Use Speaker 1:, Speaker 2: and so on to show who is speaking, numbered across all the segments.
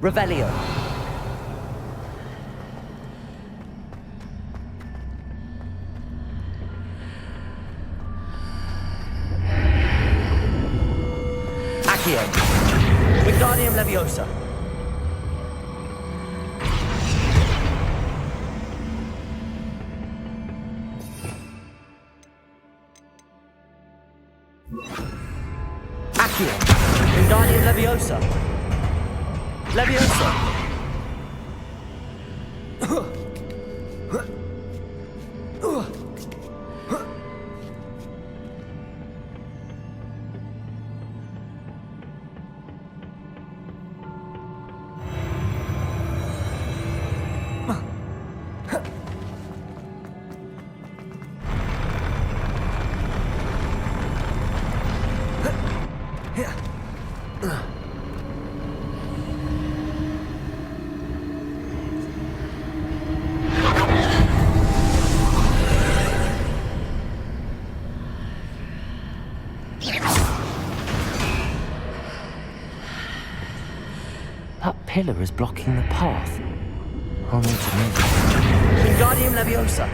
Speaker 1: Revelio. Accio. Wingardium Leviosa. Accio. Wingardium Leviosa. Leviosa.
Speaker 2: That pillar is blocking the path. I'll need to move.
Speaker 1: Wingardium Leviosa.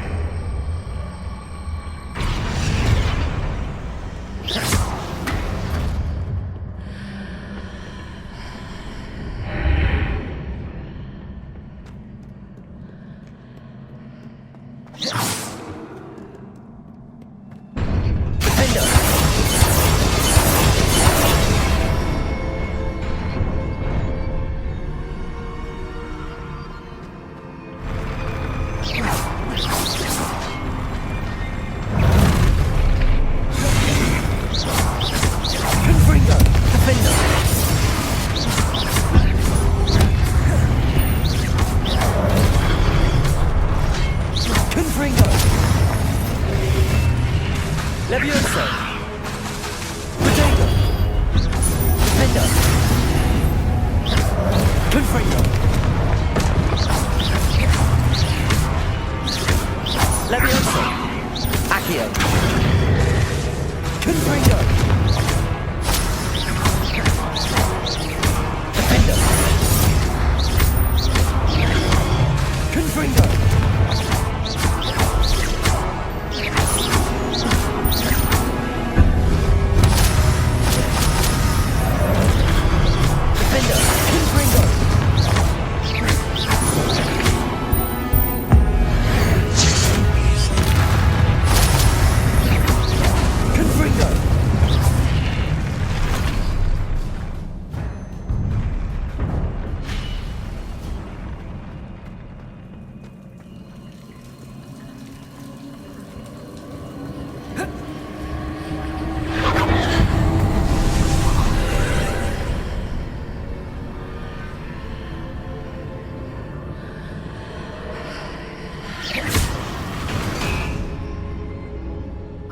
Speaker 1: Leviosa. Potato. Defender. Confringo. Leviosa. Accio. Confringo. Defender. Confringo.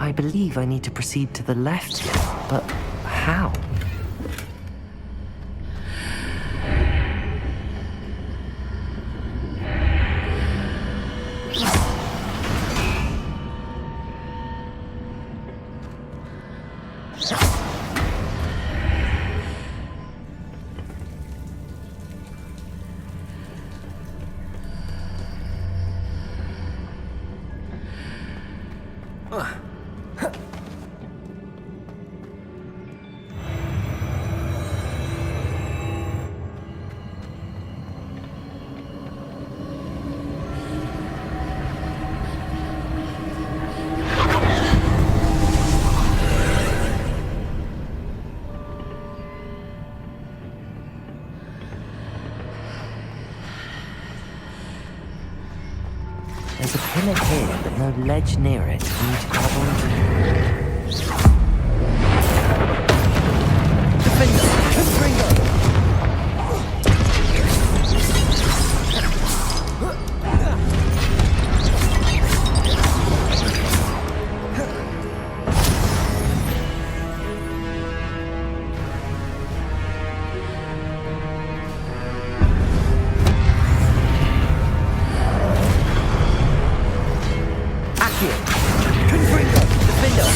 Speaker 2: I believe I need to proceed to the left here, but how? There's a pillar here, but no ledge near it. I need to grab onto.
Speaker 1: Defender. Confringo. Confringo. Defender.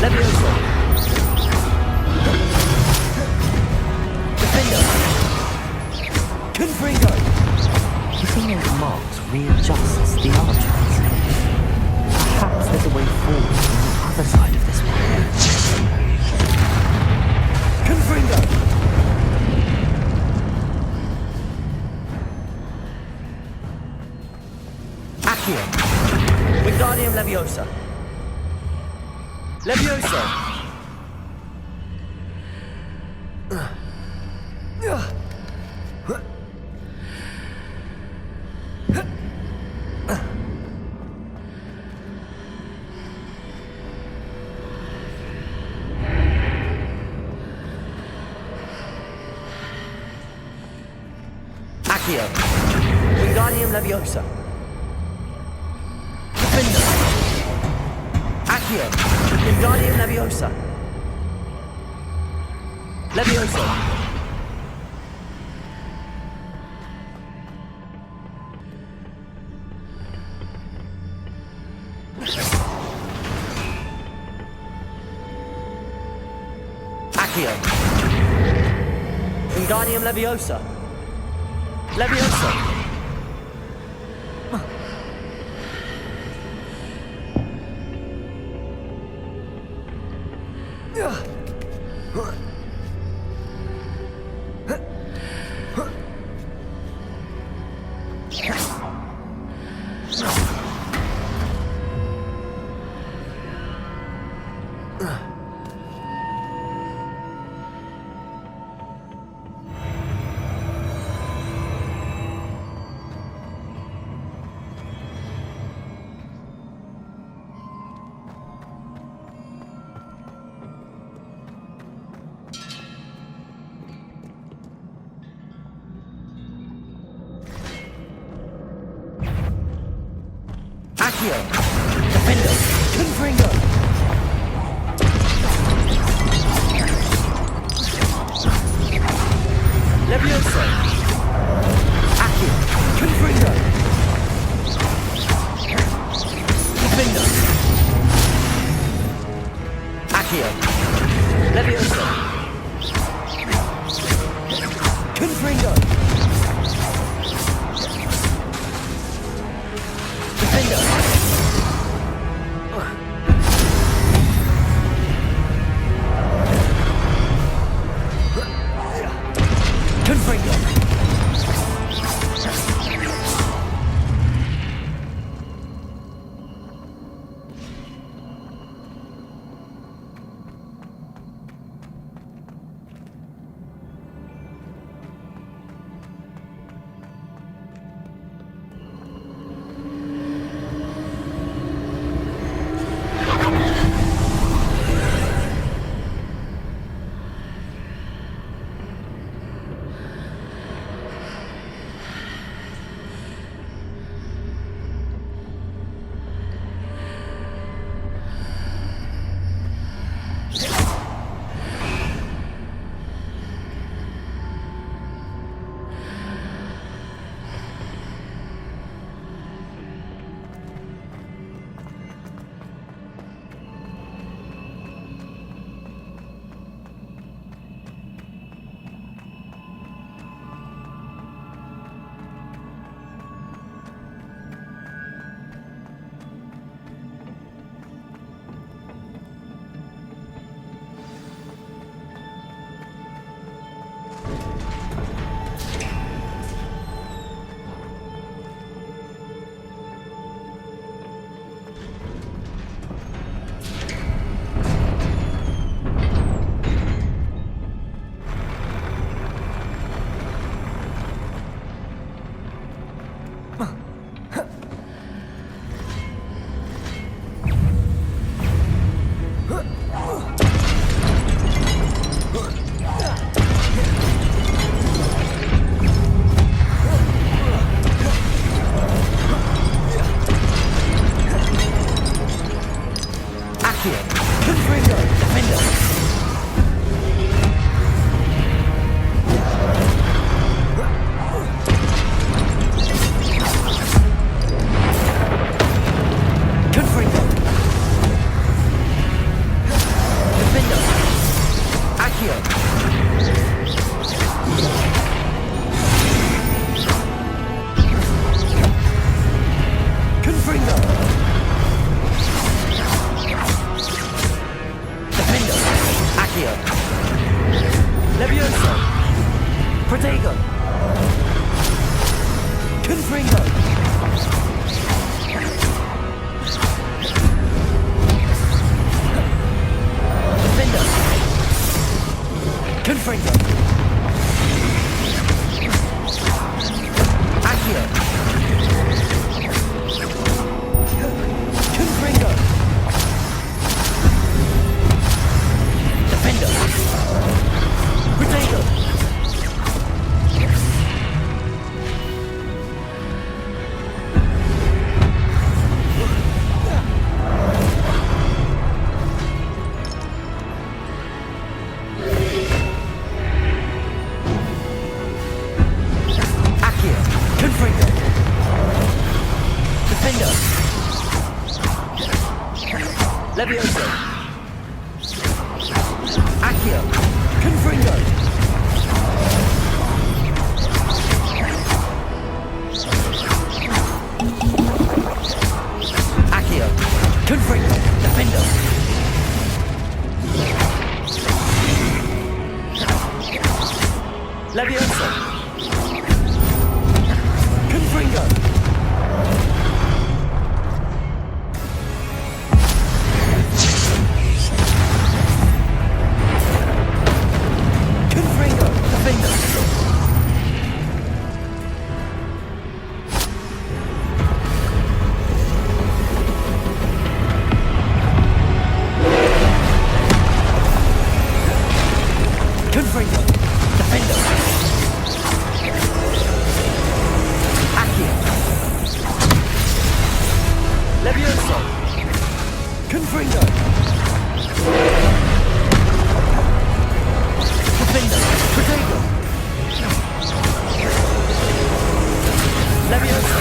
Speaker 1: Levioso. Defender. Confringo.
Speaker 2: Hitting those marks readjusts the archers. Perhaps there's a way forward from the other side of this one.
Speaker 1: Confringo. Accio. Wingardium Leviosa. Levioso. Accio. Wingardium Leviosa. Defender. Accio. Wingardium Leviosa. Levioso. Accio. Wingardium Leviosa. Levioso. Accio. Defender. Confringo. Levioso. Accio. Confringo. Defender. Accio. Levioso. Confringo. Defender. Confringo. Levioso. Accio. Confringo. Accio. Confringo. Defendo. Levioso. Confringo. Confringo. Defendo. Confringo. Defendo. Accio. Levioso. Confringo. Defendo. Protego. Levioso.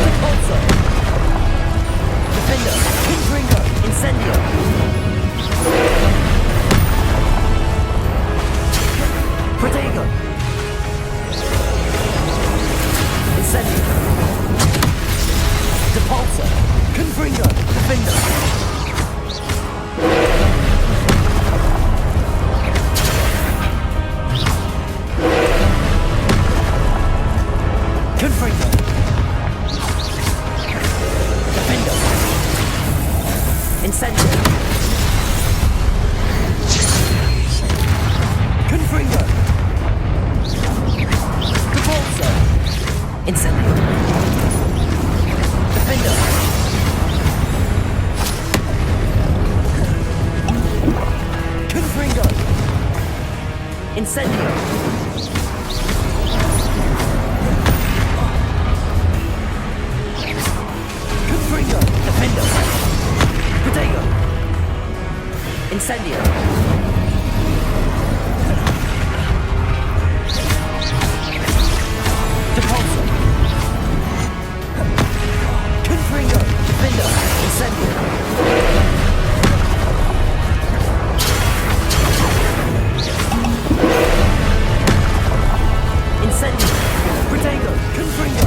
Speaker 1: Repulso. Defendo. Confringo. Incendio. Protego. Incendio. Depulso. Confringo. Defendo. Confringo. Defendo. Incendio. Confringo. Depulso. Incendio. Defendo. Confringo. Incendio. Confringo. Defendo. Protego. Incendio. Depulso. Confringo. Defendo. Incendio. Incendio. Protego. Confringo.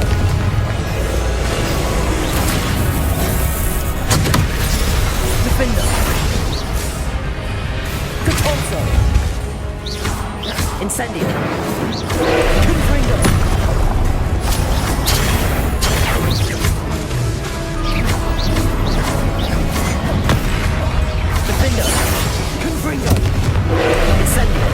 Speaker 1: Defendo. Depulso. Incendio. Confringo. Defendo. Confringo. Incendio.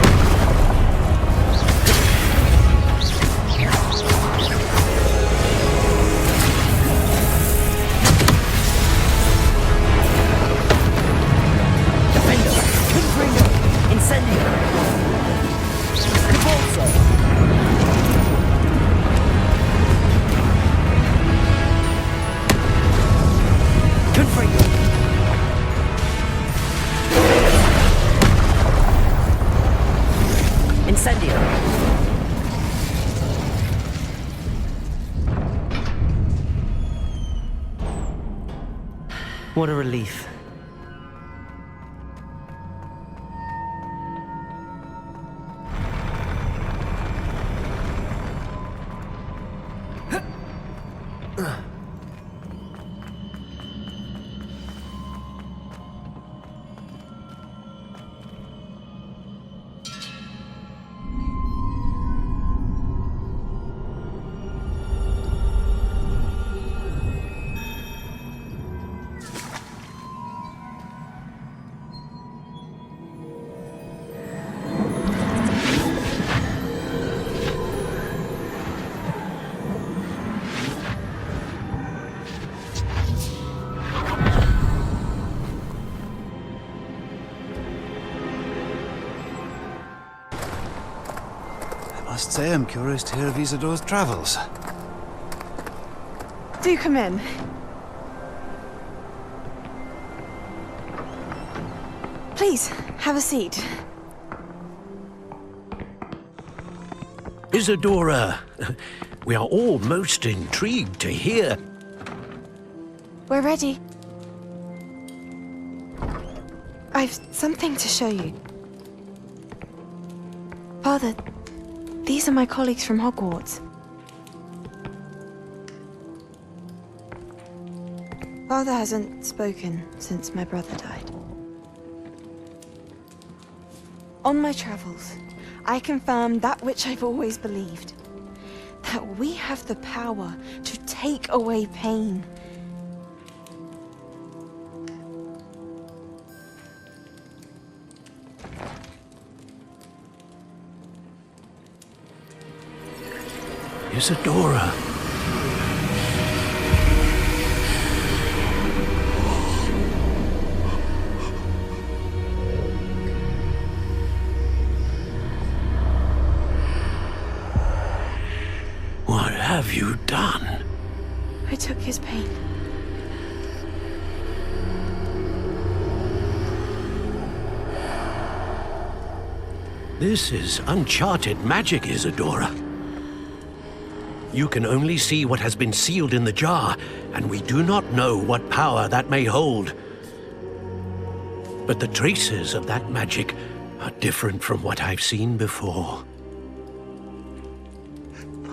Speaker 1: Defendo. Confringo. Incendio. Depulso. Confringo. Incendio. What a relief.
Speaker 3: Must say I'm curious to hear of Isadore's travels.
Speaker 4: Do come in. Please, have a seat.
Speaker 5: Isadora, we are all most intrigued to hear.
Speaker 4: We're ready. I've something to show you. Father, these are my colleagues from Hogwarts. Father hasn't spoken since my brother died. On my travels, I confirmed that which I've always believed. That we have the power to take away pain.
Speaker 5: Isadora. What have you done?
Speaker 4: I took his pain.
Speaker 5: This is uncharted magic, Isadora. You can only see what has been sealed in the jar, and we do not know what power that may hold. But the traces of that magic are different from what I've seen before.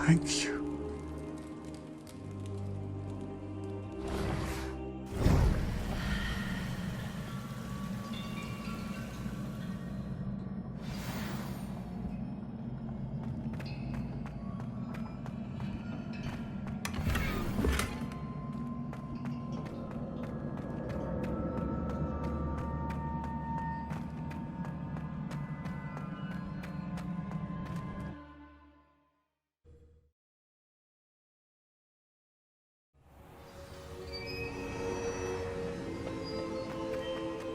Speaker 3: Thank you.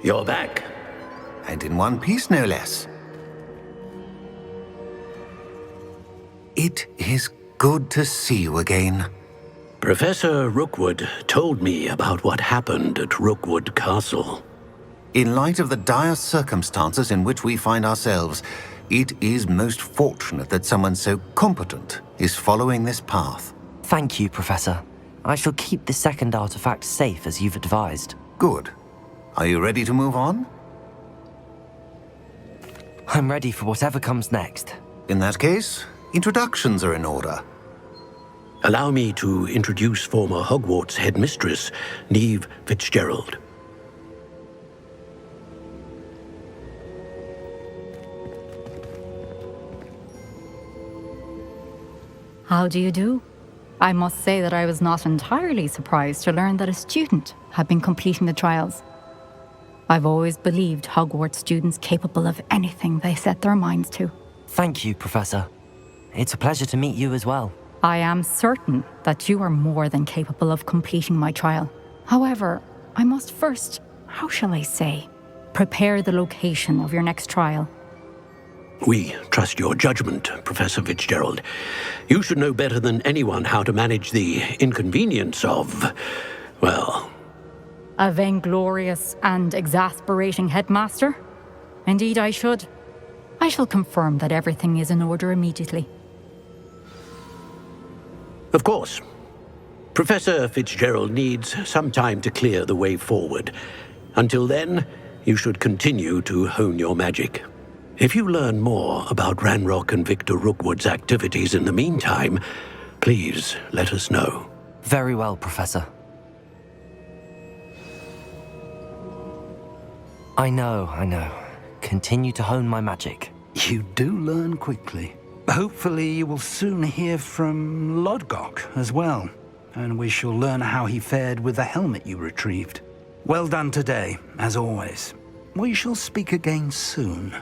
Speaker 5: You're back.
Speaker 3: And in one piece, no less. It is good to see you again.
Speaker 5: Professor Rookwood told me about what happened at Rookwood Castle.
Speaker 3: In light of the dire circumstances in which we find ourselves, it is most fortunate that someone so competent is following this path.
Speaker 2: Thank you, Professor. I shall keep the second artifact safe as you've advised.
Speaker 3: Good. Are you ready to move on?
Speaker 2: I'm ready for whatever comes next.
Speaker 3: In that case, introductions are in order.
Speaker 5: Allow me to introduce former Hogwarts headmistress, Neve Fitzgerald.
Speaker 6: How do you do? I must say that I was not entirely surprised to learn that a student had been completing the trials. I've always believed Hogwarts students capable of anything they set their minds to.
Speaker 2: Thank you, Professor. It's a pleasure to meet you as well.
Speaker 6: I am certain that you are more than capable of completing my trial. However, I must first, how shall I say, prepare the location of your next trial.
Speaker 5: We trust your judgment, Professor Fitzgerald. You should know better than anyone how to manage the inconvenience of, well...
Speaker 6: A vainglorious and exasperating headmaster? Indeed I should. I shall confirm that everything is in order immediately.
Speaker 5: Of course. Professor Fitzgerald needs some time to clear the way forward. Until then, you should continue to hone your magic. If you learn more about Ranrok and Victor Rookwood's activities in the meantime, please let us know.
Speaker 2: Very well, Professor. I know. Continue to hone my magic.
Speaker 7: You do learn quickly. Hopefully you will soon hear from Lodgok as well, and we shall learn how he fared with the helmet you retrieved. Well done today, as always. We shall speak again soon.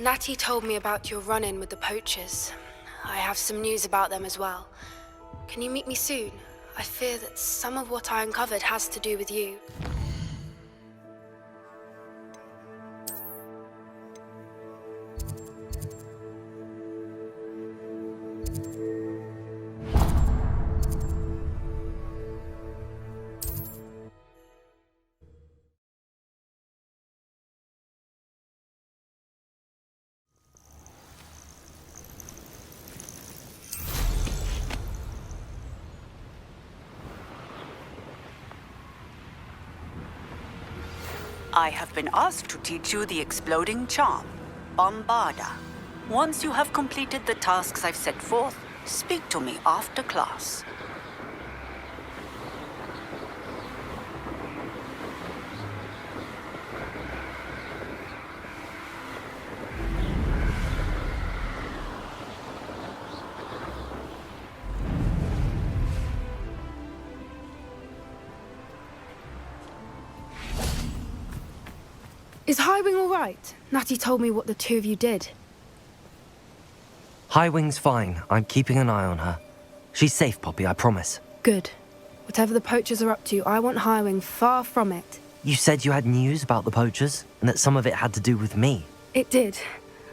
Speaker 8: Natty told me about your run-in with the Poachers. I have some news about them as well. Can you meet me soon? I fear that some of what I uncovered has to do with you.
Speaker 9: I have been asked to teach you the exploding charm, Bombarda. Once you have completed the tasks I've set forth, speak to me after class.
Speaker 8: Is Highwing all right? Natty told me what the two of you did.
Speaker 1: Highwing's fine. I'm keeping an eye on her. She's safe, Poppy, I promise.
Speaker 8: Good. Whatever the Poachers are up to, I want Highwing far from it.
Speaker 1: You said you had news about the Poachers, and that some of it had to do with me.
Speaker 8: It did.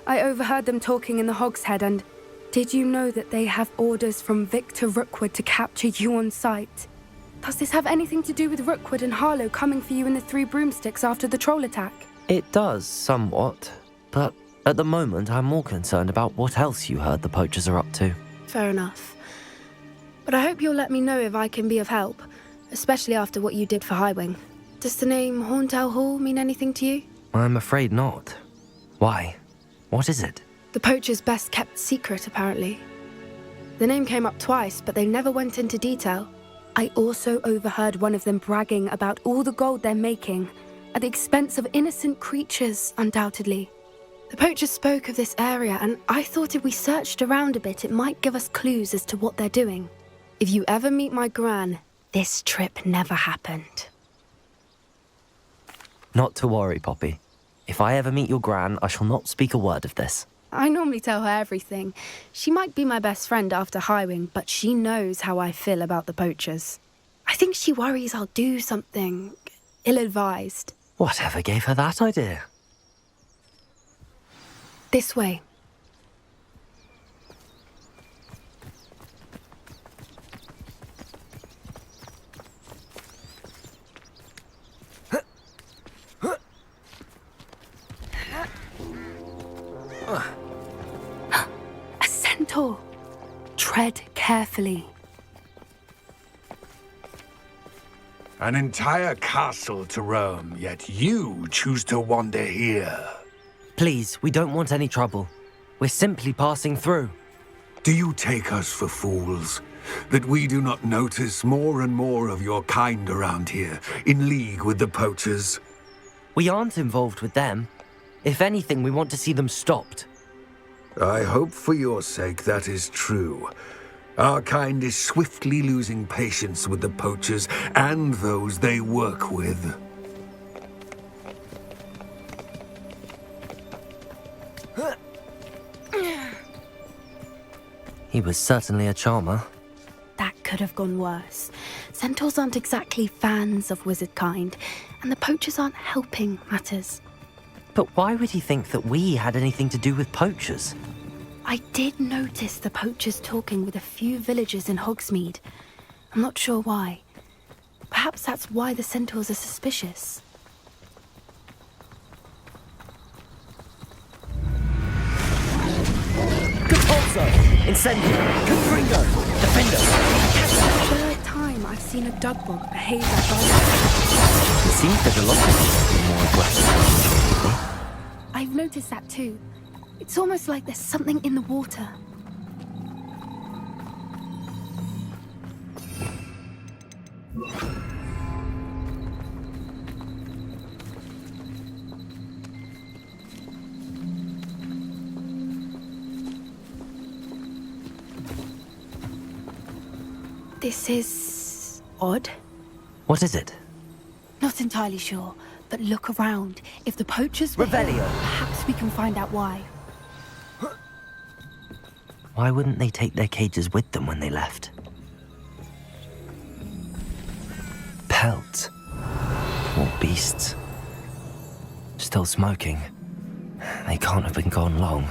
Speaker 8: I overheard them talking in the Hogshead, and did you know that they have orders from Victor Rookwood to capture you on sight? Does this have anything to do with Rookwood and Harlow coming for you in the Three Broomsticks after the troll attack?
Speaker 1: It does, somewhat. But at the moment, I'm more concerned about what else you heard the Poachers are up to.
Speaker 8: Fair enough. But I hope you'll let me know if I can be of help, especially after what you did for Highwing. Does the name Horntail Hall mean anything to you?
Speaker 1: I'm afraid not. Why? What is it?
Speaker 8: The Poachers' best-kept secret, apparently. The name came up twice, but they never went into detail. I also overheard one of them bragging about all the gold they're making, at the expense of innocent creatures, undoubtedly. The Poachers spoke of this area, and I thought if we searched around a bit, it might give us clues as to what they're doing. If you ever meet my Gran, this trip never happened.
Speaker 1: Not to worry, Poppy. If I ever meet your Gran, I shall not speak a word of this.
Speaker 8: I normally tell her everything. She might be my best friend after Highwing, but she knows how I feel about the Poachers. I think she worries I'll do something ill-advised.
Speaker 1: Whatever gave her that idea?
Speaker 8: This way. A centaur. Tread carefully.
Speaker 10: An entire castle to roam, yet you choose to wander here.
Speaker 1: Please, we don't want any trouble. We're simply passing through.
Speaker 10: Do you take us for fools? That we do not notice more and more of your kind around here, in league with the Poachers?
Speaker 1: We aren't involved with them. If anything, we want to see them stopped.
Speaker 10: I hope for your sake that is true. Our kind is swiftly losing patience with the Poachers and those they work with.
Speaker 1: He was certainly a charmer.
Speaker 8: That could have gone worse. Centaurs aren't exactly fans of wizard kind, and the Poachers aren't helping matters.
Speaker 1: But why would he think that we had anything to do with Poachers?
Speaker 8: I did notice the Poachers talking with a few villagers in Hogsmeade. I'm not sure why. Perhaps that's why the Centaurs are suspicious.
Speaker 1: Repulsor! Incendio! Confringo! Defender!
Speaker 8: Third time I've seen a Dugbog behave that way.
Speaker 1: It seems that a lot of people are more aggressive.
Speaker 8: I've noticed that too. It's almost like there's something in the water. This is odd.
Speaker 1: What is it?
Speaker 8: Not entirely sure, but look around. If the Poachers were
Speaker 1: Revelio.
Speaker 8: here, perhaps we can find out why.
Speaker 1: Why wouldn't they take their cages with them when they left? Pelts. Poor beasts. Still smoking. They can't have been gone long.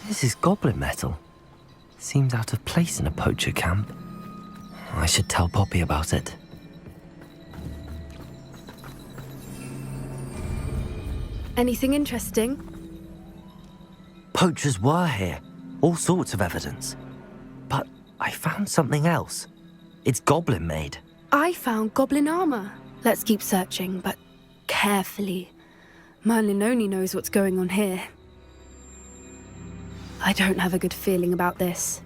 Speaker 1: This is goblin metal. Seems out of place in a poacher camp. I should tell Poppy about it.
Speaker 8: Anything interesting?
Speaker 1: Poachers were here. All sorts of evidence. But I found something else. It's goblin made.
Speaker 8: I found goblin armor. Let's keep searching, but carefully. Merlin only knows what's going on here. I don't have a good feeling about this.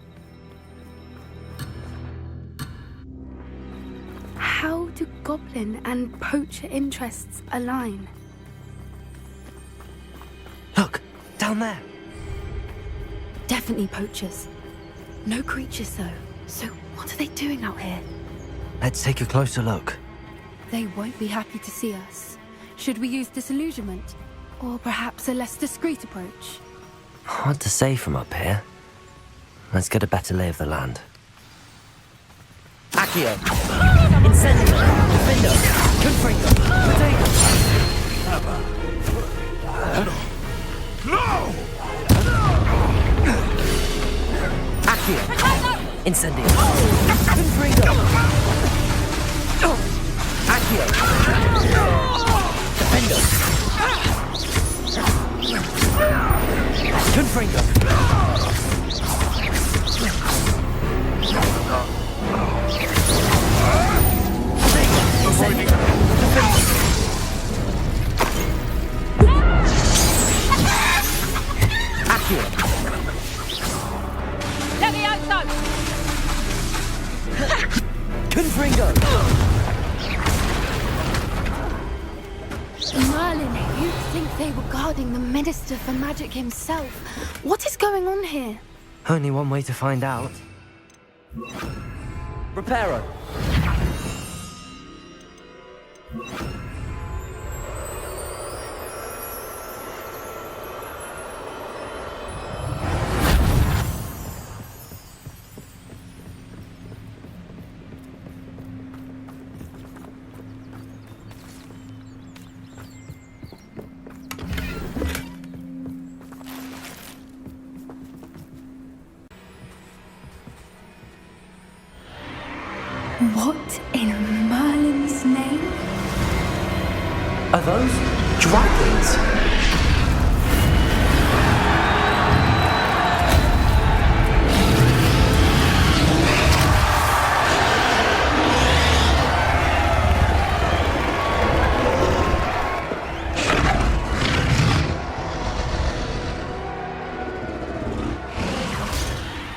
Speaker 8: How do goblin and poacher interests align?
Speaker 1: Look, down there.
Speaker 8: Definitely poachers. No creatures though. So what are they doing out here?
Speaker 1: Let's take a closer look.
Speaker 8: They won't be happy to see us. Should we use disillusionment? Or perhaps a less discreet approach?
Speaker 1: Hard to say from up here. Let's get a better lay of the land. Accio! Incendio! Defendo! Confringo! Potato!
Speaker 10: No!
Speaker 1: Accio! Incendio! Confringo! Accio! Defendo! Confringo! Confringo!
Speaker 8: Merlin, you'd think they were guarding the Minister for Magic himself. What is going on here?
Speaker 1: Only one way to find out. Reparo!
Speaker 8: What in Merlin's name?
Speaker 1: Are those dragons?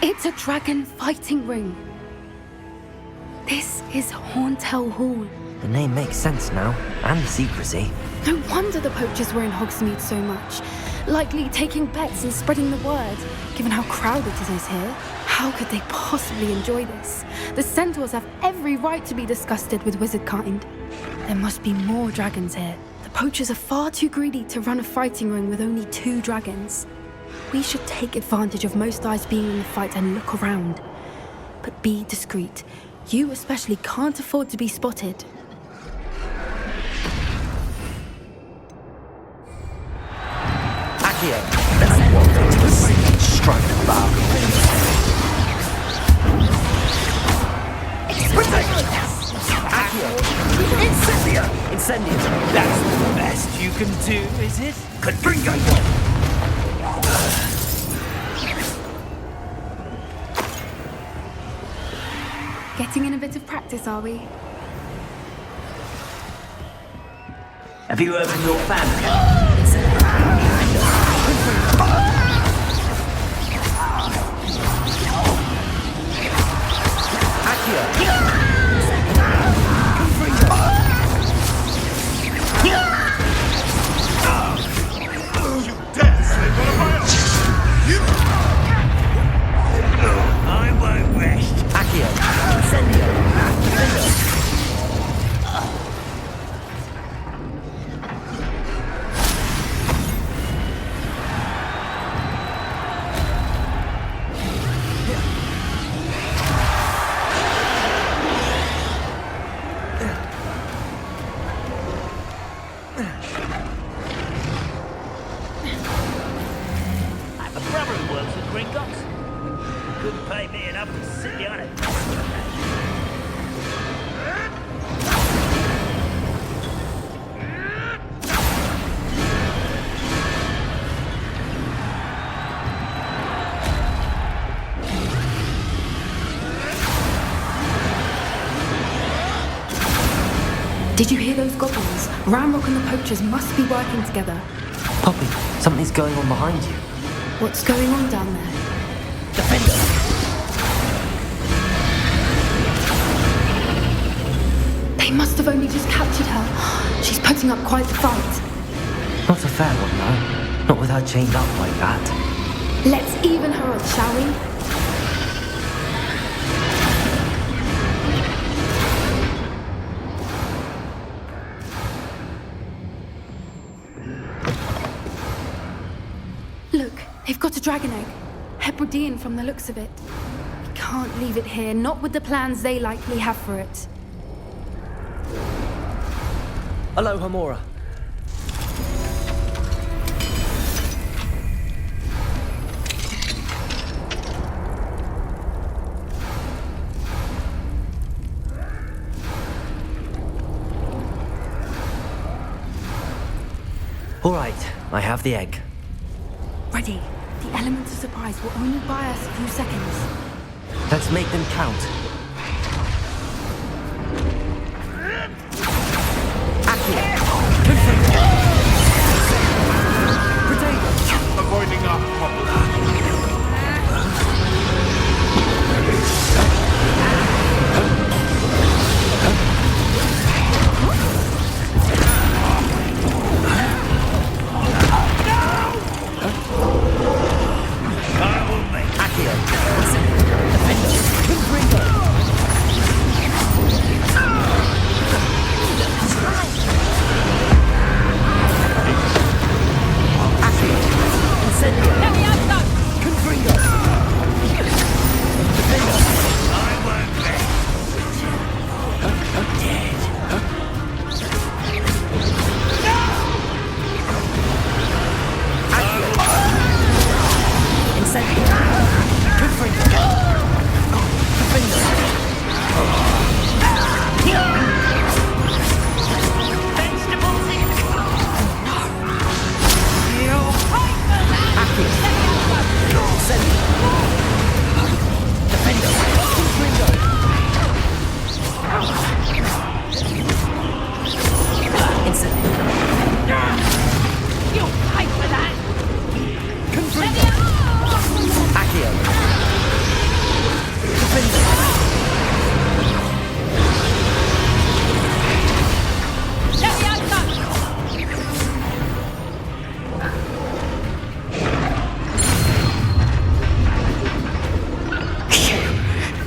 Speaker 8: It's a dragon fighting ring. This is Horntail Hall.
Speaker 1: The name makes sense now, and the secrecy.
Speaker 8: No wonder the poachers were in Hogsmeade so much. Likely taking bets and spreading the word, given how crowded it is here. How could they possibly enjoy this? The centaurs have every right to be disgusted with wizard kind. There must be more dragons here. The poachers are far too greedy to run a fighting ring with only 2 dragons. We should take advantage of most eyes being in the fight and look around. But be discreet. You especially can't afford to be spotted.
Speaker 1: Accio! Let's walk into the sea. Strike the bar. Accio! Incendio! Incendio! That's the best you can do, is it? Confringo!
Speaker 8: Getting in a bit of practice, are we?
Speaker 2: Have you heard from your family?
Speaker 1: I won't rest. Accio! Incendio!
Speaker 8: Did you hear those goblins? Ranrok and the Poachers must be working together.
Speaker 2: Poppy, something's going on behind you.
Speaker 8: What's going on down there?
Speaker 1: Defender!
Speaker 8: They must have only just captured her. She's putting up quite the fight.
Speaker 2: Not a fair one, no. Not with her chained up like that.
Speaker 8: Let's even her odds, shall we? Look, they've got a dragon egg. Hebridean from the looks of it. We can't leave it here, not with the plans they likely have for it.
Speaker 1: Hello, Hamora.
Speaker 2: All right, I have the egg.
Speaker 8: Ready. The element of surprise will only buy us a few seconds.
Speaker 2: Let's make them count.
Speaker 10: Avoiding our problem.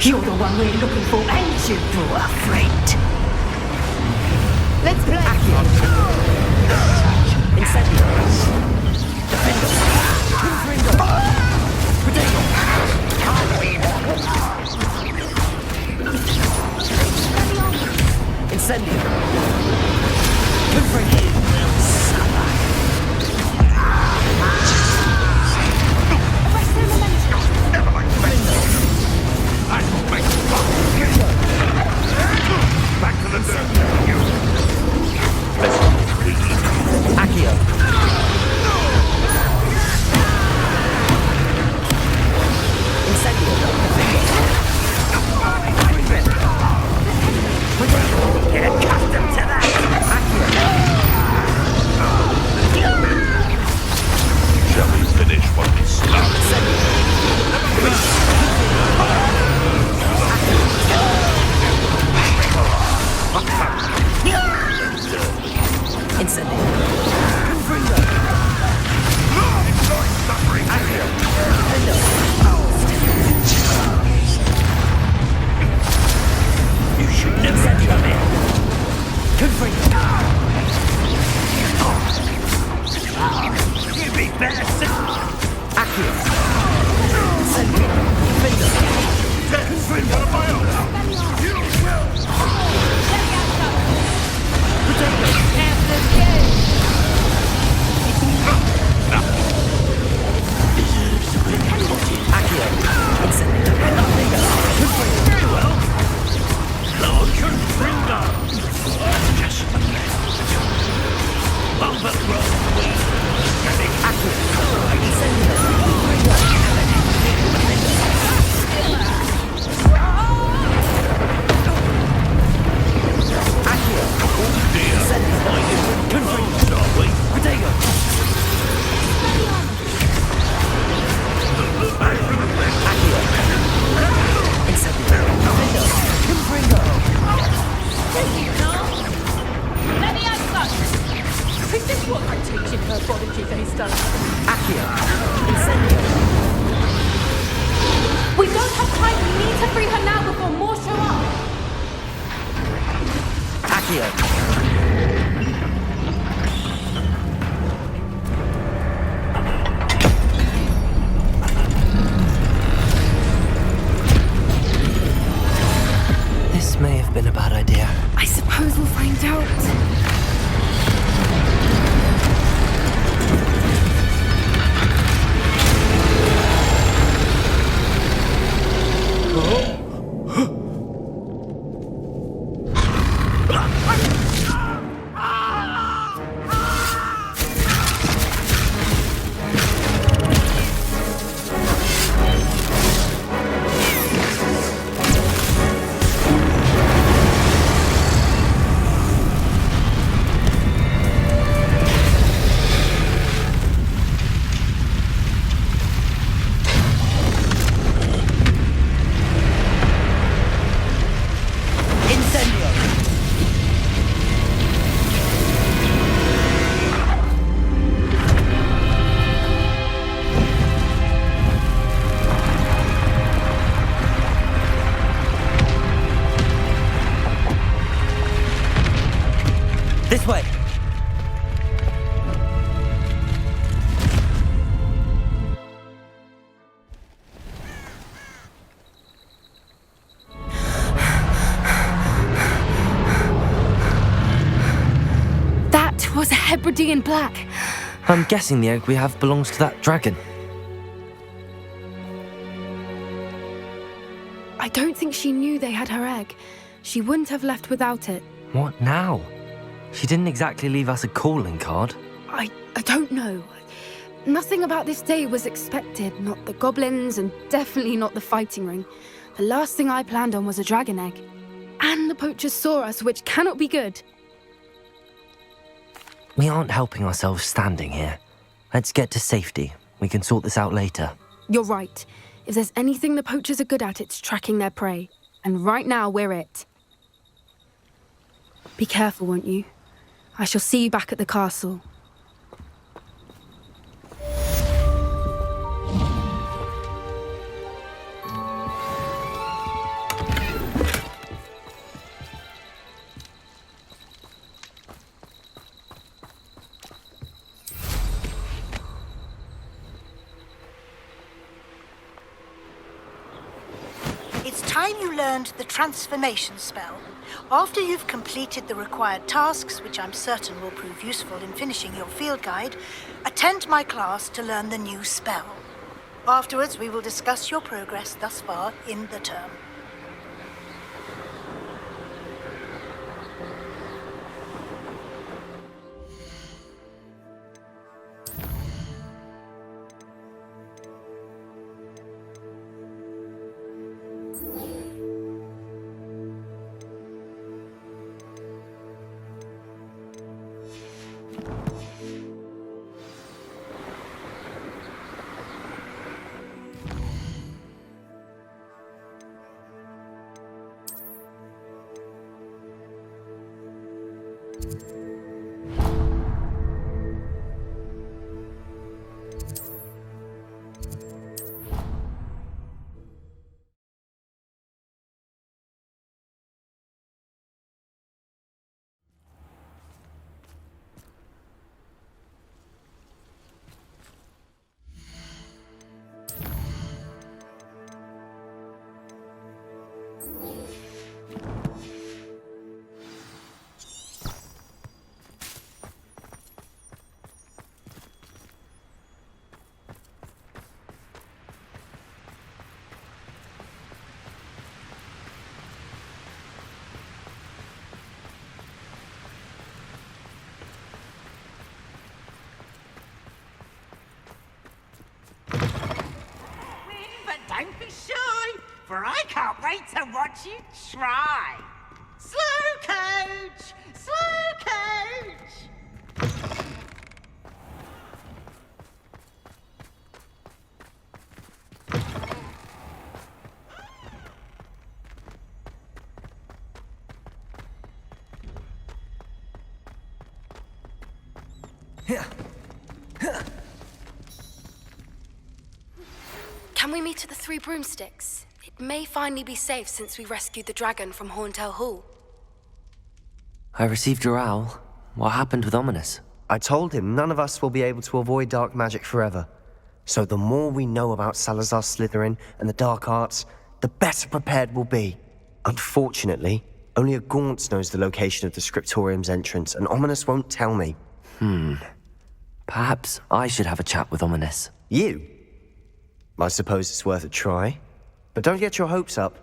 Speaker 11: You're the one we're looking for, ain't you, poor friend?
Speaker 4: Let's play.
Speaker 1: Incendiaries. Defender. Confringo. Potato. Incendio. Confringo.
Speaker 10: Back to the dirt.
Speaker 1: Accio. Incendio. Get accustomed to that. Accio.
Speaker 6: Archie face does.
Speaker 1: Accio! Incendio!
Speaker 8: We don't have time. We need to free her now before more show up.
Speaker 1: Accio!
Speaker 12: This may have been a bad idea.
Speaker 8: I suppose we'll find out.
Speaker 1: This way!
Speaker 8: That was a Hebridean black.
Speaker 12: I'm guessing the egg we have belongs to that dragon.
Speaker 8: I don't think she knew they had her egg. She wouldn't have left without it.
Speaker 12: What now? She didn't exactly leave us a calling card.
Speaker 8: I don't know. Nothing about this day was expected. Not the goblins, and definitely not the fighting ring. The last thing I planned on was a dragon egg. And the poachers saw us, which cannot be good.
Speaker 12: We aren't helping ourselves standing here. Let's get to safety. We can sort this out later.
Speaker 8: You're right. If there's anything the poachers are good at, it's tracking their prey. And right now, we're it. Be careful, won't you? I shall see you back at the castle.
Speaker 13: It's time you learned the transformation spell. After you've completed the required tasks, which I'm certain will prove useful in finishing your field guide, attend my class to learn the new spell. Afterwards, we will discuss your progress thus far in the term.
Speaker 14: Don't be shy, for I can't wait to watch you try. Slow coach! Slow coach!
Speaker 8: Can we meet at the Three Broomsticks? It may finally be safe since we rescued the dragon from Horntail Hall.
Speaker 12: I received your owl. What happened with Ominous?
Speaker 15: I told him none of us will be able to avoid dark magic forever. So the more we know about Salazar Slytherin and the dark arts, the better prepared we'll be. Unfortunately, only a Gaunt knows the location of the Scriptorium's entrance, and Ominous won't tell me.
Speaker 12: Perhaps I should have a chat with Ominous.
Speaker 15: You? I suppose it's worth a try. But don't get your hopes up.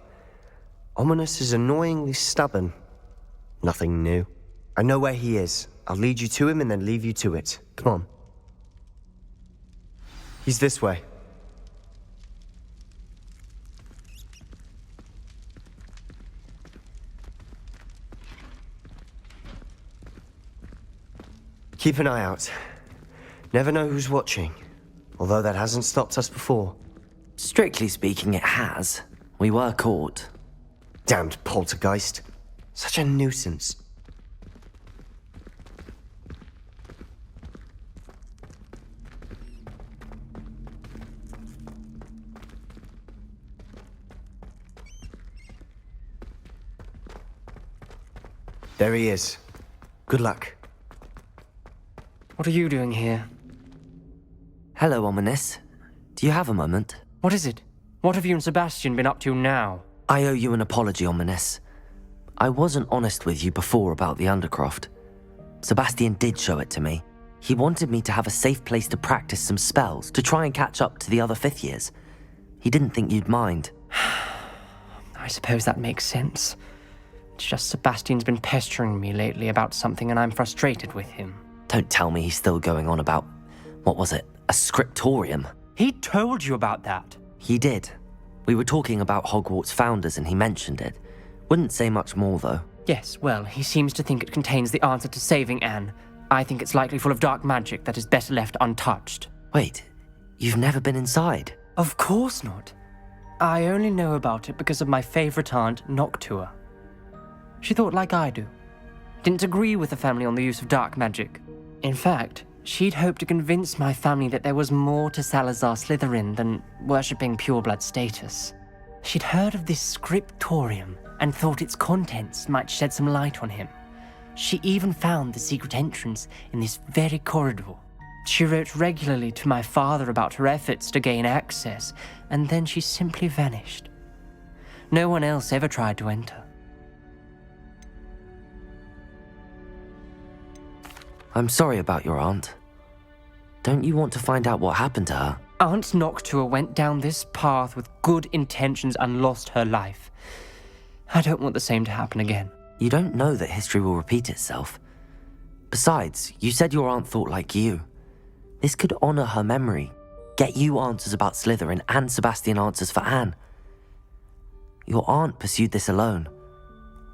Speaker 15: Ominous is annoyingly stubborn. Nothing new. I know where he is. I'll lead you to him and then leave you to it. Come on. He's this way. Keep an eye out. Never know who's watching. Although that hasn't stopped us before.
Speaker 12: Strictly speaking, it has. We were caught.
Speaker 15: Damned poltergeist. Such a nuisance. There he is. Good luck.
Speaker 16: What are you doing here?
Speaker 12: Hello, Ominous. Do you have a moment?
Speaker 16: What is it? What have you and Sebastian been up to now?
Speaker 12: I owe you an apology, Ominous. I wasn't honest with you before about the Undercroft. Sebastian did show it to me. He wanted me to have a safe place to practice some spells, to try and catch up to the other fifth years. He didn't think you'd mind.
Speaker 16: I suppose that makes sense. It's just Sebastian's been pestering me lately about something and I'm frustrated with him.
Speaker 12: Don't tell me he's still going on about, what was it, a Scriptorium?
Speaker 16: He told you about that?
Speaker 12: He did. We were talking about Hogwarts founders and he mentioned it. Wouldn't say much more, though.
Speaker 16: Yes, well, he seems to think it contains the answer to saving Anne. I think it's likely full of dark magic that is better left untouched.
Speaker 12: Wait, you've never been inside?
Speaker 16: Of course not. I only know about it because of my favorite aunt, Noctua. She thought like I do. Didn't agree with the family on the use of dark magic. In fact, she'd hoped to convince my family that there was more to Salazar Slytherin than worshipping pureblood status. She'd heard of this Scriptorium and thought its contents might shed some light on him. She even found the secret entrance in this very corridor. She wrote regularly to my father about her efforts to gain access, and then she simply vanished. No one else ever tried to enter.
Speaker 12: I'm sorry about your aunt. Don't you want to find out what happened to her?
Speaker 16: Aunt Noctua went down this path with good intentions and lost her life. I don't want the same to happen again.
Speaker 12: You don't know that history will repeat itself. Besides, you said your aunt thought like you. This could honor her memory, get you answers about Slytherin and Sebastian answers for Anne. Your aunt pursued this alone.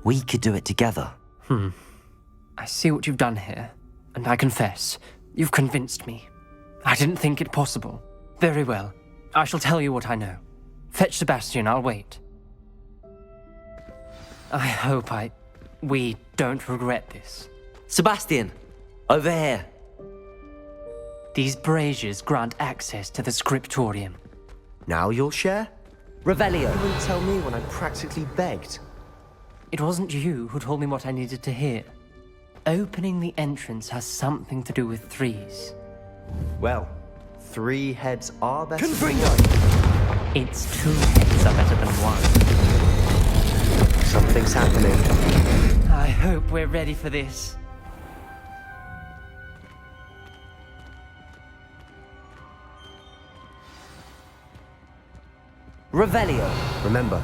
Speaker 12: We could do it together.
Speaker 16: I see what you've done here, and I confess, you've convinced me. I didn't think it possible. Very well, I shall tell you what I know. Fetch Sebastian, I'll wait. I hope we don't regret this.
Speaker 12: Sebastian, over here.
Speaker 16: These braziers grant access to the Scriptorium.
Speaker 15: Now you'll share?
Speaker 12: Revelio.
Speaker 15: You wouldn't tell me when I practically begged.
Speaker 16: It wasn't you who told me what I needed to hear. Opening the entrance has something to do with threes.
Speaker 15: Well, 3 heads are better.
Speaker 16: Confringo! It's 2 heads are better than 1.
Speaker 15: Something's happening.
Speaker 16: I hope we're ready for this.
Speaker 12: Revelio.
Speaker 15: Remember,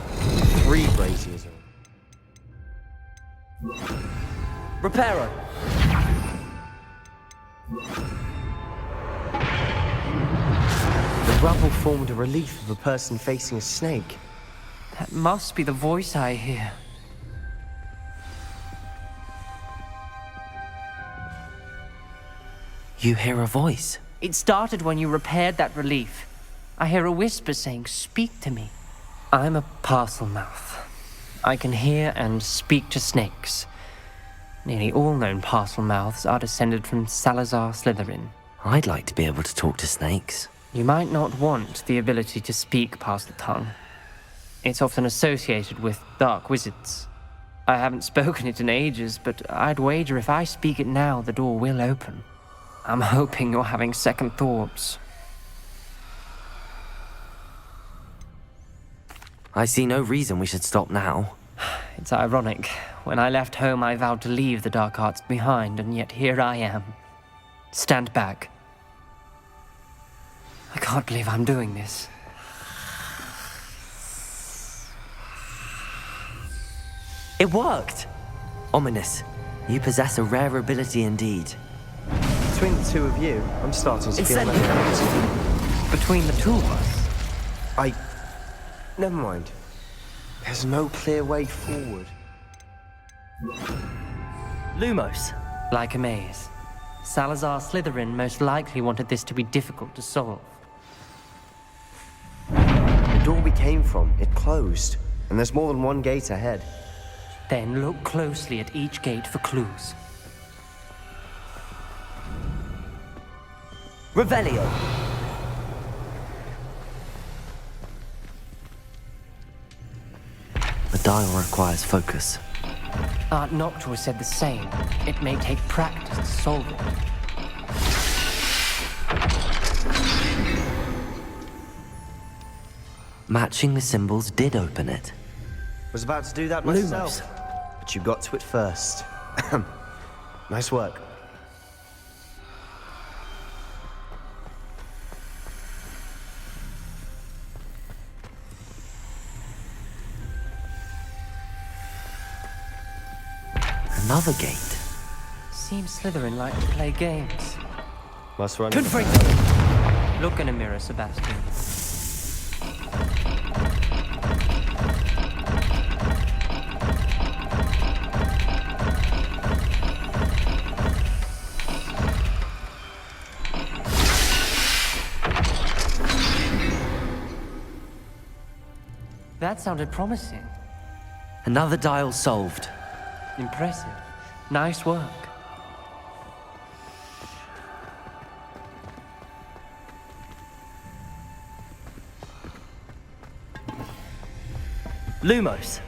Speaker 15: 3 braziers.
Speaker 12: Reparo.
Speaker 15: The rubble formed a relief of a person facing a snake.
Speaker 16: That must be the voice I hear.
Speaker 12: You hear a voice?
Speaker 16: It started when you repaired that relief. I hear a whisper saying, "Speak to me." I'm a parcel mouth. I can hear and speak to snakes. Nearly all known parcel mouths are descended from Salazar Slytherin.
Speaker 12: I'd like to be able to talk to snakes.
Speaker 16: You might not want the ability to speak past the tongue. It's often associated with dark wizards. I haven't spoken it in ages, but I'd wager if I speak it now, the door will open. I'm hoping you're having second thoughts.
Speaker 12: I see no reason we should stop now.
Speaker 16: It's ironic. When I left home, I vowed to leave the dark arts behind, and yet here I am. Stand back. I can't believe I'm doing this.
Speaker 12: It worked! Ominous, you possess a rare ability indeed.
Speaker 15: Between the two of you, I'm starting to feel
Speaker 12: Incendiary.
Speaker 15: that.
Speaker 16: Between the two of us?
Speaker 15: Never mind. There's no clear way forward.
Speaker 12: Lumos.
Speaker 16: Like a maze. Salazar Slytherin most likely wanted this to be difficult to solve.
Speaker 15: The door we came from, it closed. And there's more than one gate ahead.
Speaker 16: Then look closely at each gate for clues.
Speaker 12: Revelio. The dial requires focus.
Speaker 16: Aunt Noctua said the same. It may take practice to solve it.
Speaker 12: Matching the symbols did open it.
Speaker 15: Was about to do that myself. But you got to it first. Nice work.
Speaker 12: Another gate.
Speaker 16: Seems Slytherin like to play games.
Speaker 15: Must run.
Speaker 16: Look in a mirror, Sebastian. That sounded promising.
Speaker 12: Another dial solved.
Speaker 16: Impressive. Nice work.
Speaker 12: Lumos.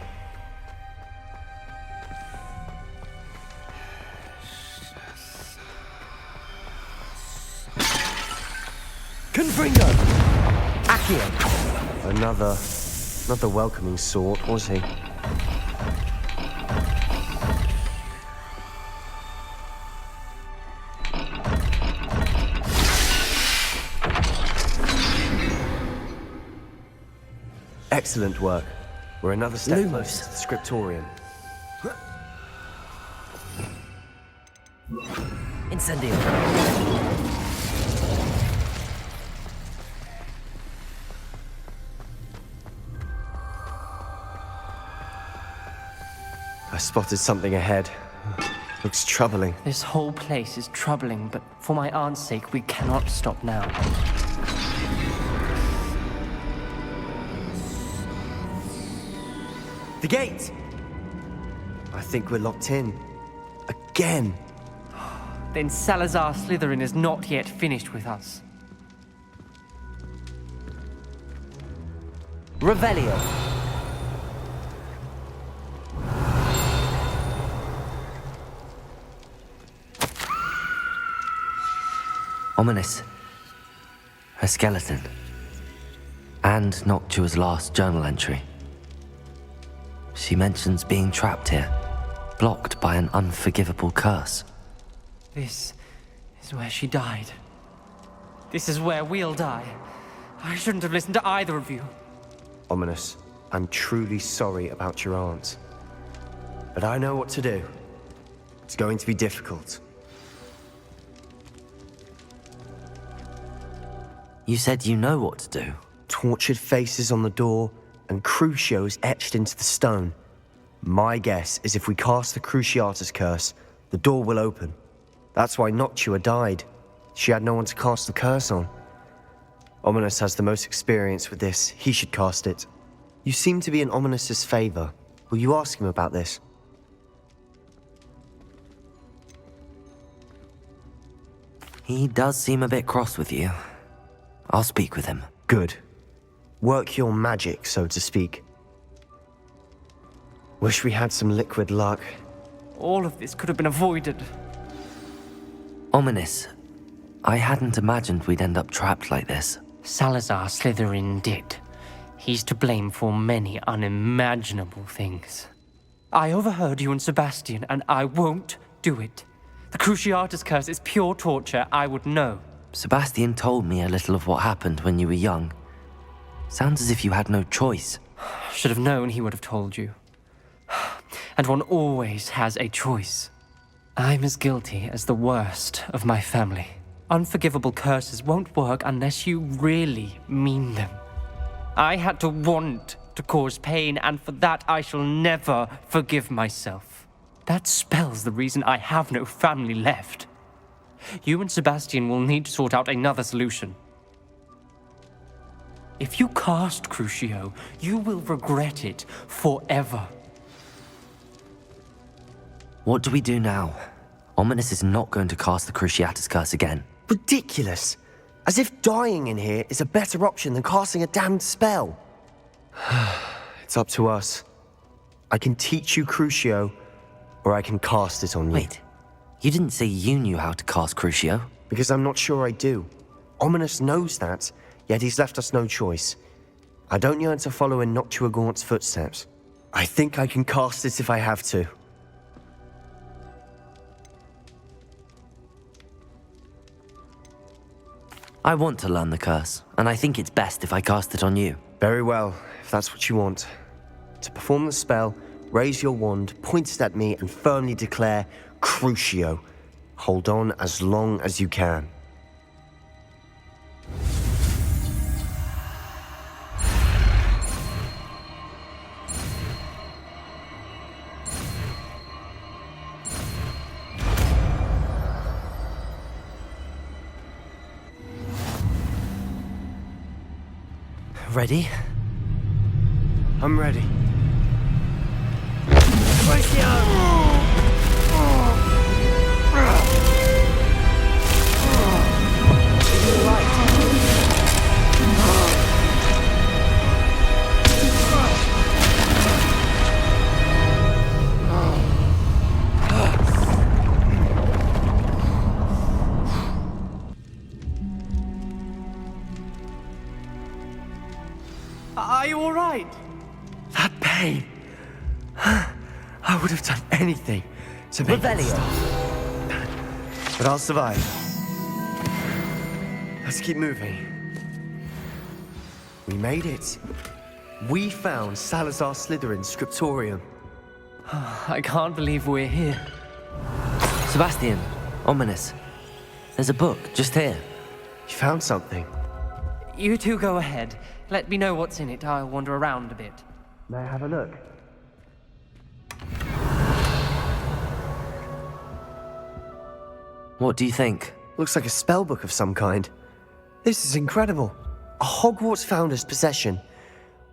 Speaker 12: Confringo. Accio.
Speaker 15: Another welcoming sort, was he? Excellent work. We're another step closer to the Scriptorium.
Speaker 12: Incendio.
Speaker 15: I spotted something ahead. Looks troubling.
Speaker 16: This whole place is troubling, but for my aunt's sake, we cannot stop now.
Speaker 15: The gate! I think we're locked in. Again!
Speaker 16: Then Salazar Slytherin is not yet finished with us.
Speaker 12: Revelio. Ominous. A skeleton. And Noctua's last journal entry. She mentions being trapped here, blocked by an unforgivable curse.
Speaker 16: This is where she died. This is where we'll die. I shouldn't have listened to either of you.
Speaker 15: Ominous, I'm truly sorry about your aunt. But I know what to do. It's going to be difficult.
Speaker 12: You said you know what to do.
Speaker 15: Tortured faces on the door, and Crucios etched into the stone. My guess is if we cast the Cruciatus curse, the door will open. That's why Noctua died. She had no one to cast the curse on. Ominous has the most experience with this. He should cast it. You seem to be in Ominous's favor. Will you ask him about this?
Speaker 12: He does seem a bit cross with you. I'll speak with him.
Speaker 15: Good. Work your magic, so to speak. Wish we had some liquid luck.
Speaker 16: All of this could have been avoided.
Speaker 12: Ominous. I hadn't imagined we'd end up trapped like this.
Speaker 16: Salazar Slytherin did. He's to blame for many unimaginable things. I overheard you and Sebastian, and I won't do it. The Cruciatus curse is pure torture, I would know.
Speaker 12: Sebastian told me a little of what happened when you were young. Sounds as if you had no choice.
Speaker 16: Should have known he would have told you. And one always has a choice. I'm as guilty as the worst of my family. Unforgivable curses won't work unless you really mean them. I had to want to cause pain, and for that I shall never forgive myself. That spell's the reason I have no family left. You and Sebastian will need to sort out another solution. If you cast Crucio, you will regret it forever.
Speaker 12: What do we do now? Ominous is not going to cast the Cruciatus curse again.
Speaker 15: Ridiculous! As if dying in here is a better option than casting a damned spell. It's up to us. I can teach you Crucio, or I can cast it on you.
Speaker 12: Wait, you didn't say you knew how to cast Crucio?
Speaker 15: Because I'm not sure I do. Ominous knows that, yet he's left us no choice. I don't yearn to follow in Noctuagaunt's footsteps. I think I can cast it if I have to.
Speaker 12: I want to learn the curse, and I think it's best if I cast it on you.
Speaker 15: Very well, if that's what you want. To perform the spell, raise your wand, point it at me, and firmly declare, Crucio. Hold on as long as you can.
Speaker 12: Ready?
Speaker 15: I'm ready.
Speaker 16: Are you all right?
Speaker 15: That pain. I would have done anything to make it stop. But I'll survive. Let's keep moving. We made it. We found Salazar Slytherin's Scriptorium.
Speaker 16: I can't believe we're here.
Speaker 12: Sebastian, Ominous. There's a book just here.
Speaker 15: You found something?
Speaker 16: You two go ahead. Let me know what's in it. I'll wander around a bit.
Speaker 15: May I have a look?
Speaker 12: What do you think?
Speaker 15: Looks like a spellbook of some kind. This is incredible. A Hogwarts founder's possession.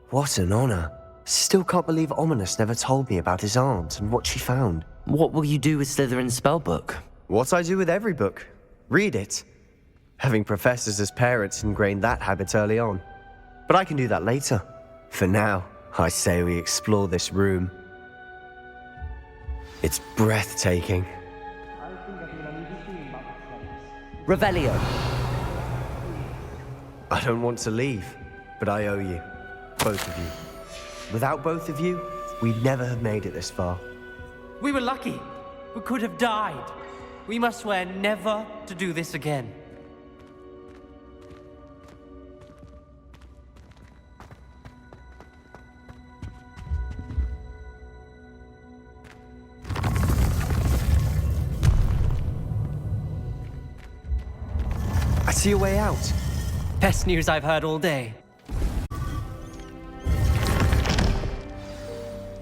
Speaker 15: What an honor. Still can't believe Ominous never told me about his aunt and what she found.
Speaker 12: What will you do with Slytherin's spellbook?
Speaker 15: What I do with every book. Read it. Having professors as parents ingrained that habit early on. But I can do that later. For now, I say we explore this room. It's breathtaking.
Speaker 12: Revelio.
Speaker 15: I don't want to leave, but I owe you. Both of you. Without both of you, we'd never have made it this far.
Speaker 16: We were lucky. We could have died. We must swear never to do this again.
Speaker 15: I see a way out.
Speaker 16: Best news I've heard all day.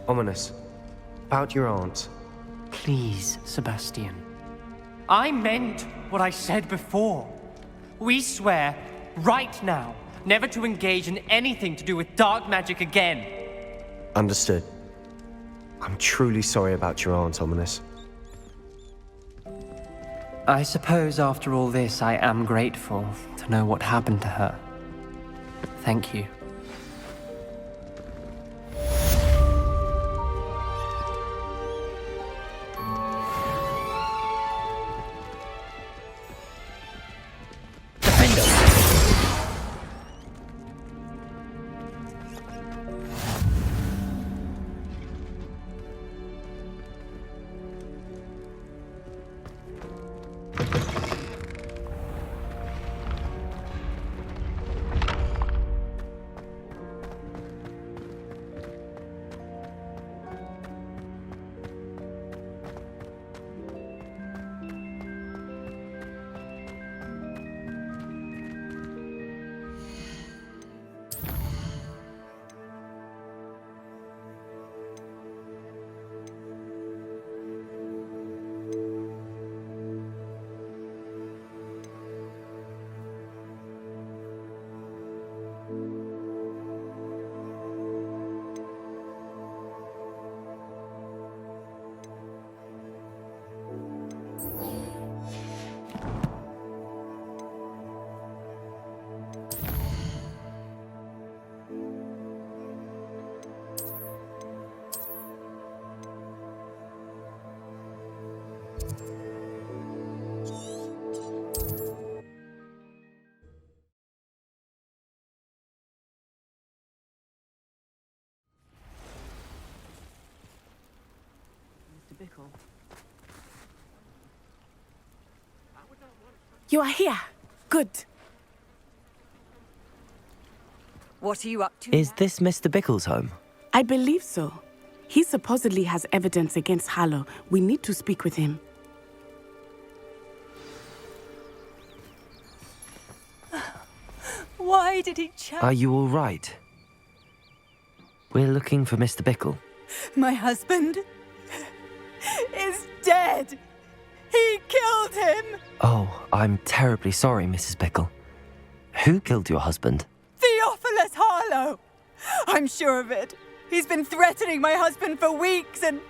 Speaker 15: Ominous. About your aunt.
Speaker 16: Please, Sebastian. I meant what I said before. We swear, right now, never to engage in anything to do with dark magic again.
Speaker 15: Understood. I'm truly sorry about your aunt, Ominous.
Speaker 16: I suppose after all this, I am grateful to know what happened to her. Thank you.
Speaker 17: Bickle. You are here. Good.
Speaker 18: What are you up to?
Speaker 12: Is this Mr. Bickle's home?
Speaker 17: I believe so. He supposedly has evidence against Harlow. We need to speak with him.
Speaker 18: Why did he
Speaker 12: Are you all right? We're looking for Mr. Bickle.
Speaker 18: My husband is dead. He killed him.
Speaker 12: Oh, I'm terribly sorry, Mrs. Bickle. Who killed your husband?
Speaker 18: Theophilus Harlow. I'm sure of it. He's been threatening my husband for weeks and...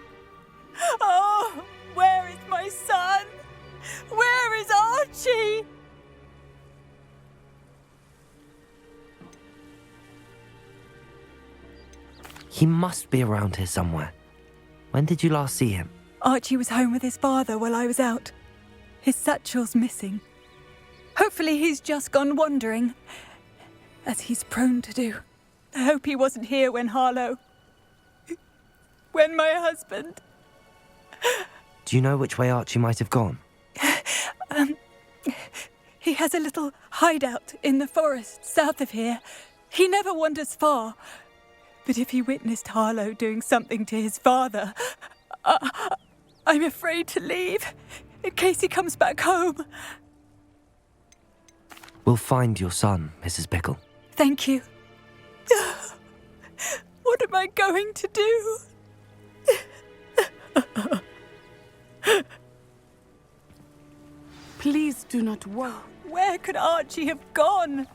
Speaker 18: Oh, where is my son? Where is Archie?
Speaker 12: He must be around here somewhere. When did you last see him?
Speaker 18: Archie was home with his father while I was out. His satchel's missing. Hopefully he's just gone wandering, as he's prone to do. I hope he wasn't here when Harlow... when my husband...
Speaker 12: Do you know which way Archie might have gone?
Speaker 18: He has a little hideout in the forest south of here. He never wanders far. But if he witnessed Harlow doing something to his father, I'm afraid to leave, in case he comes back home.
Speaker 12: We'll find your son, Mrs. Bickle.
Speaker 18: Thank you. What am I going to do?
Speaker 17: Please do not worry.
Speaker 18: Where could Archie have gone?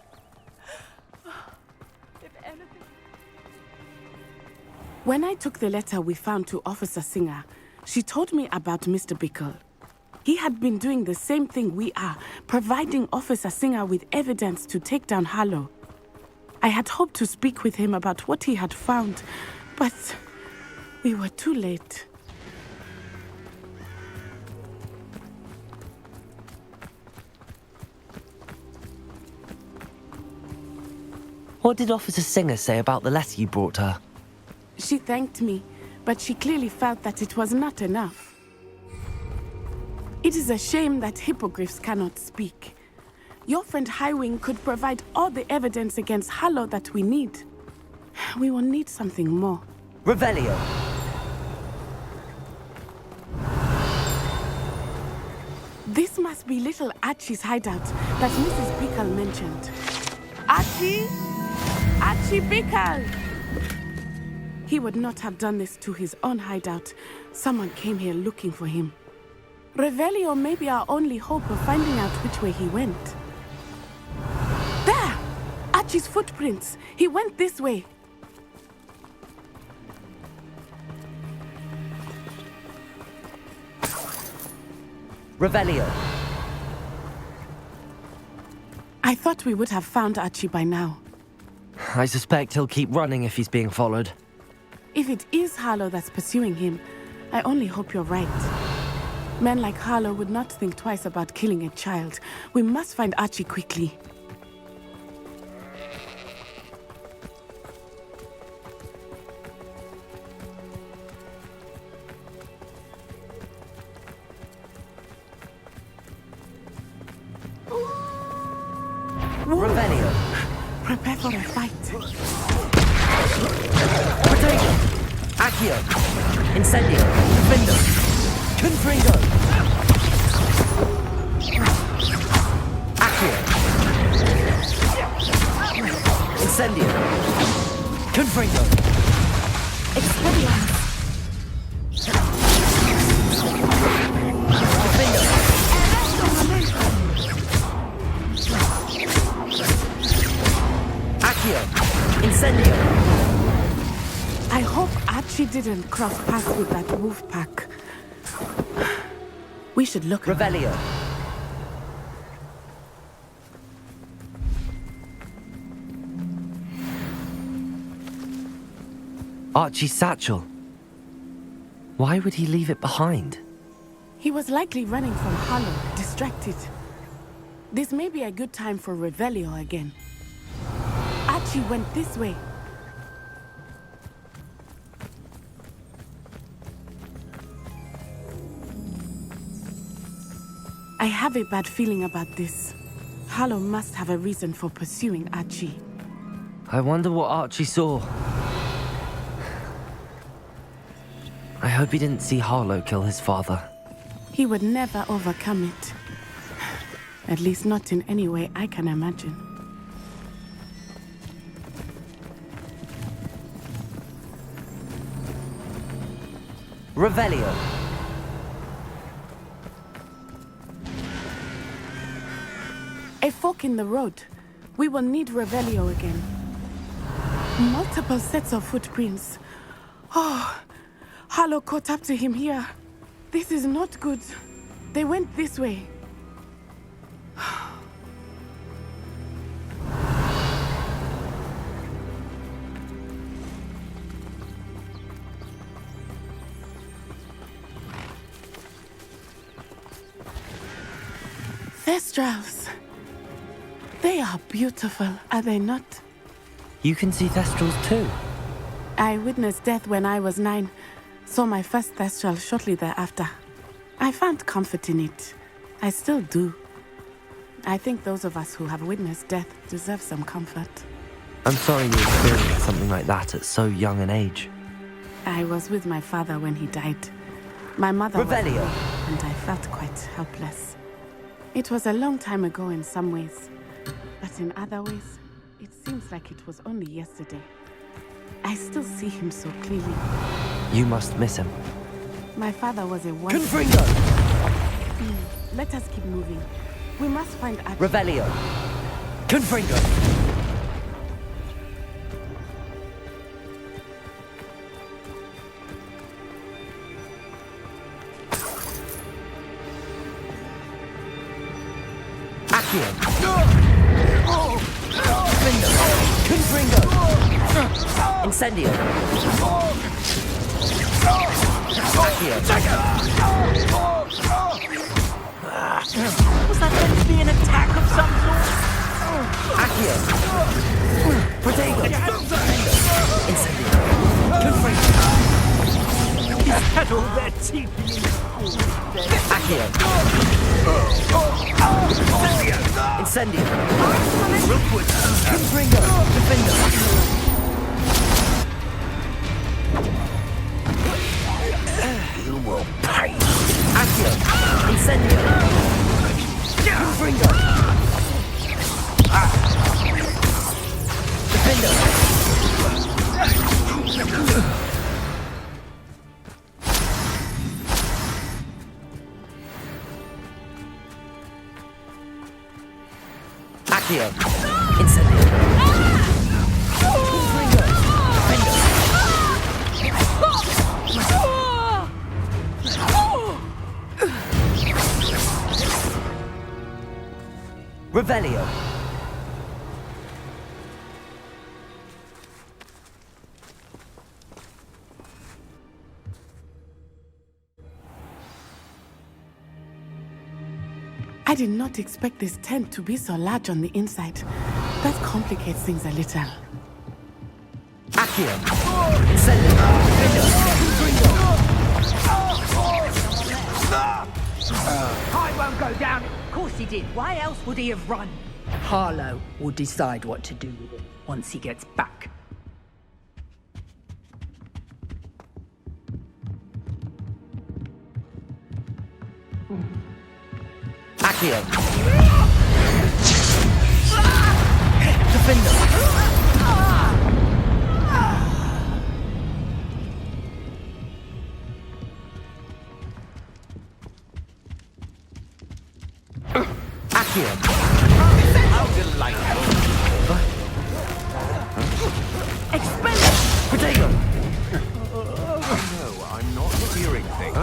Speaker 18: If anything...
Speaker 17: When I took the letter we found to Officer Singer, she told me about Mr. Bickle. He had been doing the same thing we are, providing Officer Singer with evidence to take down Harlow. I had hoped to speak with him about what he had found, but we were too late.
Speaker 12: What did Officer Singer say about the letter you brought her?
Speaker 17: She thanked me, but she clearly felt that it was not enough. It is a shame that hippogriffs cannot speak. Your friend Highwing could provide all the evidence against Harlow that we need. We will need something more.
Speaker 12: Revelio!
Speaker 17: This must be little Archie's hideout that Mrs. Bickle mentioned. Archie? Archie Bickle! He would not have done this to his own hideout. Someone came here looking for him. Revelio may be our only hope of finding out which way he went. There! Archie's footprints. He went this way.
Speaker 12: Revelio!
Speaker 17: I thought we would have found Archie by now.
Speaker 12: I suspect he'll keep running if he's being followed.
Speaker 17: If it is Harlow that's pursuing him, I only hope you're right. Men like Harlow would not think twice about killing a child. We must find Archie quickly.
Speaker 12: Revelio.
Speaker 17: Prepare for a fight.
Speaker 2: Potato! Accio! Incendio! Defendo! Confringo! Accio! Incendio! Confringo!
Speaker 17: Expelliarmus!
Speaker 2: Defendo! Accio! Incendio!
Speaker 17: I hope Archie didn't cross paths with that wolf pack. We should look.
Speaker 2: Revelio!
Speaker 12: Archie's satchel. Why would he leave it behind?
Speaker 17: He was likely running from Harlow, distracted. This may be a good time for Revelio again. Archie went this way. I have a bad feeling about this. Harlow must have a reason for pursuing Archie.
Speaker 12: I wonder what Archie saw. I hope he didn't see Harlow kill his father.
Speaker 17: He would never overcome it. At least not in any way I can imagine.
Speaker 2: Revelio!
Speaker 17: A fork in the road. We will need Revelio again. Multiple sets of footprints. Oh, Harlow caught up to him here. This is not good. They went this way. Thestrals. They are beautiful, are they not?
Speaker 12: You can see Thestrals too.
Speaker 17: I witnessed death when I was 9. Saw my first Thestral shortly thereafter. I found comfort in it. I still do. I think those of us who have witnessed death deserve some comfort.
Speaker 12: I'm sorry you experienced something like that at so young an age.
Speaker 17: I was with my father when he died. My mother
Speaker 2: Revelio.
Speaker 17: was ill, and I felt quite helpless. It was a long time ago in some ways, but in other ways, it seems like it was only yesterday. I still see him so clearly.
Speaker 12: You must miss him.
Speaker 17: My father was a wonderful...
Speaker 2: Confringo!
Speaker 17: Let us keep moving. We must find Archie.
Speaker 2: Revelio! Confringo! Accio! Defendo! Confringo! Incendio! Accio!
Speaker 14: Was that meant to be an attack of some sort?
Speaker 2: Accio! Protego! Incendio! Confringo!
Speaker 14: Is that all their teeth?
Speaker 2: Accio! Incendio! Confringo! Defendo!
Speaker 10: You will pay.
Speaker 2: Accio! Incendio! Confringo! Defendo! Accio! Incendio! Confringo! Defendo! Revelio!
Speaker 17: I did not expect this tent to be so large on the inside. That complicates things a little.
Speaker 1: Accio! Incendio!
Speaker 11: I won't go down. Of course he did. Why else would he have run? Harlow will decide what to do with it once he gets back.
Speaker 1: Accio! Defender! Accio! How delightful!
Speaker 11: Expend!
Speaker 1: Potato!
Speaker 10: No, I'm not hearing things.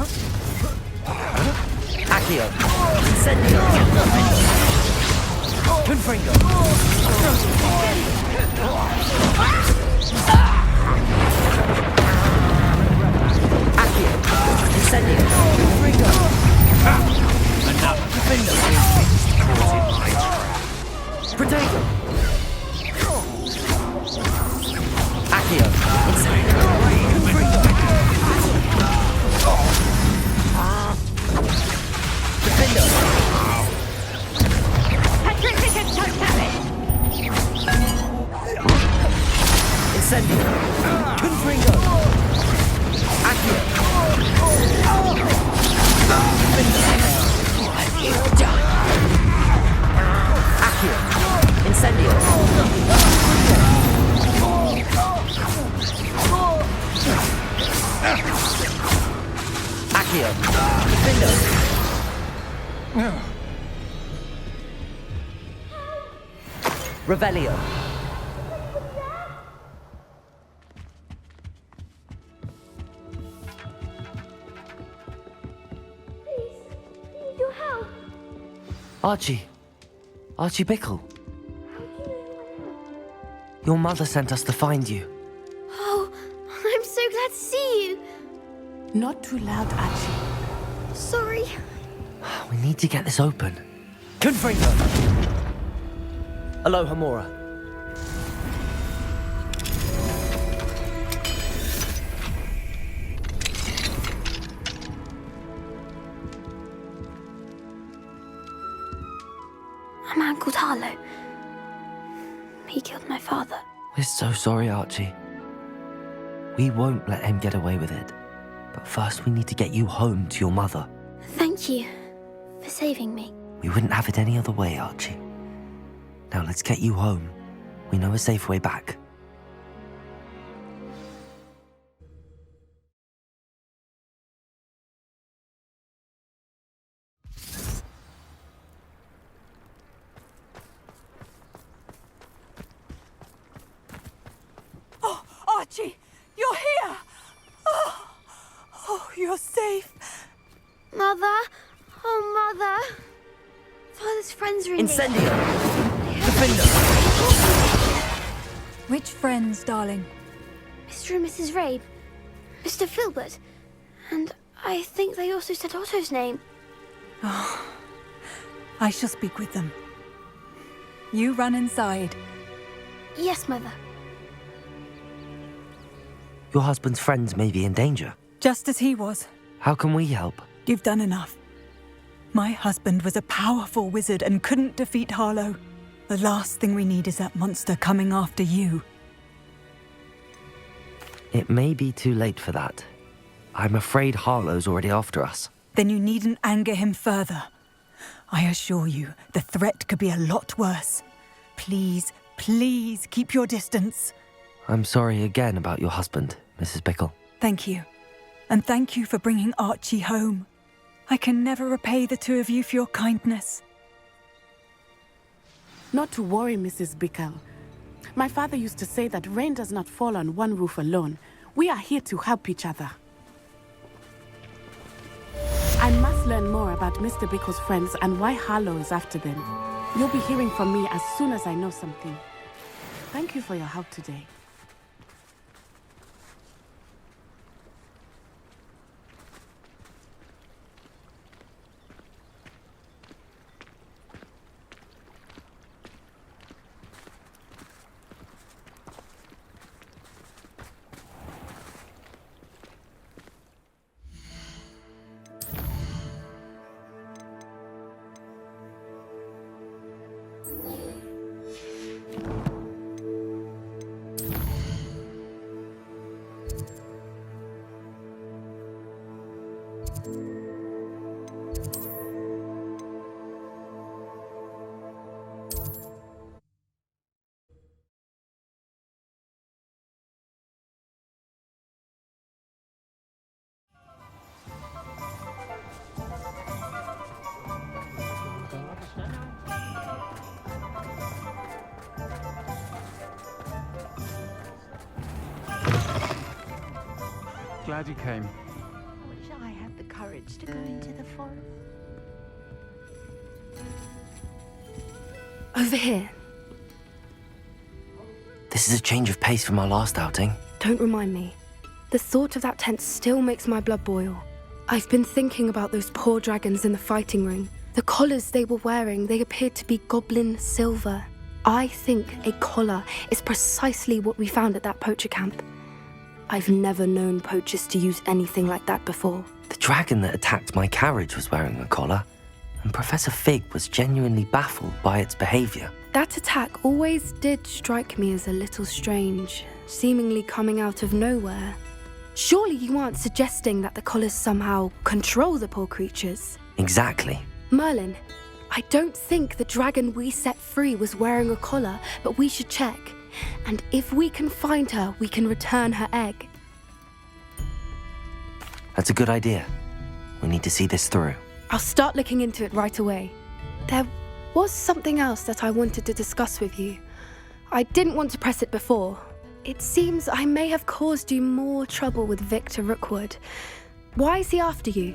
Speaker 1: Accio! Incendio! Confringo! Accio! Incendio! Confringo! Enough! Defender! Potato! Accio! Incendio! Confringo! Defender!
Speaker 11: Petrificate totality!
Speaker 1: Incendio! Confringo! Accio! What have you done? Accio! Incendio! Accio! Defender! Revelio!
Speaker 8: Your help.
Speaker 12: Archie. Archie Bickle. Your mother sent us to find you.
Speaker 8: Oh, I'm so glad to see you.
Speaker 17: Not too loud, Archie.
Speaker 8: Sorry.
Speaker 12: We need to get this open.
Speaker 1: Confringo! Aloha Mora.
Speaker 8: A man called Harlow. He killed my father.
Speaker 12: We're so sorry, Archie. We won't let him get away with it. But first we need to get you home to your mother.
Speaker 8: Thank you for saving me.
Speaker 12: We wouldn't have it any other way, Archie. Now let's get you home. We know a safe way back.
Speaker 18: Oh, Archie, you're here! Oh, you're safe.
Speaker 8: Mother? Oh, Mother. Father's friends are in
Speaker 1: Incendio! Defender!
Speaker 18: Which friends, darling?
Speaker 8: Mr. and Mrs. Rabe. Mr. Filbert. And I think they also said Otto's name.
Speaker 18: Oh, I shall speak with them. You run inside.
Speaker 8: Yes, Mother.
Speaker 12: Your husband's friends may be in danger.
Speaker 18: Just as he was.
Speaker 12: How can we help?
Speaker 18: You've done enough. My husband was a powerful wizard and couldn't defeat Harlow. The last thing we need is that monster coming after you.
Speaker 12: It may be too late for that. I'm afraid Harlow's already after us.
Speaker 18: Then you needn't anger him further. I assure you, the threat could be a lot worse. Please, please keep your distance.
Speaker 12: I'm sorry again about your husband, Mrs. Bickle.
Speaker 18: Thank you. And thank you for bringing Archie home. I can never repay the two of you for your kindness.
Speaker 17: Not to worry, Mrs. Bickle. My father used to say that rain does not fall on one roof alone. We are here to help each other. I must learn more about Mr. Bickle's friends and why Harlow is after them. You'll be hearing from me as soon as I know something. Thank you for your help today.
Speaker 19: Glad you came.
Speaker 20: Wish I had the courage to go into the forest.
Speaker 8: Over here.
Speaker 12: This is a change of pace from our last outing.
Speaker 8: Don't remind me. The thought of that tent still makes my blood boil. I've been thinking about those poor dragons in the fighting ring. The collars they were wearing, they appeared to be goblin silver. I think a collar is precisely what we found at that poacher camp. I've never known poachers to use anything like that before.
Speaker 12: The dragon that attacked my carriage was wearing a collar, and Professor Fig was genuinely baffled by its behavior.
Speaker 8: That attack always did strike me as a little strange, seemingly coming out of nowhere. Surely you aren't suggesting that the collars somehow control the poor creatures?
Speaker 12: Exactly.
Speaker 8: Merlin, I don't think the dragon we set free was wearing a collar, but we should check. And if we can find her, we can return her egg.
Speaker 12: That's a good idea. We need to see this through.
Speaker 8: I'll start looking into it right away. There was something else that I wanted to discuss with you. I didn't want to press it before. It seems I may have caused you more trouble with Victor Rookwood. Why is he after you?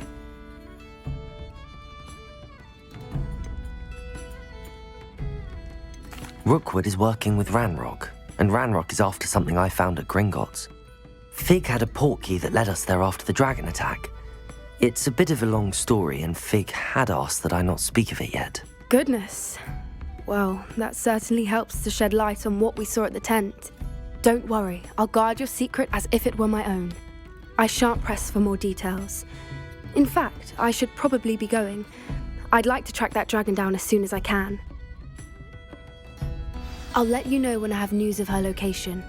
Speaker 12: Rookwood is working with Ranrok, and Ranrok is after something I found at Gringotts. Fig had a portkey that led us there after the dragon attack. It's a bit of a long story, and Fig had asked that I not speak of it yet.
Speaker 8: Goodness. Well, that certainly helps to shed light on what we saw at the tent. Don't worry, I'll guard your secret as if it were my own. I shan't press for more details. In fact, I should probably be going. I'd like to track that dragon down as soon as I can. I'll let you know when I have news of her location.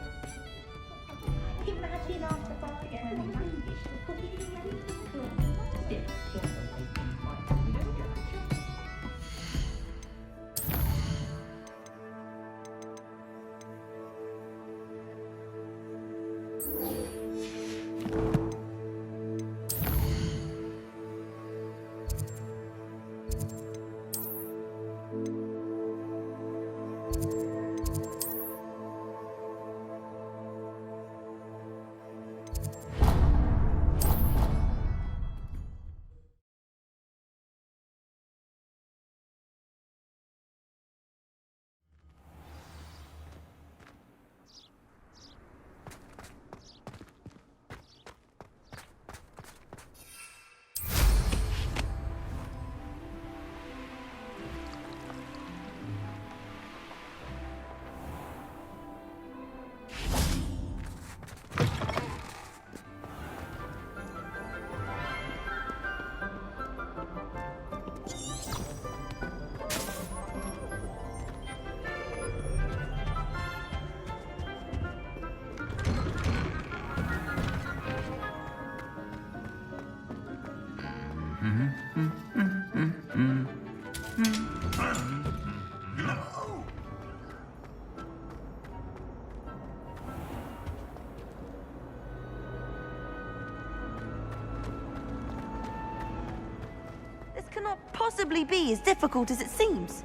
Speaker 20: This cannot possibly be as difficult as it seems.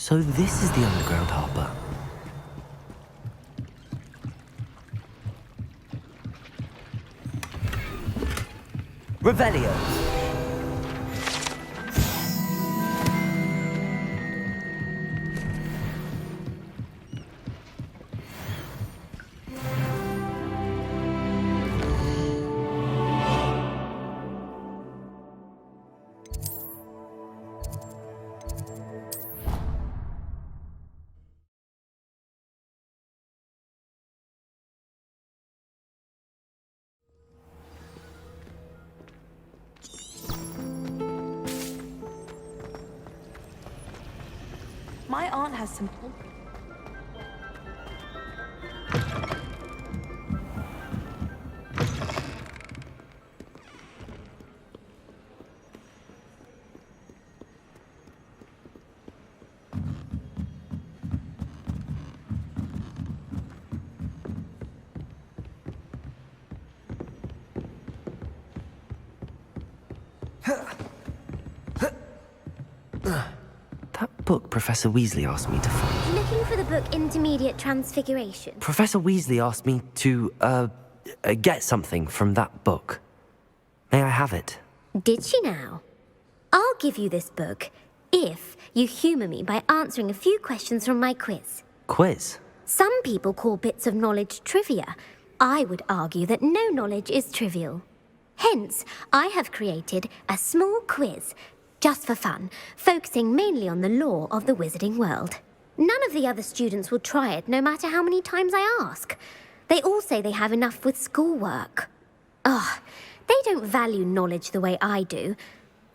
Speaker 12: So this is the underground harbour. Revelio.
Speaker 4: My aunt has some...
Speaker 12: That book Professor Weasley asked me to find.
Speaker 19: Looking for the book Intermediate Transfiguration?
Speaker 12: Professor Weasley asked me to, get something from that book. May I have it?
Speaker 19: Did she now? I'll give you this book if you humour me by answering a few questions from my quiz.
Speaker 12: Quiz?
Speaker 19: Some people call bits of knowledge trivia. I would argue that no knowledge is trivial. Hence, I have created a small quiz, just for fun, focusing mainly on the lore of the wizarding world. None of the other students will try it, no matter how many times I ask. They all say they have enough with schoolwork. Ugh, they don't value knowledge the way I do.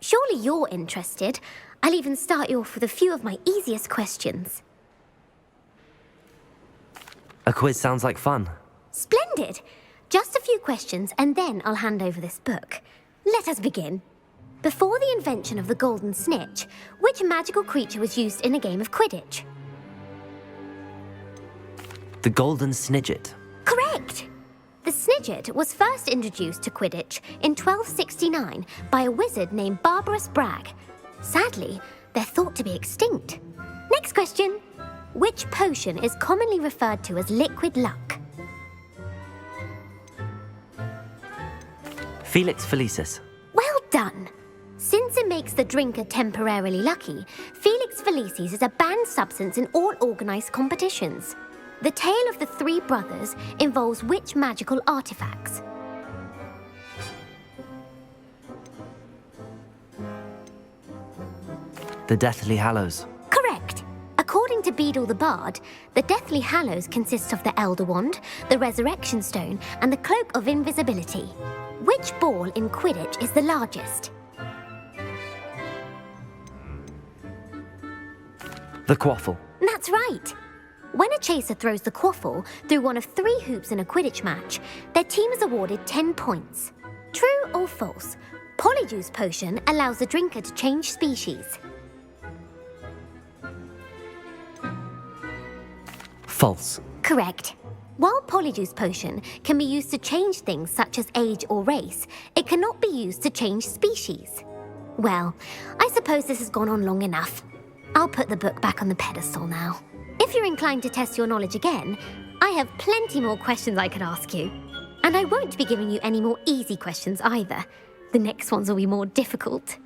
Speaker 19: Surely you're interested. I'll even start you off with a few of my easiest questions.
Speaker 12: A quiz sounds like fun.
Speaker 19: Splendid! Just a few questions, and then I'll hand over this book. Let us begin. Before the invention of the golden snitch, which magical creature was used in a game of Quidditch?
Speaker 12: The golden Snidget.
Speaker 19: Correct! The Snidget was first introduced to Quidditch in 1269 by a wizard named Barbarous Bragg. Sadly, they're thought to be extinct. Next question. Which potion is commonly referred to as liquid luck?
Speaker 12: Felix Felicis.
Speaker 19: Well done! Since it makes the drinker temporarily lucky, Felix Felicis is a banned substance in all organised competitions. The tale of the three brothers involves which magical artifacts?
Speaker 12: The Deathly Hallows.
Speaker 19: Correct. According to Beedle the Bard, the Deathly Hallows consists of the Elder Wand, the Resurrection Stone, and the Cloak of Invisibility. Which ball in Quidditch is the largest?
Speaker 12: The Quaffle.
Speaker 19: That's right. When a chaser throws the quaffle through one of 3 hoops in a Quidditch match, their team is awarded 10 points. True or false? Polyjuice Potion allows the drinker to change species.
Speaker 12: False.
Speaker 19: Correct. While Polyjuice Potion can be used to change things such as age or race, it cannot be used to change species. Well, I suppose this has gone on long enough. I'll put the book back on the pedestal now. If you're inclined to test your knowledge again, I have plenty more questions I could ask you. And I won't be giving you any more easy questions either. The next ones will be more difficult.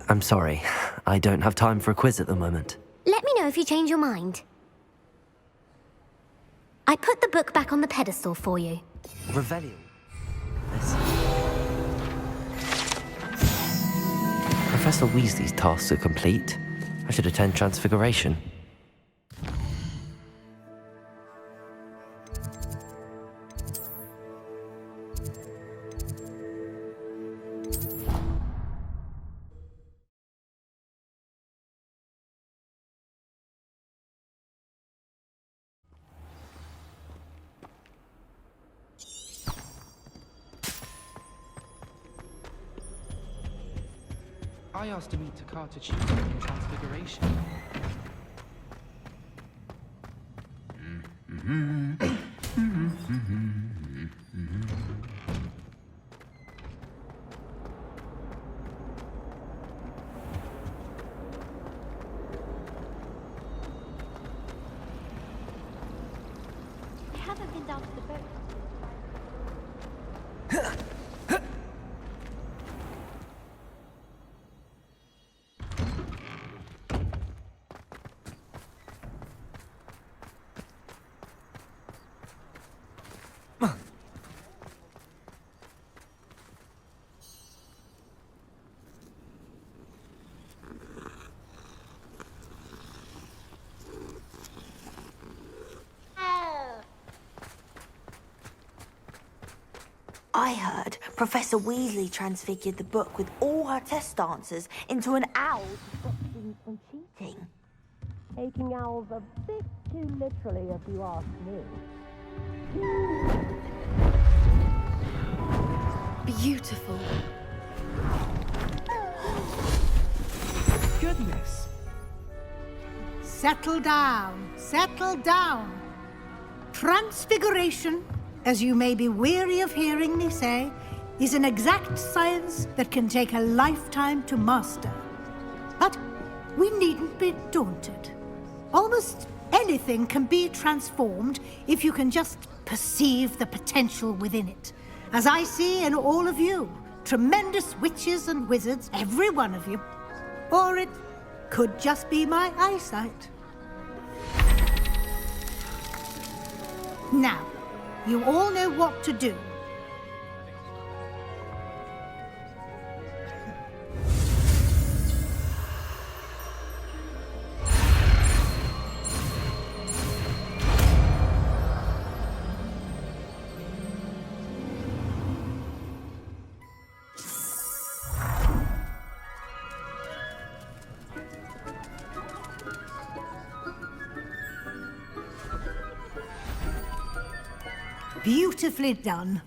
Speaker 12: I'm sorry. I don't have time for a quiz at the moment.
Speaker 19: Let me know if you change your mind. I put the book back on the pedestal for you.
Speaker 12: Revelio. Professor Weasley's tasks are complete. I should attend Transfiguration.
Speaker 16: I asked to meet Takata Tuesday in Transfiguration.
Speaker 19: haven't been down to the boat.
Speaker 20: I heard Professor Weasley transfigured the book with all her test answers into an owl to stop students from cheating.
Speaker 21: Taking owls a bit too literally, if you ask me.
Speaker 8: Beautiful.
Speaker 22: Goodness. Settle down. Settle down. Transfiguration, as you may be weary of hearing me say, is an exact science that can take a lifetime to master. But we needn't be daunted. Almost anything can be transformed if you can just perceive the potential within it. As I see in all of you, tremendous witches and wizards, every one of you. Or it could just be my eyesight. Now, you all know what to do. Beautifully done.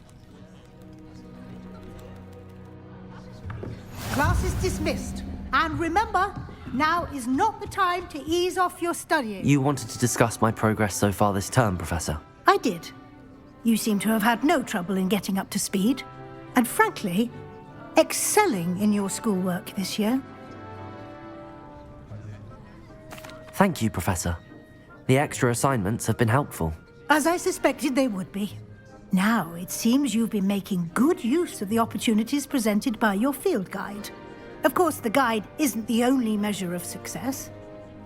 Speaker 22: Class is dismissed. And remember, now is not the time to ease off your studying.
Speaker 12: You wanted to discuss my progress so far this term, Professor.
Speaker 22: I did. You seem to have had no trouble in getting up to speed. And frankly, excelling in your schoolwork this year.
Speaker 12: Thank you, Professor. The extra assignments have been helpful.
Speaker 22: As I suspected they would be. Now, it seems you've been making good use of the opportunities presented by your field guide. Of course, the guide isn't the only measure of success.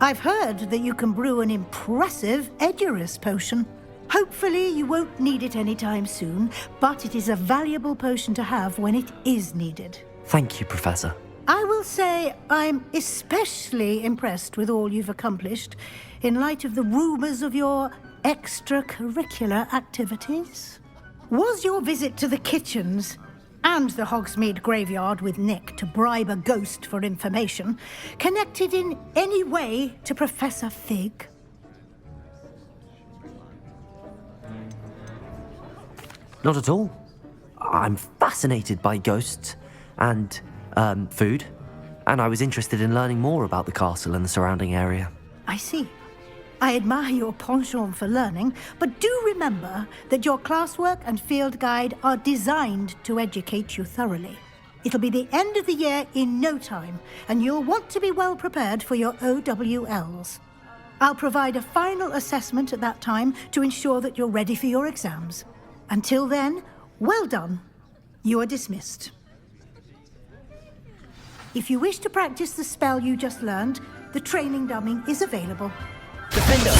Speaker 22: I've heard that you can brew an impressive Edurus potion. Hopefully, you won't need it anytime soon, but it is a valuable potion to have when it is needed.
Speaker 12: Thank you, Professor.
Speaker 22: I will say I'm especially impressed with all you've accomplished in light of the rumors of your extracurricular activities. Was your visit to the kitchens and the Hogsmeade graveyard with Nick to bribe a ghost for information connected in any way to Professor Fig?
Speaker 12: Not at all. I'm fascinated by ghosts and, food, and I was interested in learning more about the castle and the surrounding area.
Speaker 22: I see. I admire your penchant for learning, but do remember that your classwork and field guide are designed to educate you thoroughly. It'll be the end of the year in no time, and you'll want to be well prepared for your OWLs. I'll provide a final assessment at that time to ensure that you're ready for your exams. Until then, well done. You are dismissed. If you wish to practice the spell you just learned, the training dummy is available.
Speaker 1: Defender!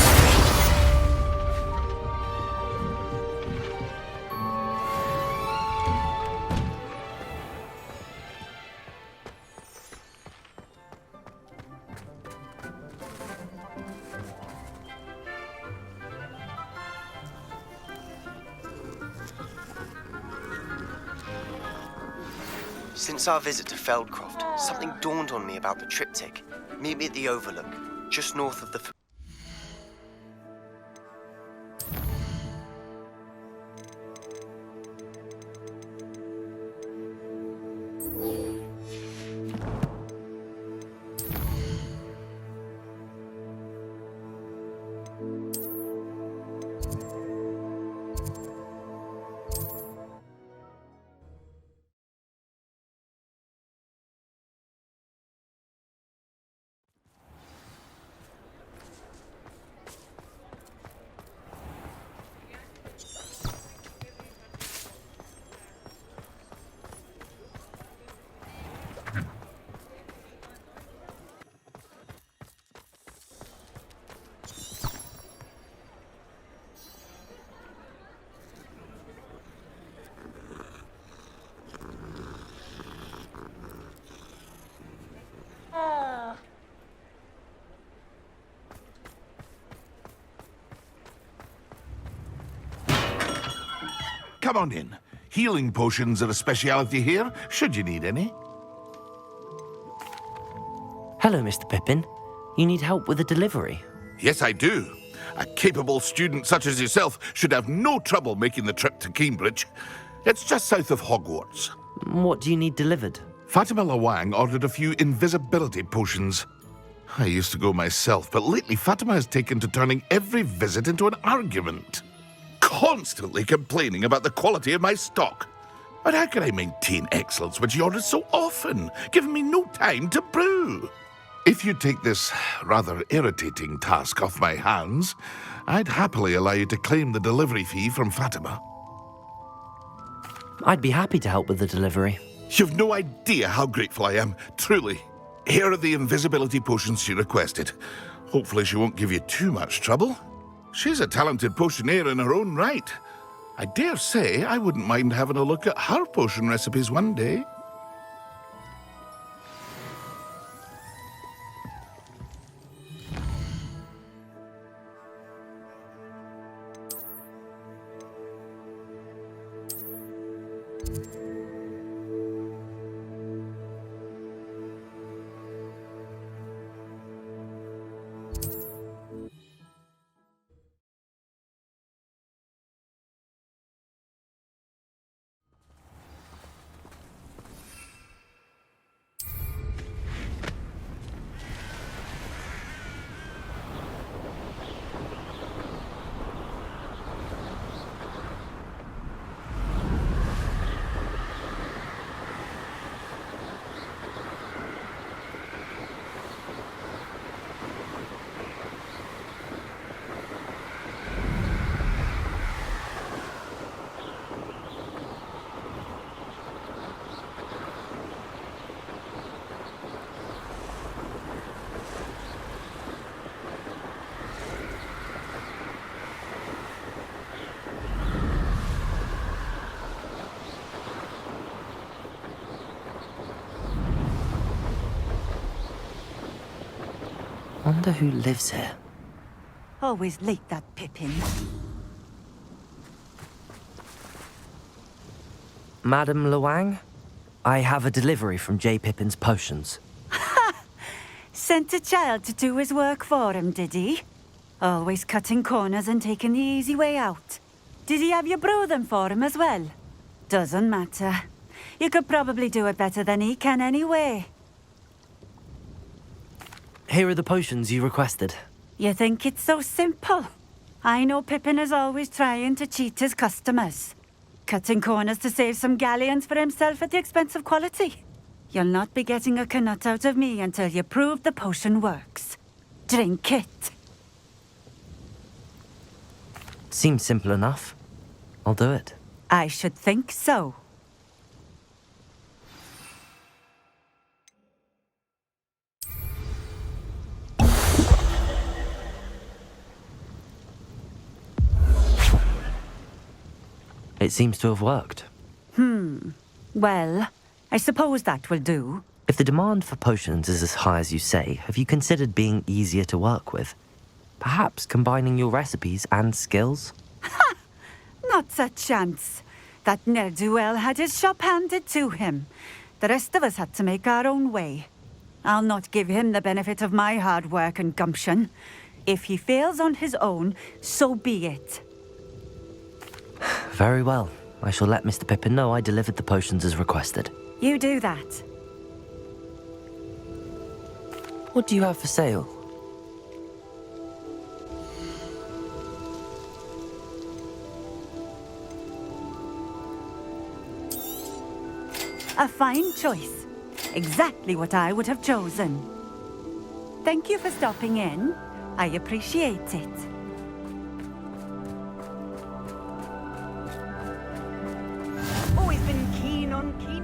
Speaker 15: Since our visit to Feldcroft, something dawned on me about the triptych. Meet me at the Overlook, just north of the...
Speaker 3: come on in. Healing potions are a speciality here, should you need any.
Speaker 12: Hello, Mr. Pippin. You need help with a delivery?
Speaker 3: Yes, I do. A capable student such as yourself should have no trouble making the trip to Cambridge. It's just south of Hogwarts.
Speaker 12: What do you need delivered?
Speaker 3: Fatima Lawang ordered a few invisibility potions. I used to go myself, but lately Fatima has taken to turning every visit into an argument. Constantly complaining about the quality of my stock. But how can I maintain excellence when she orders so often, giving me no time to brew? If you take this rather irritating task off my hands, I'd happily allow you to claim the delivery fee from Fatima.
Speaker 12: I'd be happy to help with the delivery.
Speaker 3: You've no idea how grateful I am, truly. Here are the invisibility potions she requested. Hopefully she won't give you too much trouble. She's a talented potioneer in her own right. I dare say I wouldn't mind having a look at her potion recipes one day.
Speaker 12: Wonder who lives here.
Speaker 9: Always late, that Pippin.
Speaker 12: Madam Lawang, I have a delivery from J. Pippin's Potions.
Speaker 9: Sent a child to do his work for him, did he? Always cutting corners and taking the easy way out. Did he have you brew them for him as well? Doesn't matter. You could probably do it better than he can anyway.
Speaker 12: Here are the potions you requested.
Speaker 9: You think it's so simple? I know Pippin is always trying to cheat his customers. Cutting corners to save some galleons for himself at the expense of quality. You'll not be getting a canut out of me until you prove the potion works. Drink it.
Speaker 12: Seems simple enough. I'll do it.
Speaker 9: I should think so.
Speaker 12: It seems to have worked.
Speaker 9: Well, I suppose that will do.
Speaker 12: If the demand for potions is as high as you say, have you considered being easier to work with? Perhaps combining your recipes and skills?
Speaker 9: Not a chance. That ne'er-do-well had his shop handed to him. The rest of us had to make our own way. I'll not give him the benefit of my hard work and gumption. If he fails on his own, so be it.
Speaker 12: Very well. I shall let Mr. Pippin know I delivered the potions as requested.
Speaker 9: You do that.
Speaker 12: What do you have for sale?
Speaker 9: A fine choice. Exactly what I would have chosen. Thank you for stopping in. I appreciate it. Always been keen on keen.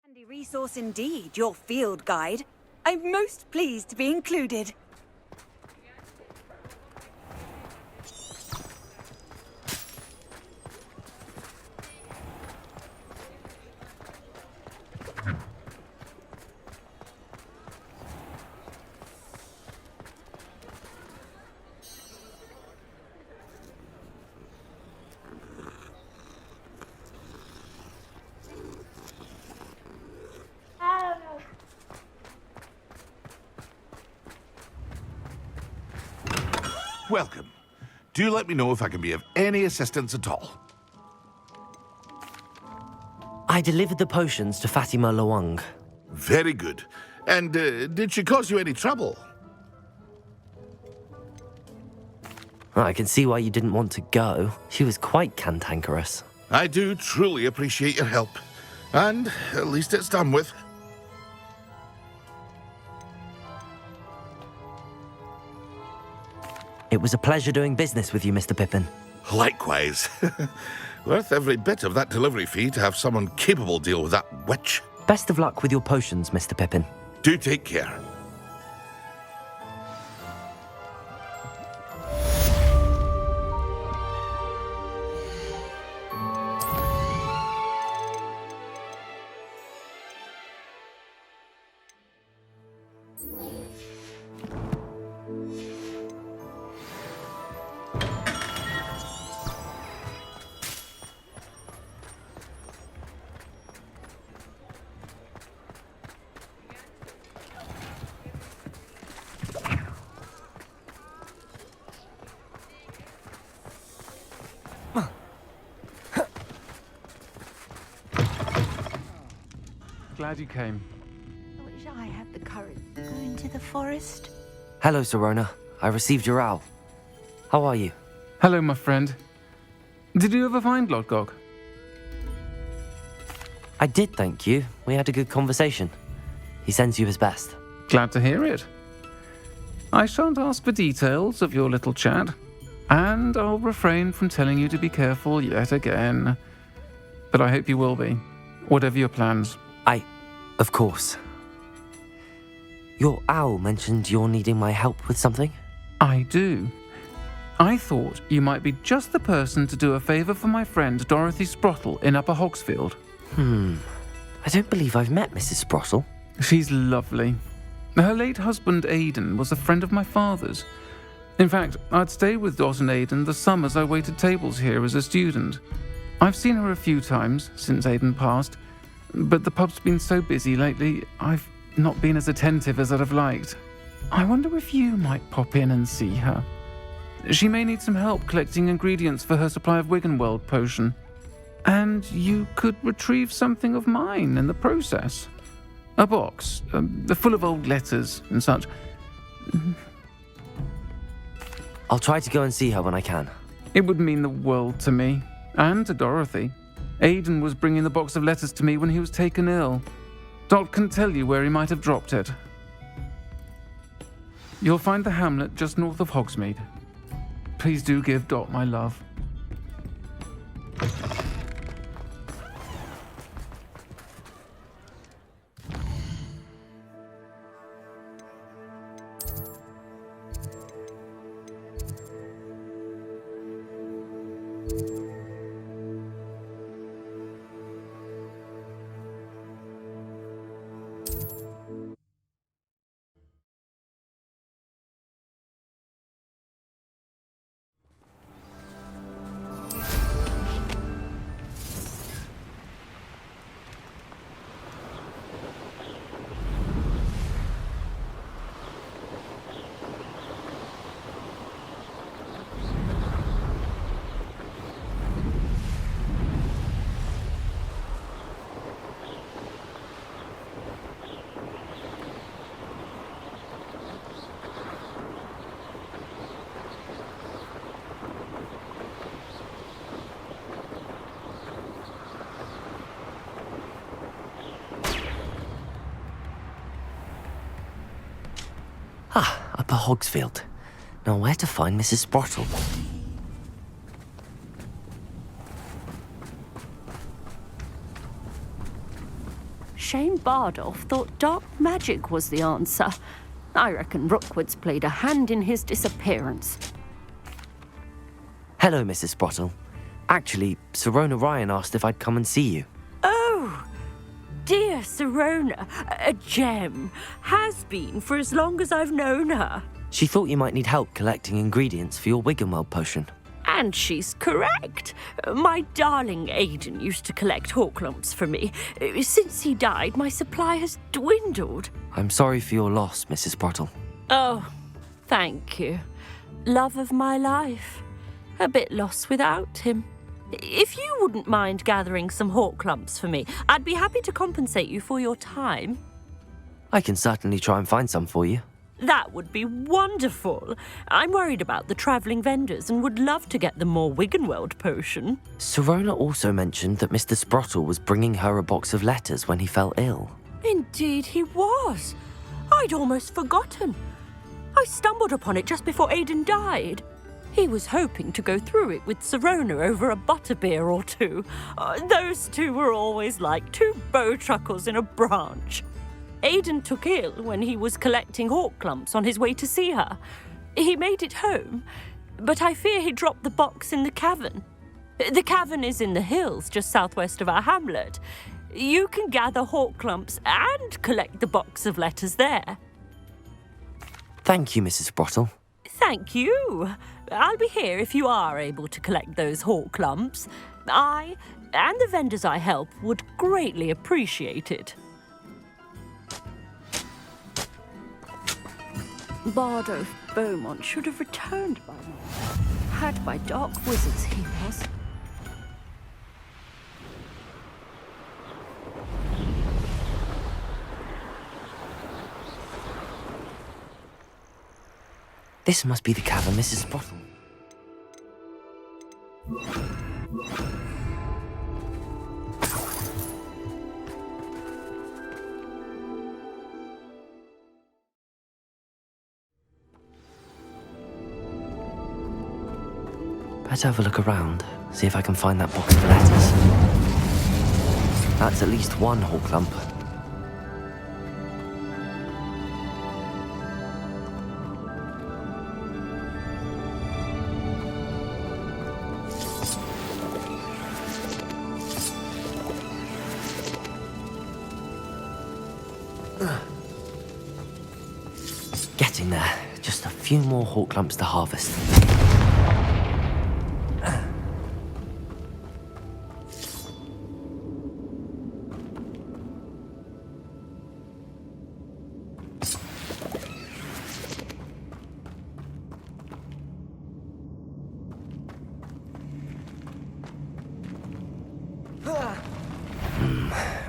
Speaker 9: Handy resource indeed, your field guide. I'm most pleased to be included.
Speaker 3: Welcome. Do let me know if I can be of any assistance at all.
Speaker 12: I delivered the potions to Fatima Lawang.
Speaker 3: Very good. And did she cause you any trouble?
Speaker 12: I can see why you didn't want to go. She was quite cantankerous.
Speaker 3: I do truly appreciate your help. And at least it's done with.
Speaker 12: It was a pleasure doing business with you, Mr. Pippin.
Speaker 3: Likewise. Worth every bit of that delivery fee to have someone capable deal with that witch.
Speaker 12: Best of luck with your potions, Mr. Pippin.
Speaker 3: Do take care.
Speaker 5: Glad you came.
Speaker 20: I wish I had the courage to go into the forest.
Speaker 12: Hello, Sirona. I received your owl. How are you?
Speaker 5: Hello, my friend. Did you ever find Lodgok?
Speaker 12: I did, thank you. We had a good conversation. He sends you his best.
Speaker 5: Glad to hear it. I shan't ask for details of your little chat, and I'll refrain from telling you to be careful yet again. But I hope you will be, whatever your plans.
Speaker 12: Of course. Your owl mentioned you're needing my help with something?
Speaker 5: I do. I thought you might be just the person to do a favour for my friend Dorothy Sprottle in Upper Hogsfield.
Speaker 12: I don't believe I've met Mrs. Sprottle.
Speaker 5: She's lovely. Her late husband Aidan was a friend of my father's. In fact, I'd stay with Dot and Aidan the summers I waited tables here as a student. I've seen her a few times since Aidan passed, but the pub's been so busy lately, I've not been as attentive as I'd have liked. I wonder if you might pop in and see her. She may need some help collecting ingredients for her supply of Wiggenweld potion. And you could retrieve something of mine in the process. A box, full of old letters and such.
Speaker 12: I'll try to go and see her when I can.
Speaker 5: It would mean the world to me, and to Dorothy. Aidan was bringing the box of letters to me when he was taken ill. Dot can tell you where he might have dropped it. You'll find the hamlet just north of Hogsmeade. Please do give Dot my love.
Speaker 12: Upper Hogsfield. Now where to find Mrs. Sprottle?
Speaker 21: Shane Bardolph thought dark magic was the answer. I reckon Rookwood's played a hand in his disappearance.
Speaker 12: Hello, Mrs. Sprottle. Actually, Sirona Ryan asked if I'd come and see you.
Speaker 21: Oh, dear Sirona, a gem. Has been for as long as I've known her.
Speaker 12: She thought you might need help collecting ingredients for your Wiggenweld potion.
Speaker 21: And she's correct. My darling Aidan used to collect hawklumps for me. Since he died, my supply has dwindled.
Speaker 12: I'm sorry for your loss, Mrs. Sprottle.
Speaker 21: Oh, Thank you. Love of my life. A bit lost without him. If you wouldn't mind gathering some hawk lumps for me, I'd be happy to compensate you for your time.
Speaker 12: I can certainly try and find some for you.
Speaker 21: That would be wonderful. I'm worried about the travelling vendors and would love to get them more Wiggenweld potion.
Speaker 12: Sirona also mentioned that Mr. Sprottle was bringing her a box of letters when he fell ill.
Speaker 21: Indeed he was. I'd almost forgotten. I stumbled upon it just before Aidan died. He was hoping to go through it with Sirona over a butterbeer or two. Those two were always like two bowtruckles in a branch. Aidan took ill when he was collecting hawk lumps on his way to see her. He made it home, but I fear he dropped the box in the cavern. The cavern is in the hills just southwest of our hamlet. You can gather hawk lumps and collect the box of letters there.
Speaker 12: Thank you, Mrs. Sprottle.
Speaker 21: Thank you. I'll be here if you are able to collect those hawk lumps. I and the vendors I help would greatly appreciate it. Bardo Beaumont should have returned by now. Had by dark wizards he was.
Speaker 12: This must be the cavern Mrs. Sprottle. Better have a look around, see if I can find that box of letters. That's at least one hawk lump. Getting there. Just a few more hawk lumps to harvest.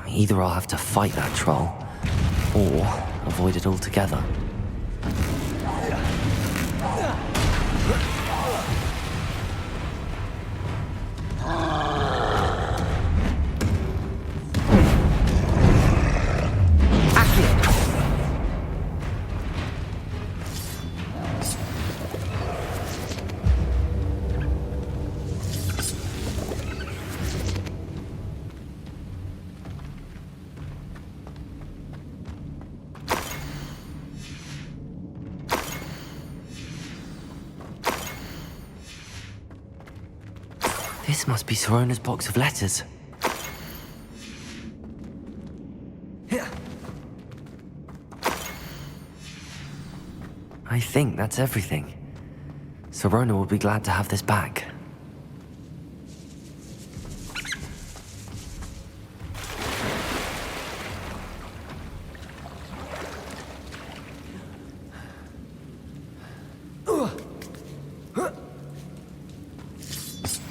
Speaker 12: Either I'll have to fight that troll, or avoid it altogether. This must be Sirona's box of letters. I think that's everything. Sirona will be glad to have this back.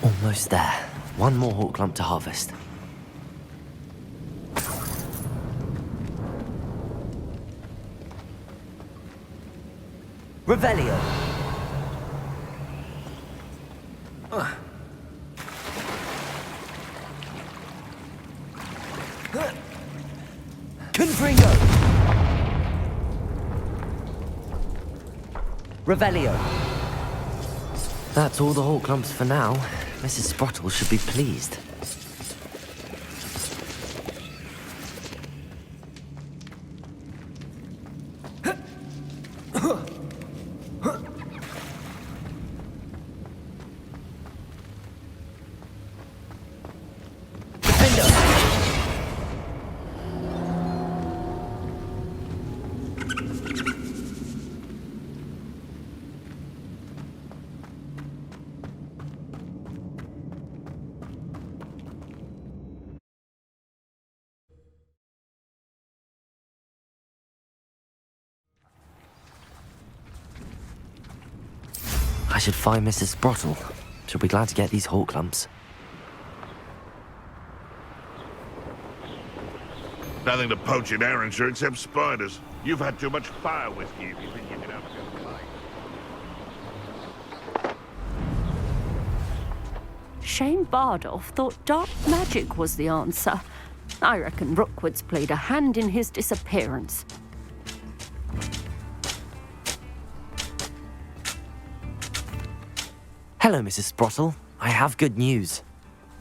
Speaker 12: Almost there. One more hawk lump to harvest.
Speaker 1: Revelio. Confringo. Revelio.
Speaker 12: That's all the hawk lumps for now. Mrs. Sprottle should be pleased. I should find Mrs. Sprottle. She'll be glad to get these hawk lumps.
Speaker 3: Nothing to poach in Arrowshire except spiders. You've had too much fire whiskey if you think you can have a good life.
Speaker 21: Shane Bardolph thought dark magic was the answer. I reckon Rookwood's played a hand in his disappearance.
Speaker 12: Hello, Mrs. Sprottle. I have good news.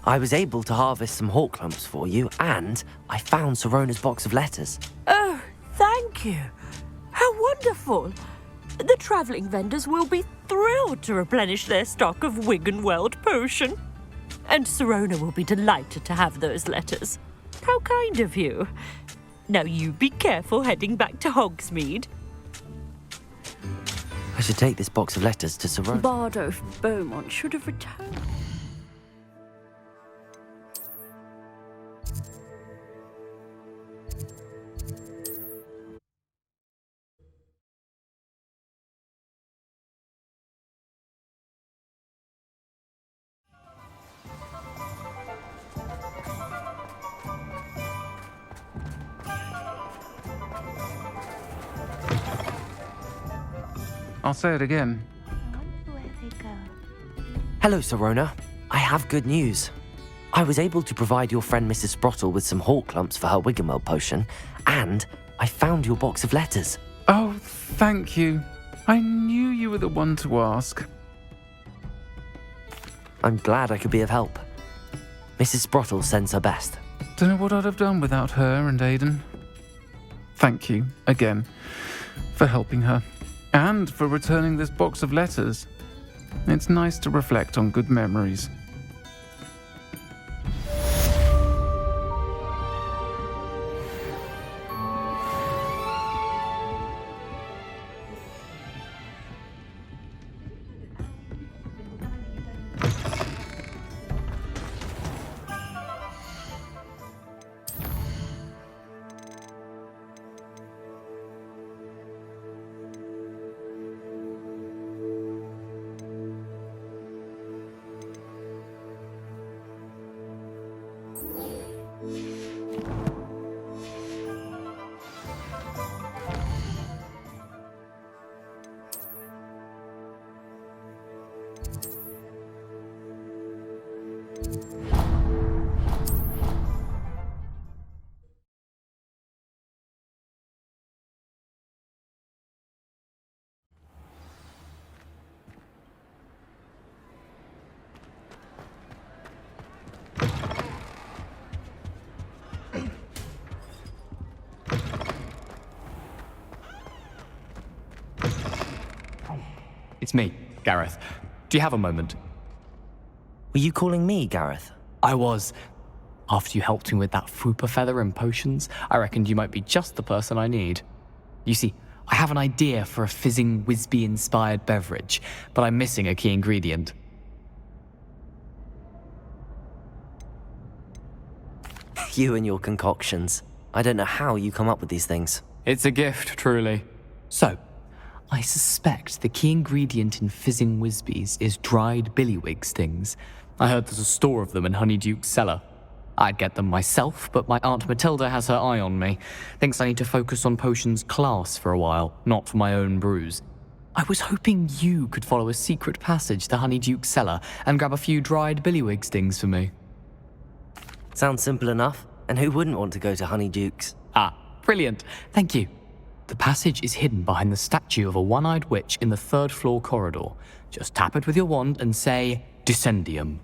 Speaker 12: I was able to harvest some hawk lumps for you, and I found Sirona's box of letters.
Speaker 21: Oh, thank you. How wonderful. The travelling vendors will be thrilled to replenish their stock of Wiggenweld potion. And Sirona will be delighted to have those letters. How kind of you. Now you be careful heading back to Hogsmeade.
Speaker 12: I should take this box of letters to Sirona.
Speaker 21: Bardolph Beaumont should have returned.
Speaker 5: I'll say it again.
Speaker 12: Hello, Sirona. I have good news. I was able to provide your friend Mrs. Sprottle with some hawk lumps for her Wiggenweld potion, and I found your box of letters.
Speaker 5: Oh, thank you. I knew you were the one to ask.
Speaker 12: I'm glad I could be of help. Mrs. Sprottle sends her best.
Speaker 5: Don't know what I'd have done without her and Aidan. Thank you, again, for helping her. And for returning this box of letters. It's nice to reflect on good memories.
Speaker 6: It's me, Gareth. Do you have a moment?
Speaker 12: Were you calling me, Gareth?
Speaker 6: I was. After you helped me with that Fupa feather and potions, I reckoned you might be just the person I need. You see, I have an idea for a fizzing Wisby-inspired beverage, but I'm missing a key ingredient.
Speaker 12: You and your concoctions. I don't know how you come up with these things.
Speaker 6: It's a gift, truly. So, I suspect the key ingredient in fizzing Wisbies is dried billywig stings. I heard there's a store of them in Honeydukes' cellar. I'd get them myself, but my Aunt Matilda has her eye on me. Thinks I need to focus on potions class for a while, not for my own brews. I was hoping you could follow a secret passage to Honeydukes' cellar and grab a few dried billywig stings for me.
Speaker 12: Sounds simple enough. And who wouldn't want to go to Honeydukes?
Speaker 6: Ah, brilliant. Thank you. The passage is hidden behind the statue of a one-eyed witch in the third-floor corridor. Just tap it with your wand and say, Descendium.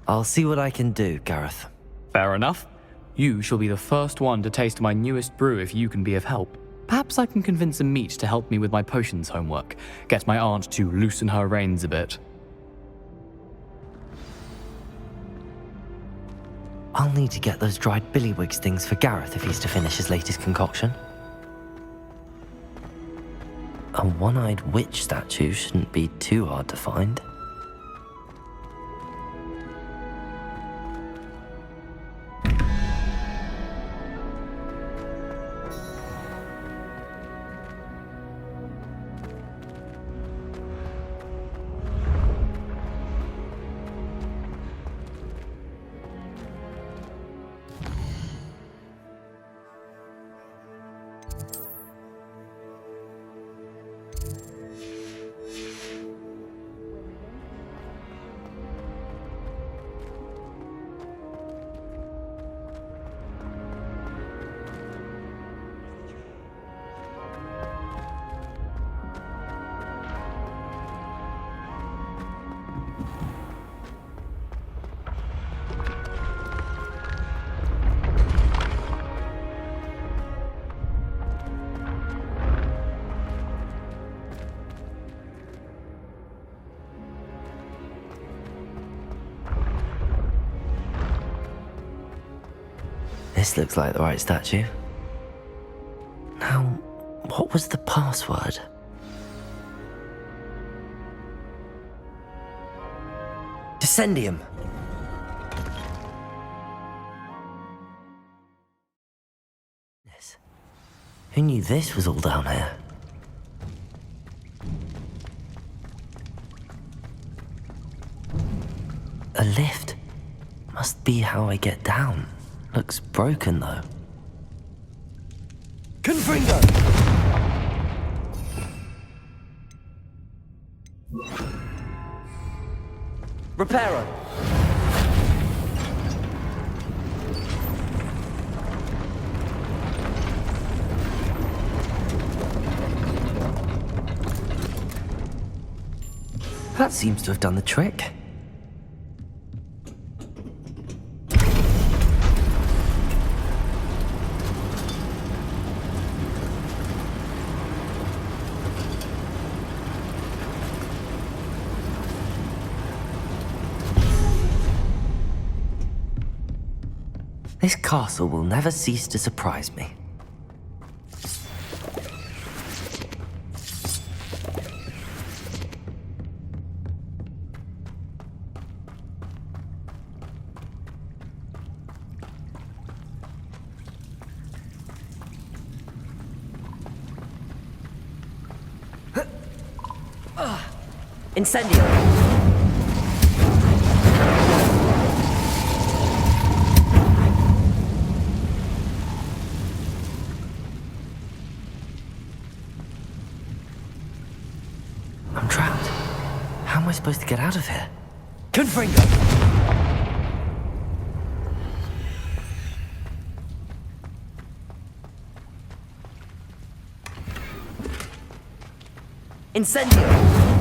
Speaker 12: I'll see what I can do, Gareth.
Speaker 6: Fair enough. You shall be the first one to taste my newest brew if you can be of help. Perhaps I can convince a meat to help me with my potions homework. Get my aunt to loosen her reins a bit.
Speaker 12: I'll need to get those dried billywig stings for Gareth if he's to finish his latest concoction. A one-eyed witch statue shouldn't be too hard to find. This looks like the right statue. Now, what was the password? Descendium! Who knew this was all down here? A lift. Must be how I get down. Looks broken though.
Speaker 1: Confringo! Reparo!
Speaker 12: That seems to have done the trick. This castle will never cease to surprise me.
Speaker 1: Incendio!
Speaker 12: I'm trapped. How am I supposed to get out of here?
Speaker 1: Confringo! Incendio!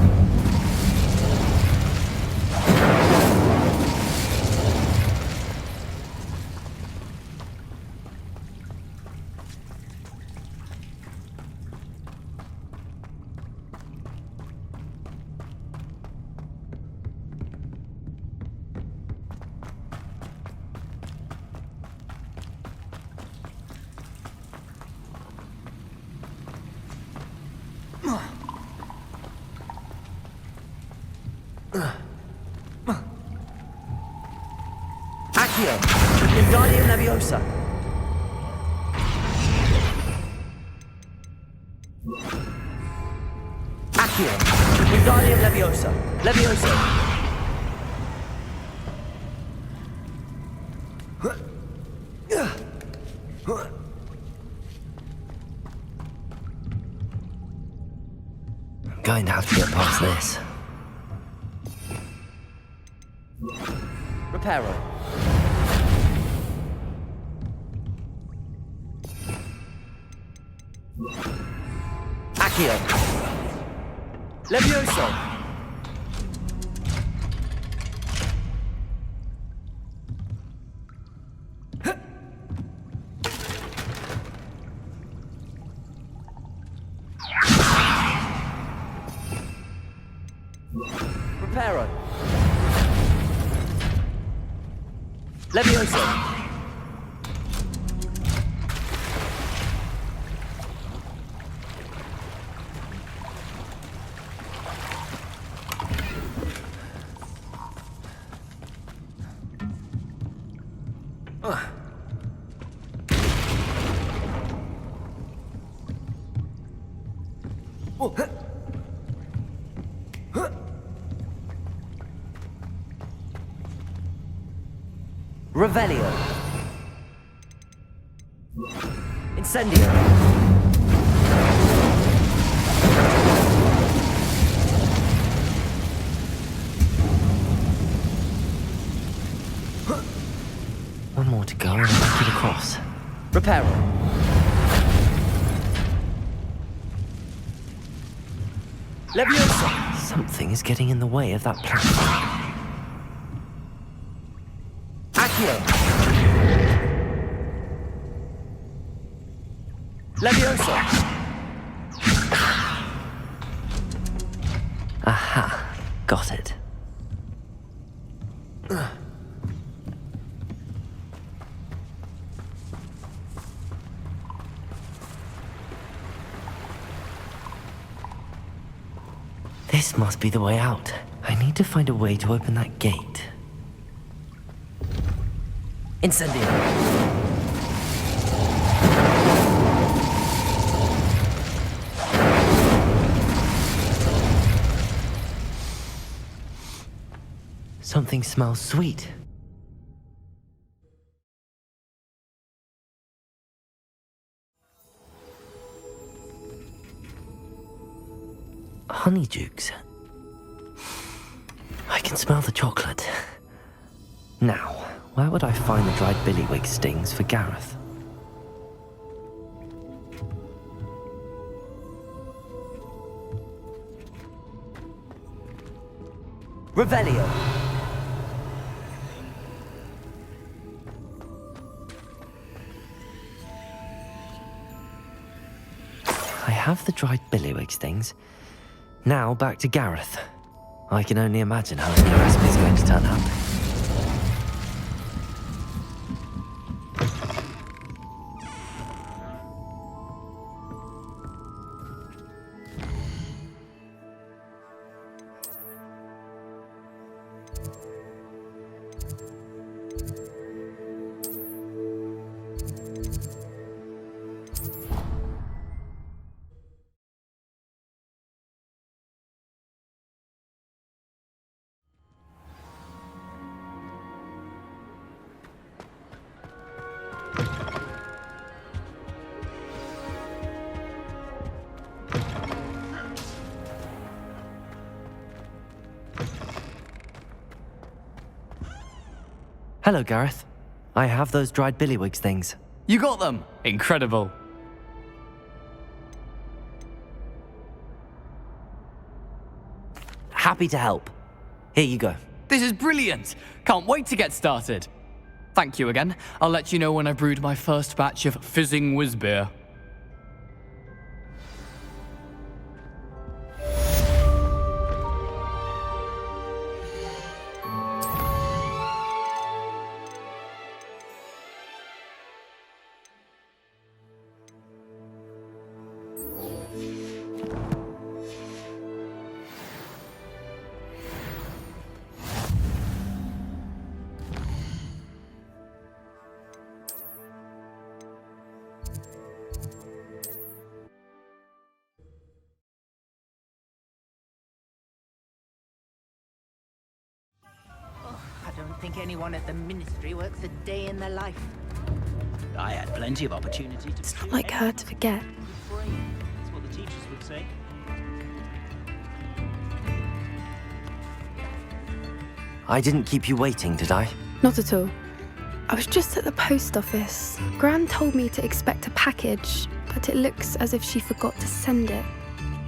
Speaker 1: Accio! Wingardium Leviosa! Accio! Wingardium Leviosa! Leviosa!
Speaker 12: I'm going to have to get past this.
Speaker 1: Reparo. Accio. Levioso. Reparo. Levioso. Revelio. Incendio.
Speaker 12: One more to go and I'll make it across.
Speaker 1: Reparo. Leviosa.
Speaker 12: Something is getting in the way of that platform.
Speaker 1: Accio. Leviosa.
Speaker 12: Aha, got it. This must be the way out. I need to find a way to open that gate. Incendio! Something smells sweet. Honeydukes. I can smell the chocolate. Now, where would I find the dried billywig stings for Gareth? Revelio! I have the dried billywig stings. Now back to Gareth. I can only imagine how his new recipe is going to turn out. Hello, Gareth. I have those dried billywigs things.
Speaker 6: You got them! Incredible.
Speaker 12: Happy to help. Here you go.
Speaker 6: This is brilliant! Can't wait to get started. Thank you again. I'll let you know when I've brewed my first batch of fizzing whiz-beer.
Speaker 14: I don't think anyone at the Ministry works a day in their life.
Speaker 1: I had plenty of opportunity to...
Speaker 8: It's not like her to forget.
Speaker 1: That's what the teachers would say.
Speaker 12: I didn't keep you waiting, did I?
Speaker 8: Not at all. I was just at the post office. Gran told me to expect a package, but it looks as if she forgot to send it.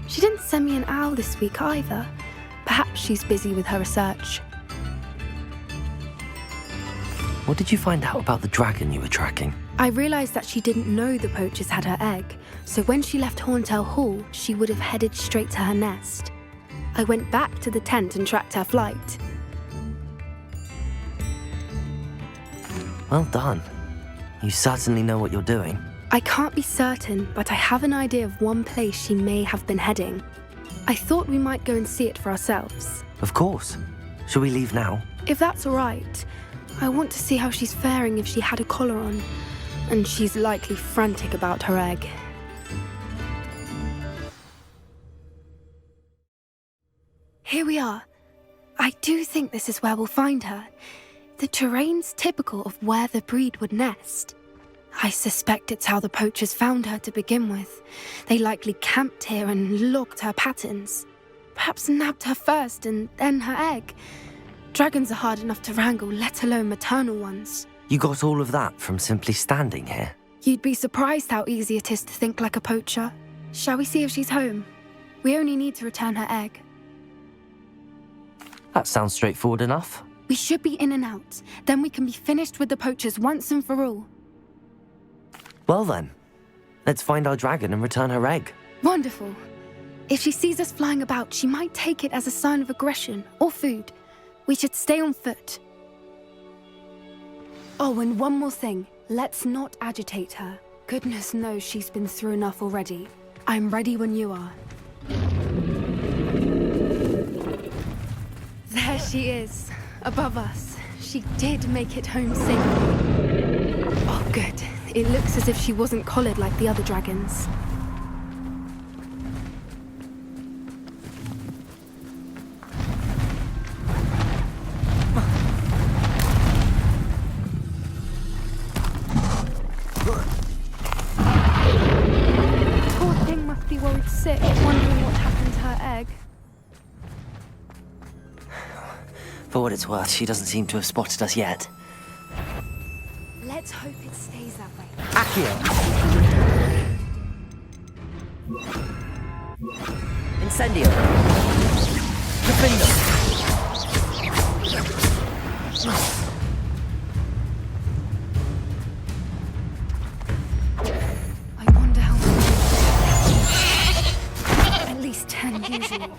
Speaker 8: She didn't send me an owl this week either. Perhaps she's busy with her research.
Speaker 12: What did you find out about the dragon you were tracking?
Speaker 8: I realised that she didn't know the poachers had her egg, so when she left Horntail Hall, she would have headed straight to her nest. I went back to the tent and tracked her flight.
Speaker 12: Well done. You certainly know what you're doing.
Speaker 8: I can't be certain, but I have an idea of one place she may have been heading. I thought we might go and see it for ourselves.
Speaker 12: Of course. Shall we leave now?
Speaker 8: If that's all right. I want to see how she's faring if she had a collar on. And she's likely frantic about her egg. Here we are. I do think this is where we'll find her. The terrain's typical of where the breed would nest. I suspect it's how the poachers found her to begin with. They likely camped here and logged her patterns. Perhaps nabbed her first and then her egg. Dragons are hard enough to wrangle, let alone maternal ones.
Speaker 12: You got all of that from simply standing here?
Speaker 8: You'd be surprised how easy it is to think like a poacher. Shall we see if she's home? We only need to return her egg.
Speaker 12: That sounds straightforward enough.
Speaker 8: We should be in and out. Then we can be finished with the poachers once and for all.
Speaker 12: Well then, let's find our dragon and return her egg.
Speaker 8: Wonderful. If she sees us flying about, she might take it as a sign of aggression or food. We should stay on foot. Oh, and one more thing. Let's not agitate her. Goodness knows she's been through enough already. I'm ready when you are. she is, above us. She did make it home safely. Oh, good. It looks as if she wasn't collared like the other dragons. Poor thing must be worried sick, wondering what happened to her egg.
Speaker 12: For what it's worth, she doesn't seem to have spotted us yet.
Speaker 8: Let's hope it stays that way.
Speaker 12: Accio! Incendio! Defendo!
Speaker 8: I wonder how many. At least 10 usually.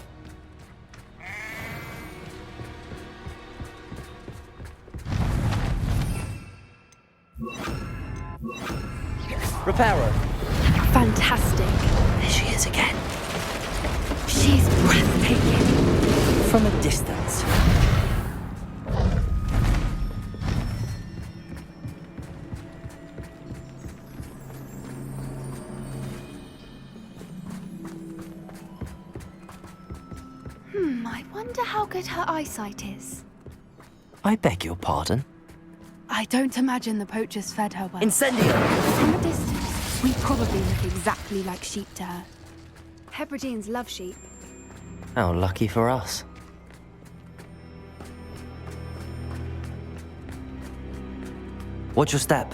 Speaker 12: Reparo!
Speaker 8: Fantastic.
Speaker 12: There she is again.
Speaker 8: She's breathtaking.
Speaker 12: From a distance.
Speaker 8: I wonder how good her eyesight is.
Speaker 12: I beg your pardon?
Speaker 8: I don't imagine the poachers fed her well.
Speaker 12: Incendio!
Speaker 8: From a distance, we probably look exactly like sheep to her. Hebrideans love sheep.
Speaker 12: How lucky for us. Watch your step.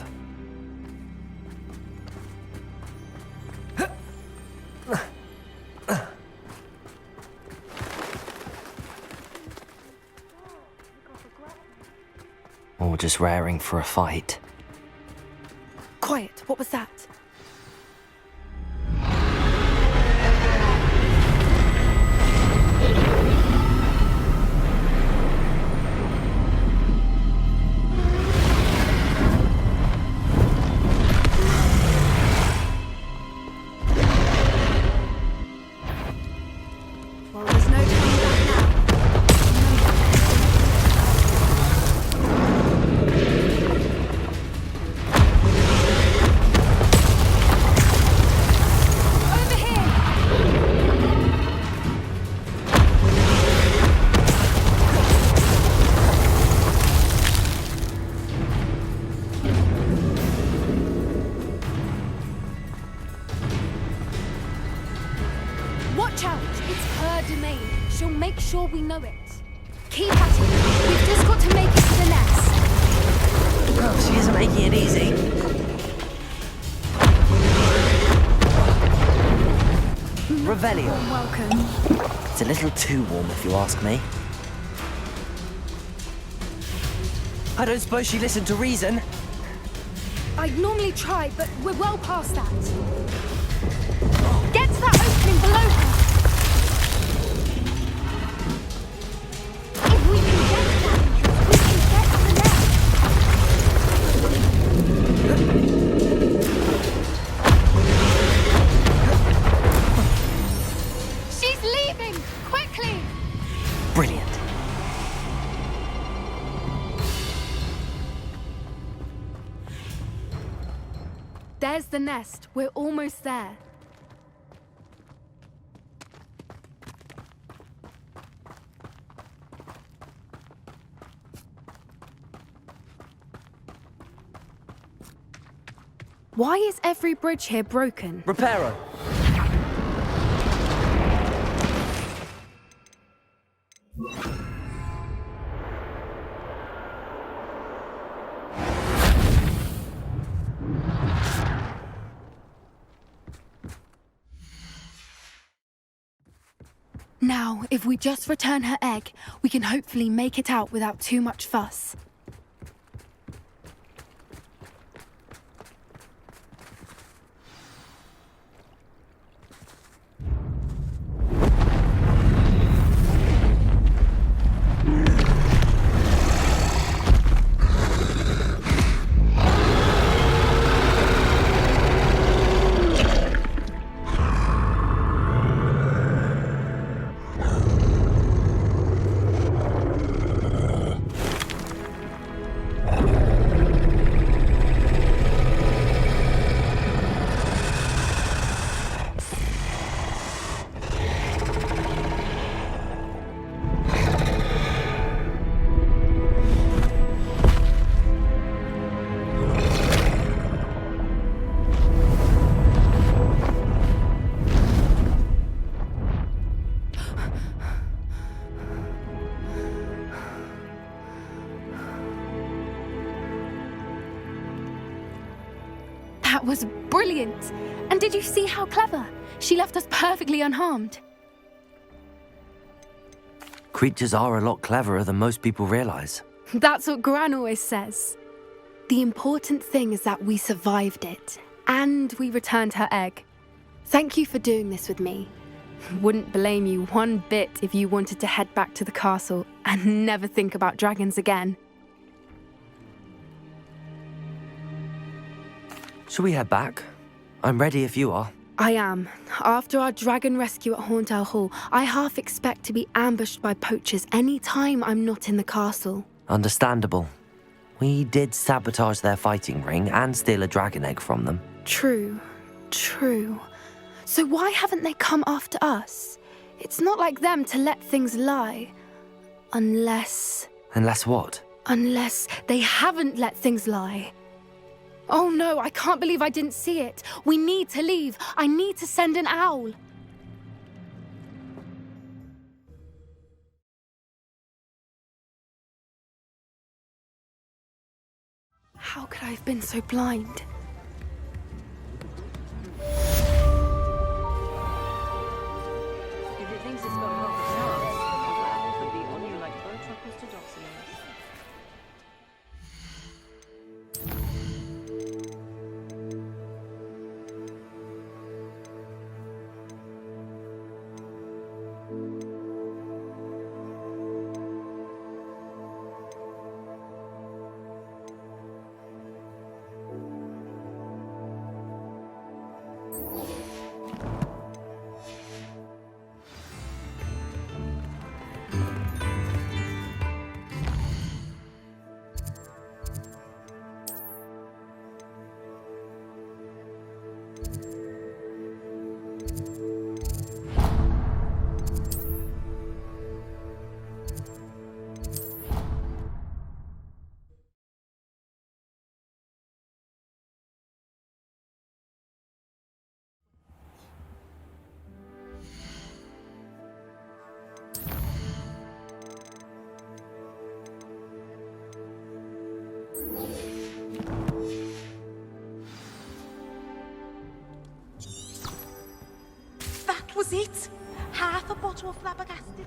Speaker 12: Or just raring for a fight.
Speaker 8: Quiet, what was that? Well, there's no turning back now. Watch out! It's her domain. She'll make sure we know it. Keep at it. We've just got to make it to the nest.
Speaker 12: Oh, she isn't making it easy. Revelio.
Speaker 8: Welcome.
Speaker 12: It's a little too warm, if you ask me. I don't suppose she listened to reason.
Speaker 8: I'd normally try, but we're well past that. Get to that opening below her. If we can get to that entrance, we can get to the nest. She's leaving! Quickly!
Speaker 12: Brilliant.
Speaker 8: There's the nest. We're almost there. Why is every bridge here broken?
Speaker 12: Reparo.
Speaker 8: Now, if we just return her egg, we can hopefully make it out without too much fuss. That was brilliant. And did you see how clever? She left us perfectly unharmed.
Speaker 12: Creatures are a lot cleverer than most people realize.
Speaker 8: That's what Gran always says. The important thing is that we survived it, and we returned her egg. Thank you for doing this with me. Wouldn't blame you one bit if you wanted to head back to the castle and never think about dragons again.
Speaker 12: Shall we head back? I'm ready if you are.
Speaker 8: I am. After our dragon rescue at Horntail Hall, I half expect to be ambushed by poachers any time I'm not in the castle.
Speaker 12: Understandable. We did sabotage their fighting ring and steal a dragon egg from them.
Speaker 8: True. So why haven't they come after us? It's not like them to let things lie. Unless
Speaker 12: what?
Speaker 8: Unless they haven't let things lie. Oh no, I can't believe I didn't see it. We need to leave. I need to send an owl. How could I have been so blind?
Speaker 7: If it thinks it's got half a chance, the owls would be on you like bow truckers to docklands.
Speaker 20: Was it? Half a bottle of flabbergasted?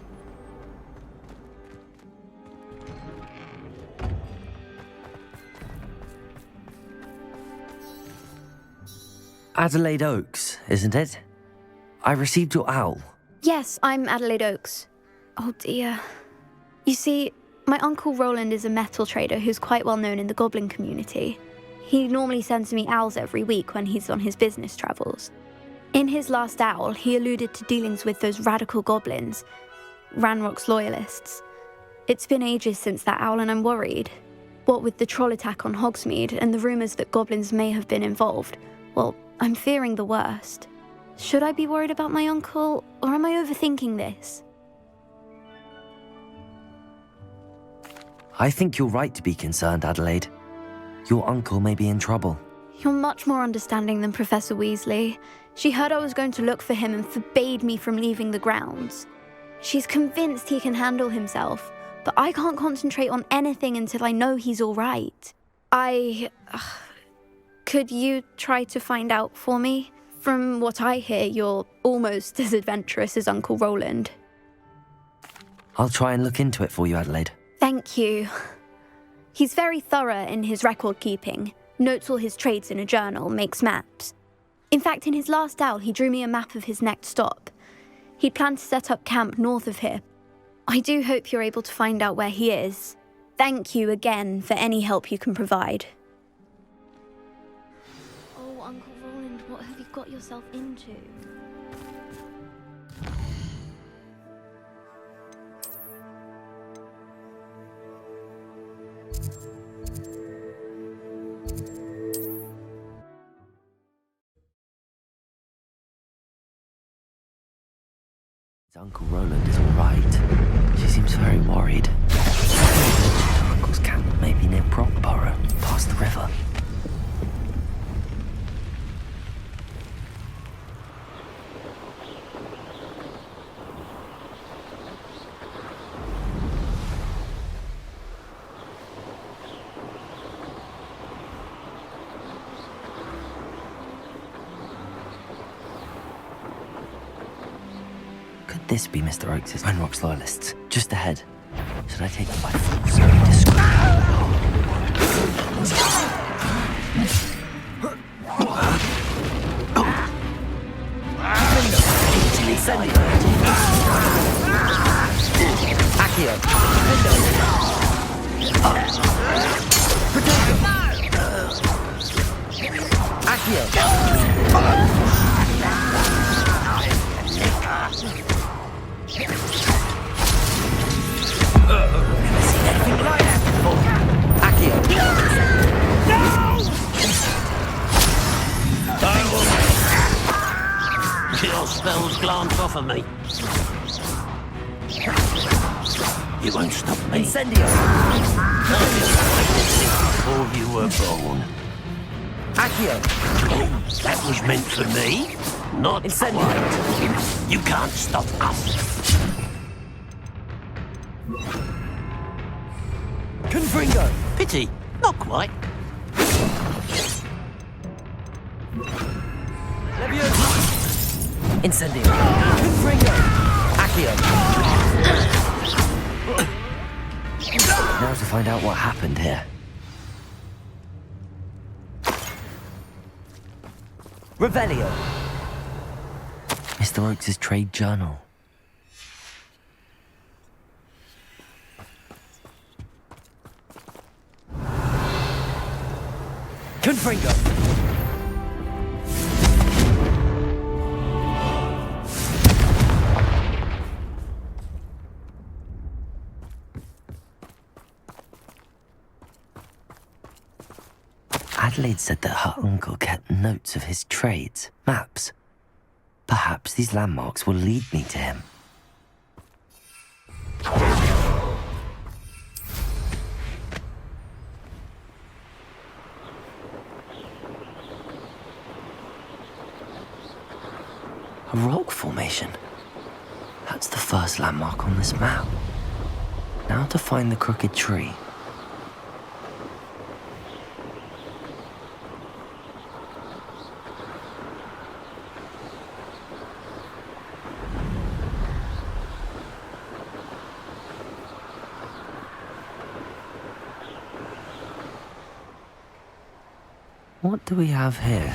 Speaker 12: Adelaide Oaks, isn't it? I received your owl.
Speaker 13: Yes, I'm Adelaide Oaks. Oh dear. You see, my uncle Roland is a metal trader who's quite well known in the Goblin community. He normally sends me owls every week when he's on his business travels. In his last owl, he alluded to dealings with those radical goblins, Ranrok's loyalists. It's been ages since that owl and I'm worried. What with the troll attack on Hogsmeade and the rumours that goblins may have been involved, well, I'm fearing the worst. Should I be worried about my uncle, or am I overthinking this?
Speaker 12: I think you're right to be concerned, Adelaide. Your uncle may be in trouble.
Speaker 13: You're much more understanding than Professor Weasley. She heard I was going to look for him and forbade me from leaving the grounds. She's convinced he can handle himself, but I can't concentrate on anything until I know he's all right. Could you try to find out for me? From what I hear, you're almost as adventurous as Uncle Roland.
Speaker 12: I'll try and look into it for you, Adelaide.
Speaker 13: Thank you. He's very thorough in his record keeping, notes all his trades in a journal, makes maps. In fact, in his last owl, he drew me a map of his next stop. He'd planned to set up camp north of here. I do hope you're able to find out where he is. Thank you again for any help you can provide. Oh, Uncle Roland, what have you got yourself into?
Speaker 12: Uncle Roland is all right. She seems very worried. Uncle's camp may be near Bombarda, past the river. this be Mr. Oakes' Ranrok's loyalists? Just ahead. Should I take them by force or be discreet?
Speaker 2: Your spells glance off of me. You won't stop me.
Speaker 1: Incendio!
Speaker 2: Before you were born.
Speaker 1: Accio!
Speaker 2: Oh, that was meant for me. Not quite. You can't stop us.
Speaker 1: Confringo!
Speaker 2: Pity. Not quite.
Speaker 1: Incendio! Confringo! Accio!
Speaker 12: Now to find out what happened here.
Speaker 1: Revelio!
Speaker 12: Mr. Oakes' trade journal.
Speaker 1: Confringo!
Speaker 12: Adelaide said that her uncle kept notes of his trades, maps. Perhaps these landmarks will lead me to him. A rock formation. That's the first landmark on this map. Now to find the crooked tree. What do we have here?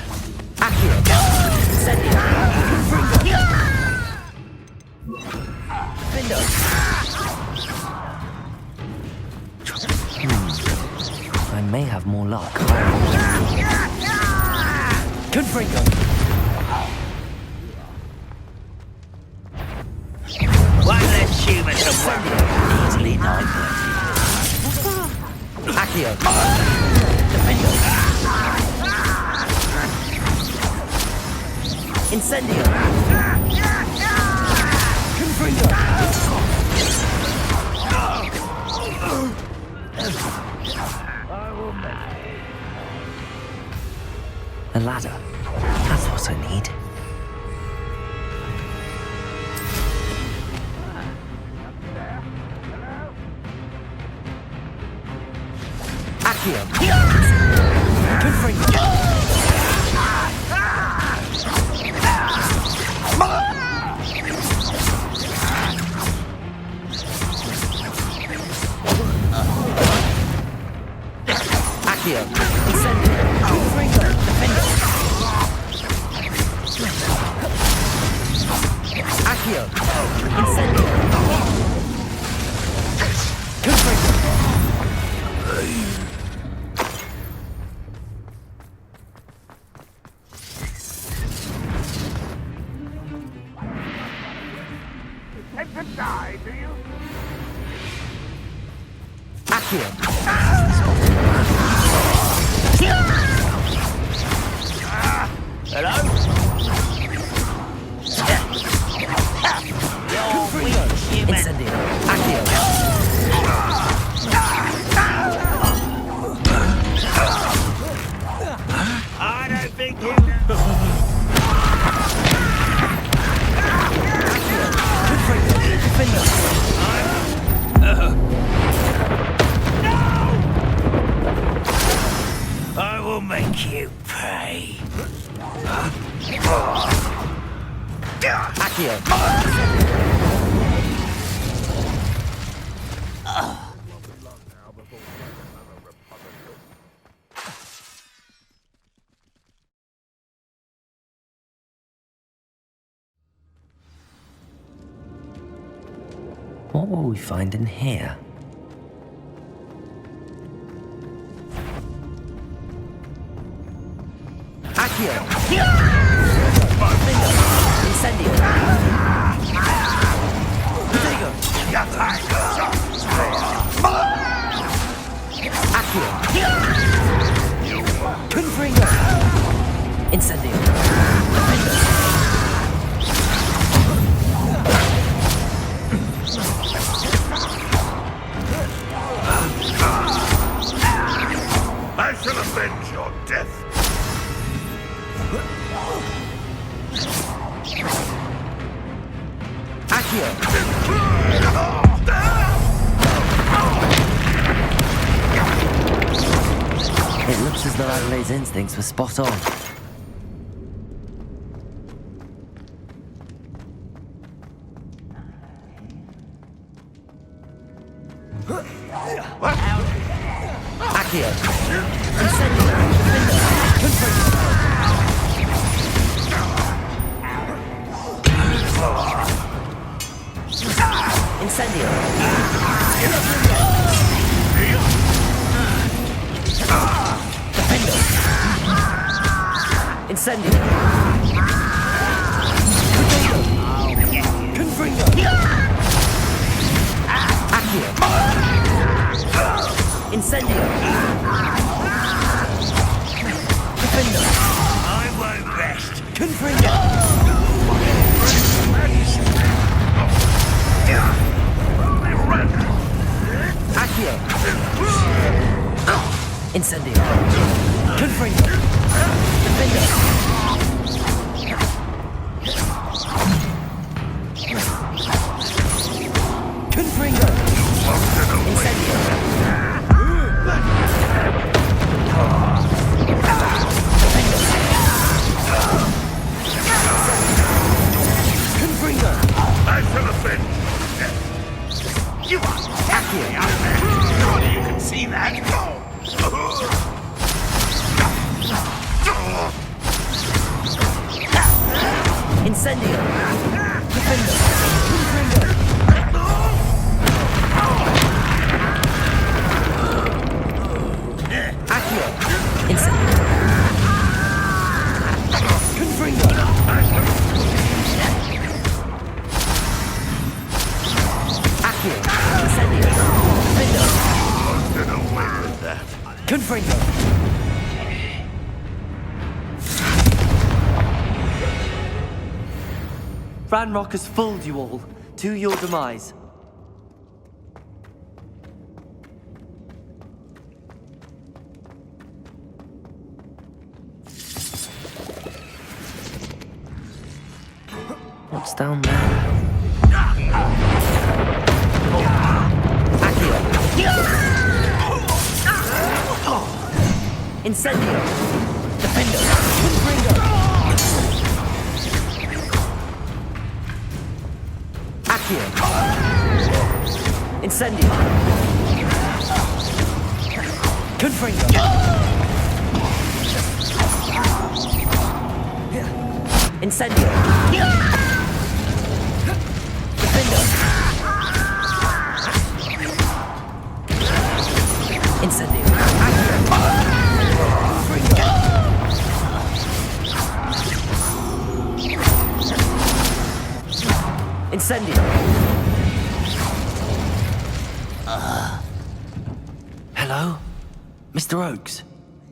Speaker 12: I may have more luck.
Speaker 1: Confringo!
Speaker 2: One less human to worry. Easily diverted.
Speaker 1: Accio! Incendio! Confringo!
Speaker 12: A ladder. That's what I need.
Speaker 1: Accio! Confringo! Accio! Incendio! Confringo! Defendo! Accio! Incendio! Confringo! Accio!
Speaker 2: Hello?
Speaker 1: Incendio! Accio!
Speaker 2: I don't think you... I will make you pay.
Speaker 1: Accio!
Speaker 12: What will we find in here?
Speaker 1: Accio! Incendio! Potato! Accio! Confringo! Incendio!
Speaker 3: I shall avenge your death.
Speaker 12: It looks as though Adelaide's instincts were spot on.
Speaker 1: Accio! Incendio! Incendio! Defendo! Incendio! Confringo! Accio! Incendio! Defendo!
Speaker 2: I won't rest.
Speaker 1: Confringo! Accio! Incendio! Confringo! Defendo! Confringo! Incendio! Confringo!
Speaker 3: I shall avenge
Speaker 1: you. Accio!
Speaker 3: Surely you can see that.
Speaker 1: Incendio! Defendo! Confringo! Accio! Incendio! Confringo! Accio! Incendio! Defendo!
Speaker 3: Get away with that.
Speaker 1: Confringo!
Speaker 15: Ranrok has fooled you all, to your demise.
Speaker 12: What's down there?
Speaker 1: Incendio! Defendo! Confringo! Accio! Incendio! Confringo! Incendio! Defendo! Incendio! Accio! Confringo! Incendio!
Speaker 12: Hello? Mr. Oakes?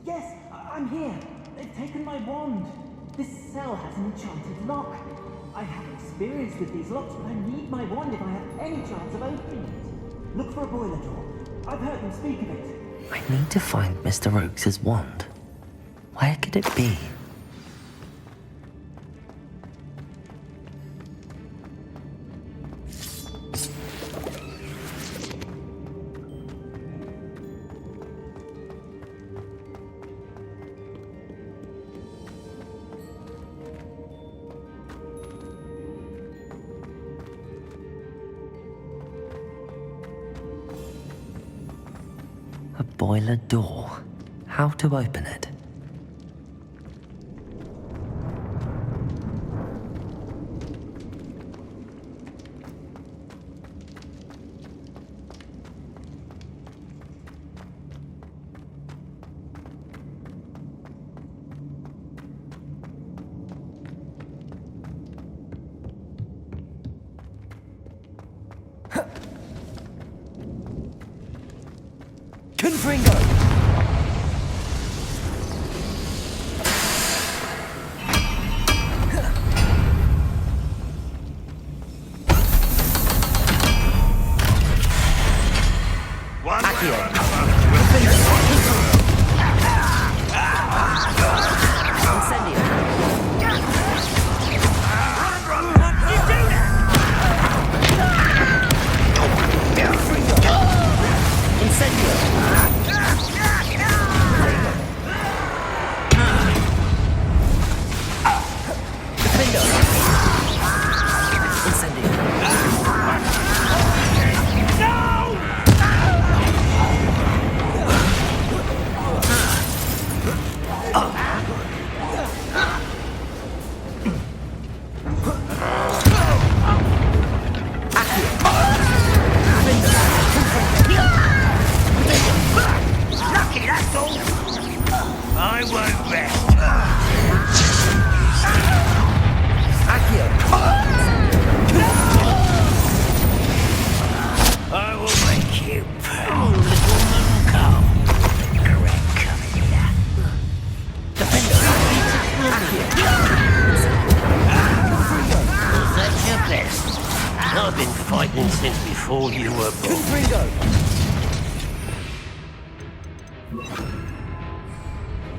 Speaker 10: Yes, I'm here. They've taken my wand. This cell has an enchanted lock. I have experience with these locks, but I need my wand if I have any chance of opening it. Look for a boiler door. I've heard them speak of it.
Speaker 12: I need to find Mr. Oakes' wand. Where could it be? A boiler door. How to open it?
Speaker 2: I've been fighting since before you were born.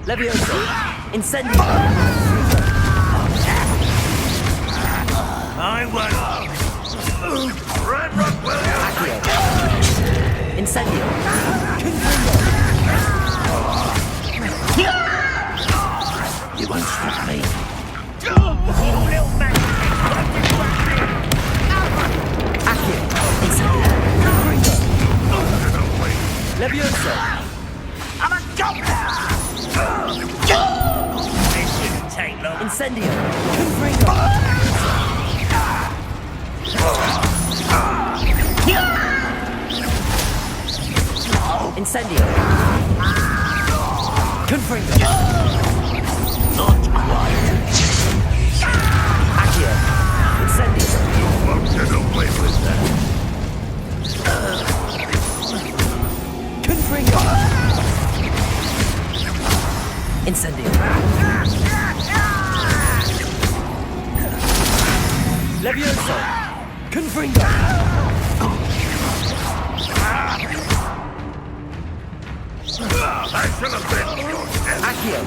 Speaker 1: Levioso! Incendio!
Speaker 2: I won't. Ranrok will
Speaker 1: Accio! Incendio!
Speaker 2: You won't stop me.
Speaker 1: Accio! Incendio! Levioso!
Speaker 2: I'm a goblin! This didn't take long.
Speaker 1: Incendio! Incendio! Confringo!
Speaker 2: Not quite.
Speaker 1: Accio! Incendio!
Speaker 2: You won't get away with that.
Speaker 1: Confringo! Incendio! Levioso! Confringo!
Speaker 2: I shall avenge your death.
Speaker 1: Accio!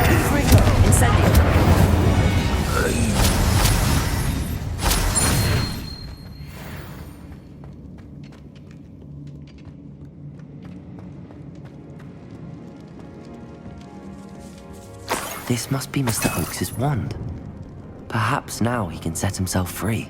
Speaker 1: Confringo! Incendio!
Speaker 12: This must be Mr. Oakes' wand. Perhaps now he can set himself free.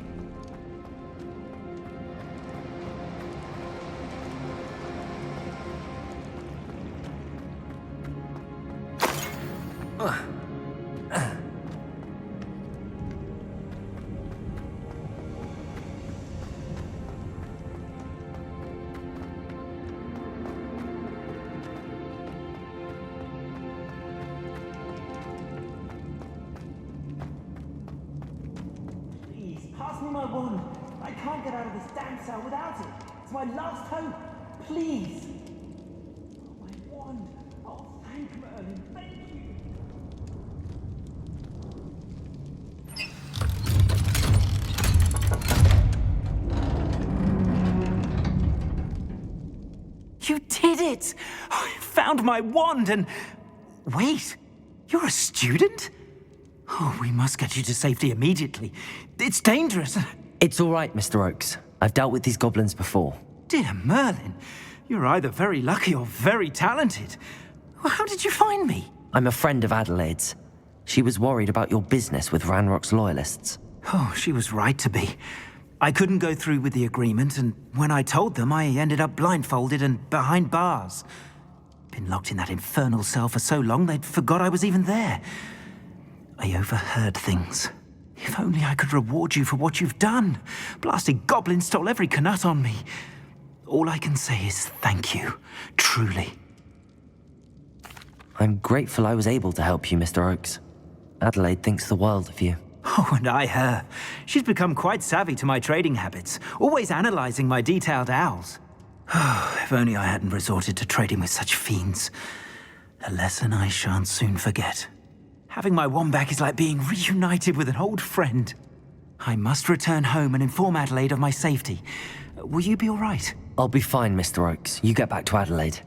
Speaker 10: Pass me my wand. I can't get out of this damn cell without it. It's my last hope. Please. Oh, my wand. Oh, thank Merlin. Thank
Speaker 1: You did it! I found my wand and... Wait, you're a student? Oh, we must get you to safety immediately. It's dangerous.
Speaker 12: It's all right, Mr. Oakes. I've dealt with these goblins before.
Speaker 1: Dear Merlin, you're either very lucky or very talented. How did you find me?
Speaker 12: I'm a friend of Adelaide's. She was worried about your business with Ranrock's loyalists.
Speaker 1: Oh, she was right to be. I couldn't go through with the agreement, and when I told them, I ended up blindfolded and behind bars. Been locked in that infernal cell for so long, they'd forgot I was even there. I overheard things. If only I could reward you for what you've done. Blasted Goblin stole every Knut on me. All I can say is thank you, truly.
Speaker 12: I'm grateful I was able to help you, Mr. Oakes. Adelaide thinks the world of you.
Speaker 1: Oh, and I her. She's become quite savvy to my trading habits, always analyzing my detailed owls. Oh, if only I hadn't resorted to trading with such fiends. A lesson I shan't soon forget. Having my wand back is like being reunited with an old friend. I must return home and inform Adelaide of my safety. Will you be all right?
Speaker 12: I'll be fine, Mr. Oakes. You get back to Adelaide.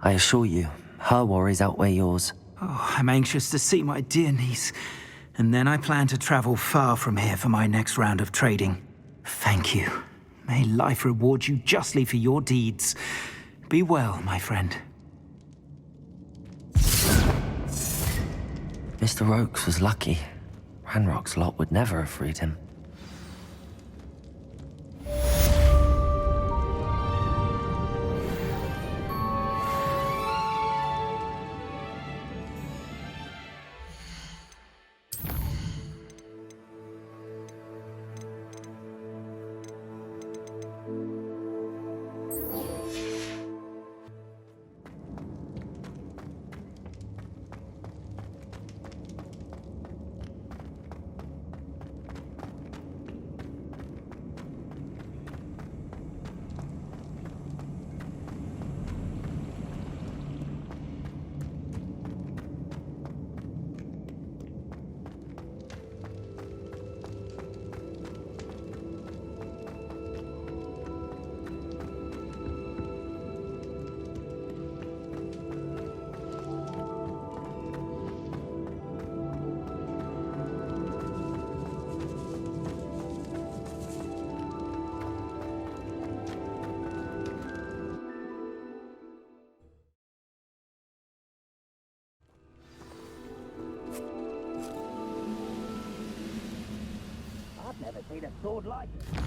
Speaker 12: I assure you, her worries outweigh yours.
Speaker 1: Oh, I'm anxious to see my dear niece. And then I plan to travel far from here for my next round of trading. Thank you. May life reward you justly for your deeds. Be well, my friend.
Speaker 12: Mr. Oakes was lucky. Ranrock's lot would never have freed him.
Speaker 2: I've never seen a sword like it.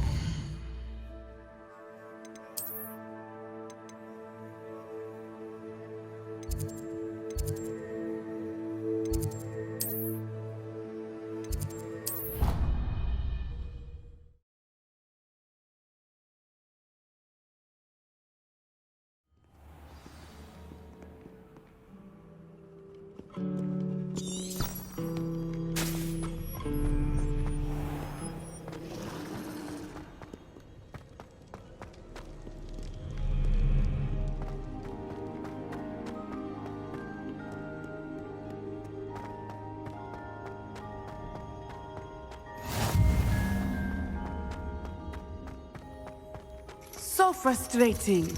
Speaker 17: So frustrating.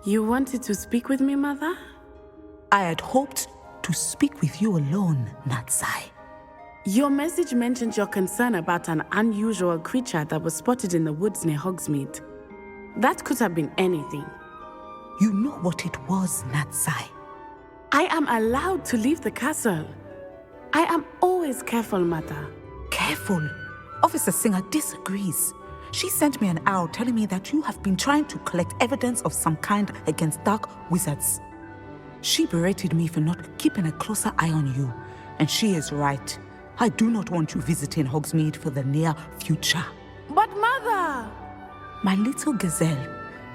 Speaker 17: You wanted to speak with me, Mother?
Speaker 11: I had hoped to speak with you alone, Natsai.
Speaker 17: Your message mentioned your concern about an unusual creature that was spotted in the woods near Hogsmeade. That could have been anything.
Speaker 11: You know what it was, Natsai.
Speaker 17: I am allowed to leave the castle. I am always careful, Mother.
Speaker 11: Careful? Officer Singer disagrees. She sent me an owl telling me that you have been trying to collect evidence of some kind against dark wizards. She berated me for not keeping a closer eye on you, and she is right. I do not want you visiting Hogsmeade for the near future.
Speaker 17: But Mother!
Speaker 11: My little gazelle,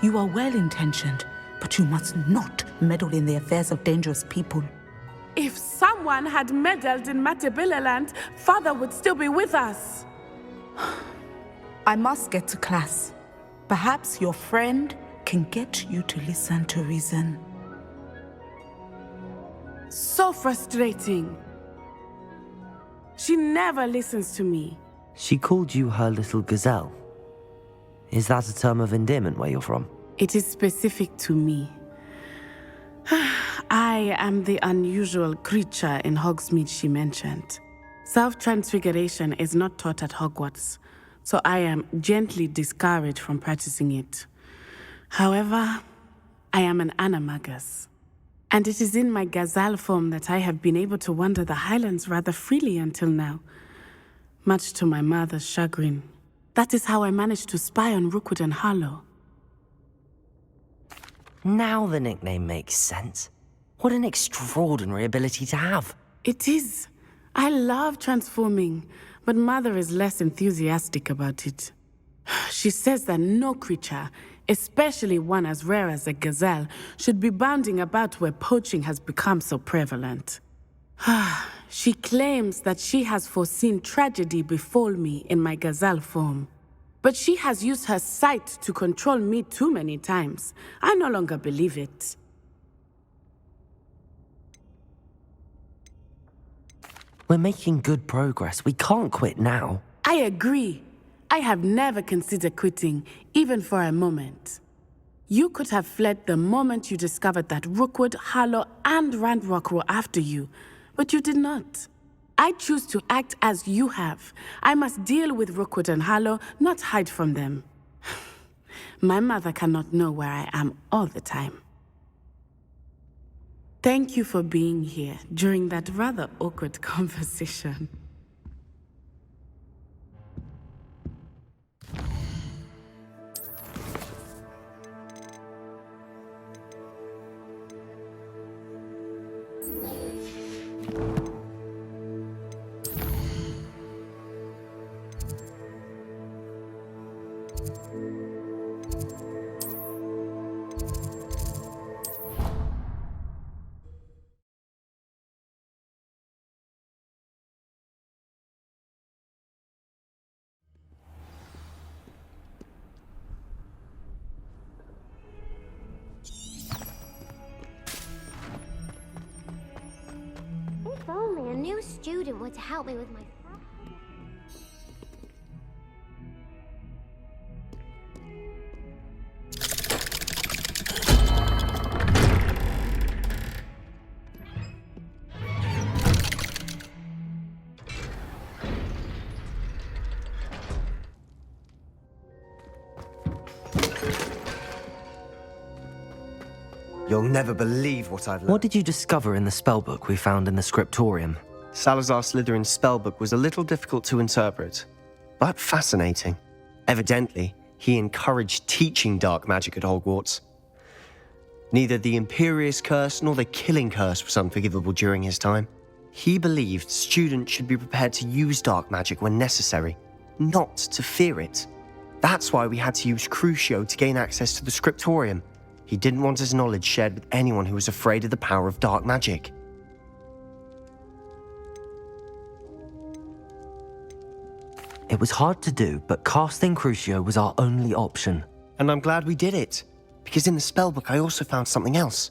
Speaker 11: you are well-intentioned, but you must not meddle in the affairs of dangerous people.
Speaker 17: If someone had meddled in Matabeleland, Father would still be with us.
Speaker 11: I must get to class. Perhaps your friend can get you to listen to reason.
Speaker 17: So frustrating. She never listens to me.
Speaker 12: She called you her little gazelle. Is that a term of endearment where you're from?
Speaker 17: It is specific to me. I am the unusual creature in Hogsmeade she mentioned. Self-transfiguration is not taught at Hogwarts, so I am gently discouraged from practicing it. However, I am an animagus, and it is in my gazelle form that I have been able to wander the Highlands rather freely until now, much to my mother's chagrin. That is how I managed to spy on Rookwood and Harlow.
Speaker 12: Now the nickname makes sense. What an extraordinary ability to have.
Speaker 17: It is. I love transforming, but Mother is less enthusiastic about it. She says that no creature, especially one as rare as a gazelle, should be bounding about where poaching has become so prevalent. She claims that she has foreseen tragedy befall me in my gazelle form. But she has used her sight to control me too many times. I no longer believe it.
Speaker 12: We're making good progress. We can't quit now.
Speaker 17: I agree. I have never considered quitting, even for a moment. You could have fled the moment you discovered that Rookwood, Harlow, and Ranrok were after you, but you did not. I choose to act as you have. I must deal with Rookwood and Harlow, not hide from them. My mother cannot know where I am all the time. Thank you for being here during that rather awkward conversation.
Speaker 19: If only a new student were to help me with my...
Speaker 15: You'll never believe what I've learned.
Speaker 12: What did you discover in the spellbook we found in the Scriptorium?
Speaker 15: Salazar Slytherin's spellbook was a little difficult to interpret, but fascinating. Evidently, he encouraged teaching dark magic at Hogwarts. Neither the Imperious Curse nor the Killing Curse was unforgivable during his time. He believed students should be prepared to use dark magic when necessary, not to fear it. That's why we had to use Crucio to gain access to the Scriptorium. He didn't want his knowledge shared with anyone who was afraid of the power of dark magic.
Speaker 12: It was hard to do, but casting Crucio was our only option.
Speaker 15: And I'm glad we did it, because in the spellbook I also found something else.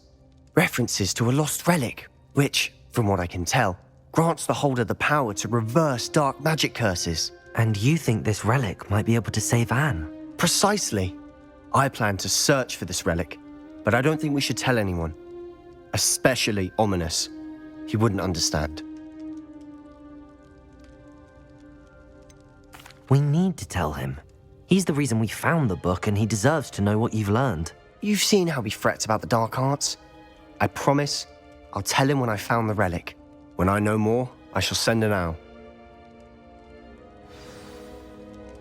Speaker 15: References to a lost relic, which, from what I can tell, grants the holder the power to reverse dark magic curses.
Speaker 12: And you think this relic might be able to save Anne?
Speaker 15: Precisely. I plan to search for this relic, but I don't think we should tell anyone. Especially Ominous. He wouldn't understand.
Speaker 12: We need to tell him. He's the reason we found the book, and he deserves to know what you've learned.
Speaker 15: You've seen how he frets about the dark arts. I promise I'll tell him when I found the relic. When I know more, I shall send an owl.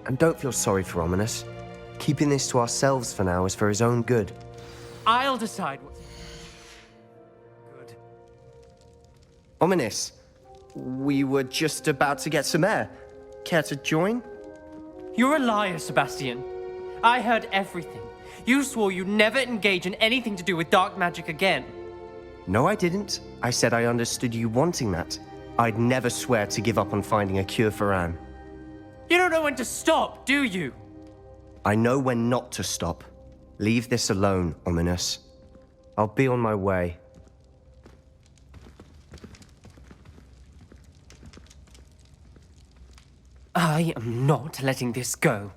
Speaker 15: And don't feel sorry for Ominous. Keeping this to ourselves for now is for his own good.
Speaker 16: I'll decide what's good.
Speaker 15: Ominous, we were just about to get some air. Care to join?
Speaker 16: You're a liar, Sebastian. I heard everything. You swore you'd never engage in anything to do with dark magic again.
Speaker 15: No, I didn't. I said I understood you wanting that. I'd never swear to give up on finding a cure for Anne.
Speaker 16: You don't know when to stop, do you?
Speaker 15: I know when not to stop. Leave this alone, Ominous. I'll be on my way.
Speaker 16: I am not letting this go.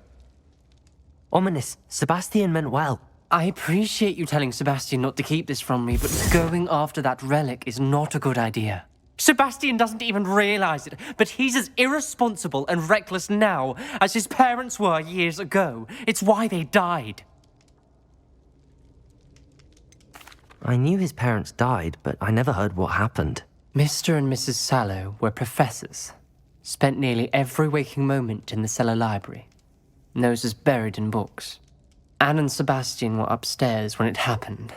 Speaker 12: Ominous, Sebastian meant well.
Speaker 16: I appreciate you telling Sebastian not to keep this from me, but going after that relic is not a good idea. Sebastian doesn't even realize it, but he's as irresponsible and reckless now as his parents were years ago. It's why they died.
Speaker 12: I knew his parents died, but I never heard what happened.
Speaker 16: Mr. and Mrs. Sallow were professors. Spent nearly every waking moment in the cellar library. Noses buried in books. Anne and Sebastian were upstairs when it happened.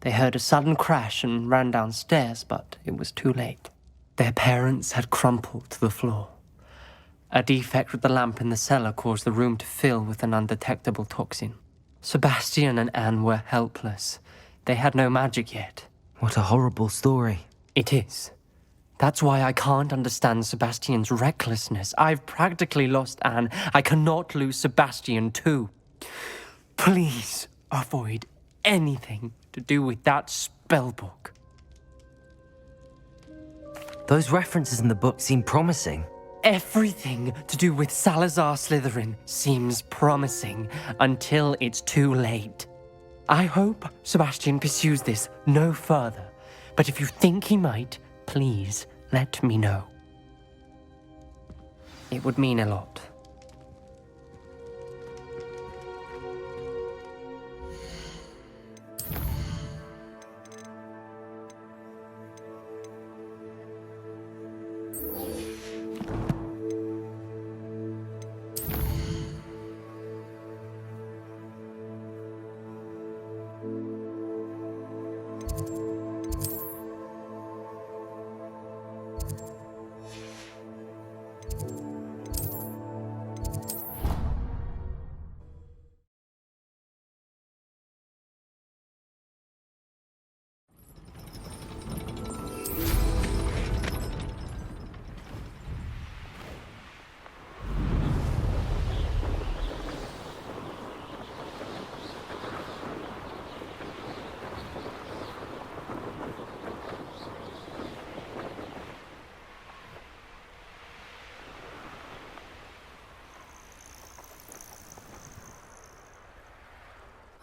Speaker 16: They heard a sudden crash and ran downstairs, but it was too late. Their parents had crumpled to the floor. A defect with the lamp in the cellar caused the room to fill with an undetectable toxin. Sebastian and Anne were helpless. They had no magic yet.
Speaker 12: What a horrible story.
Speaker 16: It is. That's why I can't understand Sebastian's recklessness. I've practically lost Anne. I cannot lose Sebastian too. Please avoid anything to do with that spellbook.
Speaker 12: Those references in the book seem promising.
Speaker 16: Everything to do with Salazar Slytherin seems promising until it's too late. I hope Sebastian pursues this no further, but if you think he might, please let me know. It would mean a lot.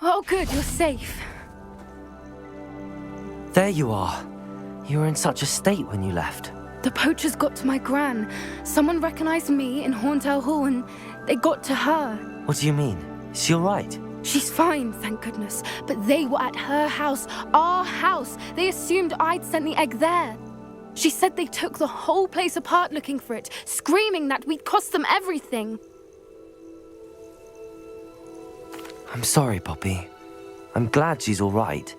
Speaker 8: Oh, good, you're safe.
Speaker 12: There you are. You were in such a state when you left.
Speaker 8: The poachers got to my gran. Someone recognized me in Horntail Hall and they got to her.
Speaker 12: What do you mean? Is she all right?
Speaker 8: She's fine, thank goodness. But they were at her house, our house. They assumed I'd sent the egg there. She said they took the whole place apart looking for it, screaming that we'd cost them everything.
Speaker 12: I'm sorry, Poppy. I'm glad she's all right.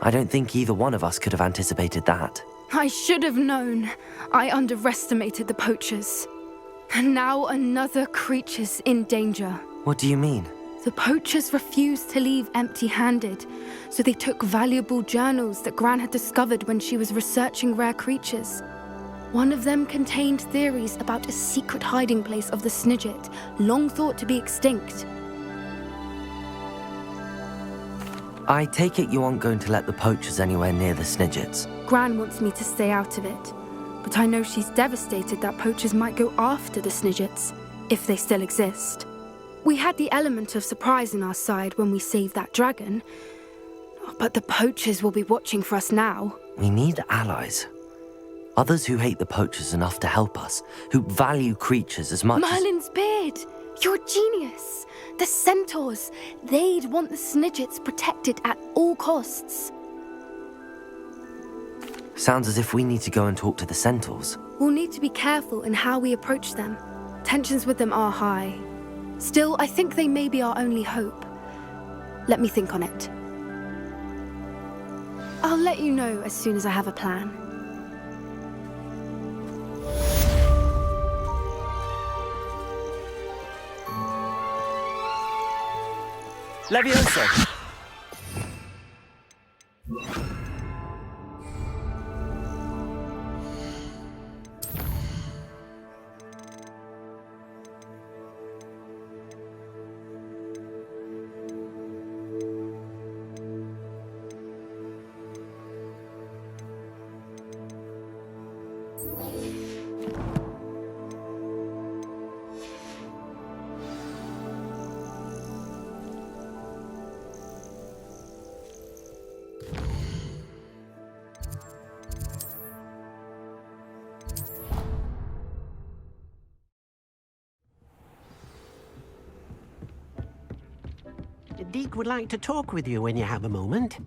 Speaker 12: I don't think either one of us could have anticipated that.
Speaker 8: I should have known. I underestimated the poachers. And now another creature's in danger.
Speaker 12: What do you mean?
Speaker 8: The poachers refused to leave empty-handed, so they took valuable journals that Gran had discovered when she was researching rare creatures. One of them contained theories about a secret hiding place of the Snidget, long thought to be extinct.
Speaker 12: I take it you aren't going to let the poachers anywhere near the Snidgets.
Speaker 8: Gran wants me to stay out of it, but I know she's devastated that poachers might go after the Snidgets, if they still exist. We had the element of surprise on our side when we saved that dragon, but the poachers will be watching for us now.
Speaker 12: We need allies. Others who hate the poachers enough to help us, who value creatures as much
Speaker 8: Merlin's beard! You're a genius! The centaurs! They'd want the Snidgets protected at all costs.
Speaker 12: Sounds as if we need to go and talk to the centaurs.
Speaker 8: We'll need to be careful in how we approach them. Tensions with them are high. Still, I think they may be our only hope. Let me think on it. I'll let you know as soon as I have a plan.
Speaker 2: Levioso!
Speaker 4: Deke would like to talk with you when you have a moment.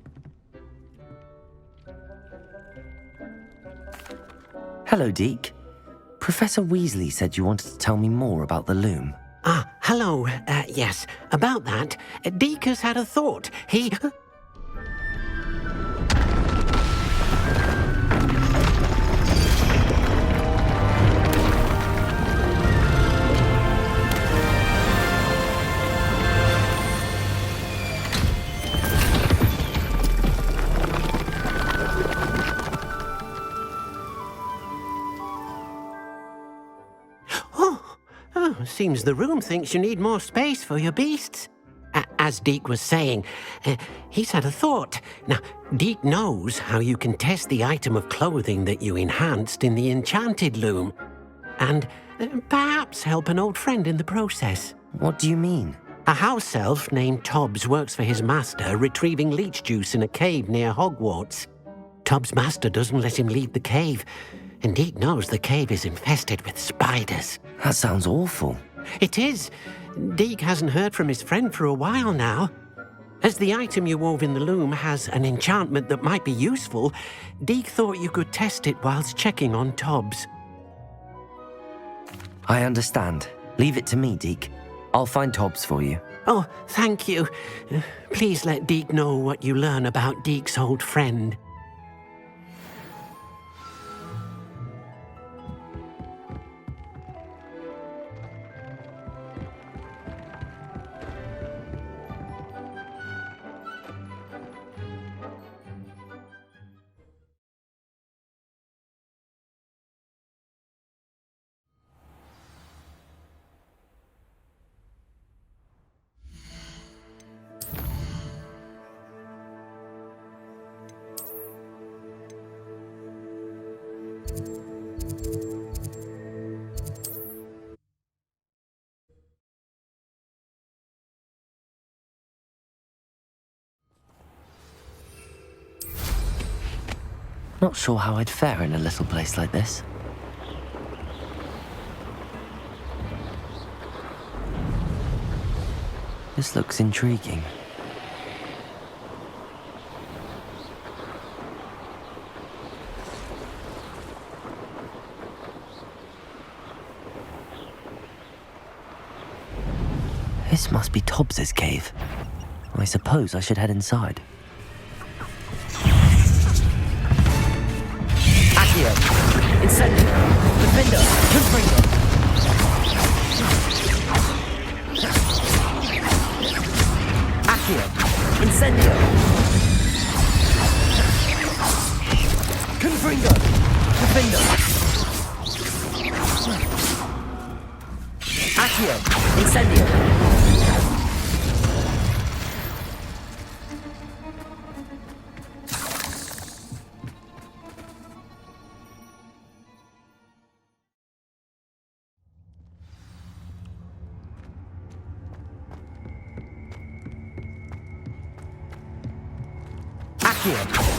Speaker 12: Hello, Deke. Professor Weasley said you wanted to tell me more about the loom.
Speaker 4: Ah, hello. Yes, about that. Deke has had a thought. He... Seems the room thinks you need more space for your beasts. As Deke was saying, he's had a thought. Now, Deke knows how you can test the item of clothing that you enhanced in the enchanted loom. And Perhaps help an old friend in the process.
Speaker 12: What do you mean?
Speaker 4: A house elf named Tobs works for his master, retrieving leech juice in a cave near Hogwarts. Tobs' master doesn't let him leave the cave, and Deke knows the cave is infested with spiders.
Speaker 12: That sounds awful.
Speaker 4: It is. Deke hasn't heard from his friend for a while now. As the item you wove in the loom has an enchantment that might be useful, Deke thought you could test it whilst checking on Tobs.
Speaker 12: I understand. Leave it to me, Deke. I'll find Tobs for you.
Speaker 4: Oh, thank you. Please let Deke know what you learn about Deke's old friend.
Speaker 12: Not sure how I'd fare in a little place like this. This looks intriguing. This must be Tobs's cave. I suppose I should head inside.
Speaker 14: Incendio! Defender! Confringo! Accio! Incendio! Confringo! Defender! Accio! Incendio!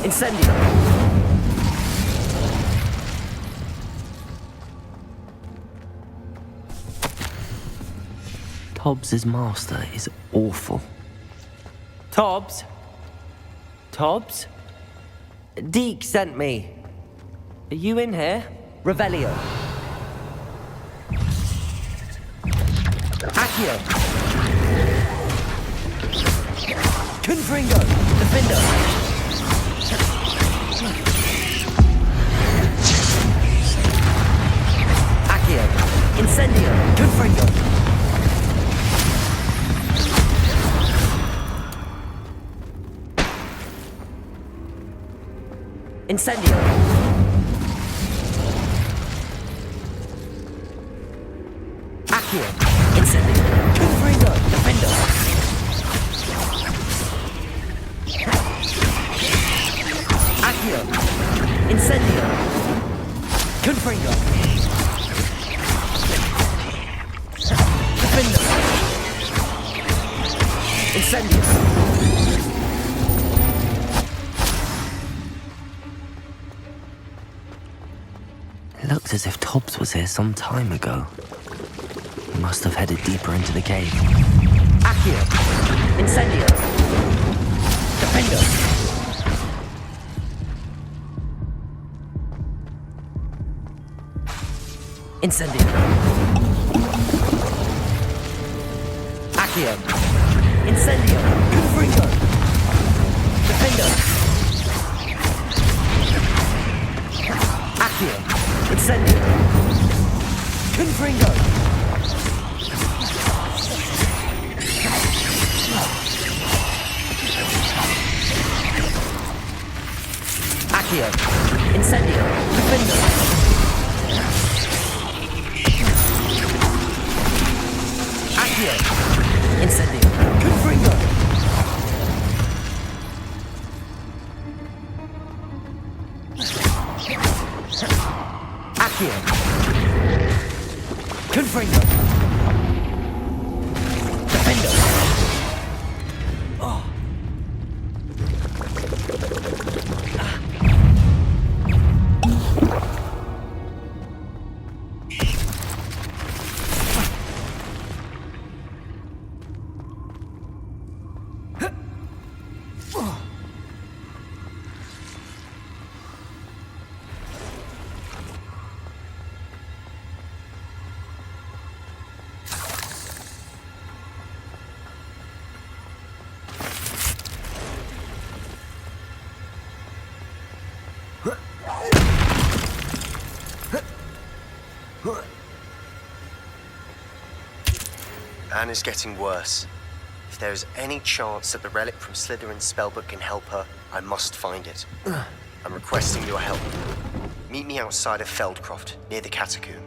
Speaker 14: Incendio!
Speaker 12: Tobs's master is awful.
Speaker 15: Tobs? Tobs? Deke sent me. Are you in here? Revelio.
Speaker 14: Accio! Confringo! Defender! Incendio! Confringo! Incendio! Accio! Incendio! Confringo! Defender! Accio! Incendio! Confringo! Incendious!
Speaker 12: It looks as if Tobs was here some time ago. He must have headed deeper into the cave.
Speaker 14: Accio! Incendio! Defender! Incendio! Accio! Incendio! Confringo! Defender! Accio! Incendio! Confringo! Accio! Incendio! Defender! Accio! Incendio! Confringo! Accio!
Speaker 15: Anne is getting worse. If there is any chance that the relic from Slytherin's spellbook can help her, I must find it. I'm requesting your help. Meet me outside of Feldcroft, near the catacomb.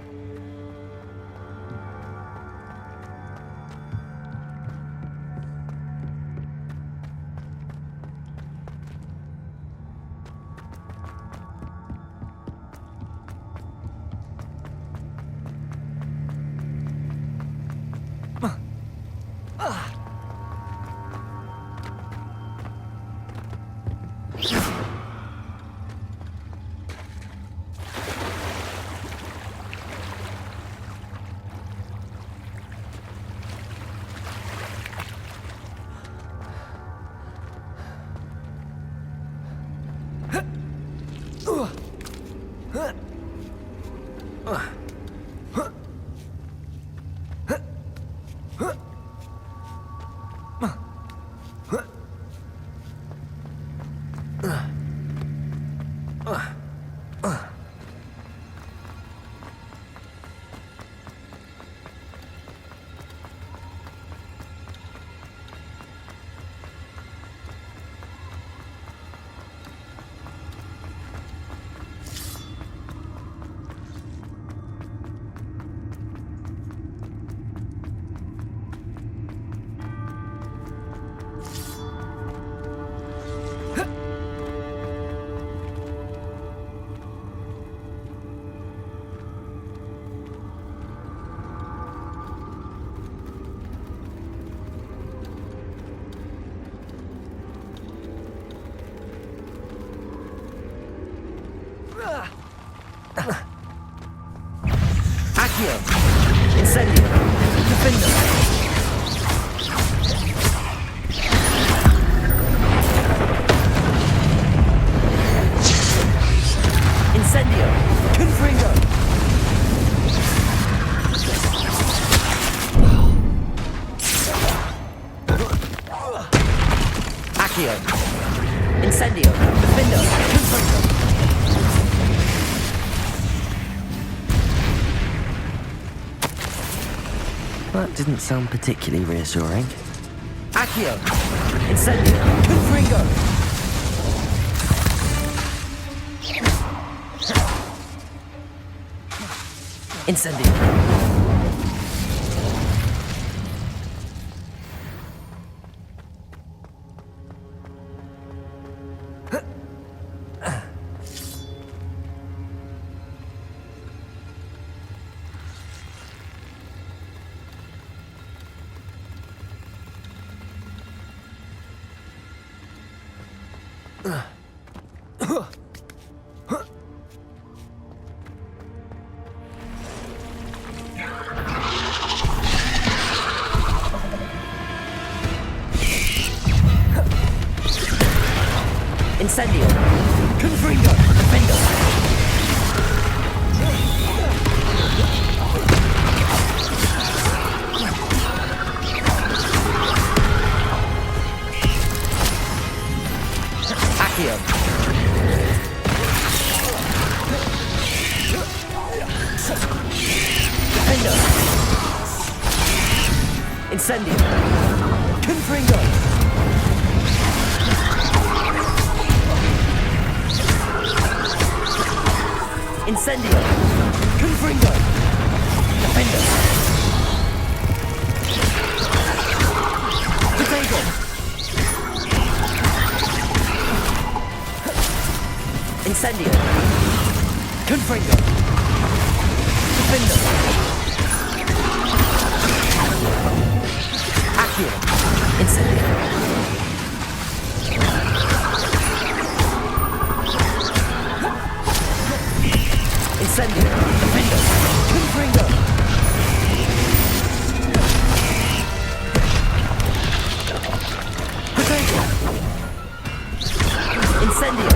Speaker 12: Incendio! Defender! Incendio! Confringo! Accio! Incendio! Defender! Confringo! That didn't sound particularly reassuring. Accio! Incendio! Confringo! Incendio! Incendio! Confringo! Defender! Accio! Defender! Incendio! Confringo! Incendio! Confringo! Defender! Potato! Incendio! Confringo! Defender! Accio! Incendio! Incendio! Defender! Confringo! Potato! Incendio!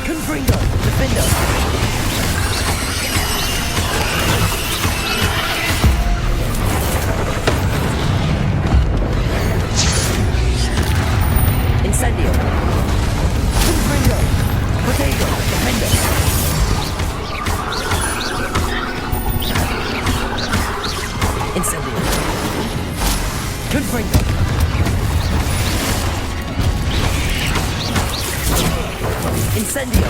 Speaker 12: Confringo! Defender! Confringo! Incendio!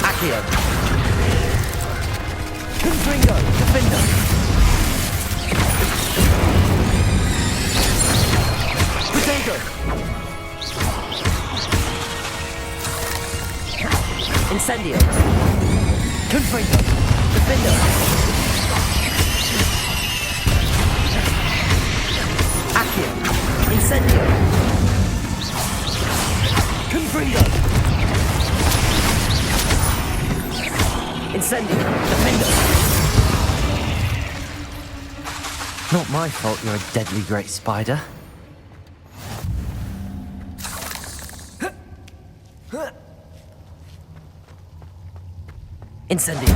Speaker 12: Accio! Confringo! Defender! Potato! Incendio! Confringo! Defender! Accio! Incendio! Confringo! Incendio! Defender! Not my fault you're a deadly great spider. Incendio!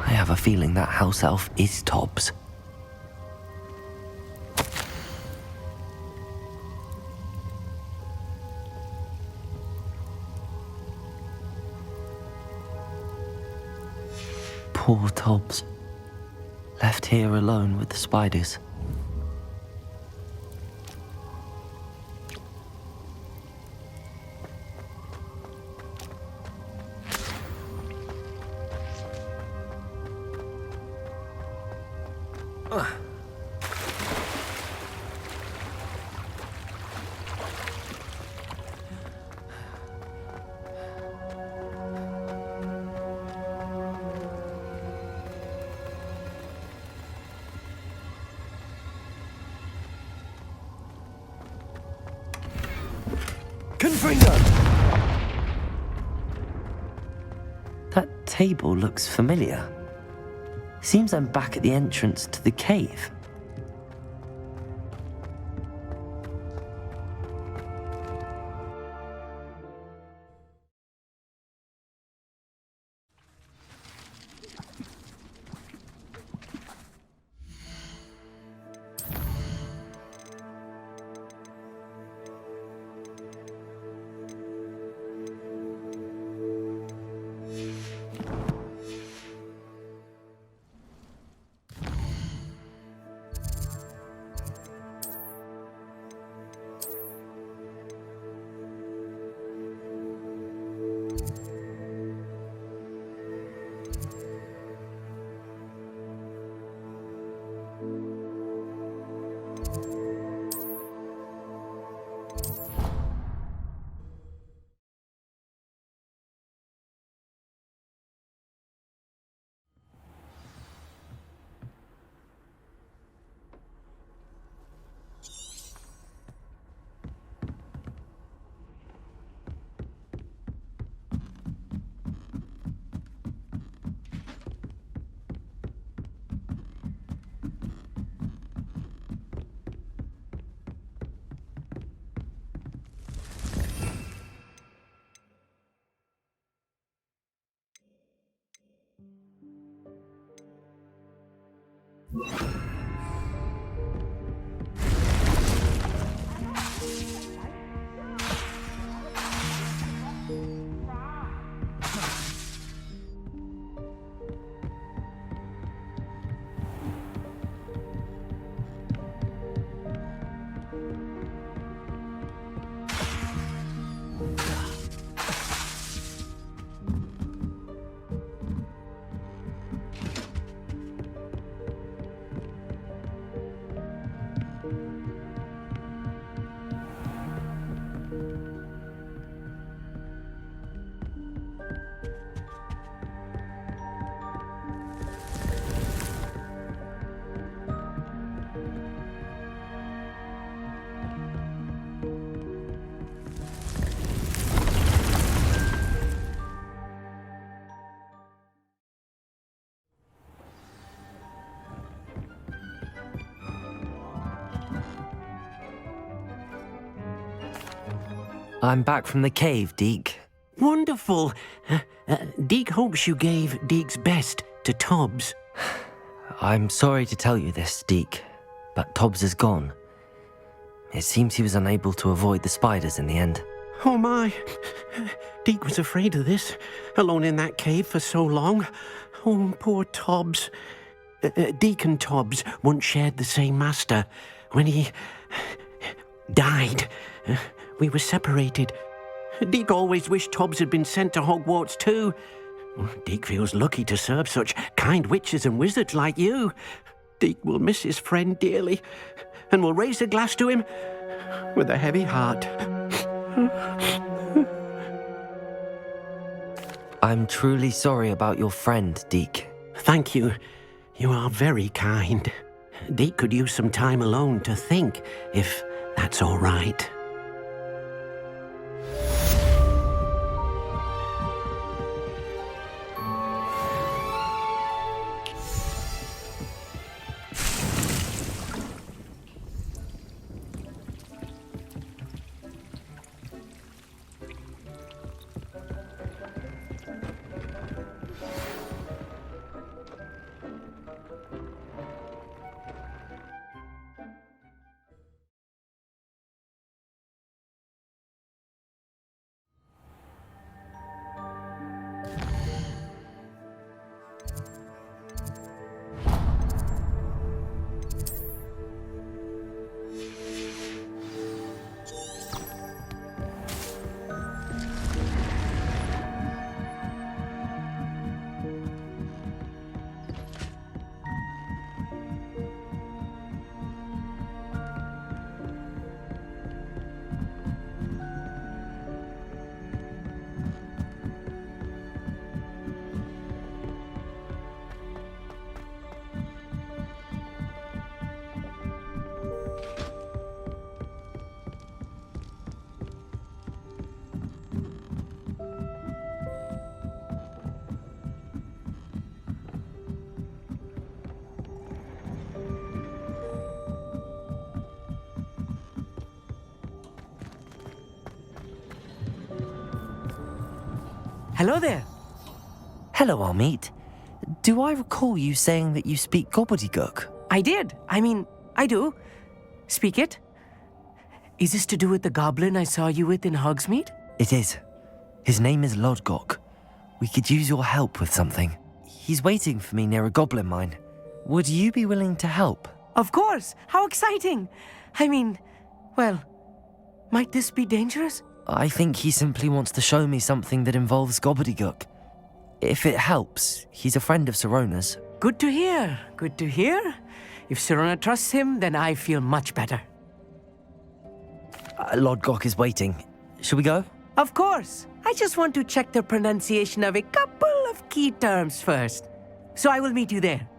Speaker 12: I have a feeling that house elf is Tobs. Poor Tobs. Left here alone with the spiders. That table looks familiar. Seems I'm back at the entrance to the cave. I'm back from the cave, Deke.
Speaker 4: Wonderful. Deke hopes you gave Deke's best to Tobs.
Speaker 12: I'm sorry to tell you this, Deke, but Tobs is gone. It seems he was unable to avoid the spiders in the end.
Speaker 4: Oh my! Deke was afraid of this, alone in that cave for so long. Oh, poor Tobs. Deke and Tobs once shared the same master. When he died, we were separated. Deke always wished Tobs had been sent to Hogwarts too. Deke feels lucky to serve such kind witches and wizards like you. Deke will miss his friend dearly, and will raise a glass to him with a heavy heart.
Speaker 12: I'm truly sorry about your friend, Deke.
Speaker 4: Thank you. You are very kind. Deke could use some time alone to think, if that's all right.
Speaker 18: Hello there.
Speaker 12: Hello, Armeet. Do I recall you saying that you speak gobbledygook?
Speaker 18: I did. I do. Speak it. Is this to do with the goblin I saw you with in Hogsmeade?
Speaker 12: It is. His name is Lodgok. We could use your help with something. He's waiting for me near a goblin mine. Would you be willing to help?
Speaker 18: Of course. How exciting. Well, might this be dangerous?
Speaker 12: I think he simply wants to show me something that involves gobbledygook. If it helps, he's a friend of Sirona's.
Speaker 18: Good to hear. Good to hear. If Sirona trusts him, then I feel much better.
Speaker 12: Lodgok is waiting. Shall we go?
Speaker 18: Of course. I just want to check the pronunciation of a couple of key terms first. So I will meet you there.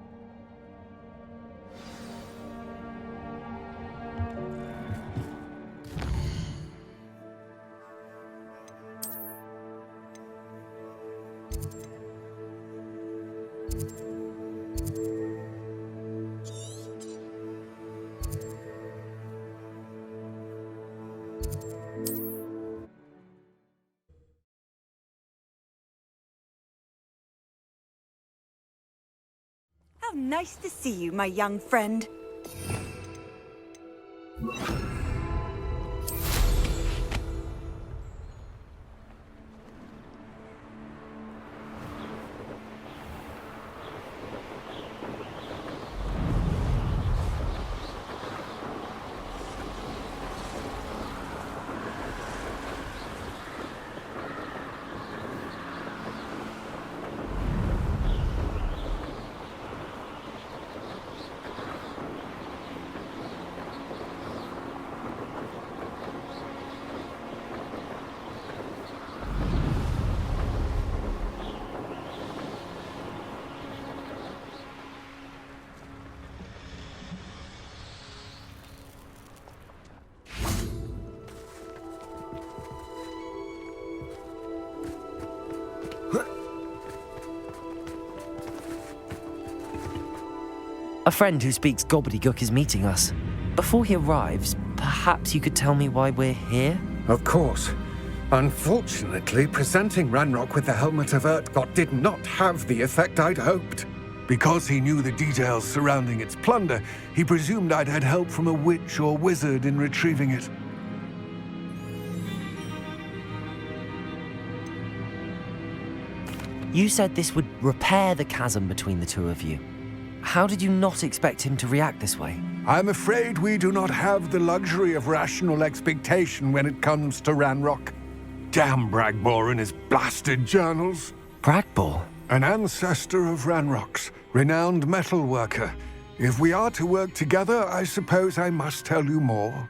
Speaker 22: How nice to see you, my young friend.
Speaker 12: A friend who speaks gobbledygook is meeting us. Before he arrives, perhaps you could tell me why we're here?
Speaker 23: Of course. Unfortunately, presenting Ranrok with the Helmet of Urtkot did not have the effect I'd hoped.
Speaker 9: Because he knew the details surrounding its plunder, he presumed I'd had help from a witch or wizard in retrieving it.
Speaker 12: You said this would repair the chasm between the two of you. How did you not expect him to react this way?
Speaker 9: I'm afraid we do not have the luxury of rational expectation when it comes to Ranrok. Damn Bragbor and his blasted journals.
Speaker 12: Bragbor?
Speaker 9: An ancestor of Ranrok's, renowned metal worker. If we are to work together, I suppose I must tell you more.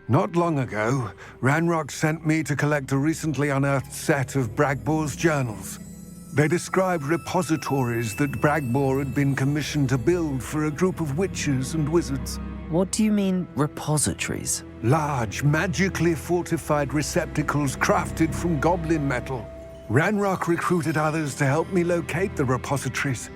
Speaker 9: Not long ago, Ranrok sent me to collect a recently unearthed set of Bragbor's journals. They described repositories that Bragbor had been commissioned to build for a group of witches and wizards.
Speaker 12: What do you mean, repositories?
Speaker 9: Large, magically fortified receptacles crafted from goblin metal. Ranrok recruited others to help me locate the repositories.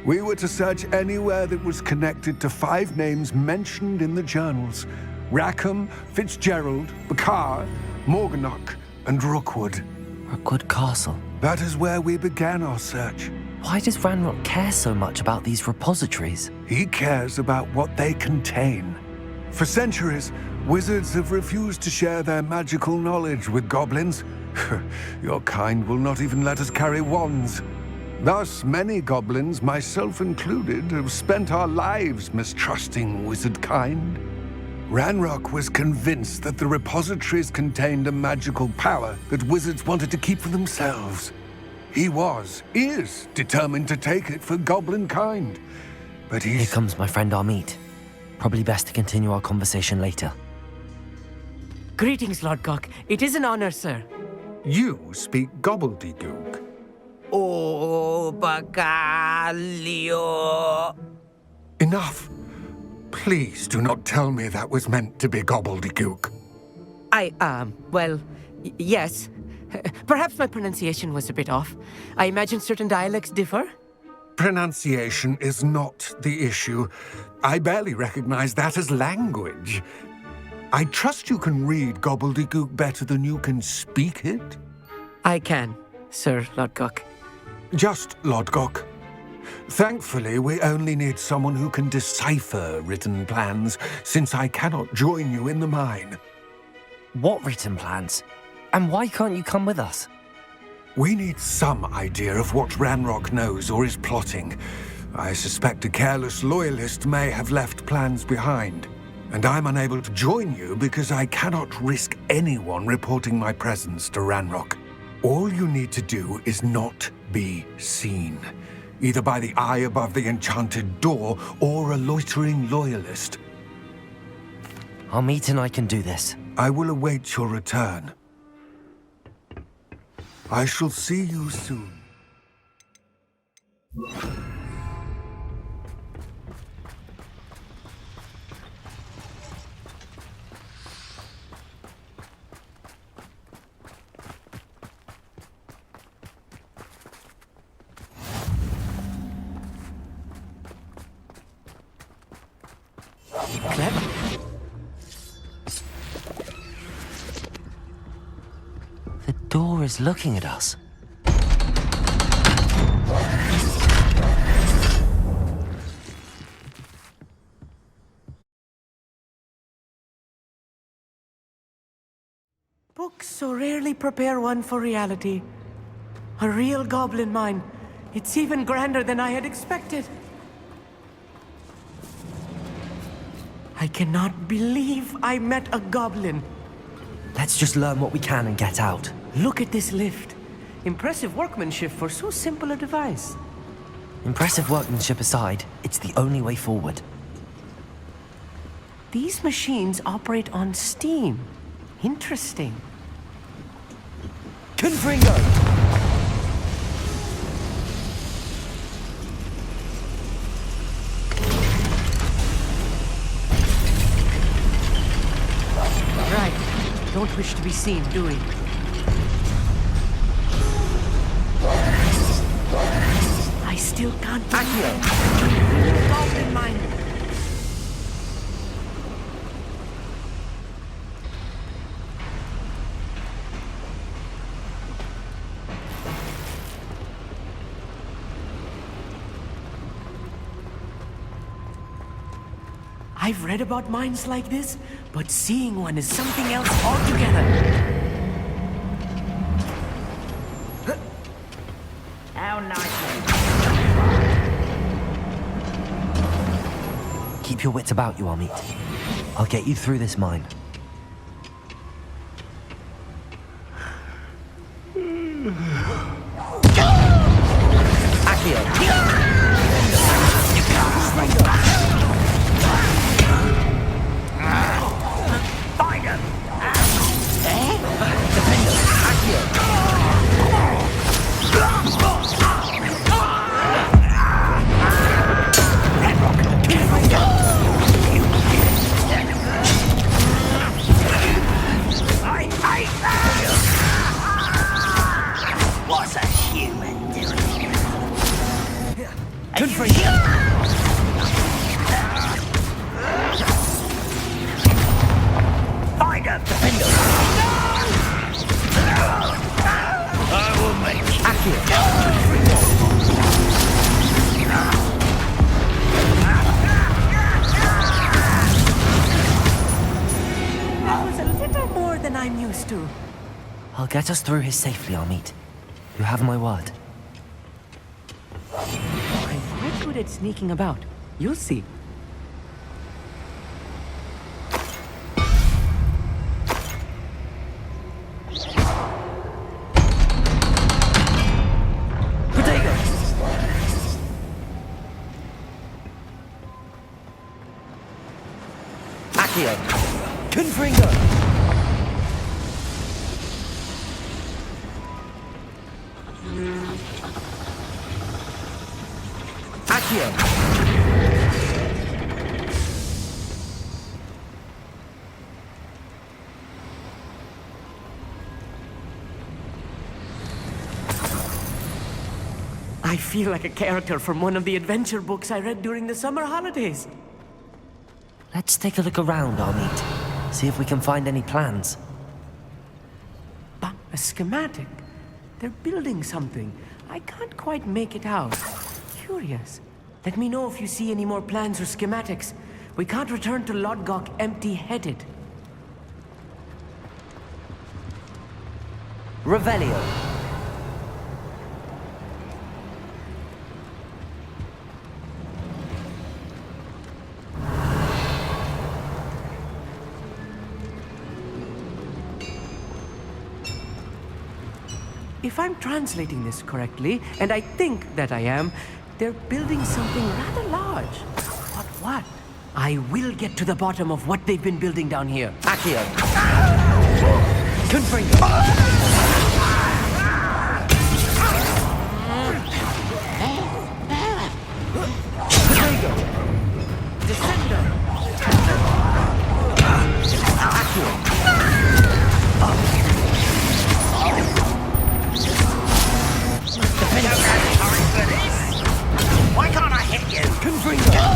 Speaker 9: We were to search anywhere that was connected to 5 names mentioned in the journals: Rackham, Fitzgerald, Bakar, Morganach, and Rookwood.
Speaker 12: Rookwood Castle?
Speaker 9: That is where we began our search.
Speaker 12: Why does Ranrok care so much about these repositories?
Speaker 9: He cares about what they contain. For centuries, wizards have refused to share their magical knowledge with goblins. Your kind will not even let us carry wands. Thus, many goblins, myself included, have spent our lives mistrusting wizard kind. Ranrok was convinced that the repositories contained a magical power that wizards wanted to keep for themselves. He is determined to take it for goblin kind. But
Speaker 12: Here comes my friend Amit. Probably best to continue our conversation later.
Speaker 18: Greetings, Lord Gok. It is an honor, sir.
Speaker 9: You speak gobbledygook.
Speaker 18: Oh, Bagalio.
Speaker 9: Enough. Please do not tell me that was meant to be gobbledygook.
Speaker 18: Yes. Perhaps my pronunciation was a bit off. I imagine certain dialects differ.
Speaker 9: Pronunciation is not the issue. I barely recognize that as language. I trust you can read gobbledygook better than you can speak it?
Speaker 18: I can, Sir Lodgok.
Speaker 9: Just Lodgok. Thankfully, we only need someone who can decipher written plans, since I cannot join you in the mine.
Speaker 12: What written plans? And why can't you come with us?
Speaker 9: We need some idea of what Ranrok knows or is plotting. I suspect a careless loyalist may have left plans behind. And I'm unable to join you because I cannot risk anyone reporting my presence to Ranrok. All you need to do is not be seen, either by the eye above the enchanted door or a loitering loyalist.
Speaker 12: Amit and I can do this.
Speaker 9: I will await your return. I shall see you soon.
Speaker 12: The door is looking at us.
Speaker 18: Books so rarely prepare one for reality. A real goblin mine. It's even grander than I had expected. I cannot believe I met a goblin.
Speaker 12: Let's just learn what we can and get out.
Speaker 18: Look at this lift. Impressive workmanship for so simple a device.
Speaker 12: Impressive workmanship aside, it's the only way forward.
Speaker 18: These machines operate on steam. Interesting.
Speaker 12: Confringo!
Speaker 18: Right. Don't wish to be seen, do we? I still can't believe Goblin mine. I've read about mines like this, but seeing one is something else altogether.
Speaker 14: How nicely.
Speaker 12: Keep your wits about you, Amit. I'll get you through this mine. Accio!
Speaker 14: Find him!
Speaker 12: Defender! Accio!
Speaker 14: What's a human doing?
Speaker 12: Confront him!
Speaker 14: Find him!
Speaker 12: Defender!
Speaker 14: I will make you.
Speaker 12: Accio!
Speaker 18: That was a little more than I'm used to.
Speaker 12: I'll get us through here safely, Amit. You have my word.
Speaker 16: I'm quite good at sneaking about. You'll see.
Speaker 12: Accio! Confringo! Accio!
Speaker 18: I feel like a character from one of the adventure books I read during the summer holidays.
Speaker 12: Let's take a look around, Amit. See if we can find any plans.
Speaker 18: But a schematic. They're building something. I can't quite make it out. Curious. Let me know if you see any more plans or schematics. We can't return to Lodgok empty-headed.
Speaker 12: Revelio.
Speaker 18: If I'm translating this correctly, and I think that I am, they're building something rather large. But what? I will get to the bottom of what they've been building down here.
Speaker 12: Accio! Confringo!
Speaker 18: Descendo!
Speaker 12: Accio!
Speaker 14: Why can't I hit you?
Speaker 12: Confringo!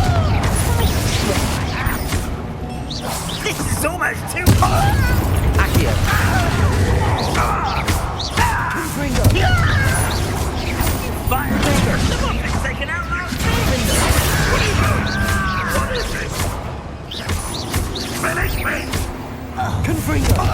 Speaker 14: This is almost too hard!
Speaker 12: Accio! Confringo!
Speaker 14: Fire taker! The book is taken out last week! What is this? Finish me!
Speaker 12: Confringo!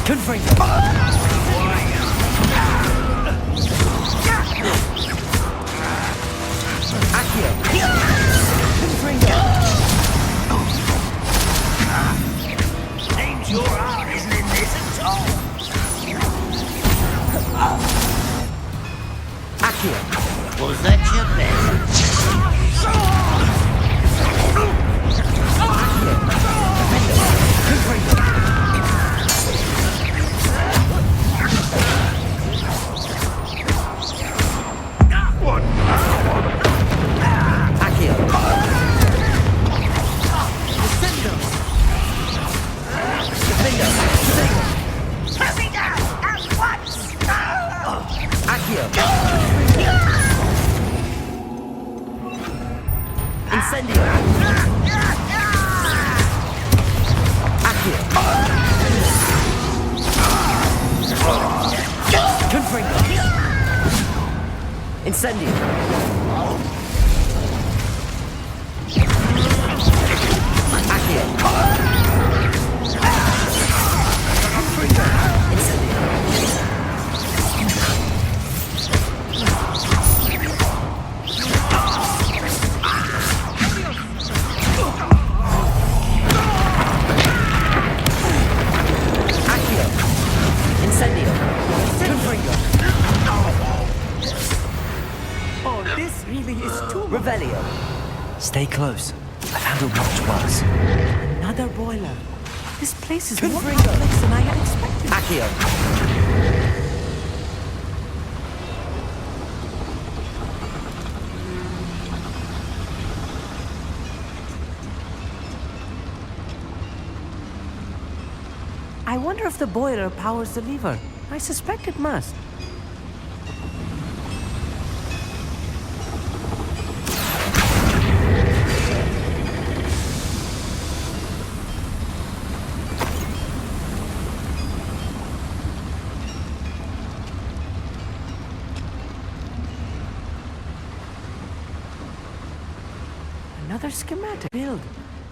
Speaker 12: Confringo! Accio! Confringo!
Speaker 14: Name's your art, isn't in this at all?
Speaker 12: Accio!
Speaker 14: Was that your best?
Speaker 12: Confringo! Accio!
Speaker 18: Descendo!
Speaker 12: Defender!
Speaker 14: Pass me down at once!
Speaker 12: Accio! Incendio. Accio. Incendio. Accio. Incendio.
Speaker 18: Oh, this really is too much.
Speaker 12: Revelio. Stay close. I've handled much worse.
Speaker 18: Another boiler. This place is more complex than I had expected.
Speaker 12: Accio.
Speaker 18: I wonder if the boiler powers the lever. I suspect it must. Another schematic build.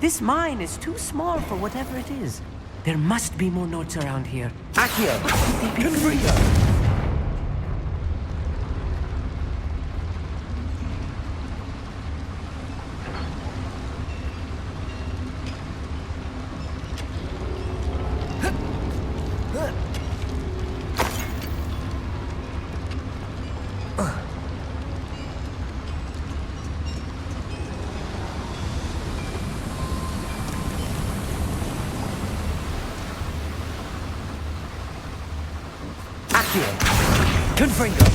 Speaker 18: This mine is too small for whatever it is. There must be more notes around here.
Speaker 12: Accio.
Speaker 18: Confringo.
Speaker 12: Confringo.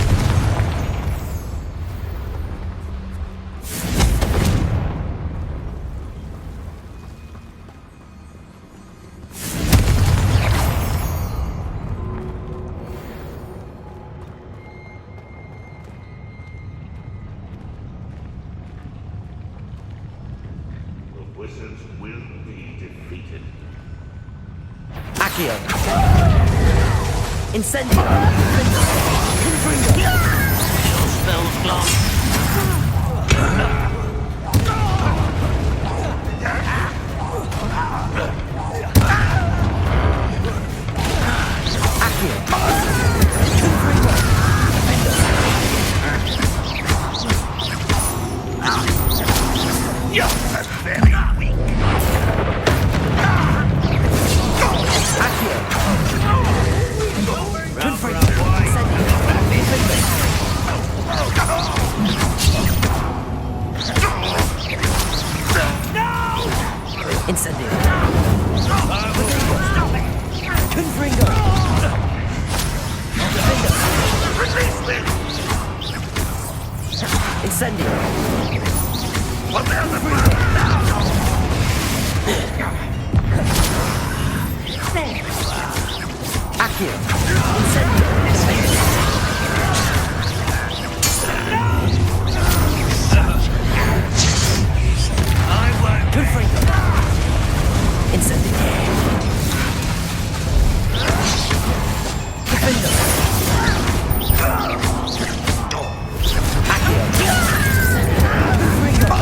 Speaker 3: The wizards will be defeated.
Speaker 12: Accio. Incendio.
Speaker 2: Your spell's blocked.
Speaker 3: You're very weak.
Speaker 12: Incendio. Confringo.
Speaker 3: Release me.
Speaker 12: Incendio.
Speaker 3: What the hell?
Speaker 12: Accio. Incendio. Confringo. Incendio. Defendo. Accio. Confringo.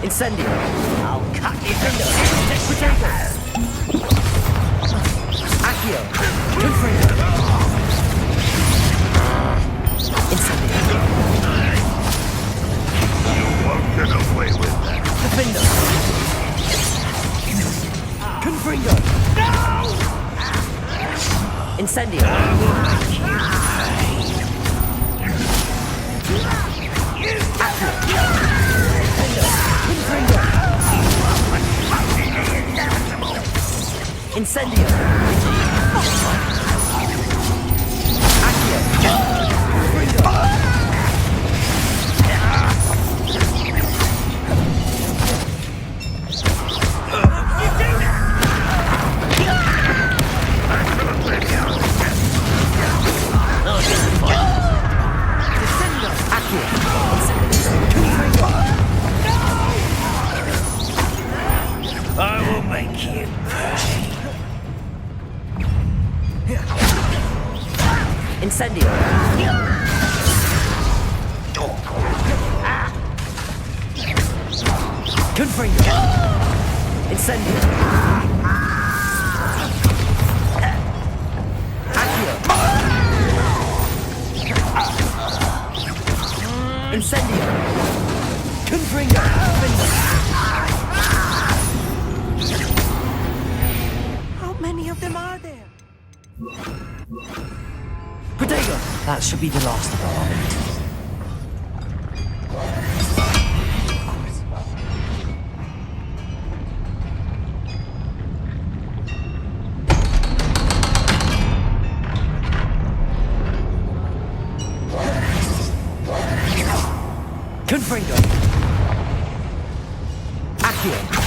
Speaker 12: Incendio.
Speaker 2: I'll cut you.
Speaker 12: Defendo. Potato. Accio. Confringo. Incendio.
Speaker 3: You won't get away with that.
Speaker 12: Defendo. Confringo.
Speaker 2: No!
Speaker 12: Incendio. Incendio. Accio.
Speaker 2: I will make you pay.
Speaker 12: Incendio! Confringo! Incendio! Accio! Incendio! Confringo!
Speaker 18: How many of them are there?
Speaker 12: Protego! That should be the last of our army. Confringo! Accio!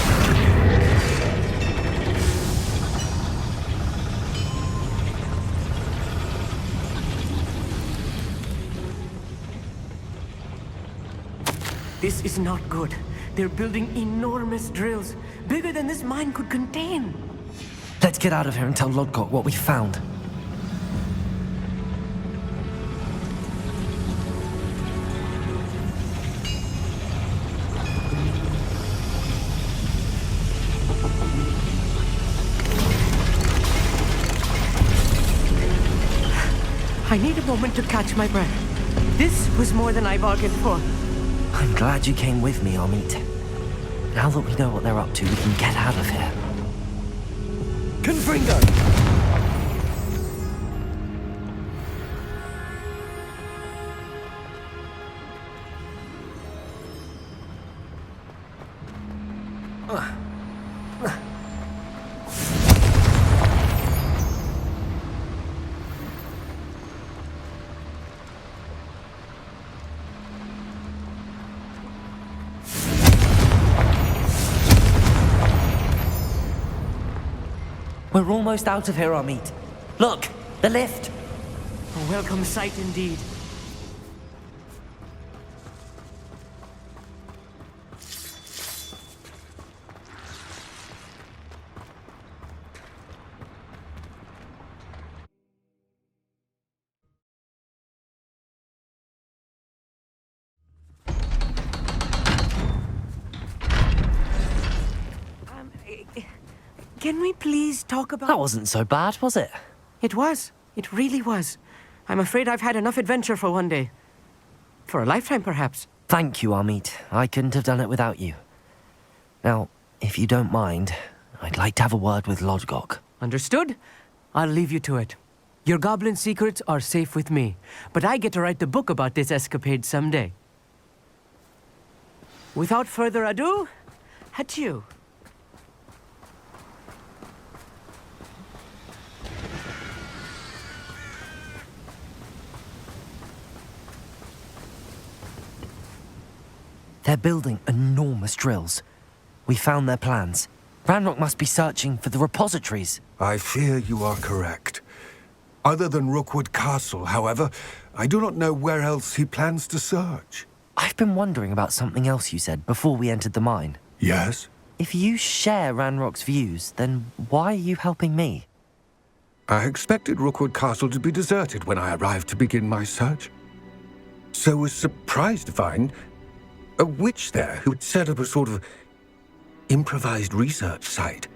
Speaker 18: This is not good. They're building enormous drills, bigger than this mine could contain.
Speaker 12: Let's get out of here and tell Lodgok what we found.
Speaker 18: I need a moment to catch my breath. This was more than I bargained for.
Speaker 12: I'm glad you came with me, Amit. Now that we know what they're up to, we can get out of here. Confringo! We're almost out of here, Amit. Look, the lift.
Speaker 18: A welcome sight indeed. Can we please talk about...
Speaker 12: That wasn't so bad, was it?
Speaker 18: It was. It really was. I'm afraid I've had enough adventure for one day. For a lifetime, perhaps.
Speaker 12: Thank you, Amit. I couldn't have done it without you. Now, if you don't mind, I'd like to have a word with Lodgok.
Speaker 18: Understood? I'll leave you to it. Your goblin secrets are safe with me, but I get to write the book about this escapade someday. Without further ado, adieu.
Speaker 12: They're building enormous drills. We found their plans. Ranrok must be searching for the repositories.
Speaker 9: I fear you are correct. Other than Rookwood Castle, however, I do not know where else he plans to search.
Speaker 12: I've been wondering about something else you said before we entered the mine.
Speaker 9: Yes?
Speaker 12: If you share Ranrock's views, then why are you helping me?
Speaker 9: I expected Rookwood Castle to be deserted when I arrived to begin my search. So was surprised to find a witch there who had set up a sort of improvised research site.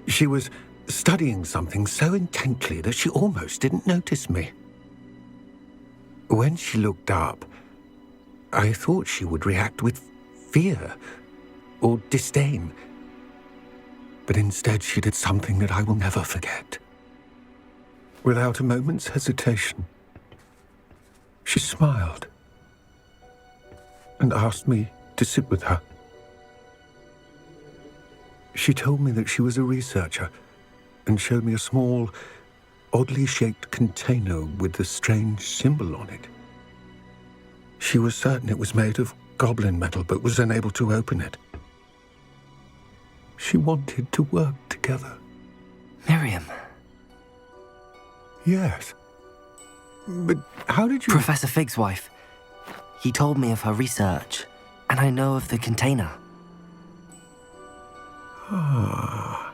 Speaker 9: She was studying something so intently that she almost didn't notice me. When she looked up, I thought she would react with fear or disdain. But instead she did something that I will never forget. Without a moment's hesitation, she smiled and asked me to sit with her. She told me that she was a researcher and showed me a small, oddly shaped container with a strange symbol on it. She was certain it was made of goblin metal, but was unable to open it. She wanted to work together.
Speaker 12: Miriam.
Speaker 9: Yes. But how did you...
Speaker 12: Professor Fig's wife. He told me of her research, and I know of the container.
Speaker 9: Ah.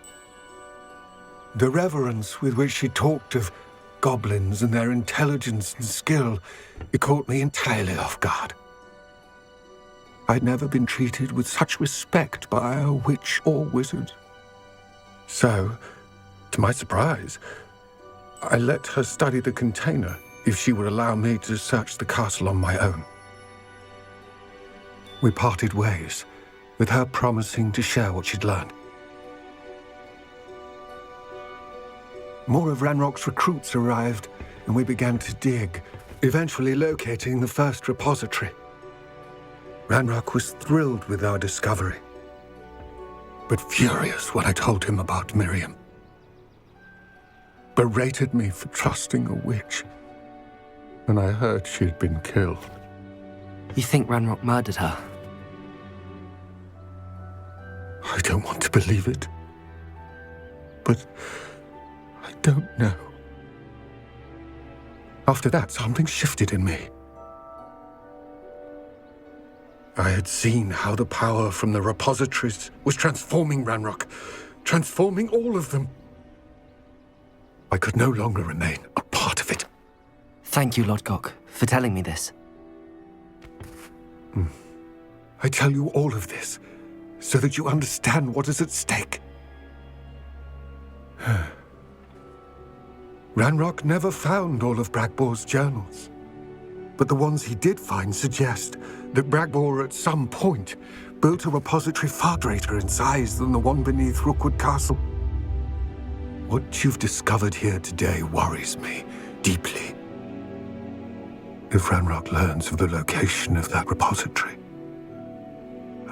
Speaker 9: The reverence with which she talked of goblins and their intelligence and skill, it caught me entirely off guard. I'd never been treated with such respect by a witch or wizard. So, to my surprise, I let her study the container if she would allow me to search the castle on my own. We parted ways, with her promising to share what she'd learned. More of Ranrok's recruits arrived, and we began to dig, eventually locating the first repository. Ranrok was thrilled with our discovery, but furious when I told him about Miriam. Berated me for trusting a witch, and I heard she'd been killed.
Speaker 12: You think Ranrok murdered her?
Speaker 9: I don't want to believe it, but I don't know. After that, something shifted in me. I had seen how the power from the repositories was transforming Ranrok, transforming all of them. I could no longer remain a part of it.
Speaker 12: Thank you, Lodgok, for telling me this.
Speaker 9: I tell you all of this so that you understand what is at stake. Ranrok never found all of Bragbor's journals, but the ones he did find suggest that Bragbor at some point built a repository far greater in size than the one beneath Rookwood Castle. What you've discovered here today worries me deeply. If Ranrok learns of the location of that repository,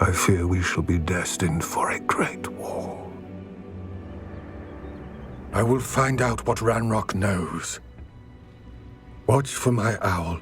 Speaker 9: I fear we shall be destined for a great war. I will find out what Ranrok knows. Watch for my owl.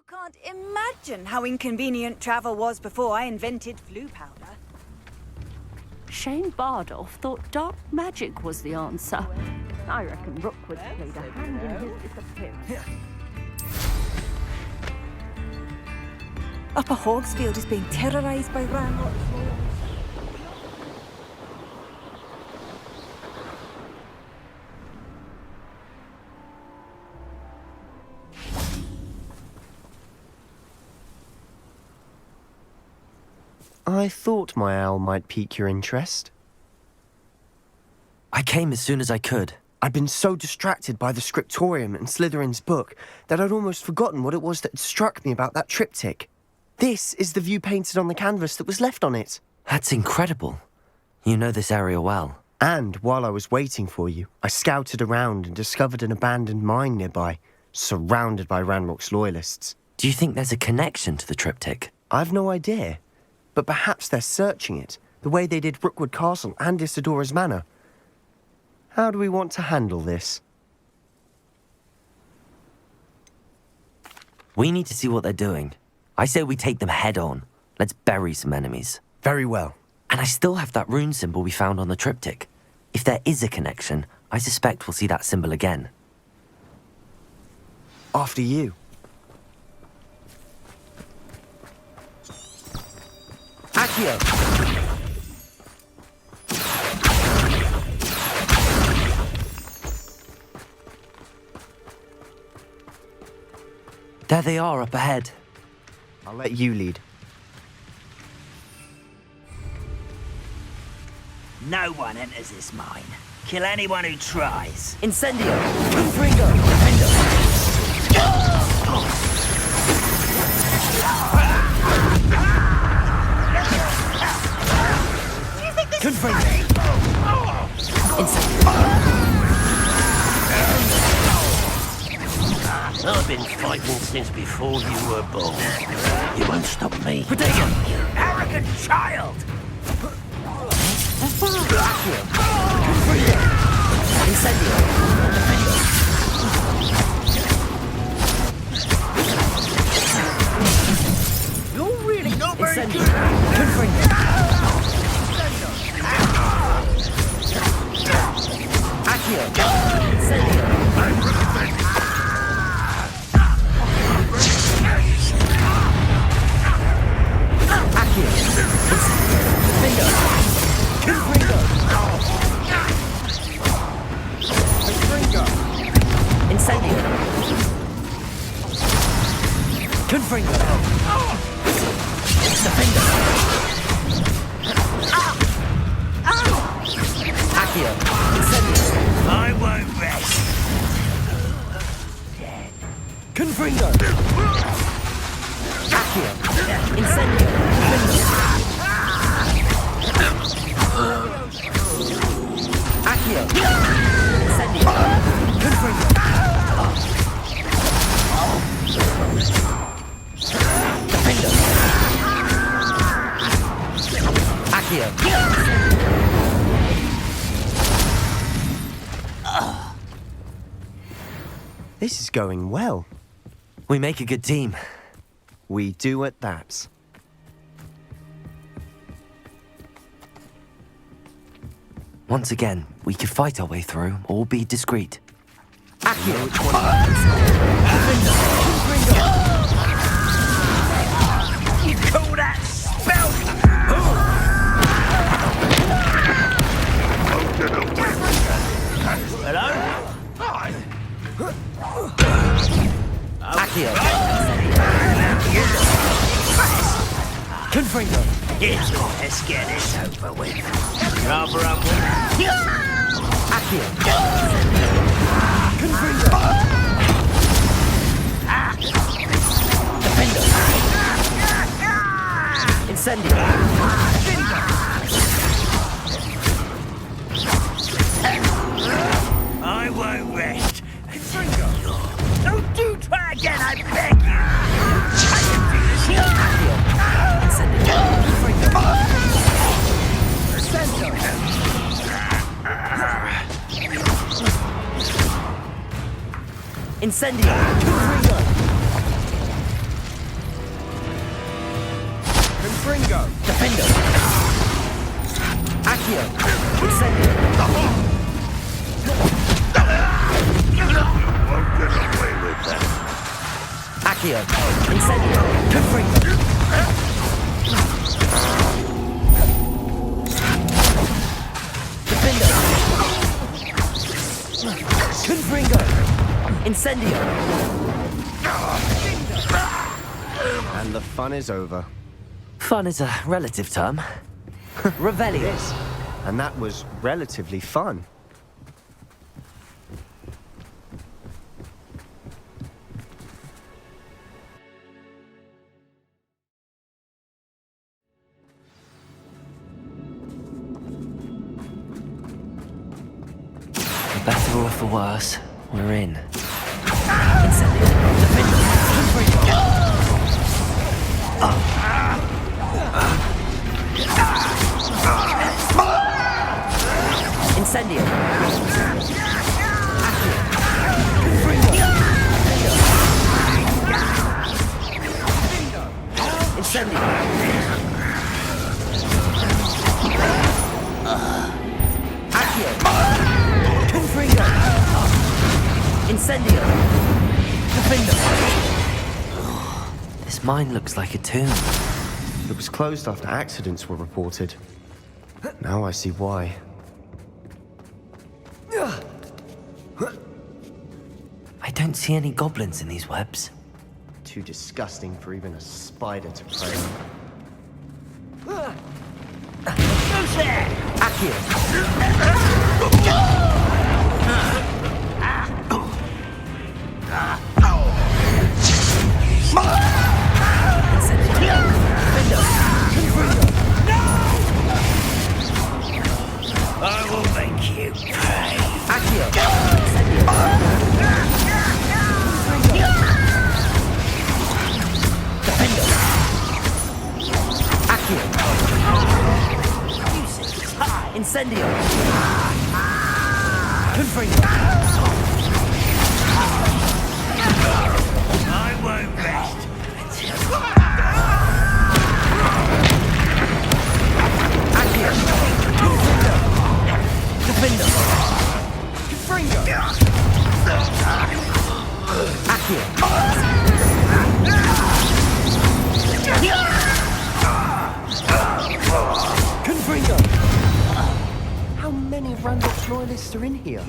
Speaker 22: Can't imagine how inconvenient travel was before I invented flu powder.
Speaker 7: Shane Bardoff thought dark magic was the answer. I reckon Rookwood played a hand in his disappearance.
Speaker 22: Upper Hogsfield is being terrorised by Ranrok.
Speaker 15: I thought my owl might pique your interest.
Speaker 12: I came as soon as I could.
Speaker 15: I'd been so distracted by the Scriptorium and Slytherin's book that I'd almost forgotten what it was that had struck me about that triptych. This is the view painted on the canvas that was left on it.
Speaker 12: That's incredible. You know this area well.
Speaker 15: And while I was waiting for you, I scouted around and discovered an abandoned mine nearby, surrounded by Ranrok's loyalists.
Speaker 12: Do you think there's a connection to the triptych?
Speaker 15: I've no idea. But perhaps they're searching it, the way they did Rookwood Castle and Isidora's Manor. How do we want to handle this?
Speaker 12: We need to see what they're doing. I say we take them head on. Let's bury some enemies.
Speaker 15: Very well.
Speaker 12: And I still have that rune symbol we found on the triptych. If there is a connection, I suspect we'll see that symbol again.
Speaker 15: After you. Accio!
Speaker 12: There they are up ahead.
Speaker 15: I'll let you lead.
Speaker 14: No one enters this mine. Kill anyone who tries.
Speaker 12: Incendio! Confringo! Defendo! Confringo! Incendio!
Speaker 2: I've been fighting since before you were born. You won't stop me. Potato! You arrogant child!
Speaker 12: Incendio!
Speaker 2: You're really not very
Speaker 12: Incendio!
Speaker 2: good.
Speaker 12: Accio! Incendio! Accio! Bingo! Confringo! Incendio! Confringo! Defendo! Accio! Incendio!
Speaker 2: I won't rest.
Speaker 12: Confringo! Accio! Incendio! Accio! Incendio! Confringo! Defendo! Accio!
Speaker 15: This is going well.
Speaker 12: We make a good team.
Speaker 15: We do at that.
Speaker 12: Once again, we could fight our way through or be discreet.
Speaker 15: Accio!
Speaker 2: You call that spell? Hello?
Speaker 12: Accio! Confringo!
Speaker 2: Let's get this over with. Rubber up.
Speaker 12: Accio! Confringo! Defendo! Incendio!
Speaker 2: I won't rest. Don't do try again, I beg you. I can do this here.
Speaker 12: Incendio! Incendio!
Speaker 9: Confringo!
Speaker 12: Defendo! Accio! Incendio!
Speaker 3: Won't get away with that.
Speaker 12: Accio! Incendio! Confringo! Defendo! Confringo! Incendio!
Speaker 15: And the fun is over.
Speaker 12: Fun is a relative term. Revelio.
Speaker 15: And that was relatively fun.
Speaker 12: For better or for worse, we're in. Incendio! Defendo! Confringo! Incendio! Accio! Confringo! Incendio! Accio! Confringo! Incendio! Defendo! This mine looks like a tomb.
Speaker 15: It was closed after accidents were reported. Now I see why.
Speaker 12: I don't see any goblins in these webs.
Speaker 15: Too disgusting for even a spider to prey on.
Speaker 2: Who's there?
Speaker 12: Accio!
Speaker 2: I will make you pay.
Speaker 12: Accio! Incendio!
Speaker 2: Confringo! I won't rest until...
Speaker 12: Accio! Defender!
Speaker 2: Confringo!
Speaker 12: Accio!
Speaker 2: Confringo!
Speaker 15: How many Ranrok loyalists are in here?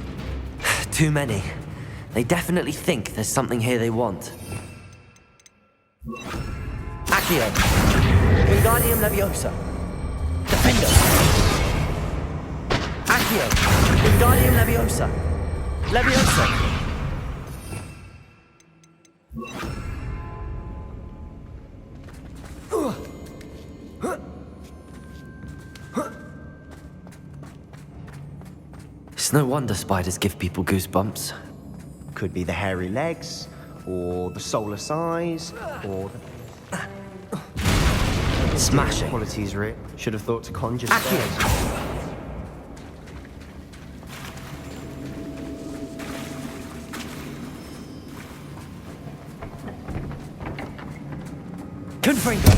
Speaker 12: Too many. They definitely think there's something here they want. Accio! Wingardium Leviosa! Defender! Accio! Wingardium Leviosa! Leviosa! It's no wonder spiders give people goosebumps.
Speaker 15: Could be the hairy legs, or the soulless eyes, or the...
Speaker 12: Smashing.
Speaker 15: Qualities, Rick. Should have thought to conjure spells.
Speaker 2: Confringo!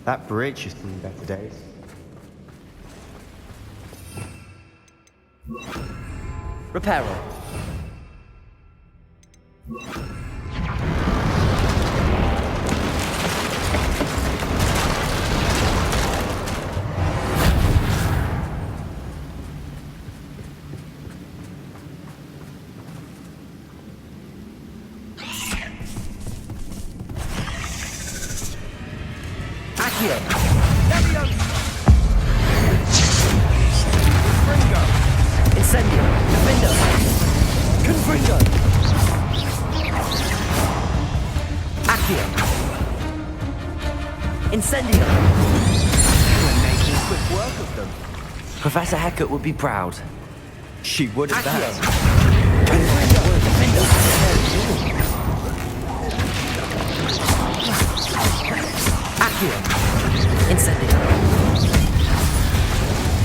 Speaker 15: That bridge has seen better days.
Speaker 12: Reparo. Accio!
Speaker 2: Confringo!
Speaker 12: Incendio! Defender!
Speaker 2: Confringo!
Speaker 12: Accio! Incendio!
Speaker 15: We're making quick work of them.
Speaker 12: Professor Hecat would be proud.
Speaker 15: She would have that.
Speaker 12: Accio! Incendio!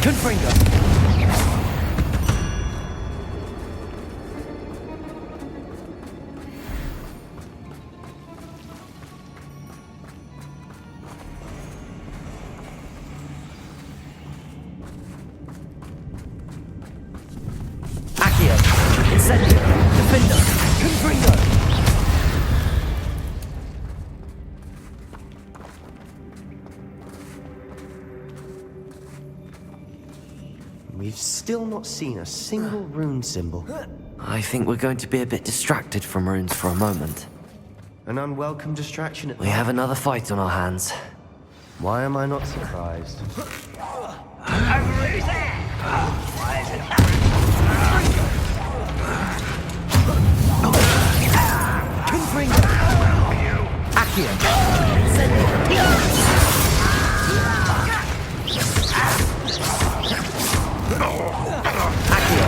Speaker 2: Confringo!
Speaker 12: Accio! Incendio! Defender!
Speaker 2: Confringo!
Speaker 15: We've still not seen a single rune symbol.
Speaker 12: I think we're going to be a bit distracted from runes for a moment.
Speaker 15: An unwelcome distraction at
Speaker 12: We have another fight on our hands.
Speaker 15: Why am I not surprised?
Speaker 2: Confringo!
Speaker 12: Accio! Incendio! Accio!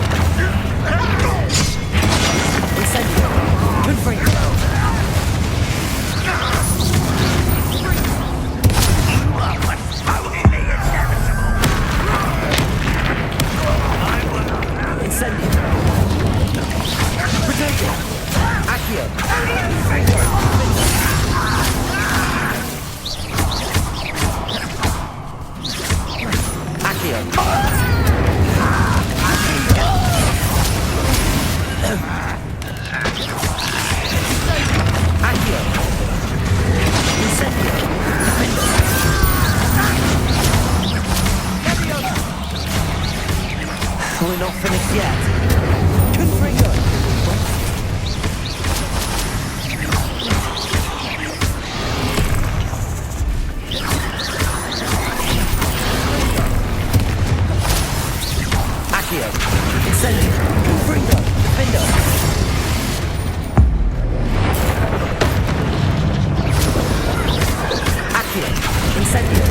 Speaker 12: Incendio!
Speaker 2: Confringo!
Speaker 12: Incendio!
Speaker 2: Potato!
Speaker 12: Accio! Accio! Accio! Incendio! We're not finished yet.
Speaker 2: Confringo!
Speaker 12: Accio! Incendio!
Speaker 2: Confringo!
Speaker 12: Defender! Accio! Incendio!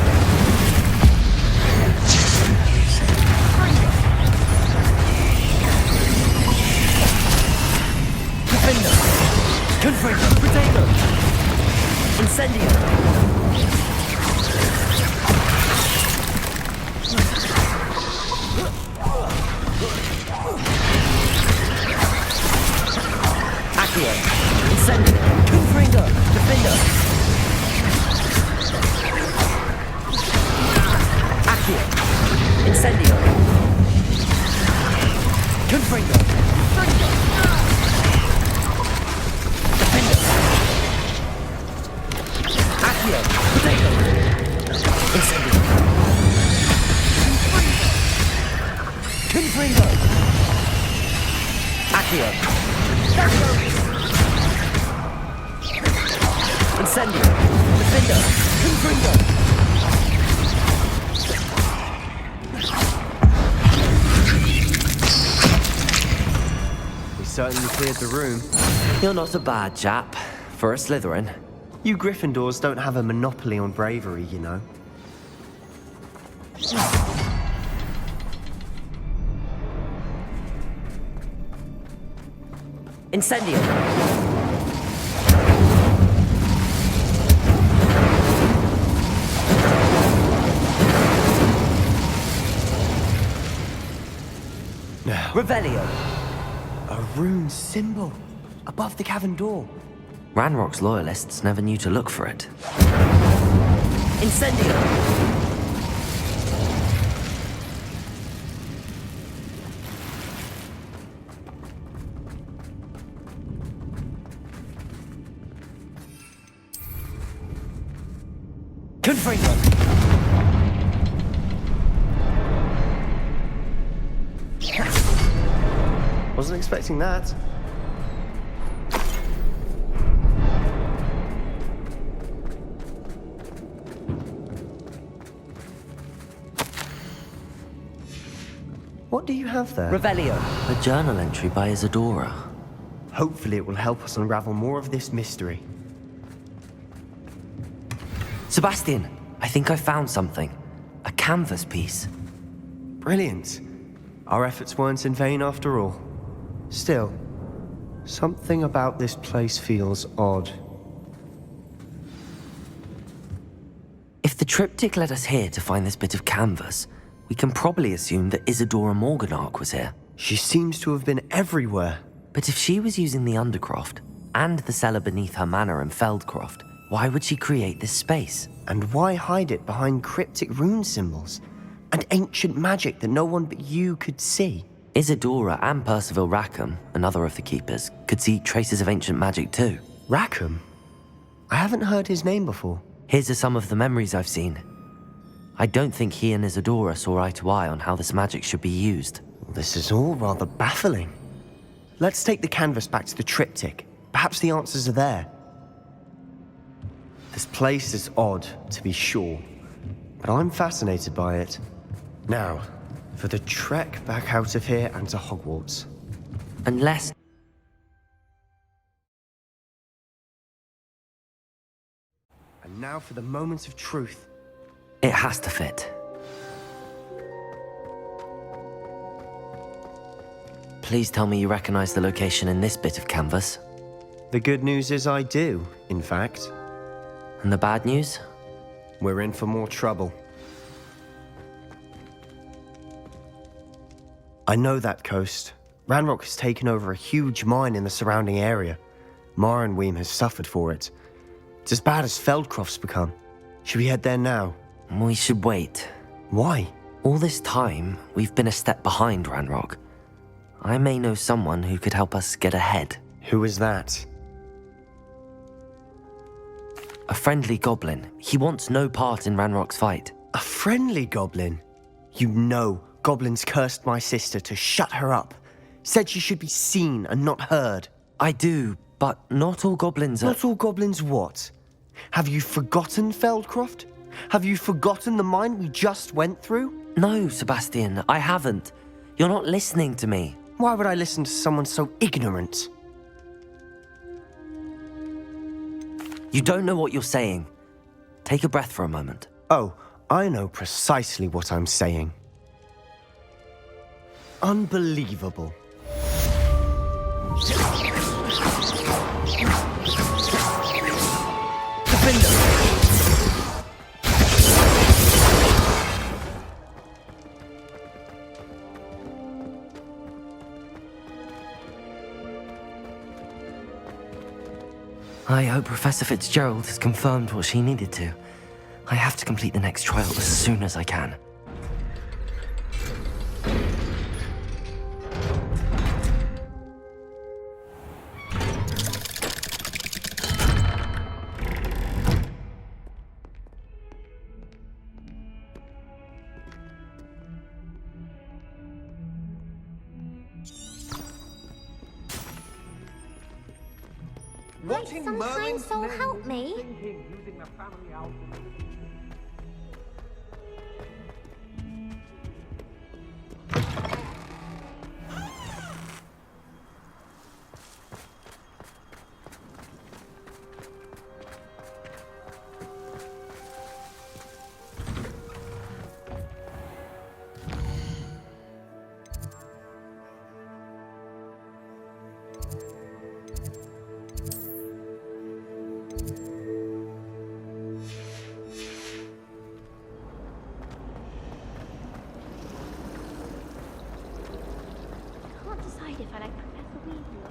Speaker 15: Confringo! Accio! Incendio! Defender! Confringo! We certainly cleared the room.
Speaker 12: You're not a bad chap. For a Slytherin.
Speaker 15: You Gryffindors don't have a monopoly on bravery, you know.
Speaker 12: Incendio! Revelio!
Speaker 15: A rune symbol above the cavern door.
Speaker 12: Ranrock's loyalists never knew to look for it. Incendio!
Speaker 15: Confringo! Wasn't expecting that. What do you have there?
Speaker 12: Revelio. A journal entry by Isadora.
Speaker 15: Hopefully it will help us unravel more of this mystery.
Speaker 12: Sebastian, I think I found something. A canvas piece.
Speaker 15: Brilliant. Our efforts weren't in vain after all. Still, something about this place feels odd.
Speaker 12: If the triptych led us here to find this bit of canvas, we can probably assume that Isadora Morganach was here.
Speaker 15: She seems to have been everywhere.
Speaker 12: But if she was using the Undercroft, and the cellar beneath her manor in Feldcroft, why would she create this space?
Speaker 15: And why hide it behind cryptic rune symbols? And ancient magic that no one but you could see?
Speaker 12: Isadora and Percival Rackham, another of the Keepers, could see traces of ancient magic too.
Speaker 15: Rackham? I haven't heard his name before.
Speaker 12: Here's some of the memories I've seen. I don't think he and Isadora saw eye to eye on how this magic should be used.
Speaker 15: This is all rather baffling. Let's take the canvas back to the triptych. Perhaps the answers are there. This place is odd, to be sure, but I'm fascinated by it. Now, for the trek back out of here and to Hogwarts.
Speaker 12: Unless...
Speaker 15: And now for the moment of truth.
Speaker 12: It has to fit. Please tell me you recognize the location in this bit of canvas.
Speaker 15: The good news is I do, in fact.
Speaker 12: And the bad news?
Speaker 15: We're in for more trouble. I know that coast. Ranrok has taken over a huge mine in the surrounding area. Marrenweem has suffered for it. It's as bad as Feldcroft's become. Should we head there now?
Speaker 12: We should wait.
Speaker 15: Why?
Speaker 12: All this time, we've been a step behind Ranrok. I may know someone who could help us get ahead.
Speaker 15: Who is that?
Speaker 12: A friendly goblin. He wants no part in Ranrock's fight.
Speaker 15: A friendly goblin? You know goblins cursed my sister to shut her up. Said she should be seen and not heard.
Speaker 12: I do, but not all goblins are...
Speaker 15: Not all goblins what? Have you forgotten Feldcroft? Have you forgotten the mine we just went through?
Speaker 12: No, Sebastian, I haven't. You're not listening to me.
Speaker 15: Why would I listen to someone so ignorant?
Speaker 12: You don't know what you're saying. Take a breath for a moment.
Speaker 15: Oh, I know precisely what I'm saying. Unbelievable. Defender!
Speaker 12: I hope Professor Fitzgerald has confirmed what she needed to. I have to complete the next trial as soon as I can.
Speaker 19: Might some kind soul help me? If I like Professor Weasley or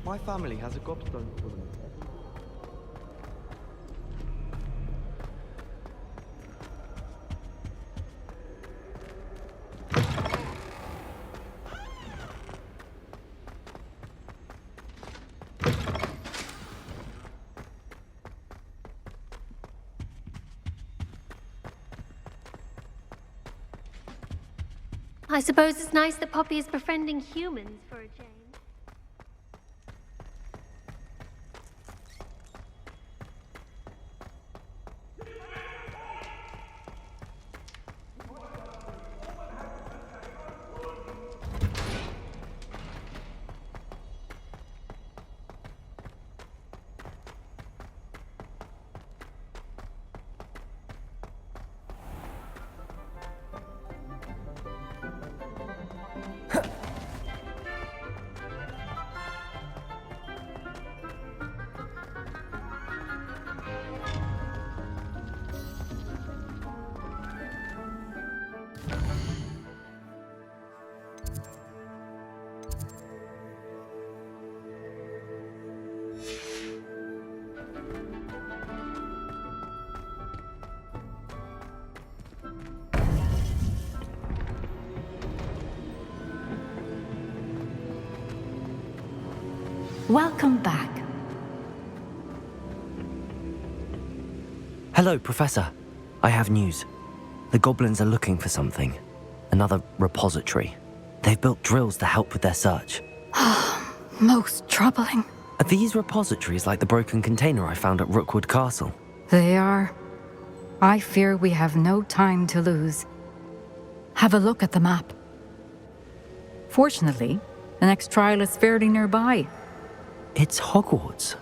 Speaker 5: My family has a gobstone for them.
Speaker 19: I suppose it's nice that Poppy is befriending humans for a change.
Speaker 21: Welcome back.
Speaker 12: Hello, Professor. I have news. The goblins are looking for something. Another repository. They've built drills to help with their search.
Speaker 23: Most troubling.
Speaker 12: Are these repositories like the broken container I found at Rookwood Castle?
Speaker 23: They are. I fear we have no time to lose. Have a look at the map. Fortunately, the next trial is fairly nearby.
Speaker 12: It's Hogwarts.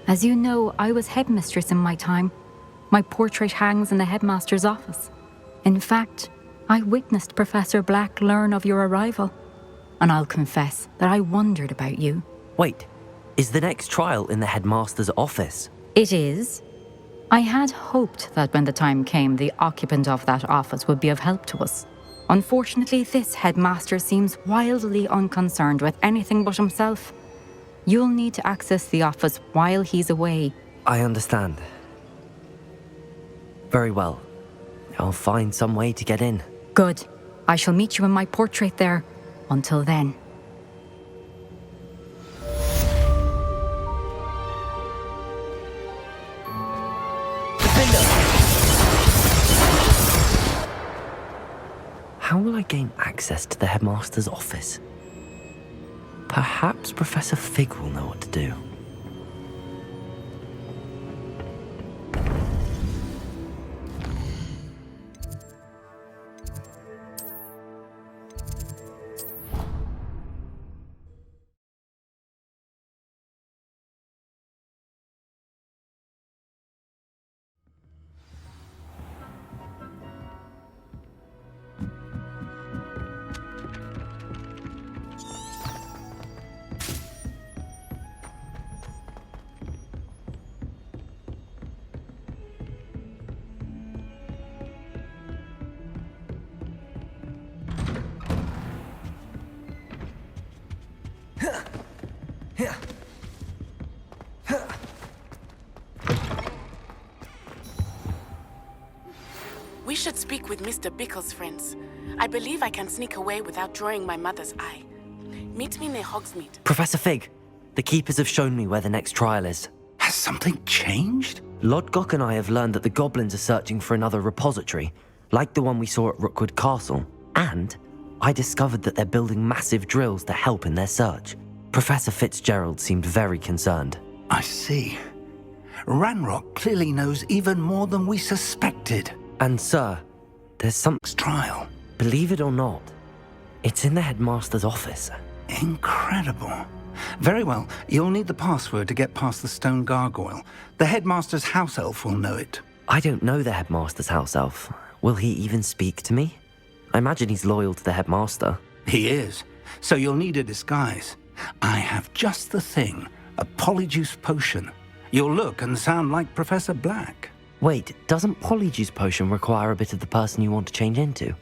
Speaker 23: As you know, I was headmistress in my time. My portrait hangs in the headmaster's office. In fact, I witnessed Professor Black learn of your arrival. And I'll confess that I wondered about you.
Speaker 12: Wait, is the next trial in the headmaster's office?
Speaker 23: It is. I had hoped that when the time came, the occupant of that office would be of help to us. Unfortunately, this headmaster seems wildly unconcerned with anything but himself. You'll need to access the office while he's away.
Speaker 12: I understand. Very well. I'll find some way to get in.
Speaker 23: Good. I shall meet you in my portrait there. Until then.
Speaker 12: How will I gain access to the headmaster's office? Perhaps Professor Fig will know what to do.
Speaker 17: should speak with Mr. Bickle's friends. I believe I can sneak away without drawing my mother's eye. Meet me near Hogsmeade.
Speaker 12: Professor Fig, the Keepers have shown me where the next trial is.
Speaker 6: Has something changed?
Speaker 12: Lodgok and I have learned that the Goblins are searching for another repository, like the one we saw at Rookwood Castle. And I discovered that they're building massive drills to help in their search. Professor Fitzgerald seemed very concerned.
Speaker 6: I see. Ranrok clearly knows even more than we suspected.
Speaker 12: And sir, there's some
Speaker 6: trial.
Speaker 12: Believe it or not, it's in the Headmaster's office.
Speaker 6: Incredible. Very well, you'll need the password to get past the stone gargoyle. The Headmaster's house elf will know it.
Speaker 12: I don't know the Headmaster's house elf. Will he even speak to me? I imagine he's loyal to the Headmaster.
Speaker 6: He is. So you'll need a disguise. I have just the thing. A polyjuice potion. You'll look and sound like Professor Black.
Speaker 12: Wait, doesn't Polyjuice Potion require a bit of the person you want to change into?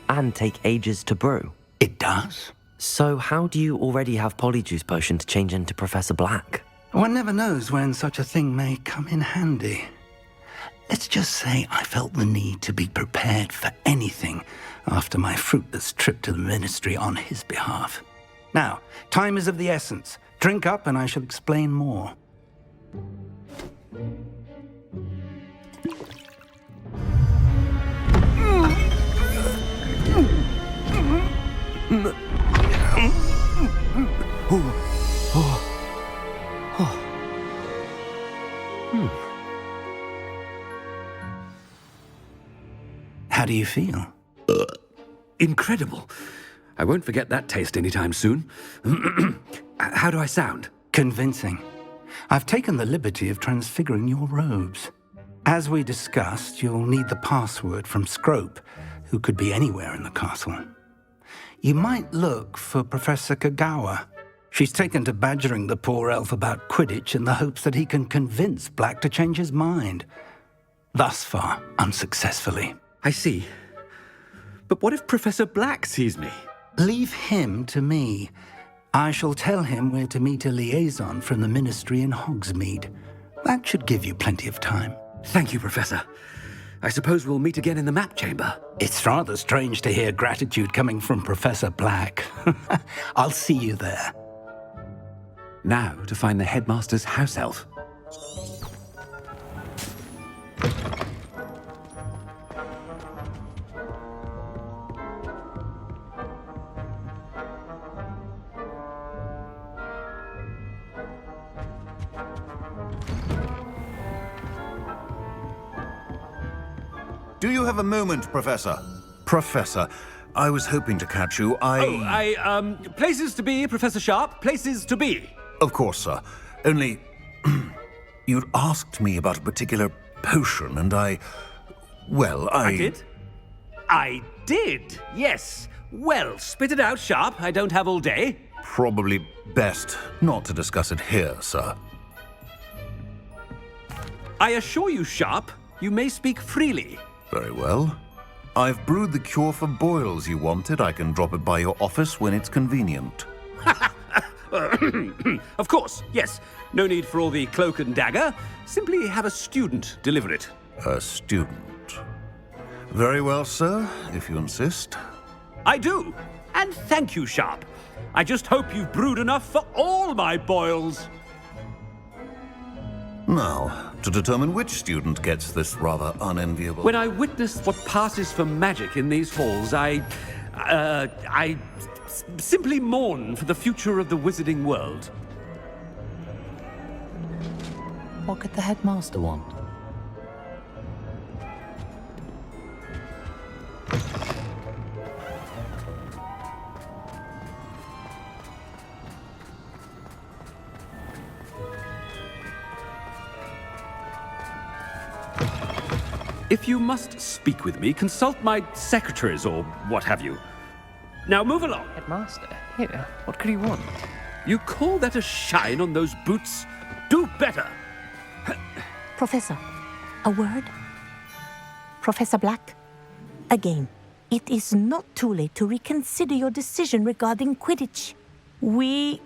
Speaker 12: And take ages to brew?
Speaker 6: It does.
Speaker 12: So how do you already have Polyjuice Potion to change into Professor Black?
Speaker 6: One never knows when such a thing may come in handy. Let's just say I felt the need to be prepared for anything after my fruitless trip to the Ministry on his behalf. Now, time is of the essence. Drink up and I shall explain more. How do you feel?
Speaker 20: Incredible. I won't forget that taste anytime soon. How do I sound?
Speaker 6: Convincing. I've taken the liberty of transfiguring your robes. As we discussed, you'll need the password from Scrope, who could be anywhere in the castle. You might look for Professor Kagawa. She's taken to badgering the poor elf about Quidditch in the hopes that he can convince Black to change his mind. Thus far, unsuccessfully.
Speaker 20: I see. But what if Professor Black sees me?
Speaker 6: Leave him to me. I shall tell him where to meet a liaison from the Ministry in Hogsmeade. That should give you plenty of time.
Speaker 20: Thank you, Professor. I suppose we'll meet again in the map chamber.
Speaker 6: It's rather strange to hear gratitude coming from Professor Black. I'll see you there.
Speaker 20: Now to find the Headmaster's house elf.
Speaker 21: Do you have a moment, Professor? Professor, I was hoping to catch you.
Speaker 20: Places to be, Professor Sharp. Places to be.
Speaker 21: Of course, sir. Only, you'd asked me about a particular potion, and I
Speaker 20: did? I did, yes. Well, spit it out, Sharp. I don't have all day.
Speaker 21: Probably best not to discuss it here, sir.
Speaker 20: I assure you, Sharp, you may speak freely.
Speaker 21: Very well. I've brewed the cure for boils you wanted. I can drop it by your office when it's convenient.
Speaker 20: Of course, yes. No need for all the cloak and dagger. Simply have a student deliver it.
Speaker 21: A student. Very well, sir, if you insist.
Speaker 20: I do. And thank you, Sharp. I just hope you've brewed enough for all my boils.
Speaker 21: Now, to determine which student gets this rather unenviable...
Speaker 20: When I witness what passes for magic in these halls, I simply mourn for the future of the wizarding world.
Speaker 24: What could the Headmaster want?
Speaker 20: If you must speak with me, consult my secretaries or what have you. Now move along.
Speaker 16: Headmaster, here, what could he want?
Speaker 20: You call that a shine on those boots? Do better.
Speaker 25: Professor, a word? Professor Black, again, it is not too late to reconsider your decision regarding Quidditch. We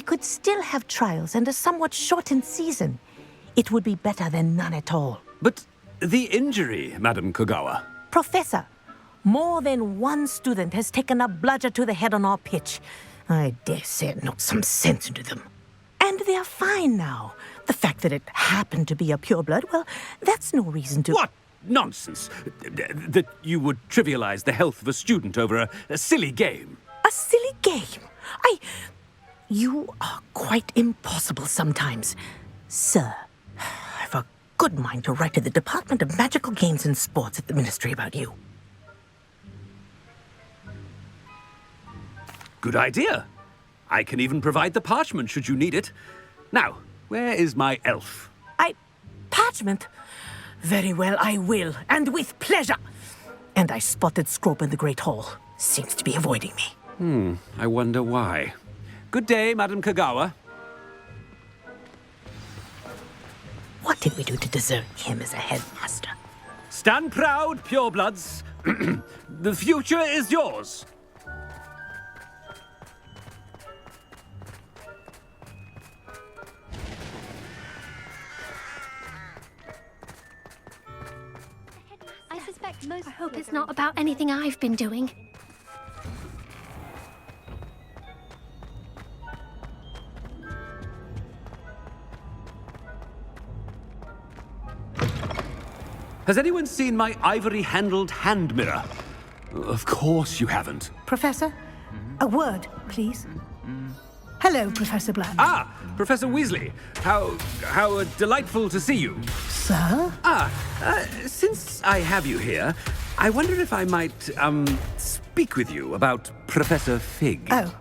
Speaker 25: could still have trials and a somewhat shortened season. It would be better than none at all.
Speaker 20: But the injury, Madam Kogawa.
Speaker 25: Professor, more than one student has taken a bludger to the head on our pitch. I dare say it knocked some sense into them. And they're fine now. The fact that it happened to be a pureblood, well, that's no reason to...
Speaker 20: What nonsense! That you would trivialize the health of a student over a silly game.
Speaker 25: A silly game? You are quite impossible sometimes. Sir, I've a good mind to write to the Department of Magical Games and Sports at the Ministry about you.
Speaker 20: Good idea. I can even provide the parchment should you need it. Now, where is my elf?
Speaker 25: Parchment? Very well, I will, and with pleasure. And I spotted Scrope in the Great Hall. Seems to be avoiding me.
Speaker 20: I wonder why. Good day, Madam Kagawa.
Speaker 25: What did we do to deserve him as a headmaster?
Speaker 20: Stand proud, purebloods. The future is yours.
Speaker 19: I hope it's not about anything I've been doing.
Speaker 20: Has anyone seen my ivory-handled hand mirror? Of course you haven't.
Speaker 1: Professor, a word, please. Hello, Professor Black.
Speaker 20: Ah, Professor Weasley. How delightful to see you.
Speaker 1: Sir?
Speaker 20: Since I have you here, I wonder if I might, speak with you about Professor Fig.
Speaker 1: Oh,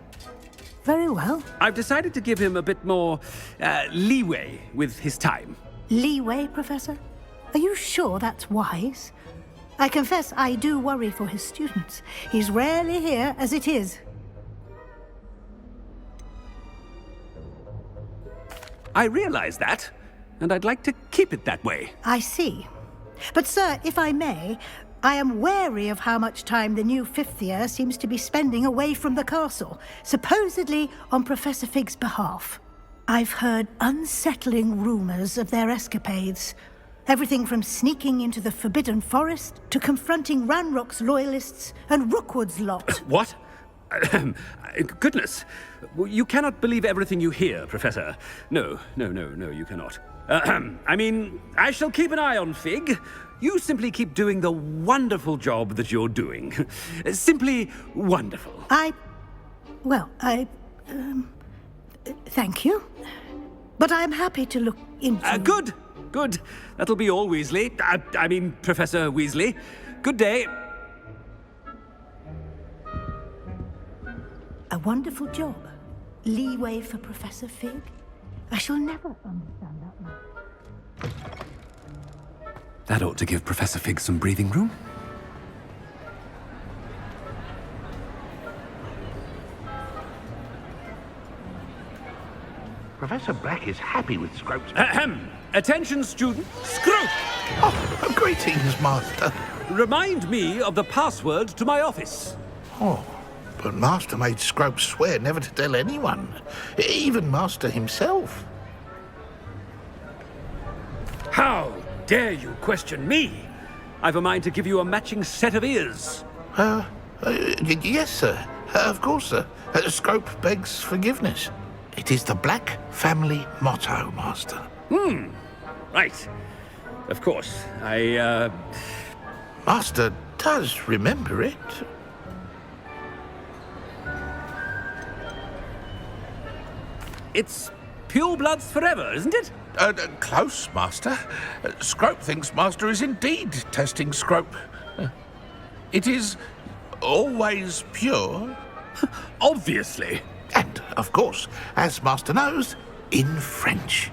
Speaker 1: very well.
Speaker 20: I've decided to give him a bit more, leeway with his time.
Speaker 1: Leeway, Professor? Are you sure that's wise? I confess I do worry for his students. He's rarely here as it is.
Speaker 20: I realize that, and I'd like to keep it that way.
Speaker 1: I see. But, sir, if I may, I am wary of how much time the new fifth year seems to be spending away from the castle, supposedly on Professor Fig's behalf. I've heard unsettling rumors of their escapades. Everything from sneaking into the Forbidden Forest to confronting Ranrok's loyalists and Rookwood's lot.
Speaker 20: What? Goodness. You cannot believe everything you hear, Professor. No, you cannot. I mean, I shall keep an eye on Fig. You simply keep doing the wonderful job that you're doing. Simply wonderful.
Speaker 1: Thank you. But I'm happy to look into...
Speaker 20: Good. That'll be all, Weasley. I mean, Professor Weasley. Good day.
Speaker 1: A wonderful job. Leeway for Professor Fig. I shall never understand that much.
Speaker 20: That ought to give Professor Fig some breathing room.
Speaker 3: Professor Black is happy with Scrope's...
Speaker 20: Attention, student. Scrope!
Speaker 3: Oh, greetings, Master.
Speaker 20: Remind me of the password to my office.
Speaker 3: Oh, but Master made Scrope swear never to tell anyone, even Master himself.
Speaker 20: How dare you question me? I've a mind to give you a matching set of ears.
Speaker 3: Yes, sir. Of course, sir. Scrope begs forgiveness. It is the Black family motto, Master.
Speaker 20: Right. Of course.
Speaker 3: Master does remember it.
Speaker 20: It's purebloods forever, isn't it?
Speaker 3: Close, Master. Scrope thinks Master is indeed testing Scrope. It is always pure.
Speaker 20: Obviously.
Speaker 3: And, of course, as Master knows, in French.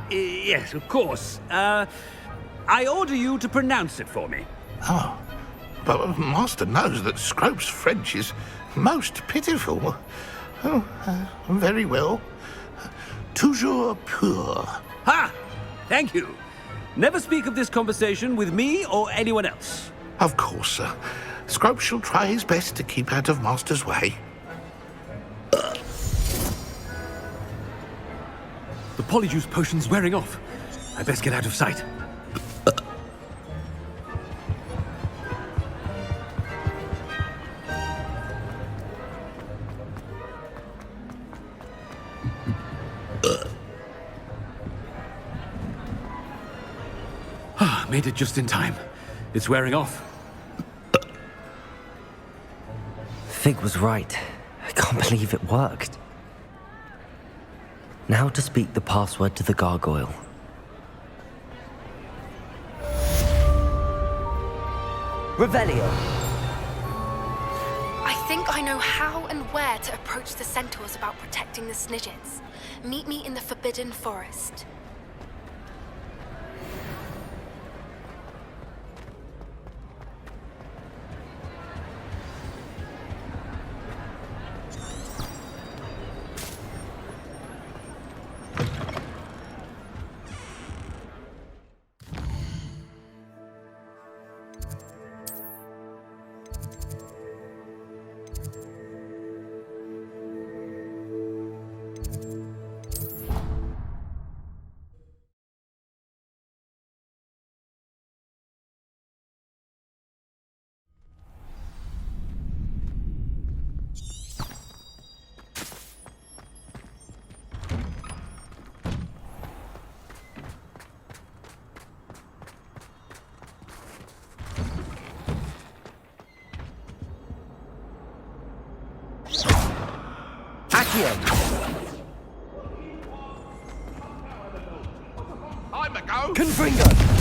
Speaker 20: Yes, of course. I order you to pronounce it for me.
Speaker 3: Oh, but Master knows that Scrope's French is most pitiful. Very well. Toujours pur.
Speaker 20: Ha! Thank you. Never speak of this conversation with me or anyone else.
Speaker 3: Of course, sir. Scrope shall try his best to keep out of Master's way.
Speaker 20: The polyjuice potion's wearing off. I best get out of sight. Made it just in time. It's wearing off.
Speaker 12: Fig was right. I can't believe it worked. Now to speak the password to the gargoyle. Revelio.
Speaker 4: I think I know how and where to approach the centaurs about protecting the Snidgets. Meet me in the Forbidden Forest.
Speaker 3: I'm a go.
Speaker 15: Confringo!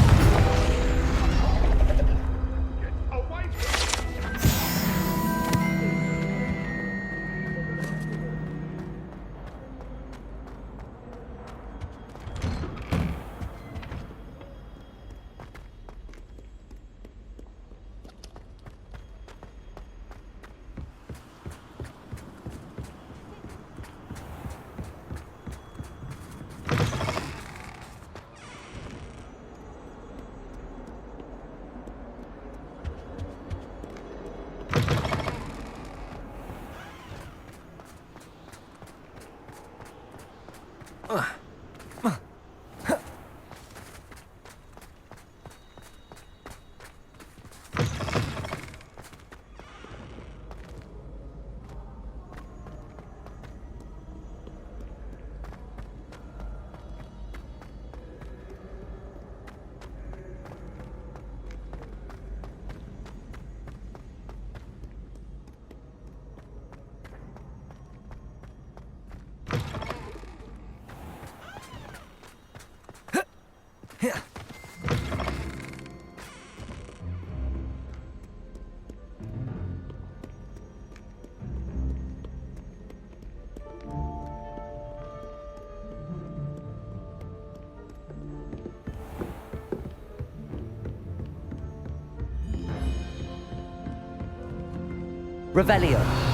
Speaker 12: Revelio.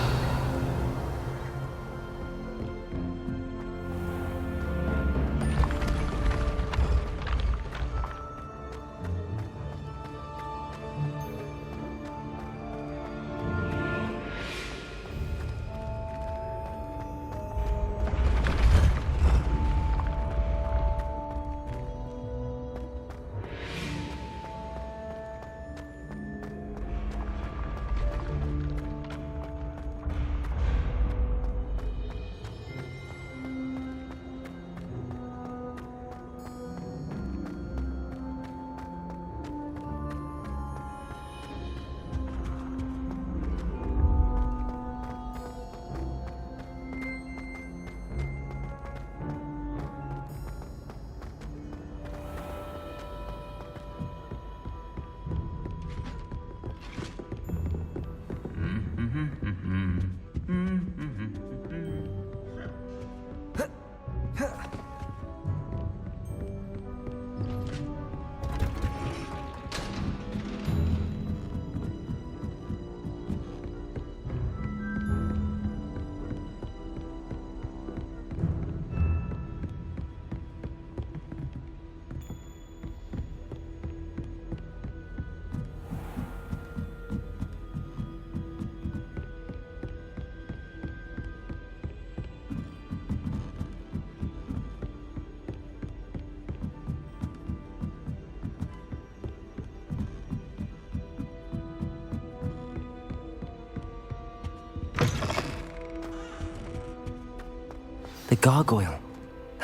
Speaker 12: The gargoyle.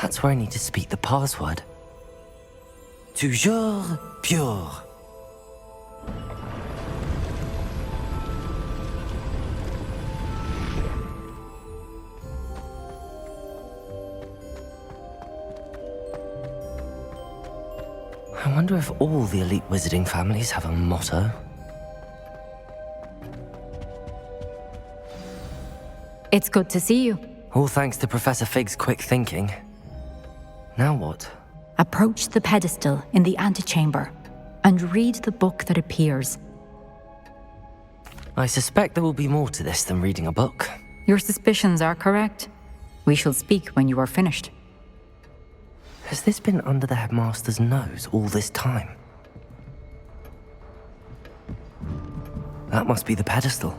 Speaker 12: That's where I need to speak the password. Toujours pure. I wonder if all the elite wizarding families have a motto.
Speaker 23: It's good to see you.
Speaker 12: All thanks to Professor Fig's quick thinking. Now what?
Speaker 23: Approach the pedestal in the antechamber and read the book that appears.
Speaker 12: I suspect there will be more to this than reading a book.
Speaker 23: Your suspicions are correct. We shall speak when you are finished.
Speaker 12: Has this been under the Headmaster's nose all this time? That must be the pedestal.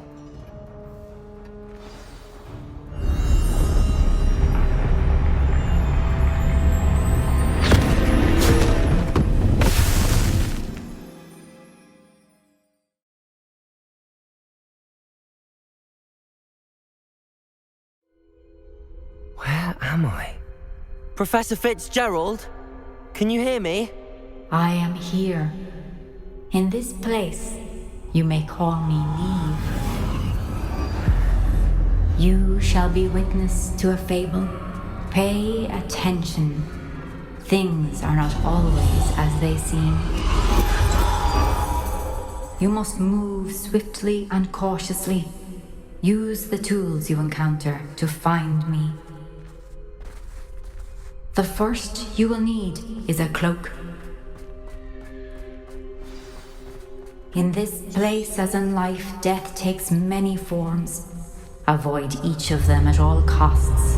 Speaker 12: Where am I? Professor Fitzgerald? Can you hear me?
Speaker 23: I am here. In this place, you may call me Neve. You shall be witness to a fable. Pay attention. Things are not always as they seem. You must move swiftly and cautiously. Use the tools you encounter to find me. The first you will need is a cloak. In this place, as in life, death takes many forms. Avoid each of them at all costs.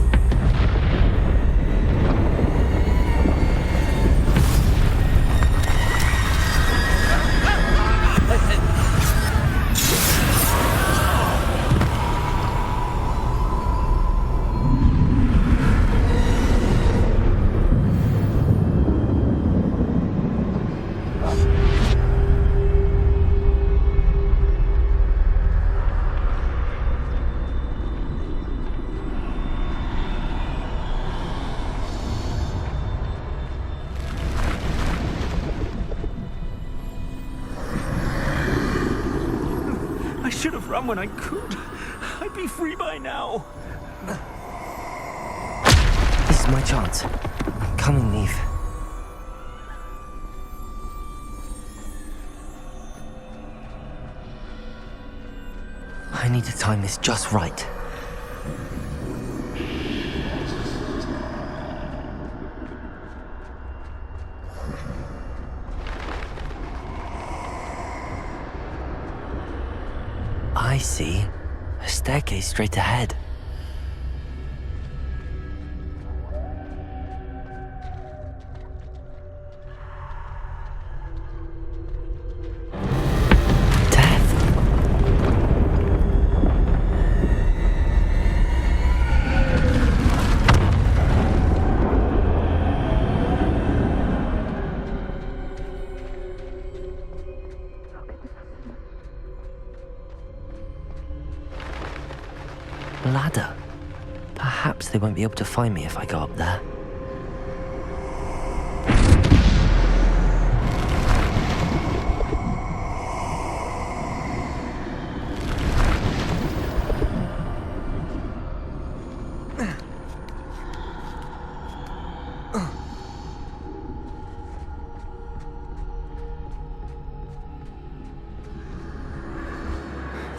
Speaker 2: When I could, I'd be free by now.
Speaker 12: This is my chance. I'm coming, Neve. I need to time this just right. I see a staircase straight ahead. Ladder. Perhaps they won't be able to find me if I go up there.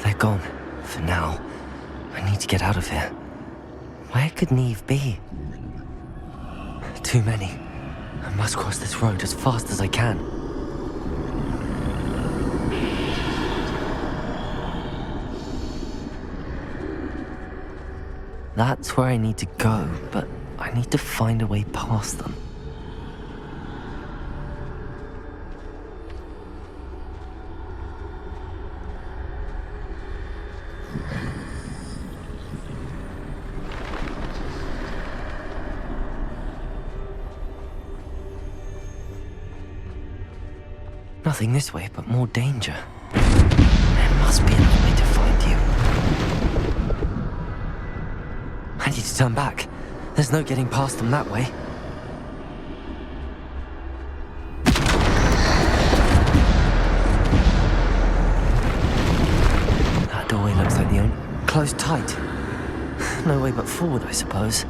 Speaker 12: They're gone, for now. I need to get out of here. Where could Neve be? Too many. I must cross this road as fast as I can. That's where I need to go, but I need to find a way past them. Nothing this way, but more danger. There must be another way to find you. I need to turn back. There's no getting past them that way. closed tight. No way but forward, I suppose.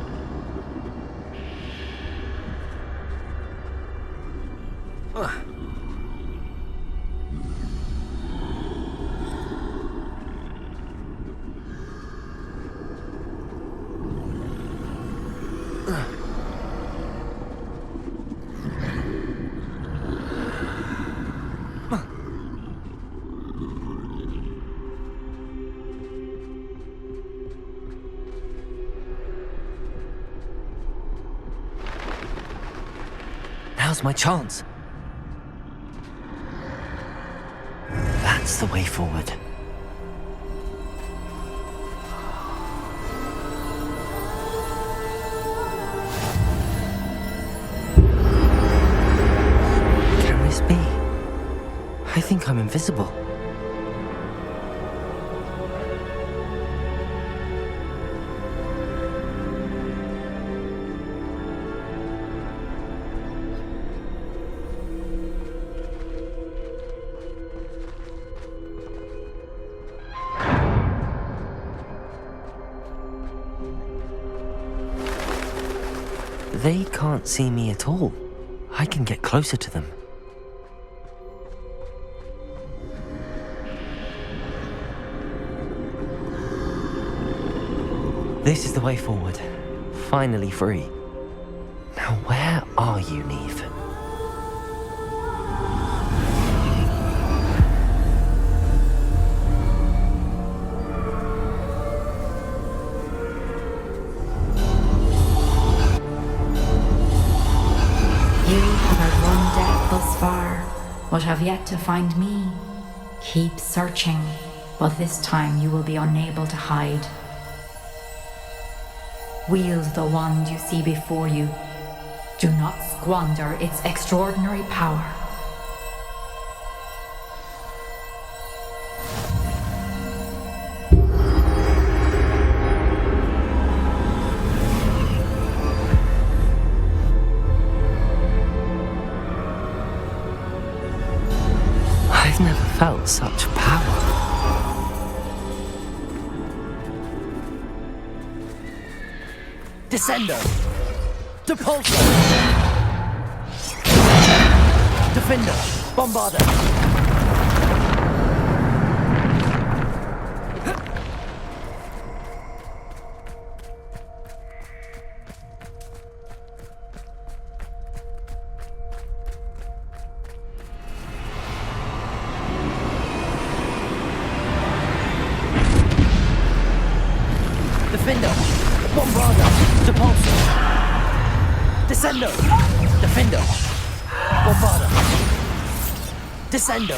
Speaker 12: Now's my chance. That's the way forward. Can this be? I think I'm invisible. They can't see me at all. I can get closer to them. This is the way forward. Finally free. Now where are you, Neve?
Speaker 23: But have yet to find me. Keep searching, but this time you will be unable to hide. Wield the wand you see before you. Do not squander its extraordinary power.
Speaker 12: I've never felt such power.
Speaker 2: Descendo! Depulso! Defender! Bombarda! Defender! Bombarda! Depulso! Descendo! Defender! Bombarda! Descendo!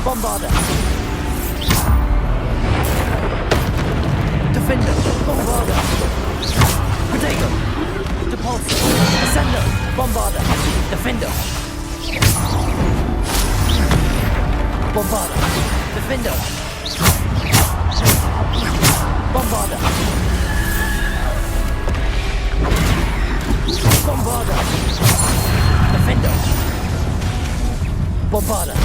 Speaker 16: Bombarda. Defender. Bombarda. Protego. Depulso. Ascender. Bombarda. Defender. Bombarda. Defender. Bombarda. Bombarda. Defender. Bombarda.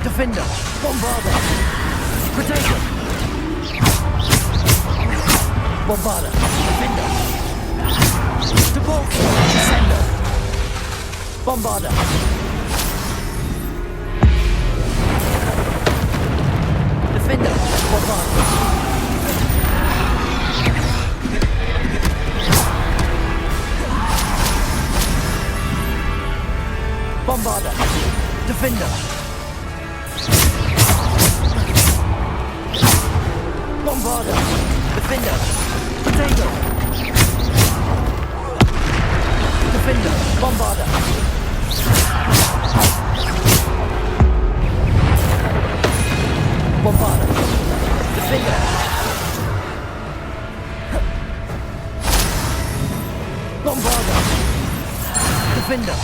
Speaker 16: Defender. Bombarda. Protego. Bombarda. Defender. Depulso. Ascender. Bombarda. Defender. Bombarda. Bombarda. Defender. Bombarda. Defender. Potato. Defender. Bombarda. Bombarda. Defender. Bombarda. Defender.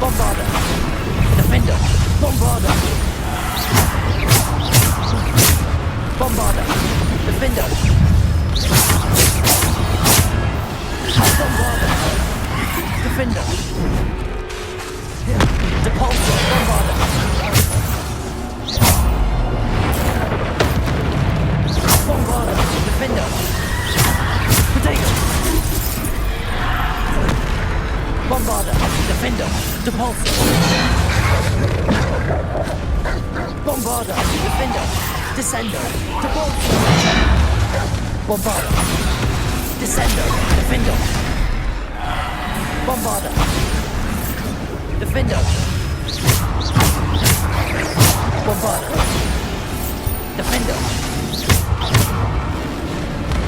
Speaker 16: Bombarda. Defender. Bombarda. Bombarda. Defender. Bombarda. Defender. Depulso. Bombarda. Bombarda. Defender. Potato. Bombarda. Defender. Depulso. Bombarda. Defender. Descender. Depulso. Bombarda. Descender. Defender. Bombarda. Defender. Bombarda. Defender.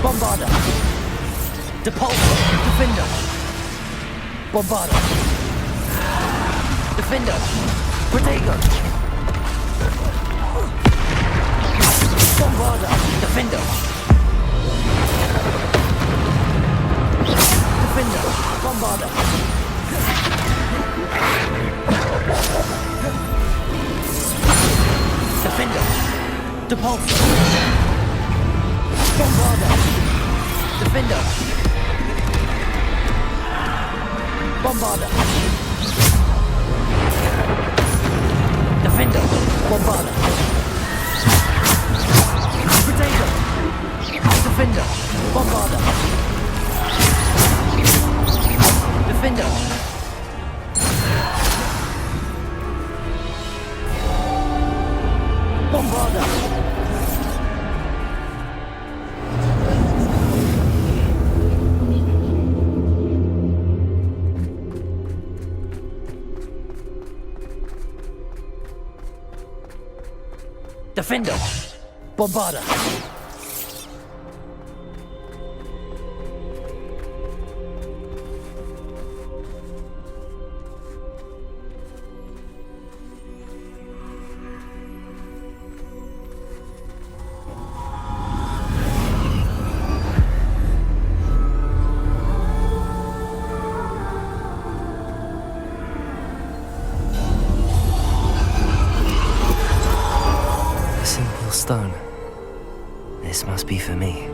Speaker 16: Bombarda. Depulso. Defender. Bombarda. Defender. Protego. Bombarda. Defender. Defender. Bombarda. Defender. Depulso. Bombarda. Defender. Bombarda. Defender. Bombarda. Potato. Defender. Bombarda. Defender. Bombarda. Defender. Bombarda.
Speaker 12: Stone. This must be for me.